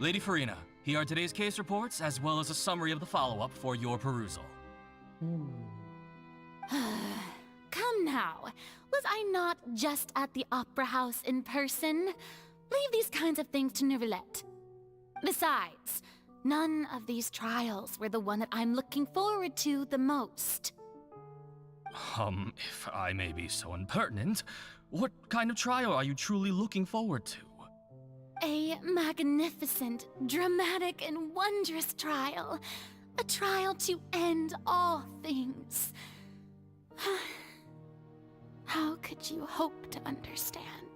Lady Farina, here are today's case reports, as well as a summary of the follow-up for your perusal. Come now, was I not just at the opera house in person? Leave these kinds of things to Neuvillette. Besides, none of these trials were the one that I'm looking forward to the most. If I may be so impertinent, what kind of trial are you truly looking forward to? A magnificent, dramatic, and wondrous trial. A trial to end all things. How could you hope to understand?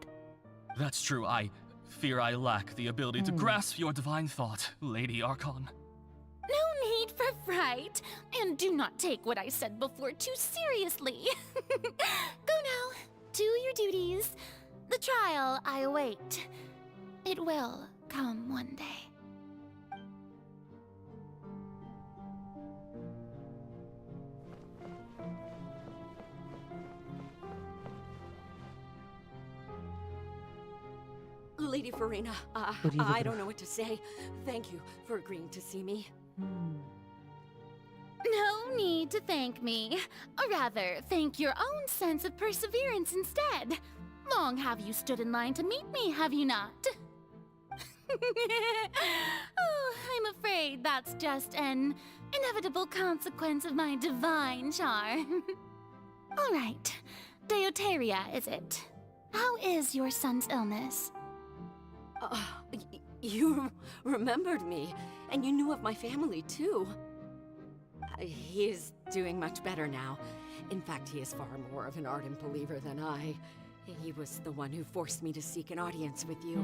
That's true. I fear I lack the ability to grasp your divine thought, Lady Archon. No need for fright, and do not take what I said before too seriously. Go now, do your duties. The trial I await. It will come one day. Lady Farina, I don't know what to say. Thank you for agreeing to see me. No need to thank me. Or rather, thank your own sense of perseverance instead. Long have you stood in line to meet me, have you not? Oh, I'm afraid that's just an inevitable consequence of my divine charm. All right, Deoteria, is it? How is your son's illness? You remembered me, and you knew of my family too. He is doing much better now. In fact, he is far more of an ardent believer than I. He was the one who forced me to seek an audience with you,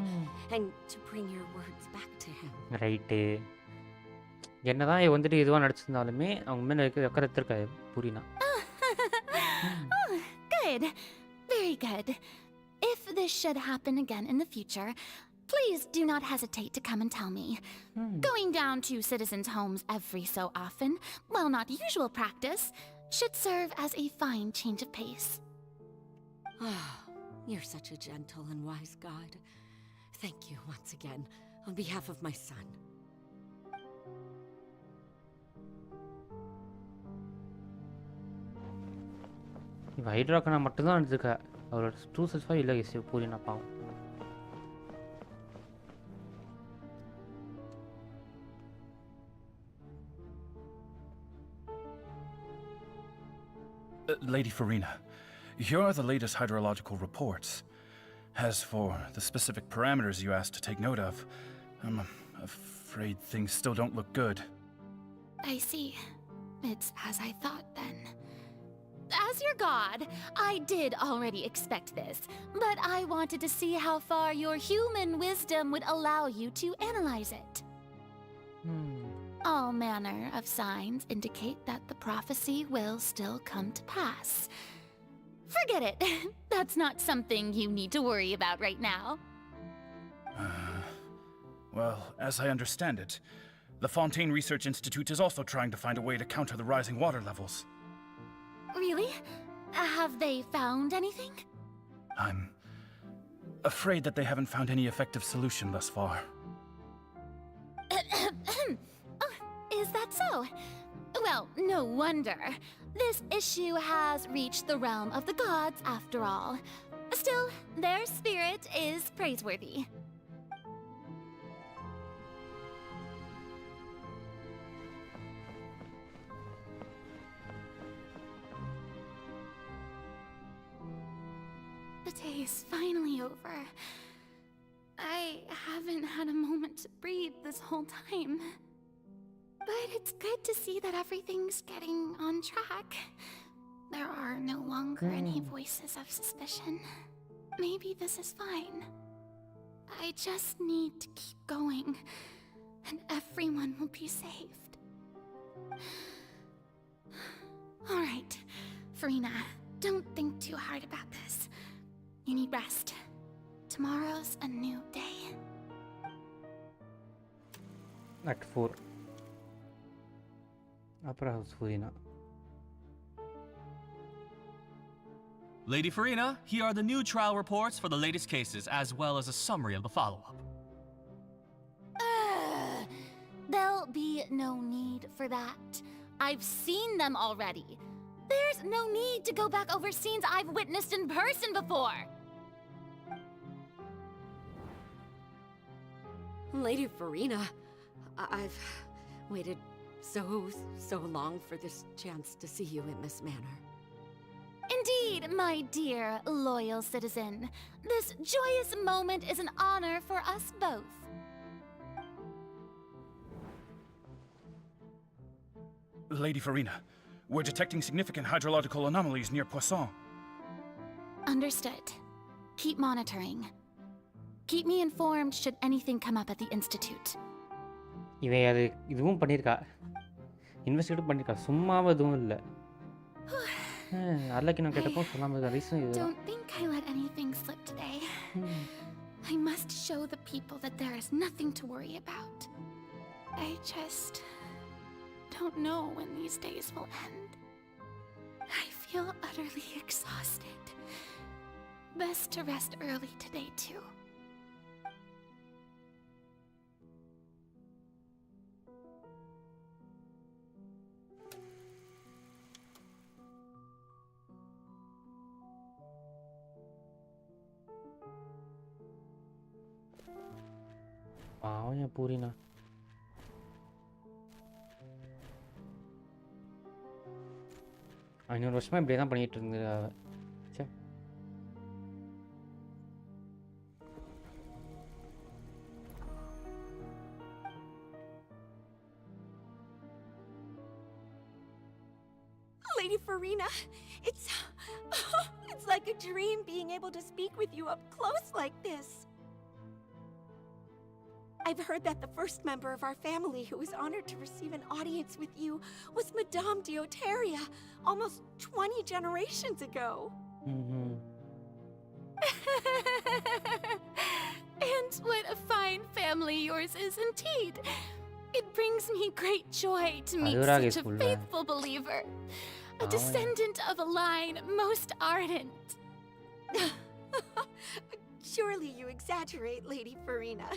and to bring your words back to him. Right. என்னதான் இவ வந்துட்டு இதுவாக நடிச்சிருந்தாலுமே அவங்க மேலே இருக்க வைக்கிறதுக்காது புரியுனா. Good. Very good. If this should happen again in the future, please do not hesitate to come and tell me. Going down to citizens' homes every so often, while not usual practice, should serve as a fine change of pace. You're such a gentle and wise God. Thank you once again, on behalf of my son. இவ ஹைட்ராக்கனா மட்டும்தான் எடுத்துக்கா. அவரோட true செல்ஃபா இல்லை பூரினா பாவம். Lady Farina, here are the latest hydrological reports. As for the specific parameters you asked to take note of, I'm afraid things still don't look good. I see. It's as I thought then. As your god, I did already expect this, but I wanted to see how far your human wisdom would allow you to analyze it. All manner of signs indicate that the prophecy will still come to pass. Forget it. That's not something you need to worry about right now. Well, as I understand it, the Fontaine Research Institute is also trying to find a way to counter the rising water levels. Really? Have they found anything? I'm afraid that they haven't found any effective solution thus far. Oh, is that so? Well, no wonder. This issue has reached the realm of the gods after all. Still, their spirit is praiseworthy. The day is finally over. I haven't had a moment to breathe this whole time. But it's good to see that everything's getting on track. There are no longer any voices of suspicion. Maybe this is fine. I just need to keep going, and everyone will be saved. All right, Farina, don't think too hard about this. You need rest. Tomorrow's a new day. Act 4. Opera House Farina. Lady Farina, here are the new trial reports for the latest cases, as well as a summary of the follow-up. There'll be no need for that. I've seen them already. There's no need to go back over scenes I've witnessed in person before. Lady Farina, I've waited so long for this chance to see you in this manner. Indeed, my dear, loyal citizen. This joyous moment is an honor for us both. Lady Farina, we're detecting significant hydrological anomalies near Poisson. Understood. Keep monitoring. Keep me informed should anything come up at the Institute. இவன் அது இதுவும் பண்ணியிருக்கா, investigate பண்ணியிருக்கா, சும்மாவும் எதுவும் இல்லை. அல்லக்கு நான் கேட்டப்போ சொல்லாமல் ரீசன் இது. Don't think I let anything slip today. I must show the people that there is nothing to worry about. I just don't know when these days will end. I feel utterly exhausted. Best to rest early today, too. பாவம் பூரினா. ஐநூறு வருஷமா இப்படியே தான் பண்ணிட்டு இருந்தது அவ. Farina. It's like a dream being able to speak with you up close like this. I've heard that the first member of our family who was honored to receive an audience with you was Madame Dioteria, almost 20 generations ago. Mm-hmm. And what a fine family yours is indeed. It brings me great joy to meet Adorable such a school, faithful believer, a descendant of a line most ardent. Surely you exaggerate, Lady Farina.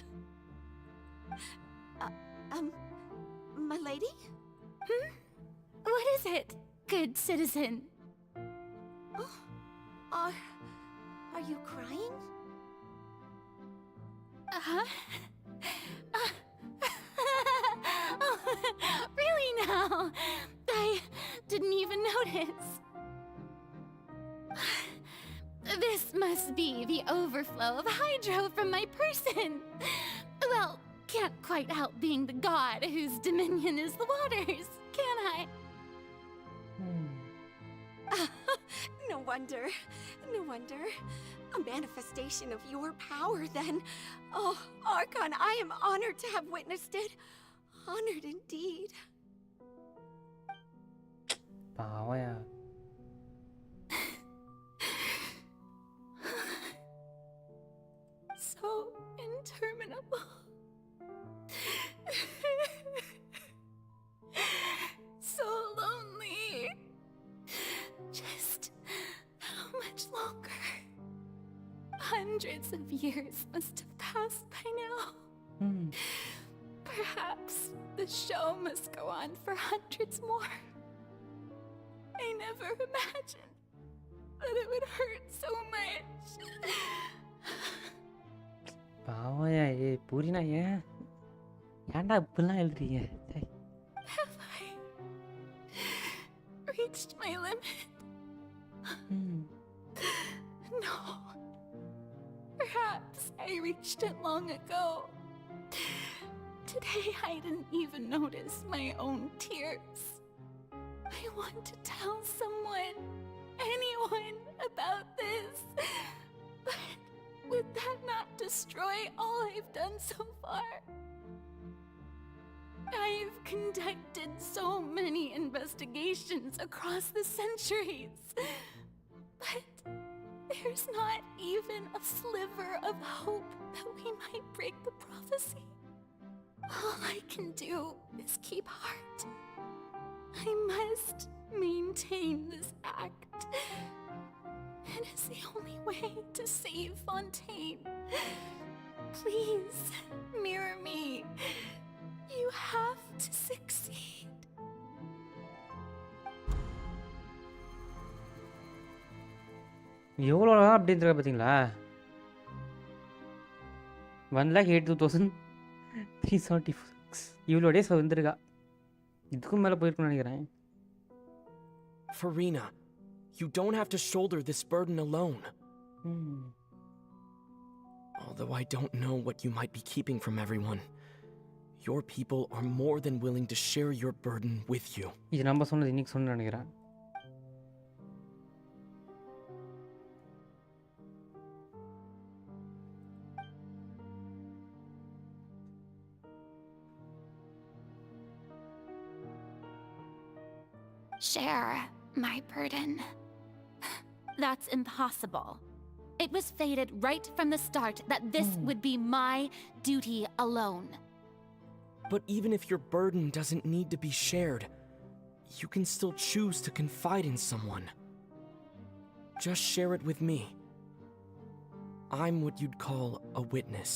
My lady? What is it, good citizen? Are you crying? Uh-huh. Oh, really now? I didn't even notice. This must be the overflow of hydro from my person. Well, can't quite help being the god whose dominion is the waters, can I? No wonder. No wonder. A manifestation of your power, then. Oh, Archon, I am honored to have witnessed it. Honored indeed. പാവയാ. So interminable. So lonely. Just how much longer? Hundreds of years must have passed by now. Perhaps the show must go on for hundreds more. I never imagined that it would hurt so much. பாவயா பூரினா ஏன் ஏன்டா இப்படிலாம் எழுதுறீங்க? Have I reached my limit? No. Perhaps I reached it long ago. Today I didn't even notice my own tears. I want to tell someone, anyone, about this. But would that not destroy all I've done so far? I've conducted so many investigations across the centuries. But there's not even a sliver of hope that we might break the prophecy. All I can do is keep heart. I must maintain this act. It is the only way to save Fontaine. Please, mirror me. You have to succeed. எவ்வளோ அப்படின்னு இருக்கா பார்த்தீங்களா? 1,82,376 இவ்வளோ days வந்துருக்கா. இதுக்கும் மேலே போயிருக்குன்னு நினைக்கிறேன். Farina, you don't have to shoulder this burden alone. Although I don't know what you might be keeping from everyone, your people are more than willing to share your burden with you. இது நம்ம சொன்னது இன்னைக்கு சொன்னு நினைக்கிறேன். Share my burden. That's impossible. It was fated right from the start that this would be my duty alone. But even if your burden doesn't need to be shared, you can still choose to confide in someone. Just share it with me. I'm what you'd call a witness.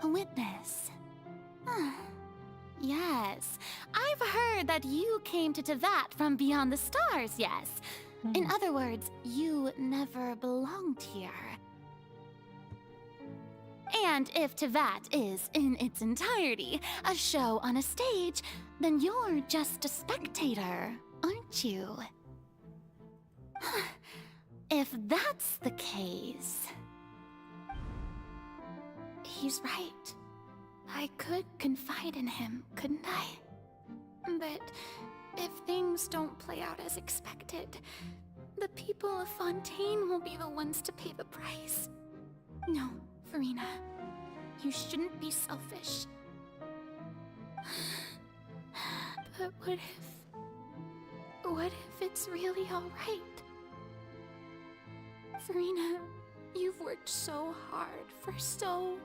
A witness? Yes, I've heard that you came to Tevat from beyond the stars, yes. In other words, you never belonged here. And if Tevat is, in its entirety, a show on a stage, then you're just a spectator, aren't you? If that's the case... He's right. I could confide in him, couldn't I? But If things don't play out as expected, the people of Fontaine will be the ones to pay the price. No, Farina, you shouldn't be selfish. But what if it's really alright? Farina, you've worked so hard for so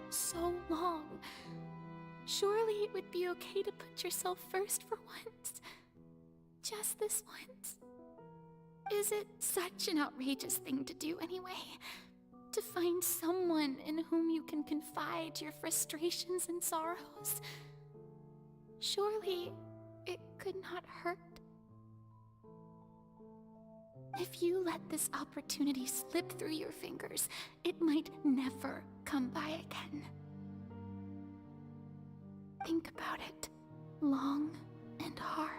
long. Surely it would be okay to put yourself first for once. Just this once. Is it such an outrageous thing to do anyway? To find someone in whom you can confide your frustrations and sorrows? Surely it could not hurt. If you let this opportunity slip through your fingers, it might never come by again. Think about it long and hard.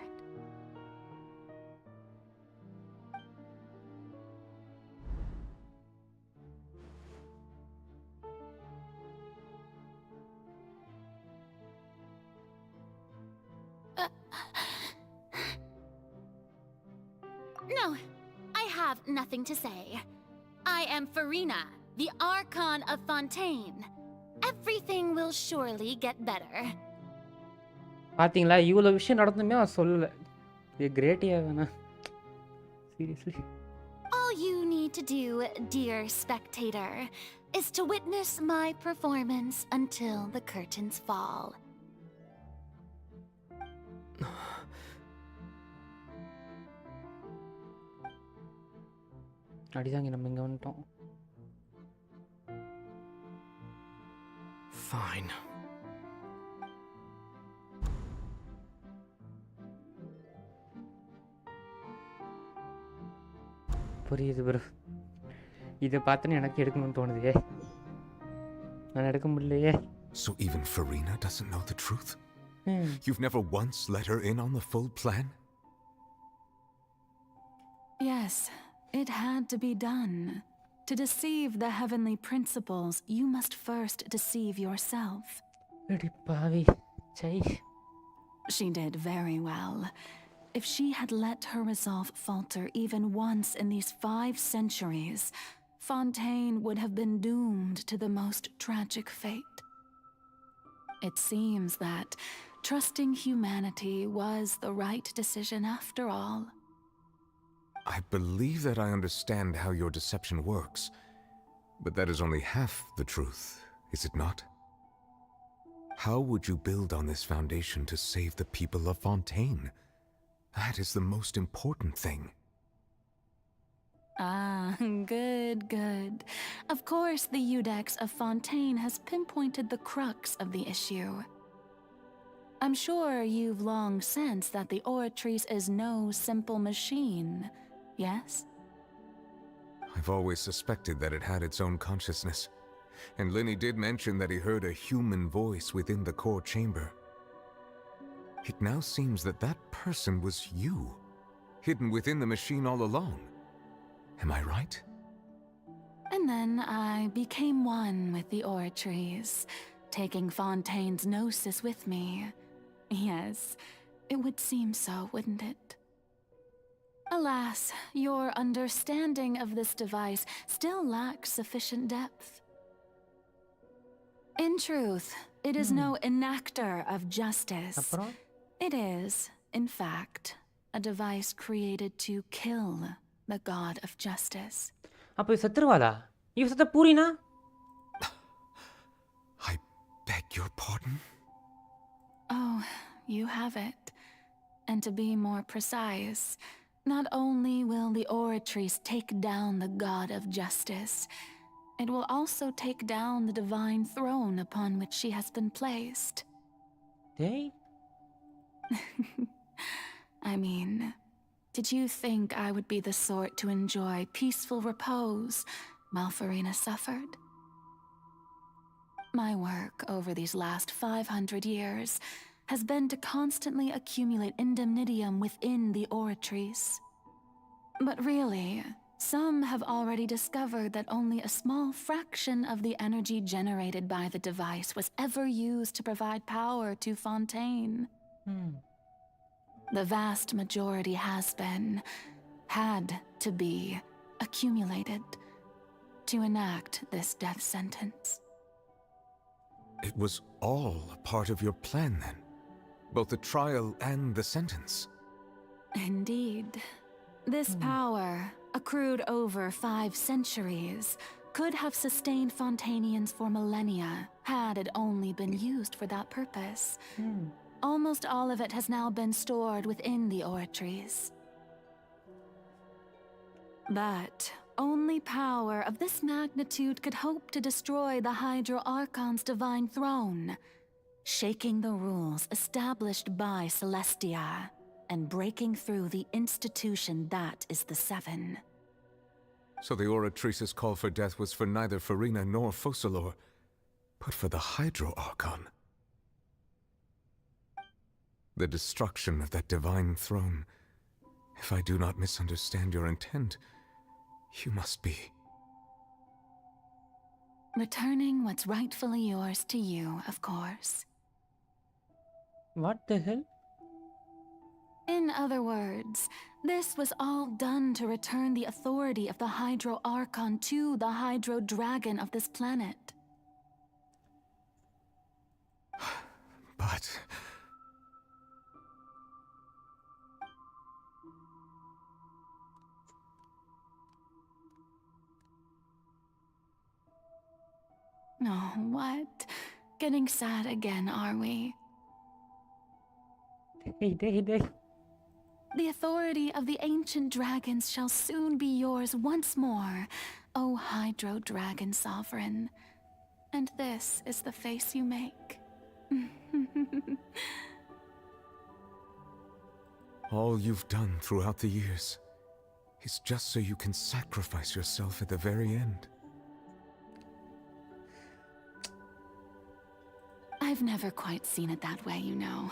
No, I have nothing to say. I am Farina, the Archon of Fontaine. Everything will surely get better. பாத்தீங்களா இவ்வளோ விஷயம் நடந்துமே அவன் சொல்லலை. இது கிரேட்டியா வேணா seriously. All you need to do, dear spectator, is to witness my performance until the curtains fall. அடிதாங்க நம்ம இங்க வந்துட்டோம். Fine. புரியுது ப்ரோ. இதை பார்த்துன்னு எனக்கு எடுக்கணும்னு தோணுதே. நான் எடுக்க முடியலையே. So even Farina doesn't know the truth? You've never once let her in on the full plan? Yes, it had to be done. To deceive the heavenly principles, you must first deceive yourself. அடி பாவி. சை. She did very well. If she had let her resolve falter even once in these 5 centuries, Fontaine would have been doomed to the most tragic fate. It seems that trusting humanity was the right decision after all. I believe that I understand how your deception works, but that is only half the truth, is it not? How would you build on this foundation to save the people of Fontaine? That is the most important thing. Ah, good. Of course, the Iudex of Fontaine has pinpointed the crux of the issue. I'm sure you've long sensed that the Oratrice is no simple machine, yes? I've always suspected that it had its own consciousness, and Linny did mention that he heard a human voice within the core chamber. It now seems that that person was you, hidden within the machine all along. Am I right? And then I became one with the Oratrice, taking Fontaine's gnosis with me. Yes, it would seem so, wouldn't it? Alas, your understanding of this device still lacks sufficient depth. In truth, it is no enactor of justice. It is, in fact, a device created to kill the god of justice. அப்போ செத்துருவாளா? இவ செத்த பூரினா? I beg your pardon? Oh, you have it. And to be more precise, not only will the Oratrice take down the god of justice, it will also take down the divine throne upon which she has been placed. Hey? I mean, did you think I would be the sort to enjoy peaceful repose while Farina suffered? My work over these last 500 years has been to constantly accumulate indemnitium within the Oratrice. But really, some have already discovered that only a small fraction of the energy generated by the device was ever used to provide power to Fontaine. The vast majority had to be, accumulated to enact this death sentence. It was all a part of your plan then? Both the trial and the sentence? Indeed. This power, accrued over 5 centuries, could have sustained Fontainians for millennia had it only been used for that purpose. Almost all of it has now been stored within the oratories. But only power of this magnitude could hope to destroy the Hydro Archon's divine throne, shaking the rules established by Celestia, and breaking through the institution that is the Seven. So the Oratrice's call for death was for neither Farina nor Focalor, but for the Hydro Archon. The destruction of that divine throne. If I do not misunderstand your intent, you must be... Returning what's rightfully yours to you, of course. What the hell? In other words, this was all done to return the authority of the Hydro Archon to the Hydro Dragon of this planet. But... Oh, what? Getting sad again, are we? The authority of the ancient dragons shall soon be yours once more, O Hydro Dragon Sovereign. And this is the face you make. all you've done throughout the years is just so you can sacrifice yourself at the very end. I've never quite seen it that way, you know.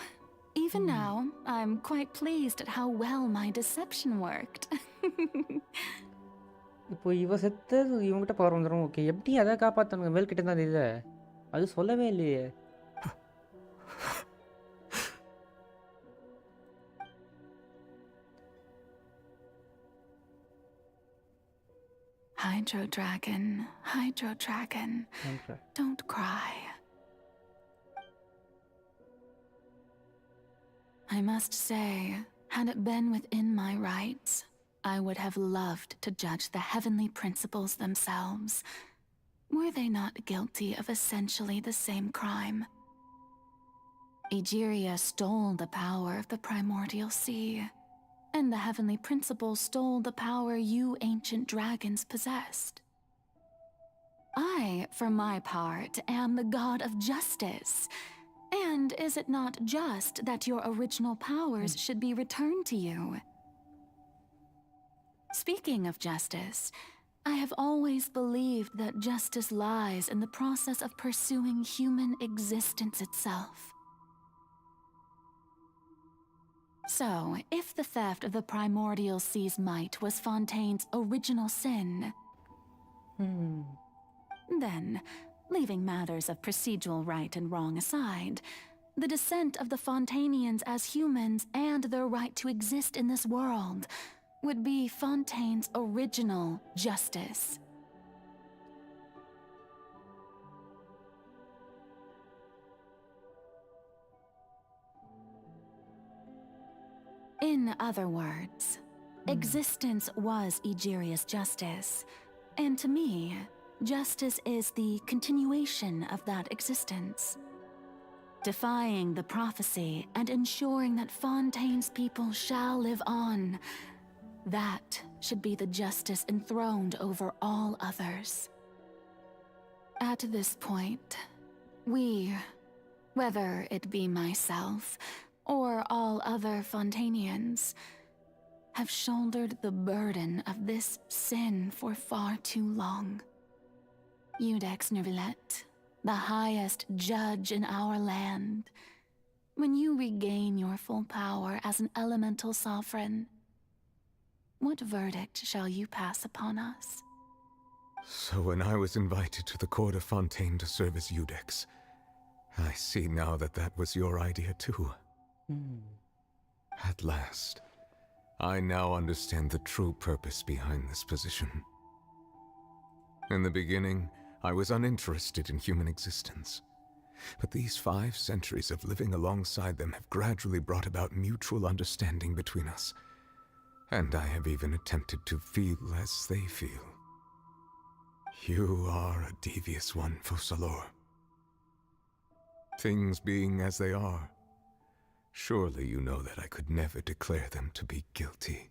Even now, I'm quite pleased at how well my deception worked. இப்போ இவ செத்தது இவங்கிட்ட power வந்துடும். Okay, எப்படி அதை காப்பாற்றணுங்க? மேல் கிட்ட தான் இது அது சொல்லவே இல்லையே. Hydro Dragon, Hydro Dragon, don't cry. I must say, had it been within my rights, I would have loved to judge the heavenly principles themselves. Were they not guilty of essentially the same crime? Egeria stole the power of the primordial sea, and the heavenly principles stole the power you ancient dragons possessed. I, for my part, am the god of justice. And is it not just that your original powers should be returned to you? Speaking of justice, I have always believed that justice lies in the process of pursuing human existence itself. So, if the theft of the primordial sea's might was Fontaine's original sin, then, leaving matters of procedural right and wrong aside, the descent of the Fontainians as humans and their right to exist in this world would be Fontaine's original justice. In other words, existence was Egeria's justice, and to me, justice is the continuation of that existence. Defying the prophecy and ensuring that Fontaine's people shall live on, that should be the justice enthroned over all others. At this point, we, whether it be myself or all other Fontainians, have shouldered the burden of this sin for far too long. Iudex Nervillet, the highest judge in our land, when you regain your full power as an elemental sovereign, what verdict shall you pass upon us? So when I was invited to the court of Fontaine to serve as Iudex, I see now that that was your idea too. At last, I now understand the true purpose behind this position. In the beginning, I was uninterested in human existence. But these 5 centuries of living alongside them have gradually brought about mutual understanding between us. And I have even attempted to feel as they feel. You are a devious one, Focalors. Things being as they are, surely you know that I could never declare them to be guilty.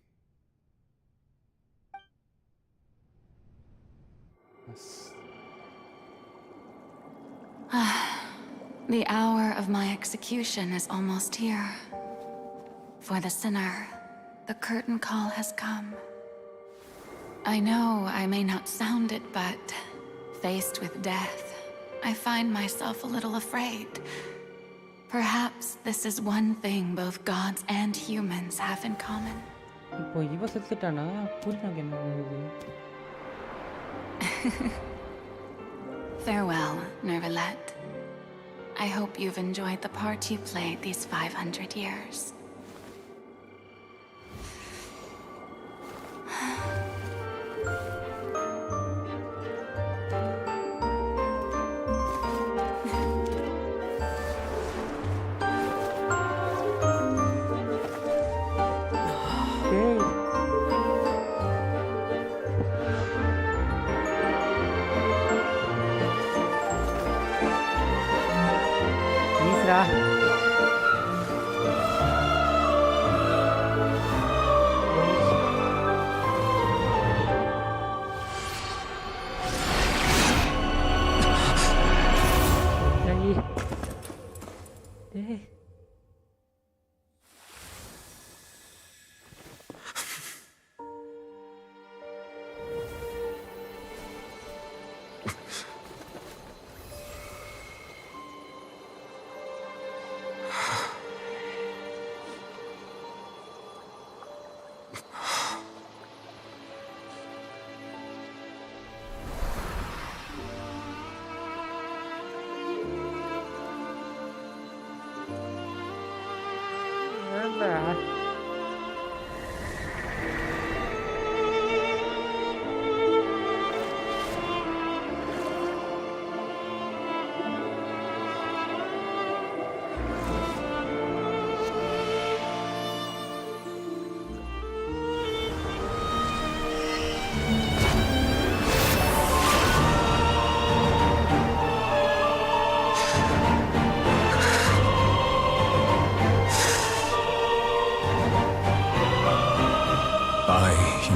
The hour of my execution is almost here. For the sinner, the curtain call has come. I know I may not sound it, but faced with death, I find myself a little afraid. Perhaps this is one thing both gods and humans have in common. இப்போ இவ செத்துட்டானா புரியல என்ன ஆகுது. Farewell, Nervalette. I hope you've enjoyed the part you played these 500 years.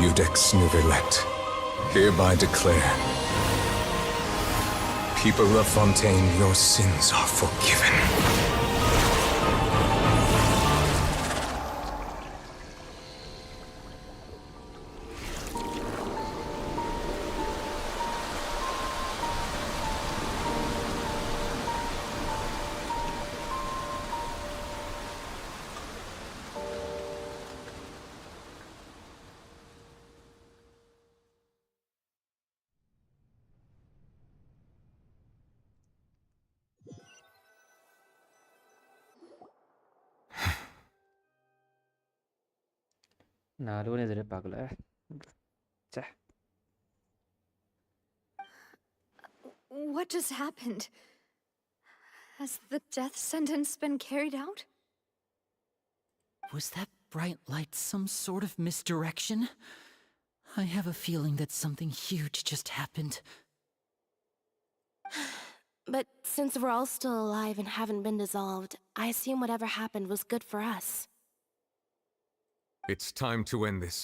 Judex Nervalette, hereby declare, people of Fontaine, your sins are forgiven. நான் அதுவும் எதிர்பார்க்கல. ச்சே. What just happened? Has the death sentence been carried out? Was that bright light some sort of misdirection? I have a feeling that something huge just happened. But since we're all still alive and haven't been dissolved, I assume whatever happened was good for us. It's time to end this.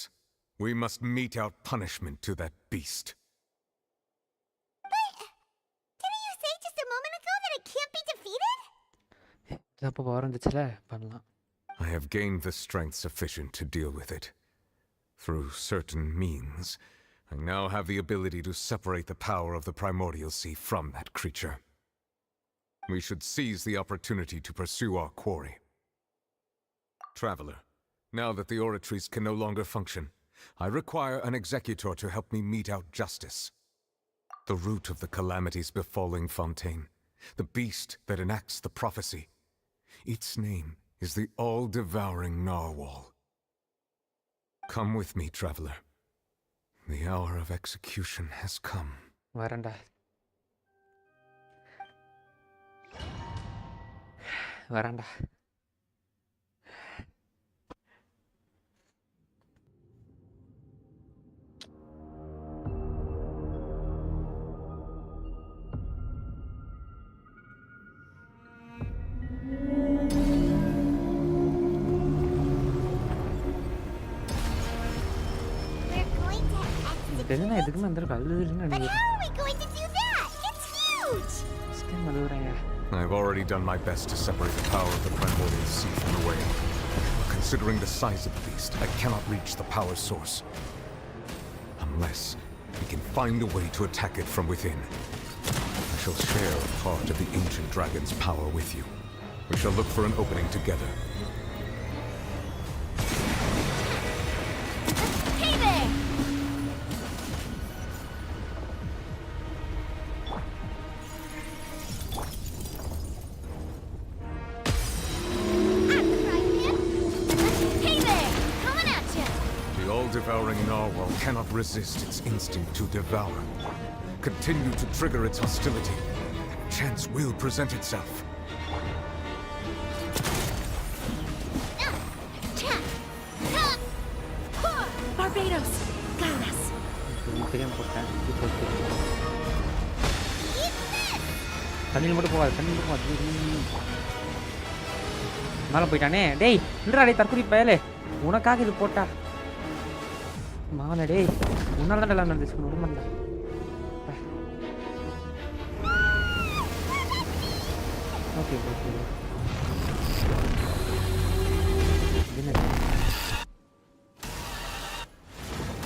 We must mete out punishment to that beast. But didn't you say just a moment ago that it can't be defeated? அப்போ ஆரம்பிச்சுல பண்ணலாம். I have gained the strength sufficient to deal with it. Through certain means, I now have the ability to separate the power of the primordial sea from that creature. We should seize the opportunity to pursue our quarry. Traveler, now that the oratories can no longer function, I require an executor to help me mete out justice. The root of the calamities befalling Fontaine, the beast that enacts the prophecy, its name is the all-devouring narwhal. Come with me, traveler. The hour of execution has come. வரேன்டா. வரேன்டா. தெரிஞ்சா எதுக்குமே அந்த கல்லுன்னு But how are we going to do that? It's huge! I've already done my best to separate the power of the primordial sea from the whale. Considering the size of the beast, I cannot reach the power source. Unless we can find a way to attack it from within. I shall share a part of the ancient dragon's power with you. We shall look for an opening together. Hey there! Devouring narwhal cannot resist its instinct to devour. Continue to trigger its hostility, and a chance will present itself. Barbados, guide us. தண்ணியில் மட்டும் போகாது, தண்ணியில் மட்டும் போகாது. மேலே போயிட்டானே. டேய் இல்லடா, டேய் தற்குறி பயலே, உனக்காக இது போட்டா மாவன. டேய் உன்னால தான் எல்லாம் நடந்துச்சு, விட மாட்டேன். Okay okay.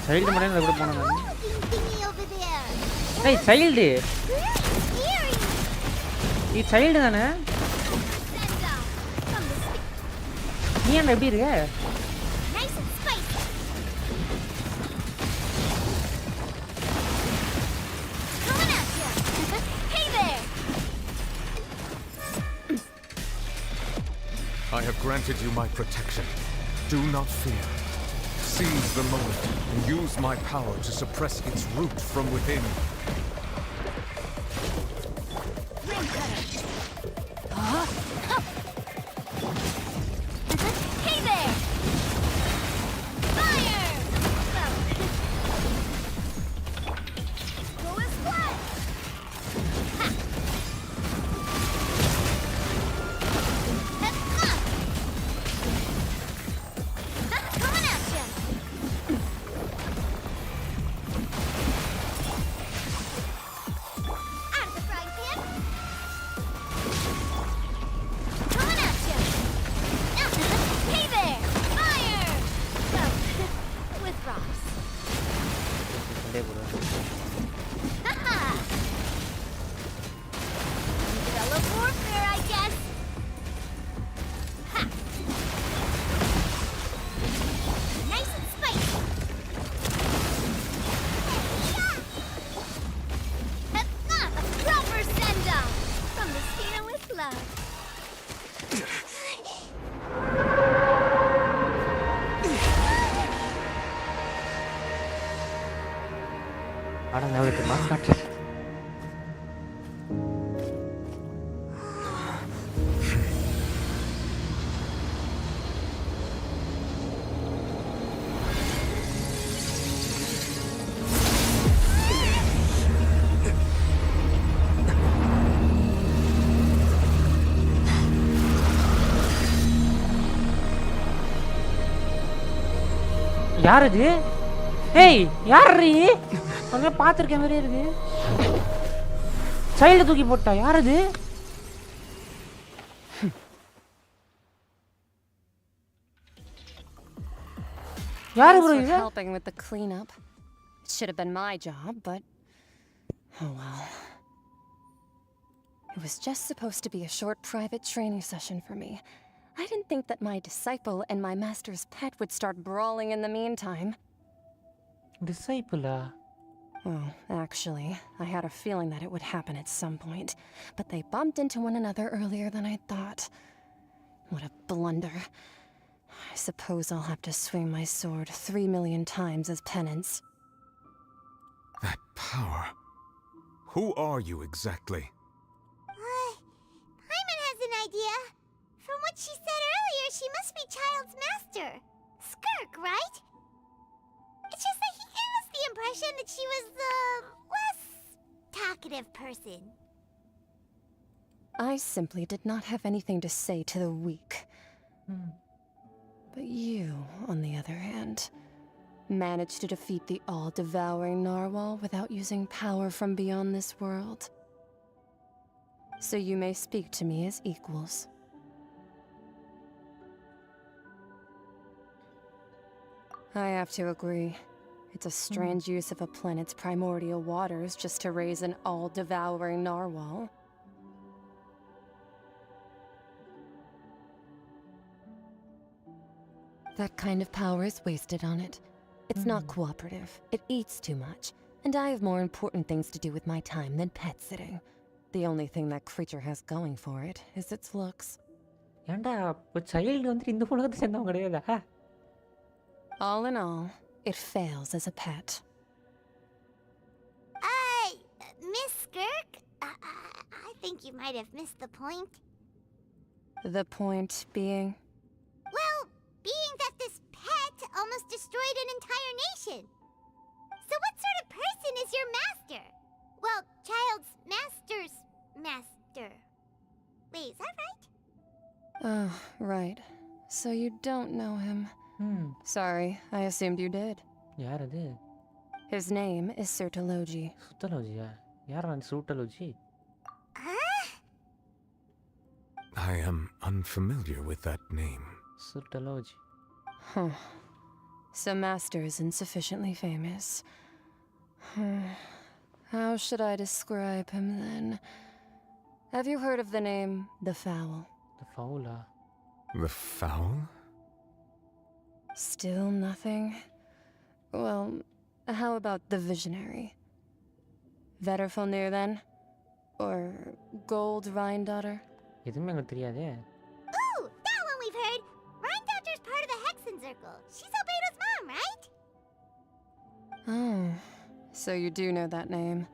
சைல்டு மட்டும் கூட போனேன் நான். டேய் சைல்டு, நீ சைல்டு தானே? நீ என்ன எப்படி இருக்க? I have granted you my protection. Do not fear. Seize the moment and use my power to suppress its root from within. Hey there! Fire! Go as what? I don't know if it must not. யார் இது? ஏய் யார் நீ? அங்க பாத்துர்க்க மாதிரியே இருக்கு. Child தூக்கி போட்டா யார் இது? யார் ப்ரோ இது? Helping with the cleanup. It should have been my job, but oh well. It was just supposed to be a short private training session for me. I didn't think that my disciple and my master's pet would start brawling in the meantime. Disciple? Well, actually, I had a feeling that it would happen at some point, but they bumped into one another earlier than I thought. What a blunder. I suppose I'll have to swing my sword 3 million times as penance. That power. Who are you exactly? Paimon has an idea. From what she said earlier, she must be Child's master. Skirk, right? It's just that he gave us the impression that she was the less talkative person. I simply did not have anything to say to the weak. But you, on the other hand, managed to defeat the all-devouring narwhal without using power from beyond this world. So you may speak to me as equals. I have to agree. It's a strange use of a planet's primordial waters just to raise an all-devouring narwhal. That kind of power is wasted on it. It's not cooperative. It eats too much. And I have more important things to do with my time than pet sitting. The only thing that creature has going for it is its looks. All in all, it fails as a pet. Miss Skirk? I think you might have missed the point. The point being? Well, being that this pet almost destroyed an entire nation. So what sort of person is your master? Well, Child's master's master. Wait, is that right? Oh, right. So you don't know him. Sorry, I assumed you did. His name is Sertology. I am unfamiliar with that name. Huh. So Master isn't sufficiently famous. How should I describe him then? Have you heard of the name The Fowl? The Fowl? Still nothing? Well, how about the Visionary? Vetterfulnir then? Or Gold Rhine-Daughter? Ooh, that one we've heard. Rhine-Daughter's part of the Hexen Circle. She's Albedo's mom, right? Oh, so you do know that name.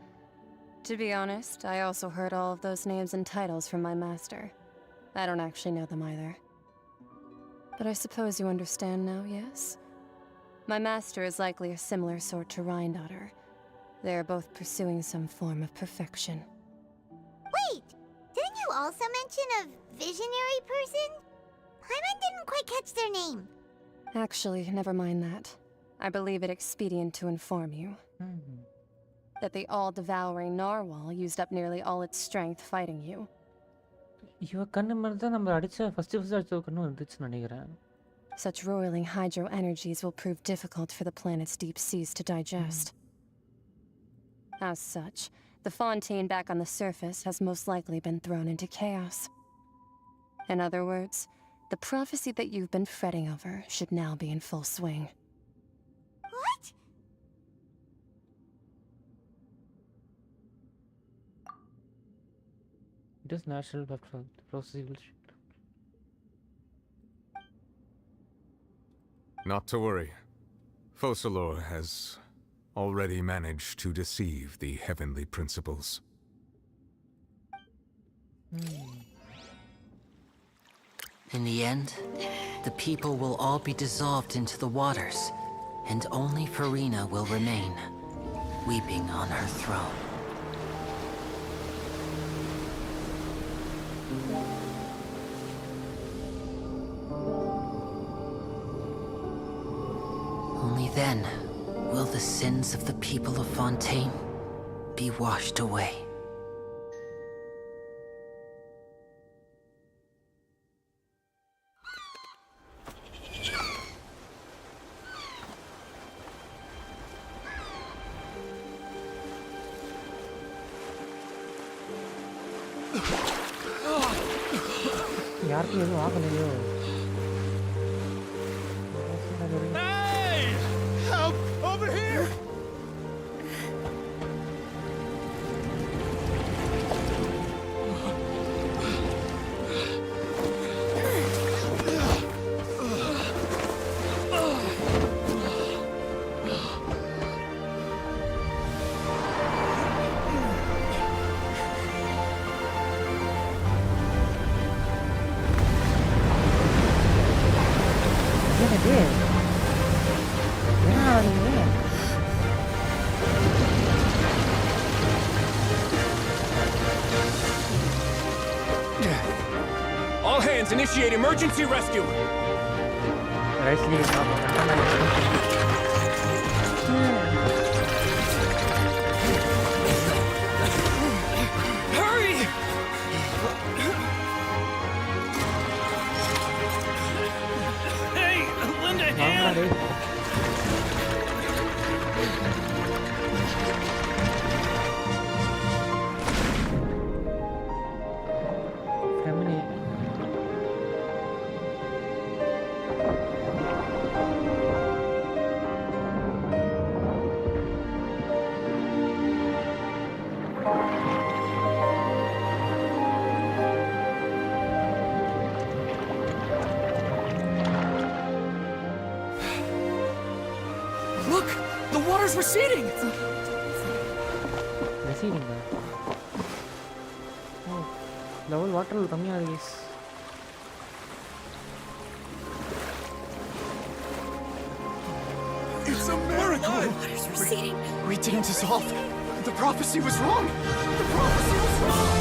To be honest, I also heard all of those names and titles from my master. I don't actually know them either. But I suppose you understand now, yes? My master is likely a similar sort to Rhine-Daughter. They are both pursuing some form of perfection. Wait, didn't you also mention a visionary person? Paimon didn't quite catch their name. Actually, never mind that. I believe it expedient to inform you that the all-devouring narwhal used up nearly all its strength fighting you. Such roiling hydro energies will prove difficult for the planet's deep seas to digest. As such, the Fontaine back on the surface has most likely been thrown into chaos. In other words, the prophecy that you've been fretting over should now be in full swing. What? It is natural, but the process will. Not to worry. Focalor has already managed to deceive the heavenly principles. In the end, the people will all be dissolved into the waters, and only Furina will remain, weeping on her throne. Only then will the sins of the people of Fontaine be washed away. Hey! Help! Over here! ஏய் என்ன ஆகுது? All hands, initiate emergency rescue! Hurry! Hey, lend a hand! Look! The water's receding! Receding, man. Oh, level water will come here, guys. It's a miracle! Water's receding. We didn't dissolve. The prophecy was wrong. The prophecy was wrong. The prophecy was wrong.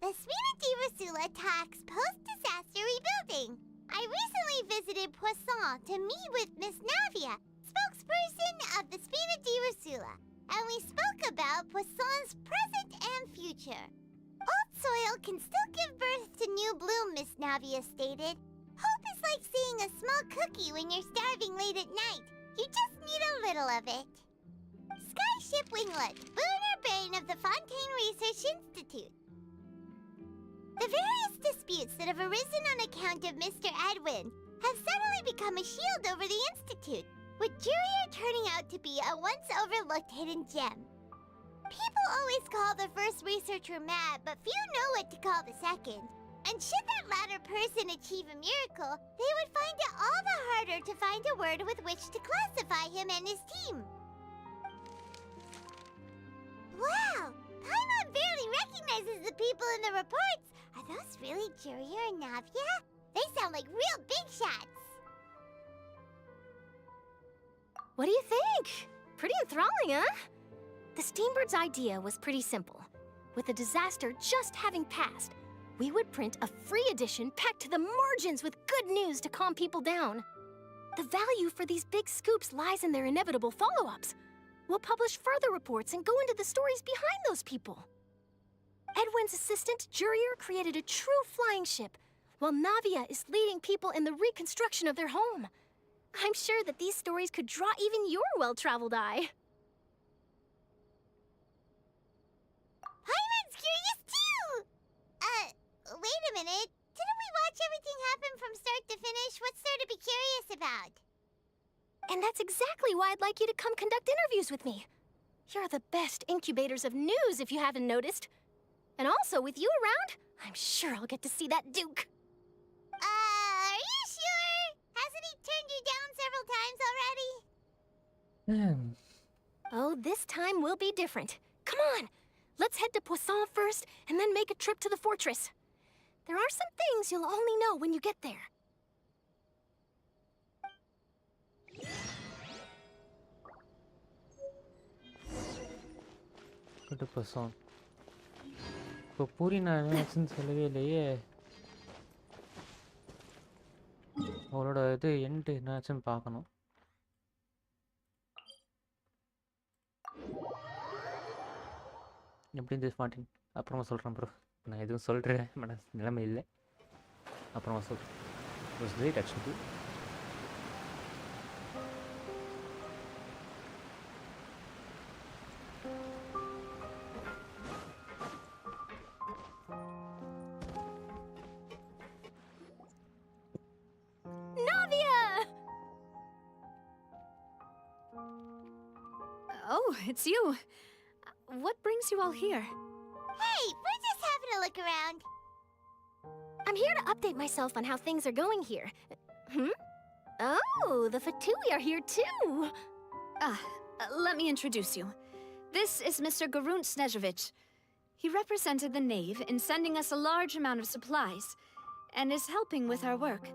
The Sphena attacks post-disaster rebuilding. I recently visited Poisson to meet with Miss Navia, spokesperson of the Sphena, and we spoke about Poisson's present and future. Old soil can still give birth to new bloom, Miss Navia stated. Hope is like seeing a small cookie when you're starving late at night. You just need a little of it. Skyship Winglet, Booner Brain of the Fontaine Research Institute. The various disputes that have arisen on account of Mr. Edwin have suddenly become a shield over the Institute, with Jurier turning out to be a once-overlooked hidden gem. People always call the first researcher mad, but few know what to call the second. And should that latter person achieve a miracle, they would find it all the harder to find a word with which to classify him and his team. Wow! Paimon barely recognizes the people in the reports. Are those really Jurier and Navia? They sound like real big shots. What do you think? Pretty enthralling, huh? The Steambird's idea was pretty simple. With the disaster just having passed, we would print a free edition packed to the margins with good news to calm people down. The value for these big scoops lies in their inevitable follow-ups. We'll publish further reports and go into the stories behind those people. Edwin's assistant, Jurier, created a true flying ship, while Navia is leading people in the reconstruction of their home. I'm sure that these stories could draw even your well-traveled eye. Paimon's curious too! Wait a minute. Didn't we watch everything happen from start to finish? What's there to be curious about? And that's exactly why I'd like you to come conduct interviews with me. You're the best incubators of news, if you haven't noticed. And also, with you around, I'm sure I'll get to see that Duke. Are you sure? Hasn't he turned you down several times already? Oh, this time will be different. Come on, let's head to Poisson first, and then make a trip to the fortress. There are some things you'll only know when you get there. Go to Poisson. இப்போ பூரினா என்னாச்சுன்னு சொல்லவே இல்லையே. அவளோட இது end என்னாச்சுன்னு பார்க்கணும். எப்படி இருந்தது ஃபாண்டின்? அப்புறமா சொல்கிறேன் ப்ரோ. நான் எதுவும் சொல்கிற நிலைமை இல்லை. அப்புறமா சொல்கிறேன். It was great actually. Navia! Oh, it's you. What brings you all here? Hey, we're just having a look around. I'm here to update myself on how things are going here. Oh, the Fatui are here too. Let me introduce you. This is Mr. Garunt Snezhevich. He represented the Knave in sending us a large amount of supplies, and is helping with our work.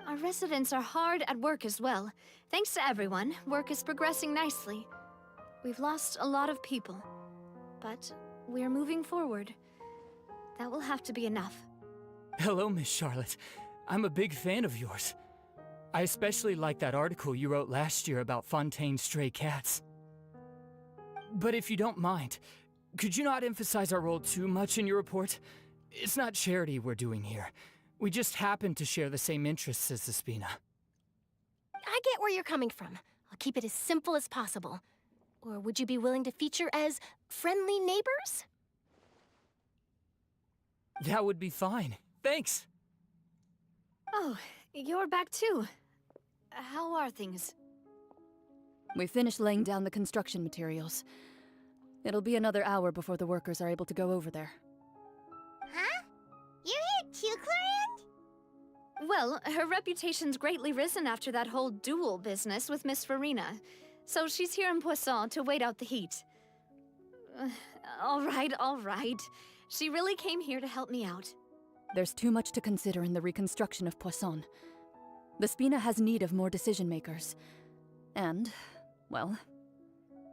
Our residents are hard at work as well. Thanks to everyone, work is progressing nicely. We've lost a lot of people, but we're moving forward. That will have to be enough. Hello, Miss Charlotte. I'm a big fan of yours. I especially like that article you wrote last year about Fontaine's stray cats. But if you don't mind, could you not emphasize our role too much in your report? It's not charity we're doing here. We just happen to share the same interests as the Spina. I get where you're coming from. I'll keep it as simple as possible. Or would you be willing to feature as friendly neighbors? That would be fine. Thanks. Oh, you're back too. How are things? We finished laying down the construction materials. It'll be another hour before the workers are able to go over there. Huh? You're here too, Clorant? Well, her reputation's greatly risen after that whole duel business with Miss Farina, so she's here in Poisson to wait out the heat. All right. She really came here to help me out. There's too much to consider in the reconstruction of Poisson. The Spina has need of more decision-makers. And, well,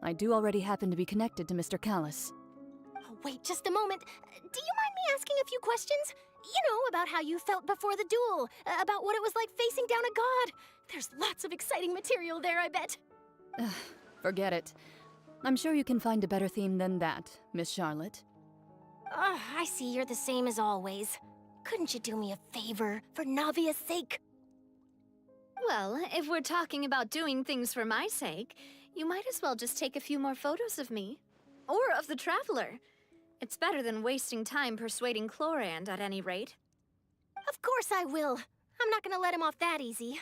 I do already happen to be connected to Mr. Callis. Oh, wait just a moment. Do you mind me asking a few questions? You know, about how you felt before the duel, about what it was like facing down a god. There's lots of exciting material there, I bet. Forget it. I'm sure you can find a better theme than that, Miss Charlotte. I see you're the same as always. Couldn't you do me a favor, for Navia's sake? Well, if we're talking about doing things for my sake, you might as well just take a few more photos of me. Or of the Traveler. It's better than wasting time persuading Clorand, at any rate. Of course I will. I'm not gonna let him off that easy.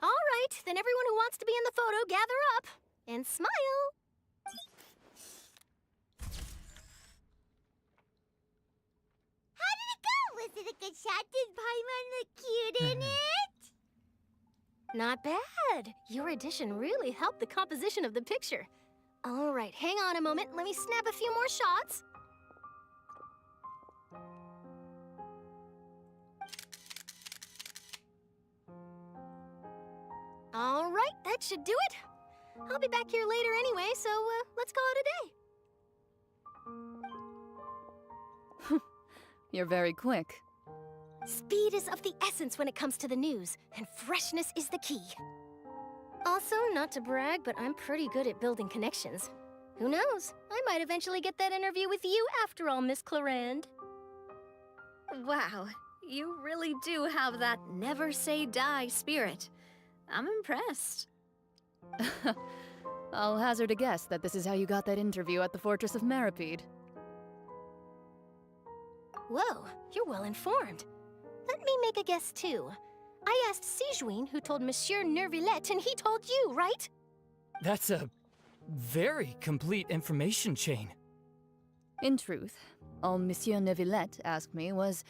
All right, then everyone who wants to be in the photo, gather up. And smile. How did it go? Was it a good shot? Did Paimon look cute in it? Not bad. Your addition really helped the composition of the picture. All right, hang on a moment. Let me snap a few more shots. All right, that should do it. I'll be back here later anyway, so let's call it a day. You're very quick. Speed is of the essence when it comes to the news, and freshness is the key. Also, not to brag, but I'm pretty good at building connections. Who knows? I might eventually get that interview with you after all, Miss Clorand. Wow, you really do have that never say die spirit. I'm impressed. I'll hazard a guess that this is how you got that interview at the Fortress of Maripede. Whoa, you're well informed. Let me make a guess too. I asked Sijuin, who told Monsieur Nervillette, and he told you, right? That's a very complete information chain. In truth, all Monsieur Nervillette asked me was,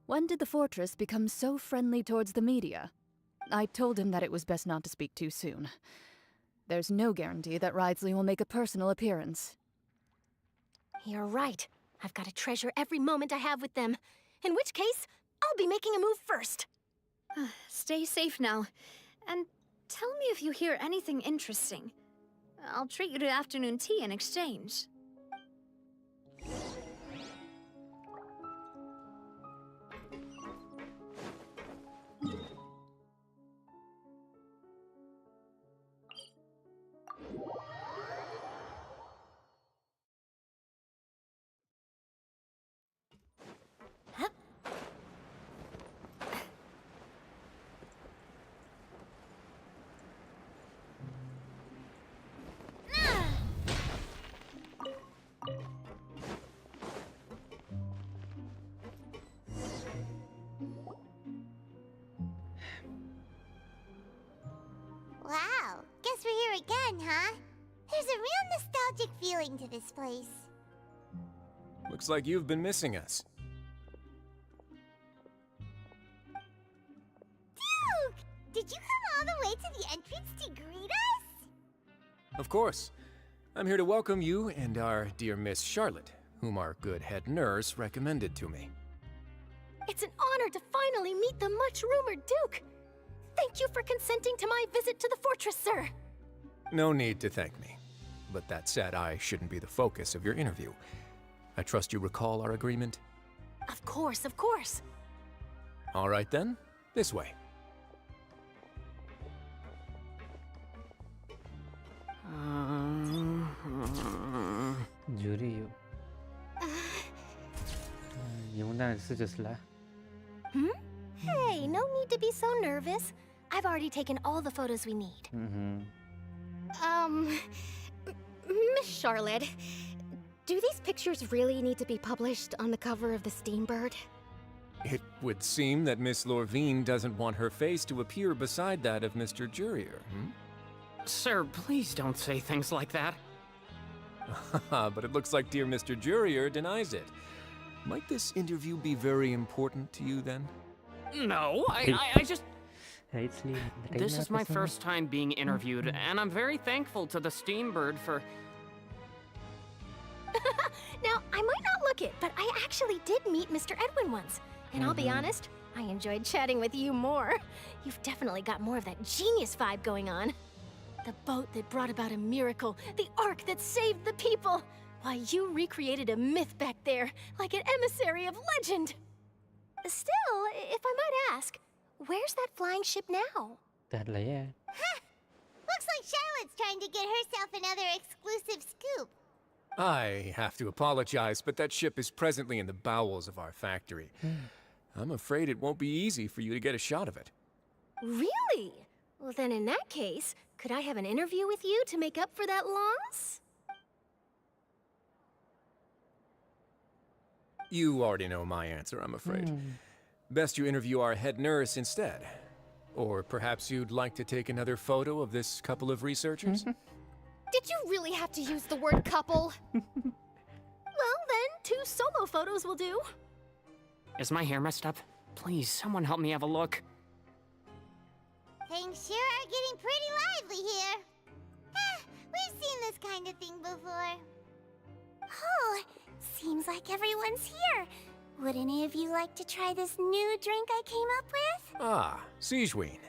when did the fortress become so friendly towards the media? I told him that it was best not to speak too soon. There's no guarantee that Wrydsley will make a personal appearance. You're right. I've got to treasure every moment I have with them. In which case, I'll be making a move first. Stay safe now. And tell me if you hear anything interesting. I'll treat you to afternoon tea in exchange. here again, huh? There's a real nostalgic feeling to this place. Looks like you've been missing us. Duke! Did you come all the way to the entrance to greet us? Of course. I'm here to welcome you and our dear Miss Charlotte, whom our good head nurse recommended to me. It's an honor to finally meet the much-rumored Duke. Thank you for consenting to my visit to the fortress, sir. No need to thank me. But that said, I shouldn't be the focus of your interview. I trust you recall our agreement? Of course, of course. All right then, this way. Jury. இவன்தான் ரிசர்ச்சர்ஸ்ல. Hey, no need to be so nervous. I've already taken all the photos we need. Miss Charlotte, do these pictures really need to be published on the cover of the Steambird? It would seem that Miss Lorvine doesn't want her face to appear beside that of Mr. Jurier, Sir, please don't say things like that. But it looks like dear Mr. Jurier denies it. Might this interview be very important to you then? No, I just... This is my first time being interviewed, and I'm very thankful to the Steambird for... Now, I might not look it, but I actually did meet Mr. Edwin once. And I'll be honest, I enjoyed chatting with you more. You've definitely got more of that genius vibe going on. The boat that brought about a miracle, the ark that saved the people. Why, you recreated a myth back there, like an emissary of legend. Still, if I might ask, where's that flying ship now? தெரியல ஏன். Looks like Charlotte's trying to get herself another exclusive scoop. I have to apologize, but that ship is presently in the bowels of our factory. I'm afraid it won't be easy for you to get a shot of it. Really? Well, then in that case, could I have an interview with you to make up for that loss? You already know my answer, I'm afraid. Best you interview our head nurse instead. Or perhaps you'd like to take another photo of this couple of researchers? Did you really have to use the word couple? Well, then, 2 solo photos will do. Is my hair messed up? Please, someone help me have a look. Things sure are getting pretty lively here. We've seen this kind of thing before. Oh, seems like everyone's here. Would any of you like to try this new drink I came up with? Ah, Siegeween.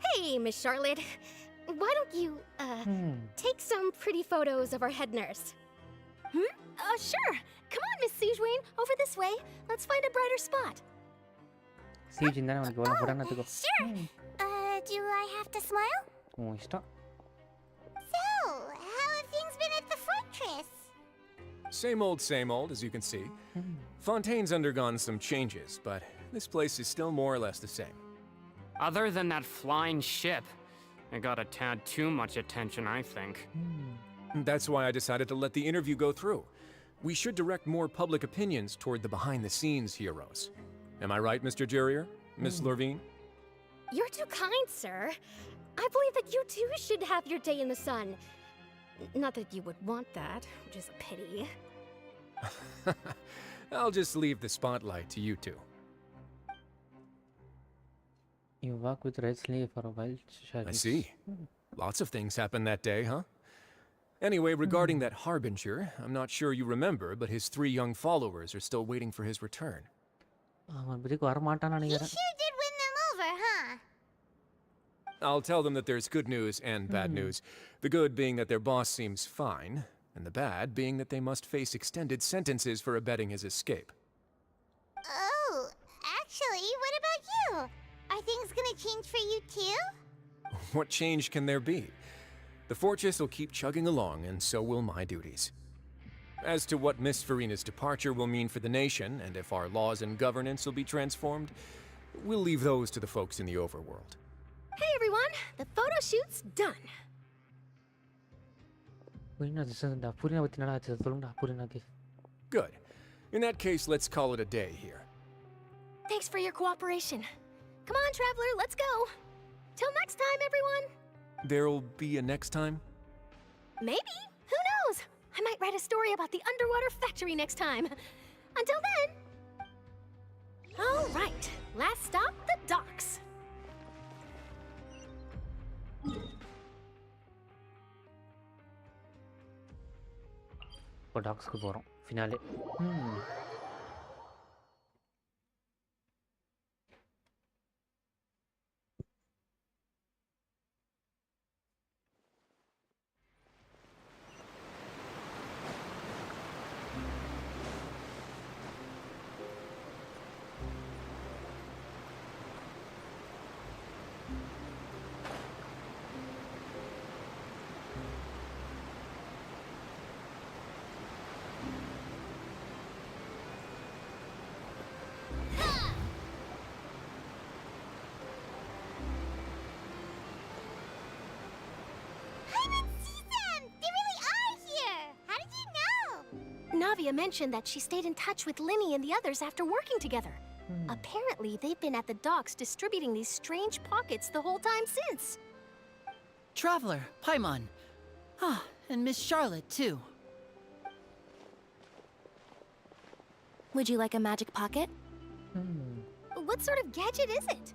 Hey, Miss Charlotte. Why don't you, take some pretty photos of our head nurse? Sure. Come on, Miss Siegeween. Over this way. Let's find a brighter spot. Siege தானே உனக்கு எவ்வளவு போடானதுக்கு. Sure. Do I have to smile? உன் இஷ்டம். So, how have things been at the fortress? Same old, as you can see. Fontaine's undergone some changes, but this place is still more or less the same. Other than that flying ship, it got a tad too much attention, I think. That's why I decided to let the interview go through. We should direct more public opinions toward the behind-the-scenes heroes. Am I right, Mr. Jurier? Miss Lorvine? You're too kind, sir. I believe that you too should have your day in the sun. Not that you would want that, which is a pity. I'll just leave the spotlight to you two. You walk with Redsley for a while, Charlie. I see. Lots of things happened that day, huh? Anyway, regarding that Harbinger, I'm not sure you remember, but his 3 young followers are still waiting for his return. You sure did win them over, huh? I'll tell them that there's good news and bad news. The good being that their boss seems fine, and the bad being that they must face extended sentences for abetting his escape. Oh, actually, what about you? Are things gonna change for you too? What change can there be? The fortress will keep chugging along, and so will my duties. As to what Miss Farina's departure will mean for the nation, and if our laws and governance will be transformed, we'll leave those to the folks in the overworld. Hey everyone, the photo shoot's done. Good. In that case, let's call it a day here. Thanks for your cooperation. Come on, traveler, let's go. Till next time, everyone. There'll be a next time? Maybe. Who knows? I might write a story about the underwater factory next time. Until then. All right. Last stop, the docks. இப்போ டாக்ஸ்க்கு போகிறோம் finale. Navia mentioned that she stayed in touch with Linny and the others after working together. Apparently, they've been at the docks distributing these strange pockets the whole time since. Traveler, Paimon. Ah, and Miss Charlotte, too. Would you like a magic pocket? What sort of gadget is it?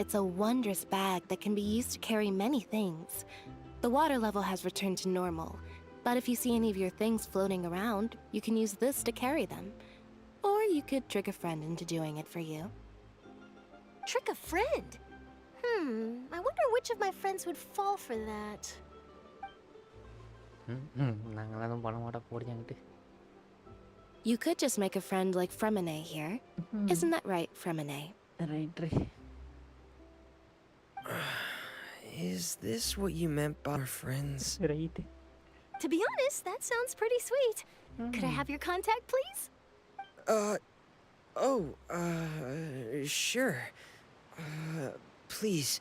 It's a wondrous bag that can be used to carry many things. The water level has returned to normal, but if you see any of your things floating around, you can use this to carry them. Or you could trick a friend into doing it for you. Trick a friend? I wonder which of my friends would fall for that. You could just make a friend like Fremine here. Isn't that right, Fremine? Right. Is this what you meant by our friends? Right. To be honest, that sounds pretty sweet. Could I have your contact, please? Sure. Please,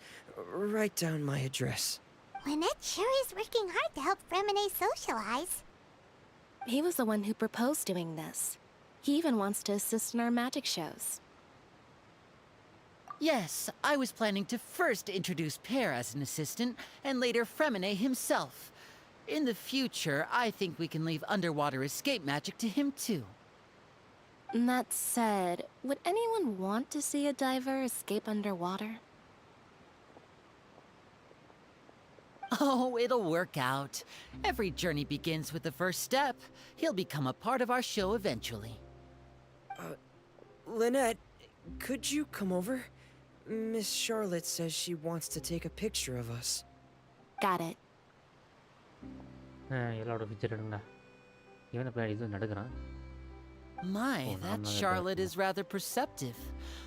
write down my address. Lynette sure is working hard to help Fremine socialize. He was the one who proposed doing this. He even wants to assist in our magic shows. Yes, I was planning to first introduce Pear as an assistant, and later Fremine himself. In the future, I think we can leave underwater escape magic to him too. That said, would anyone want to see a diver escape underwater? Oh, it'll work out. Every journey begins with the first step. He'll become a part of our show eventually. Lynette, could you come over? Miss Charlotte says she wants to take a picture of us. Got it. My, that Charlotte is rather perceptive.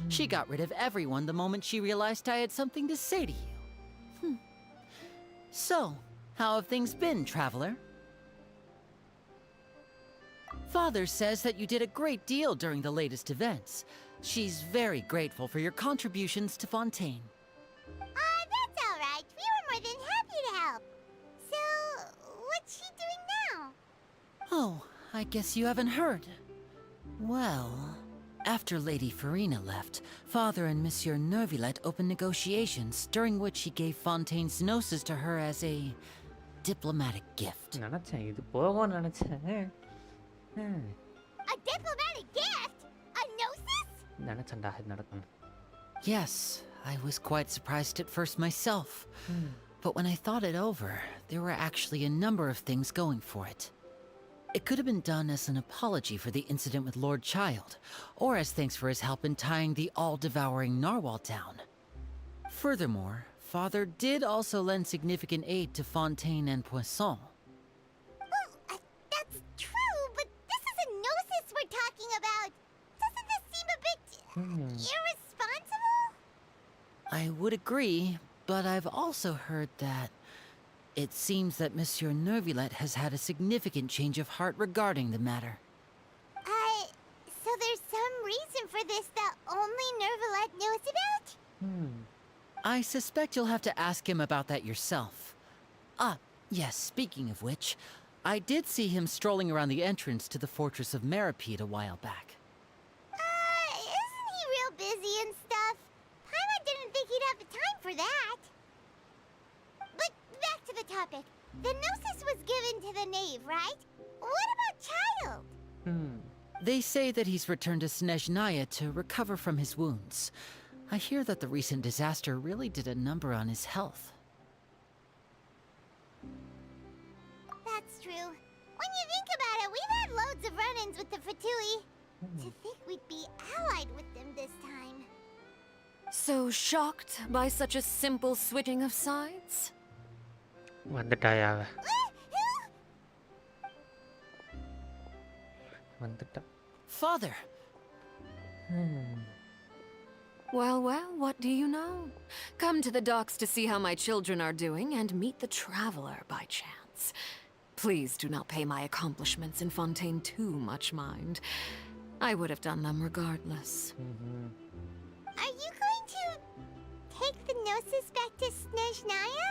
She got rid of everyone the moment she realized I had something to say to you. So, how have things been, Traveler? Father says that you did a great deal during the latest events. She's very grateful for your contributions to Fontaine. That's all right. We were more than happy to help. So, what's she doing now? Oh, I guess you haven't heard. Well, after Lady Farina left, Father and Monsieur Neuvillette opened negotiations, during which he gave Fontaine's gnosis to her as a diplomatic gift. A diplomatic gift? A gnosis? Yes, I was quite surprised at first myself. But when I thought it over, there were actually a number of things going for it. It could have been done as an apology for the incident with Lord Child, or as thanks for his help in tying the all-devouring narwhal down. Furthermore, Father did also lend significant aid to Fontaine and Poisson. Well, that's true, but this is a gnosis we're talking about. Doesn't this seem a bit irresponsible? I would agree, but I've also heard that it seems that Monsieur Neuvillette has had a significant change of heart regarding the matter. So there's some reason for this that only Neuvillette knows about? I suspect you'll have to ask him about that yourself. Yes, speaking of which, I did see him strolling around the entrance to the Fortress of Maripede a while back. Isn't he real busy and stuff? Paimon didn't think he'd have the time for for that. But back to the topic. The Gnosis was given to the knave, right? What about Child? They say that he's returned to Snezhnaya to recover from his wounds. I hear that the recent disaster really did a number on his health. That's true. When you think about it, we've had loads of run-ins with the Fatui. To think we'd be allied with them this time. So shocked by such a simple switching of sides? வந்துட்டாயா வந்துட்டா Father! Well, what do you know? Come to the docks to see how my children are doing and meet the Traveler by chance. Please do not pay my accomplishments in Fontaine too much mind. I would have done them regardless. Are you going to take the Gnosis back to Snezhnaya?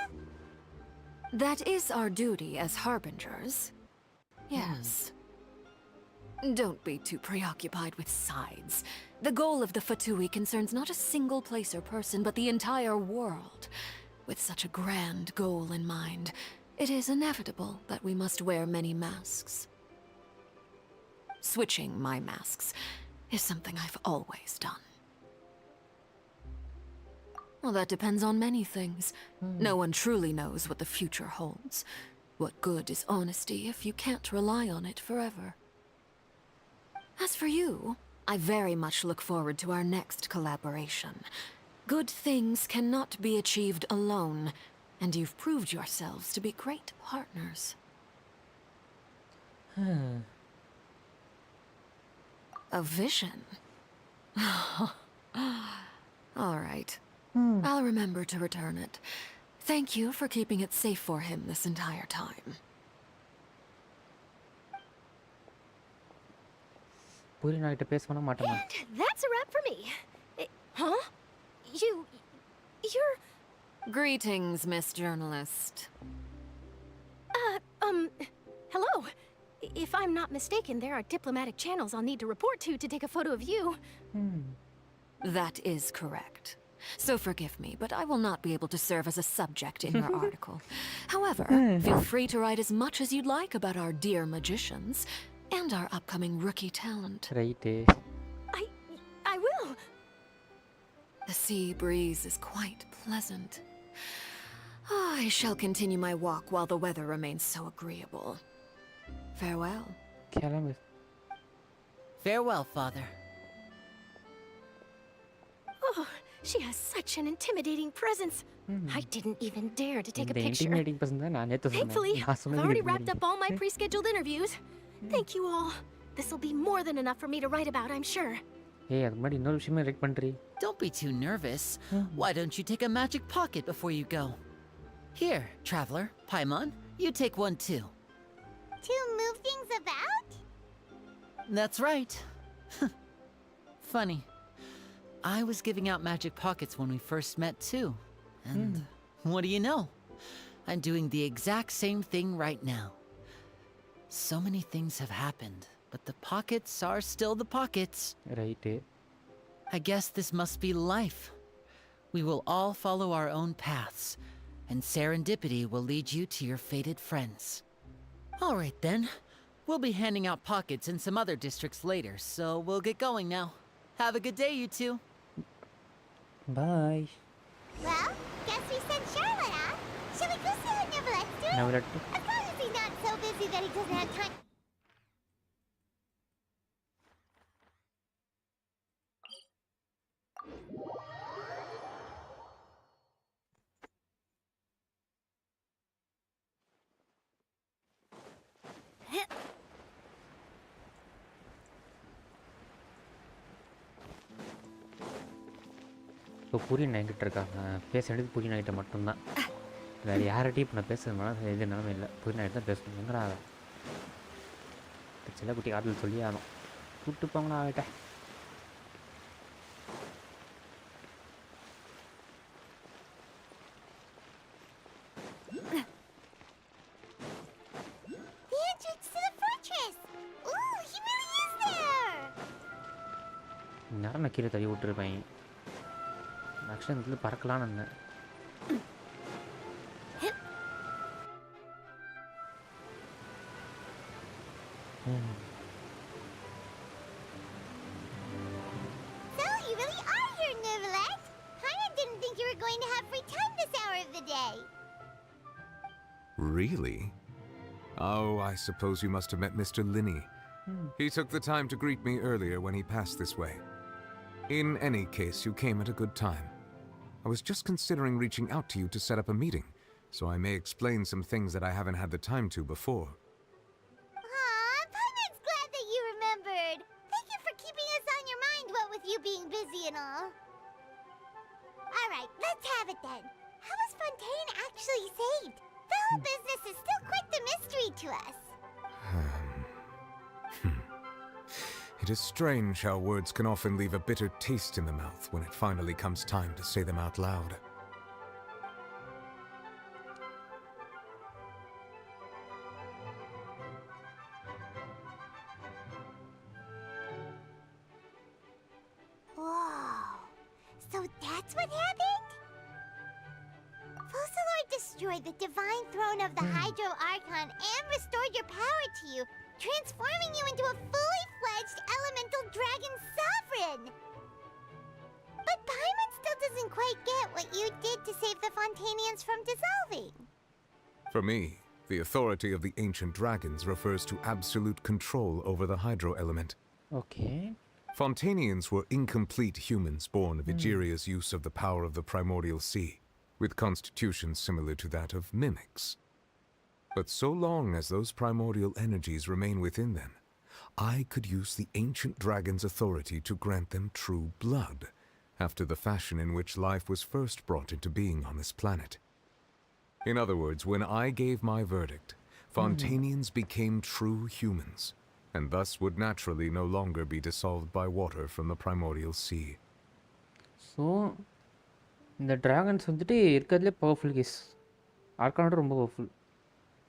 That is our duty as Harbingers. Yes. Don't be too preoccupied with sides. The goal of the Fatui concerns not a single place or person, but the entire world. With such a grand goal in mind, it is inevitable that we must wear many masks. Switching my masks is something I've always done. Well, that depends on many things. No one truly knows what the future holds. What good is honesty if you can't rely on it forever? As for you, I very much look forward to our next collaboration. Good things cannot be achieved alone, and you've proved yourselves to be great partners. A vision? All right. I'll remember to return it. Thank you for keeping it safe for him this entire time. பூரினா கிட்ட பேசவனா மாட்டேனா And that's a wrap for me. Huh? You're... Greetings, Miss Journalist. Hello. If I'm not mistaken, there are diplomatic channels I'll need to report to take a photo of you. That is correct. So forgive me, but I will not be able to serve as a subject in your article. However, feel free to write as much as you'd like about our dear magicians and our upcoming rookie talent. Right. I will. The sea breeze is quite pleasant. I shall continue my walk while the weather remains so agreeable. Farewell. Farewell, Father. Oh, she has such an intimidating presence. I didn't even dare to take a picture. intimidating person தான் நான் நேத்து சொன்னேன் Thankfully, நான் I've சொன்னது already wrapped up all my pre-scheduled interviews. Thank you all. This will be more than enough for me to write about, I'm sure. ஏய் அது மாதிரி இன்னொரு விஷயமா right பண்றீ Don't be too nervous. Why don't you take a magic pocket before you go? Here, Traveler, Paimon, you take one too. To move things about? That's right. Funny. I was giving out magic pockets when we first met too. And what do you know? I'm doing the exact same thing right now. So many things have happened, but the pockets are still the pockets. Right. I guess this must be life. We will all follow our own paths, and serendipity will lead you to your fated friends. All right then. We'll be handing out pockets in some other districts later, so we'll get going now. Have a good day, you two. Bye. Well, guess we sent Charlotte off. Shall we go see what Neverlette's doing? Neverlette. As long as he's not so busy that he doesn't have time. இப்போ Boolean என்கிட்ட இருக்காங்க பேச வேண்டியது Boolean ஆகிட்ட மட்டும்தான் வேறு யார்கிட்டையும் இப்போ நான் பேசுறதுனால இது நிலமை இல்லை பூரியன் ஆகிட்டு தான் பேசணும் எங்கடா சில குட்டி காட்டில் சொல்லி ஆகணும் கூப்பிட்டு போங்கண்ணா ஆகிட்ட The entrance to the fortress! Ooh, he really is there! நேரம் நான் கீழே தள்ளி விட்டுருப்பேன் ஆக்சுவலாக இந்த இடத்துல பறக்கலான்னு இருந்தேன் So, you really are here, Neuvillette? Paimon didn't think you were going to have free time this hour of the day. Really? Oh, I suppose you must have met Mr. Linney. He took the time to greet me earlier when he passed this way. In any case, you came at a good time. I was just considering reaching out to you to set up a meeting, so I may explain some things that I haven't had the time to before. Aw, Paimon's glad that you remembered. Thank you for keeping us on your mind, what with you being busy and all. Alright, let's have it then. How was Fontaine actually saved? The whole business is still quite the mystery to us. It is strange how words can often leave a bitter taste in the mouth when it finally comes time to say them out loud. Whoa. So that's what happened? Focalor destroyed the divine throne of the Hydro Archon and restored your power to you, transforming you into a fully fledged elemental dragon sovereign! But Paimon still doesn't quite get what you did to save the Fontainians from dissolving. For me, the authority of the ancient dragons refers to absolute control over the hydro element. Okay. Fontainians were incomplete humans born of Egeria's use of the power of the primordial sea, with constitutions similar to that of mimics. But so long as those primordial energies remain within them, I could use the ancient dragon's authority to grant them true blood, after the fashion in which life was first brought into being on this planet. In other words, when I gave my verdict, Fontainians became true humans, and thus would naturally no longer be dissolved by water from the primordial sea. So, இந்த dragons வந்துட்டு இருக்கிறதுலே powerful guys. Archon ரொம்ப powerful.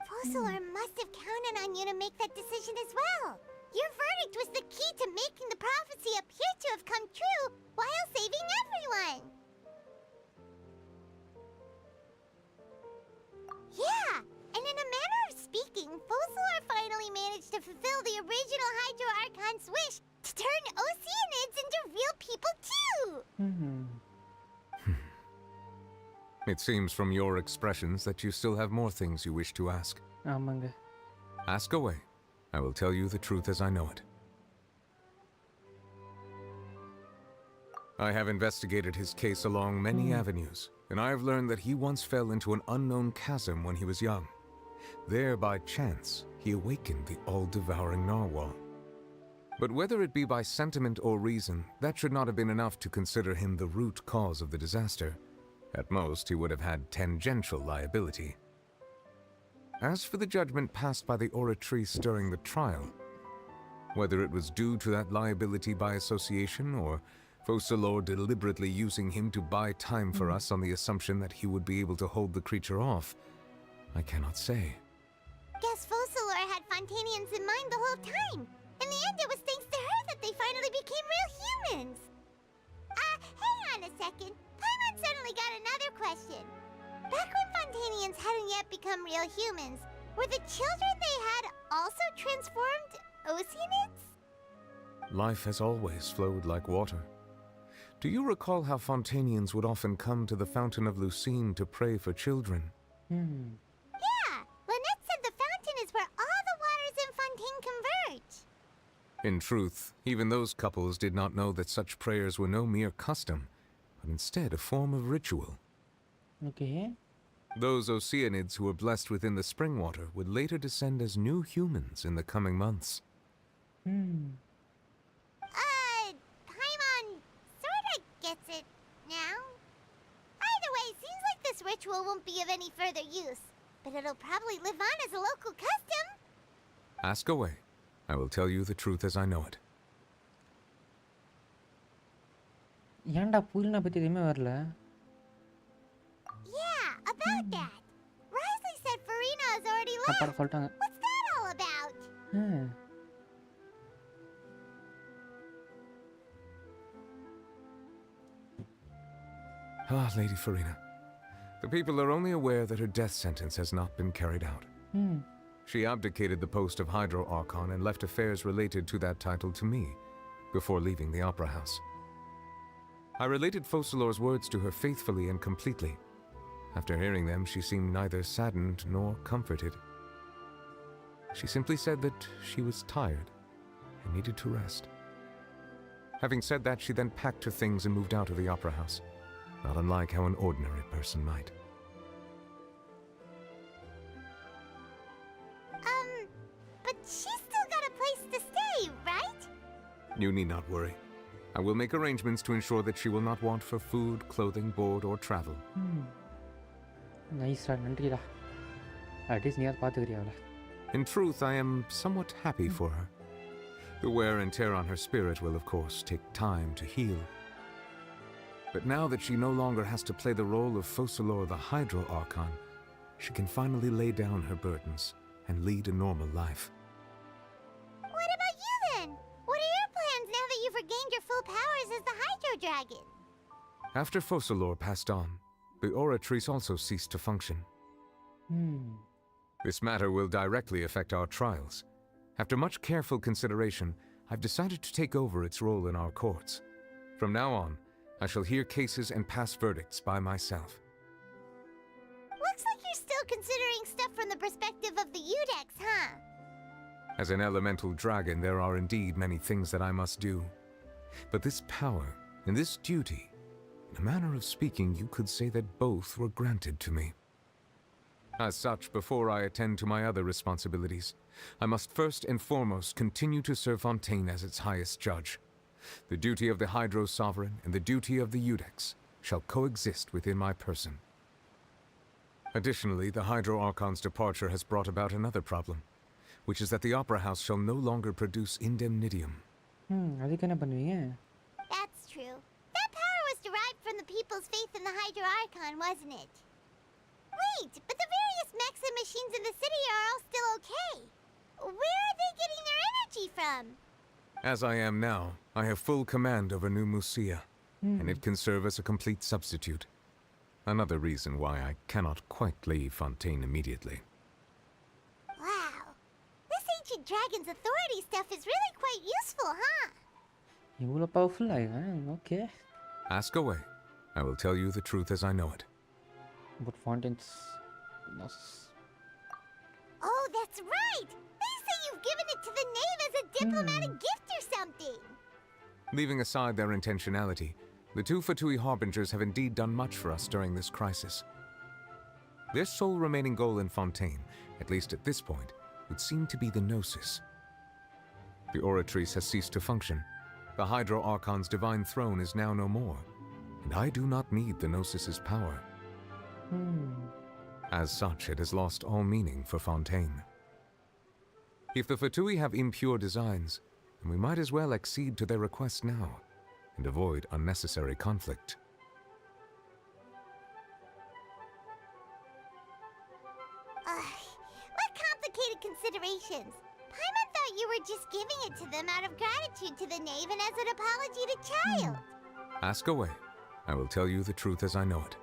Focalor must have counted on you to make that decision as well. Your verdict was the key to making the prophecy appear to have come true while saving everyone. Yeah, and in a manner of speaking, Focalor finally managed to fulfill the original Hydro Archon's wish to turn Oceanids into real people too! It seems from your expressions that you still have more things you wish to ask. ஆமாங்க. Ask away. I will tell you the truth as I know it. I have investigated his case along many avenues, and I have learned that he once fell into an unknown chasm when he was young. There, by chance, he awakened the all-devouring narwhal. But whether it be by sentiment or reason, that should not have been enough to consider him the root cause of the disaster. At most, he would have had tangential liability. As for the judgment passed by the oratrice during the trial, whether it was due to that liability by association or Focalor deliberately using him to buy time for us on the assumption that he would be able to hold the creature off, I cannot say. Guess Focalor had Fontainians in mind the whole time. In the end, it was thanks to her that they finally became real humans. Hang on a second. Paimon suddenly got another question. Back when Fontainians hadn't yet become real humans, were the children they had also transformed Oceanids? Life has always flowed like water. Do you recall how Fontainians would often come to the Fountain of Lucine to pray for children? Yeah, Lynette said the fountain is where all the waters in Fontaine converge. In truth, even those couples did not know that such prayers were no mere custom, but instead a form of ritual. Okay. Those Oceanids who were blessed within the spring water would later descend as new humans in the coming months. Paimon sorta gets it now. Either way, seems like this ritual won't be of any further use, but it'll probably live on as a local custom. Ask away. I will tell you the truth as I know it. ஏன்டா புயல்னா பத்தி எதுவுமே வரல? Yeah, about that. Ryzen said Farina has already left. அப்பா சொல்லிட்டாங்க. What's that all about? Ah, Lady Farina. The people are only aware that her death sentence has not been carried out. She abdicated the post of Hydro Archon and left affairs related to that title to me, before leaving the Opera House. I related Focalor's words to her faithfully and completely. After hearing them, she seemed neither saddened nor comforted. She simply said that she was tired and needed to rest. Having said that, she then packed her things and moved out of the Opera House, not unlike how an ordinary person might. But she's still got a place to stay, right? You need not worry. I will make arrangements to ensure that she will not want for food, clothing, board, or travel. நைஸ்டா நன்றிடா at least நீயாவது பார்த்துக்கிறியாவில். In truth, I am somewhat happy for her. The wear and tear on her spirit will, of course, take time to heal. But now that she no longer has to play the role of Focalor the Hydro Archon, she can finally lay down her burdens and lead a normal life. What about you then? What are your plans now that you've regained your full powers as the Hydro Dragon? After Focalor passed on, the Oratrice also ceased to function. This matter will directly affect our trials. After much careful consideration, I've decided to take over its role in our courts. From now on, I shall hear cases and pass verdicts by myself. Looks like you're still considering stuff from the perspective of the Udex, huh? As an elemental dragon, there are indeed many things that I must do. But this power and this duty, in a manner of speaking, you could say that both were granted to me. As such, before I attend to my other responsibilities, I must first and foremost continue to serve Fontaine as its highest judge. The duty of the Hydro Sovereign and the duty of the Udex shall coexist within my person. Additionally, the Hydro Archon's departure has brought about another problem, which is that the Opera House shall no longer produce indemnitium. அதுக்கு என்ன பண்ணுவீங்க? That's true. That power was derived from the people's faith in the Hydro Archon, wasn't it? Wait, but the various mechs and machines in the city are all still okay. Where are they getting their energy from? As I am now, I have full command over New Musia, and it can serve as a complete substitute. Another reason why I cannot quite leave Fontaine immediately. Wow. This ancient dragon's authority stuff is really quite useful, huh? இவ்வளோ powerful ஆகிங்க. Okay. Ask away. I will tell you the truth as I know it. But Fontaine's... Oh, that's right! They say you've given it to the knave as a diplomatic gift or something! Leaving aside their intentionality, the two Fatui Harbingers have indeed done much for us during this crisis. Their sole remaining goal in Fontaine, at least at this point, would seem to be the Gnosis. The Oratrice has ceased to function. The Hydro Archon's divine throne is now no more, and I do not need the Gnosis's power. As such, it has lost all meaning for Fontaine. If the Fatui have impure designs, then we might as well accede to their request now, and avoid unnecessary conflict. What complicated considerations! Paimon thought you were just giving it to them out of gratitude to the knave and as an apology to Child. Ask away. I will tell you the truth as I know it.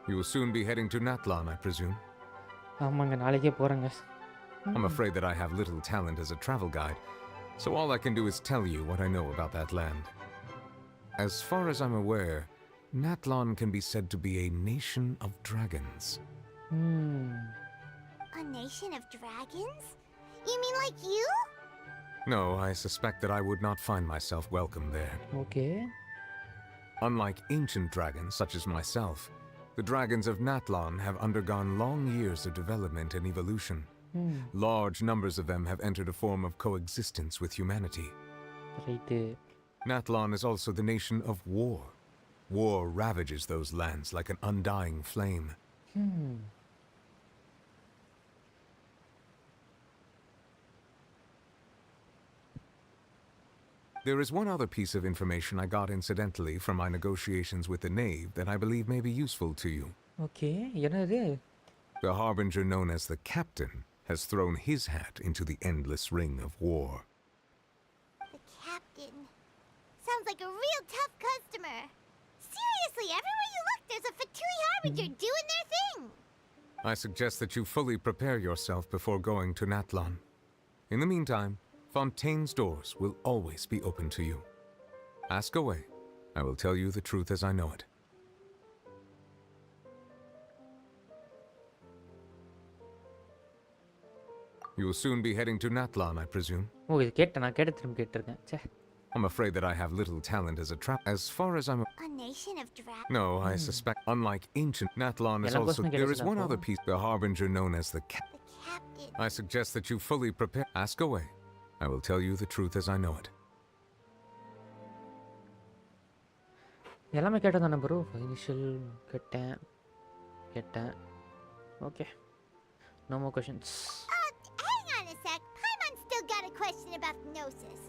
You will soon be heading to Natlan, I presume? ஆமாங்க நாளைக்கே போகிறேங்க. I'm afraid that I have little talent as a travel guide, so all I can do is tell you what I know about that land. As far as I'm aware, Natlan can be said to be a nation of dragons. A nation of dragons? You mean like you? No, I suspect that I would not find myself welcome there. Okay. Unlike ancient dragons such as myself, the dragons of Natlan have undergone long years of development and evolution. Large numbers of them have entered a form of coexistence with humanity. Right. Natlan is also the nation of war. War ravages those lands like an undying flame. There is one other piece of information I got incidentally from my negotiations with the knave that I believe may be useful to you. Okay, என்னது? The harbinger known as the Captain has thrown his hat into the endless ring of war. The Captain. Sounds like a real tough customer. Seriously, everywhere you look, there's a Fatui Harbinger doing their thing. I suggest that you fully prepare yourself before going to Natlan. In the meantime, Fontaine's doors will always be open to you. Ask away. I will tell you the truth as I know it. You will soon be heading to Natlan, I presume. ஓ இது கேட்டேன் நான் கேட்ட திரும்ப கேட்டிருக்கேன் ச்சே I'm afraid that I have little talent as a trap. As far as I'm A nation of dragons. No, I suspect, unlike ancient Natlan is also, there is one other piece, the harbinger known as the Captain. I suggest that you fully prepare. Ask away. I will tell you the truth as I know it. எல்லாமே கேட்டேன் தானே bro initial கேட்டேன் okay no more questions Hang on a sec. Paimon's still got a question about the Gnosis.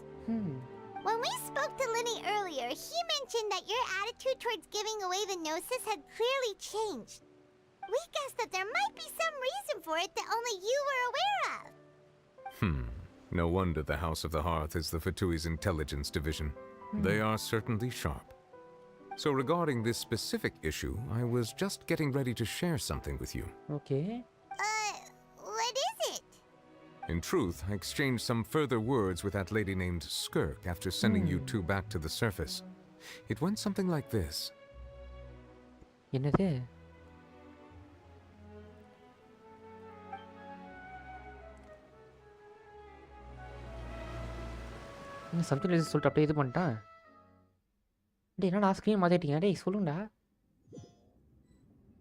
When we spoke to Linny earlier, he mentioned that your attitude towards giving away the Gnosis had clearly changed. We guessed that there might be some reason for it that only you were aware of. No wonder the House of the Hearth is the Fatui's intelligence division. They are certainly sharp. So regarding this specific issue, I was just getting ready to share something with you. Okay. What is it? In truth, I exchanged some further words with that lady named Skirk after sending you two back to the surface. It went something like this. என்னது something like சொல்லிட்டு அப்படியே இது பண்ணிட்டான் டேய் என்னடா screen மாத்திட்டீங்க டேய் சொல்லுங்கடா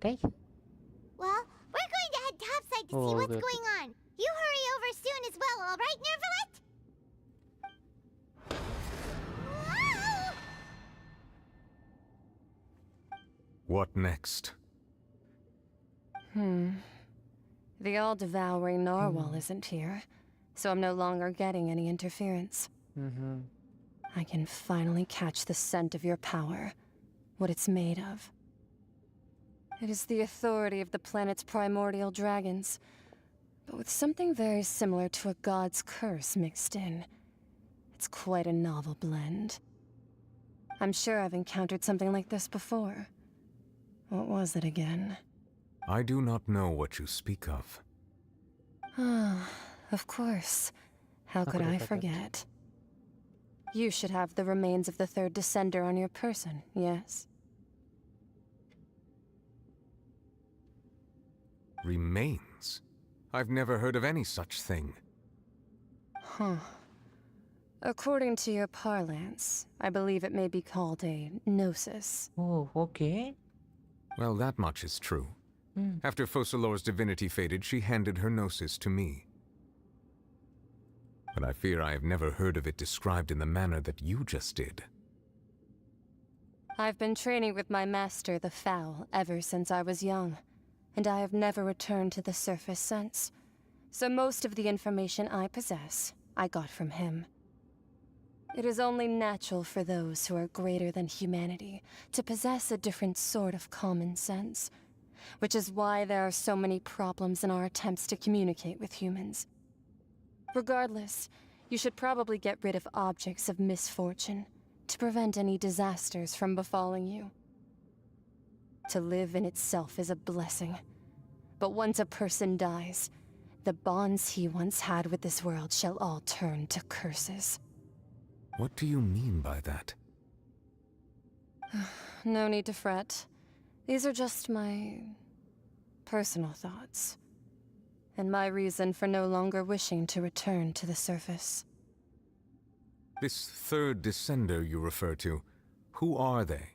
டேய் Well, we're going to head topside to see what's going on. You hurry over soon as well, all right, Nervalet? What next? The all-devouring narwhal isn't here, so I'm no longer getting any interference. I can finally catch the scent of your power, what it's made of. It is the authority of the planet's primordial dragons, but with something very similar to a god's curse mixed in. It's quite a novel blend. I'm sure I've encountered something like this before. What was it again? I do not know what you speak of. Of course. How could I forget? You should have the remains of the third descender on your person, yes? Remains? I've never heard of any such thing. According to your parlance, I believe it may be called a gnosis. Oh, okay. Well, that much is true. After Focalor's divinity faded, she handed her gnosis to me. But I fear I have never heard of it described in the manner that you just did. I've been training with my master, the Foul, ever since I was young, and I have never returned to the surface since. So most of the information I possess, I got from him. It is only natural for those who are greater than humanity to possess a different sort of common sense, which is why there are so many problems in our attempts to communicate with humans. Regardless, you should probably get rid of objects of misfortune to prevent any disasters from befalling you. To live in itself is a blessing, but once a person dies, the bonds he once had with this world shall all turn to curses. What do you mean by that? No need to fret. These are just my personal thoughts, and my reason for no longer wishing to return to the surface. This third descender you refer to, who are they?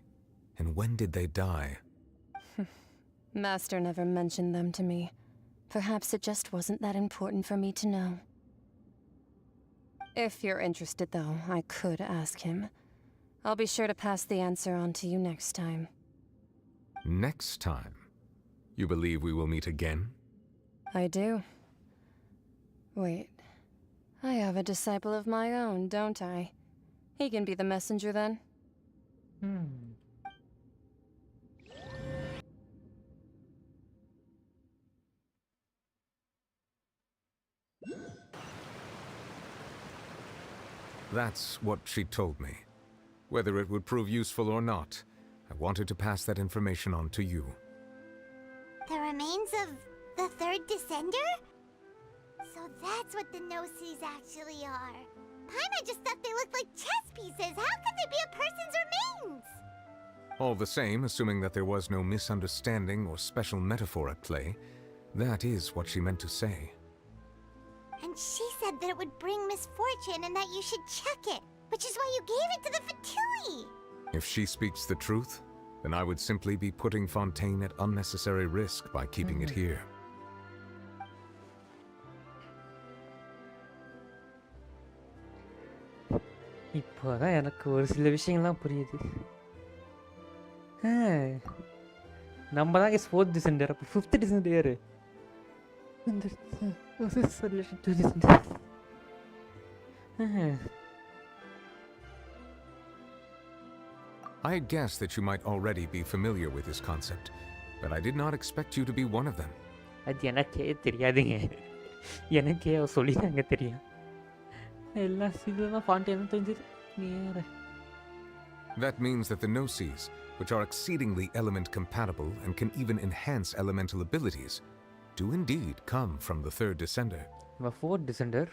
And when did they die? Master never mentioned them to me. Perhaps it just wasn't that important for me to know. If you're interested, though, I could ask him. I'll be sure to pass the answer on to you next time. Next time? You believe we will meet again? I do. Wait. I have a disciple of my own, don't I? He can be the messenger then. That's what she told me. Whether it would prove useful or not, I wanted to pass that information on to you. The remains of The third descender? So that's what the no-seas actually are. Paimon just thought they looked like chess pieces. How could they be a person's remains? All the same, assuming that there was no misunderstanding or special metaphor at play, that is what she meant to say. And she said that it would bring misfortune and that you should check it, which is why you gave it to the Fatui. If she speaks the truth, then I would simply be putting Fontaine at unnecessary risk by keeping it here. இப்போதான் எனக்கு ஒரு சில விஷயங்கள்லாம் புரியுது. நம்ம தான் case 4th டிசெண்டர், அப்போ 5th டிசெண்டர் யாரு? I had guessed that you might already be familiar with this concept, but I did not expect you to be one of them. அது எனக்கே தெரியாதுங்க. எனக்கே சொல்லிதாங்க தெரியும். எல்லாம் இதெல்லாம் ஃபாண்டேன் தெரிஞ்சது. நேர That means that the no-seas, which are exceedingly element compatible and can even enhance elemental abilities, do indeed come from the third descender. The fourth descender?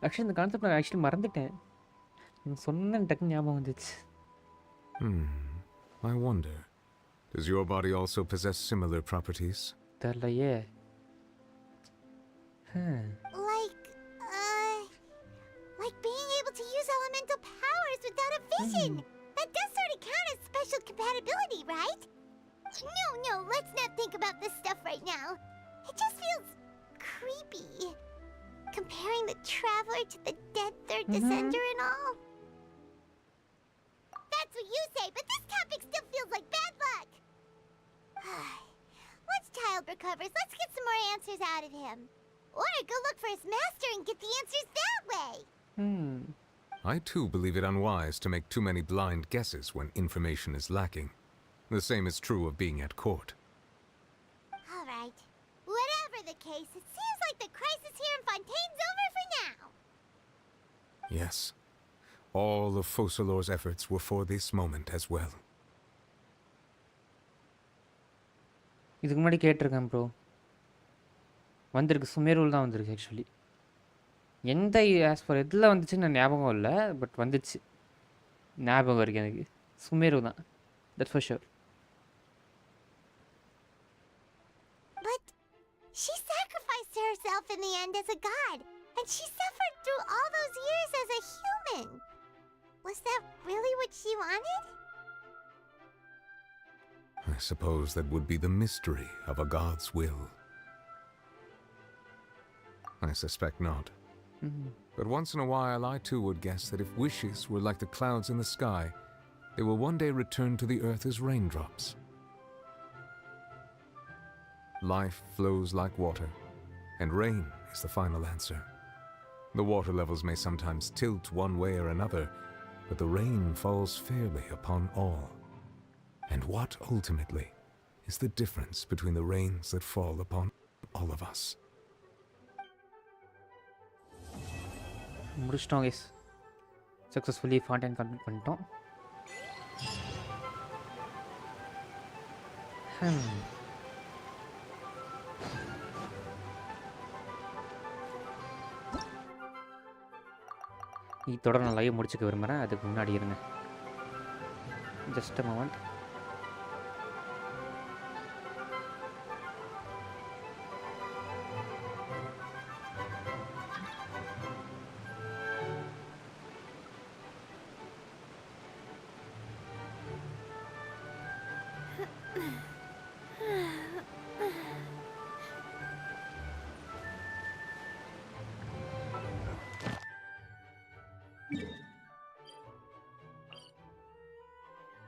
Actually, the concept I actually மறந்துட்டேன். நீங்க சொன்ன டக்கு ஞாபகம் வந்துச்சு. I wonder, does your body also possess similar properties? தெரியலையே. Like being able to use elemental powers without a vision. That does sort of count as special compatibility, right? No, let's not think about this stuff right now. It just feels creepy. Comparing the Traveler to the dead third descender and all. That's what you say, but this topic still feels like bad luck. Once Child recovers, let's get some more answers out of him. Or go look for his master and get the answers that way. I too believe it unwise to make too many blind guesses when information is lacking. The same is true of being at court. All right. Whatever the case, it seems like the crisis here in Fontaine's over for now. Yes. All of Focalor's efforts were for this moment as well. இதுக்கு முன்னாடி கேட்டிருக்கேன் bro. வந்திருக்கு சுமேருல் தான் வந்திருக்கு actually. எந்த as for எதில் வந்துச்சுன்னு ஞாபகம் இல்லை, பட் வந்துச்சு. ஞாபகம் இருக்கு எனக்கு. சுமேரு தான். That's for sure. But she sacrificed herself in the end as a god, and she suffered through all those years as a human. Was that really what she wanted? I suppose that would be the mystery of a god's will. I suspect not. But once in a while, I too would guess that if wishes were like the clouds in the sky, they will one day return to the earth as raindrops. Life flows like water, and rain is the final answer. The water levels may sometimes tilt one way or another, but the rain falls fairly upon all. And what ultimately is the difference between the rains that fall upon all of us? முடிச்சிட்டோம் guys. Successfully ஃபாண்டேன் complete பண்ணிட்டோம். இதோட நான் live முடிச்சுக்க விரும்புகிறேன். அதுக்கு முன்னாடி இருங்க, just a moment.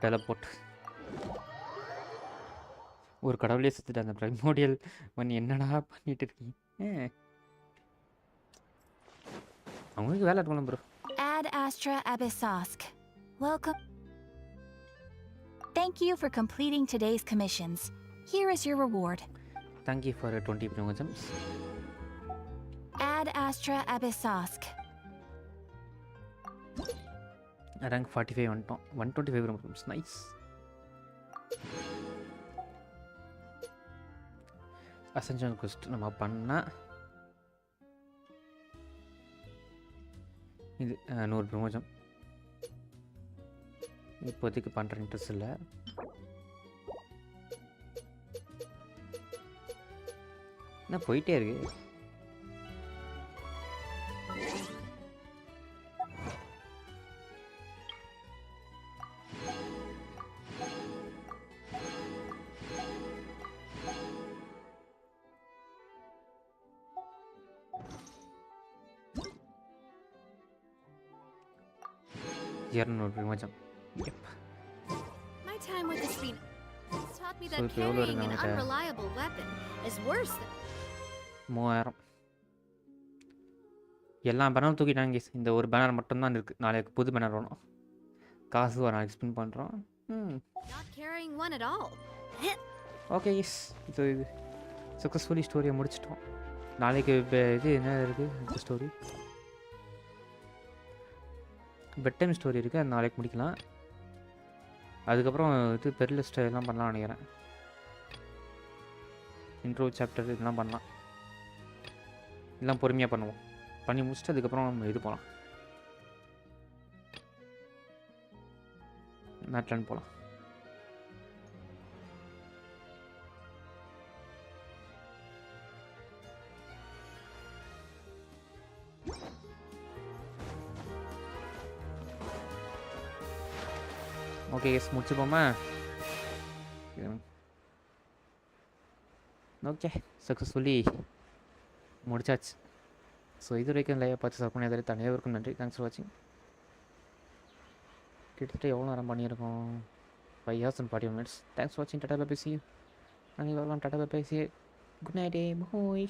Teleport. ஒரு கடவுளே சுற்றிட்டு அந்த ப்ரைமோடியல் ஒன் என்னடா பண்ணிட்டு இருக்கீங்க? அவங்களுக்கு வேலை இருக்கணும் bro. Ad Astra Abyssosk. Welcome. Thank you for completing today's commissions. Here is your reward. Thank you for 20 primogems. Ad Astra Abyssosk. Rank 45 125 primogems. Nice. Ascension quest நம்ம பண்ணால் இது 100 ப்ரமோஷன். இப்போதைக்கு பண்ணுற இன்ட்ரெஸ்ட் இல்லை. என்ன போயிட்டே இருக்கு. My time with the Spina taught me So that இப்போ எவ்வளோ carrying இருக்கு an நம்மகிட்ட? unreliable weapon is worse than 3000. எல்லா பேனரும் தூக்கிட்டாங்க கேஸ். இந்த ஒரு பேனர் மட்டும்தான் இருக்குது. நாளைக்கு புது பேனர் வேணும். காசு ஒரு நாளைக்கு ஸ்பின் பண்ணுறோம். not carrying one at all. Okay yes, இது சக்ஸஸ்ஃபுல்லி ஸ்டோரியை முடிச்சிட்டோம். நாளைக்கு இது என்ன இருக்குது இந்த ஸ்டோரி? பெட் டைம் ஸ்டோரி இருக்குது, அது நாளைக்கு முடிக்கலாம். அதுக்கப்புறம் இது பெர்லிஸ்ட் எல்லாம் பண்ணலாம் நினைக்கிறேன். இன்ட்ரோ சாப்டர் இதெல்லாம் பண்ணலாம். எல்லாம் பொறுமையாக பண்ணுவோம். பண்ணி முடிச்சுட்டு அதுக்கப்புறம் நம்ம இது போகலாம், மேட்லாண்ட் போகலாம். ஓகே எஸ், முடிச்சுப்போமா? ஓகே, சக்ஸஸ்ஃபுல்லி முடிச்சாச்சு. ஸோ இது வரைக்கும் லைவ் பார்த்து சப்போர்ட் பண்ணி அனைவருக்கும் நன்றி. தேங்க்ஸ் ஃபார் வாட்சிங். கிட்டத்தட்ட எவ்வளோ நேரம் பண்ணியிருக்கோம்? 5 hours and 40 minutes. Thanks for வாட்சிங். Tata bye, see you. அனைவரும் tata bye, see you. Good night, bye.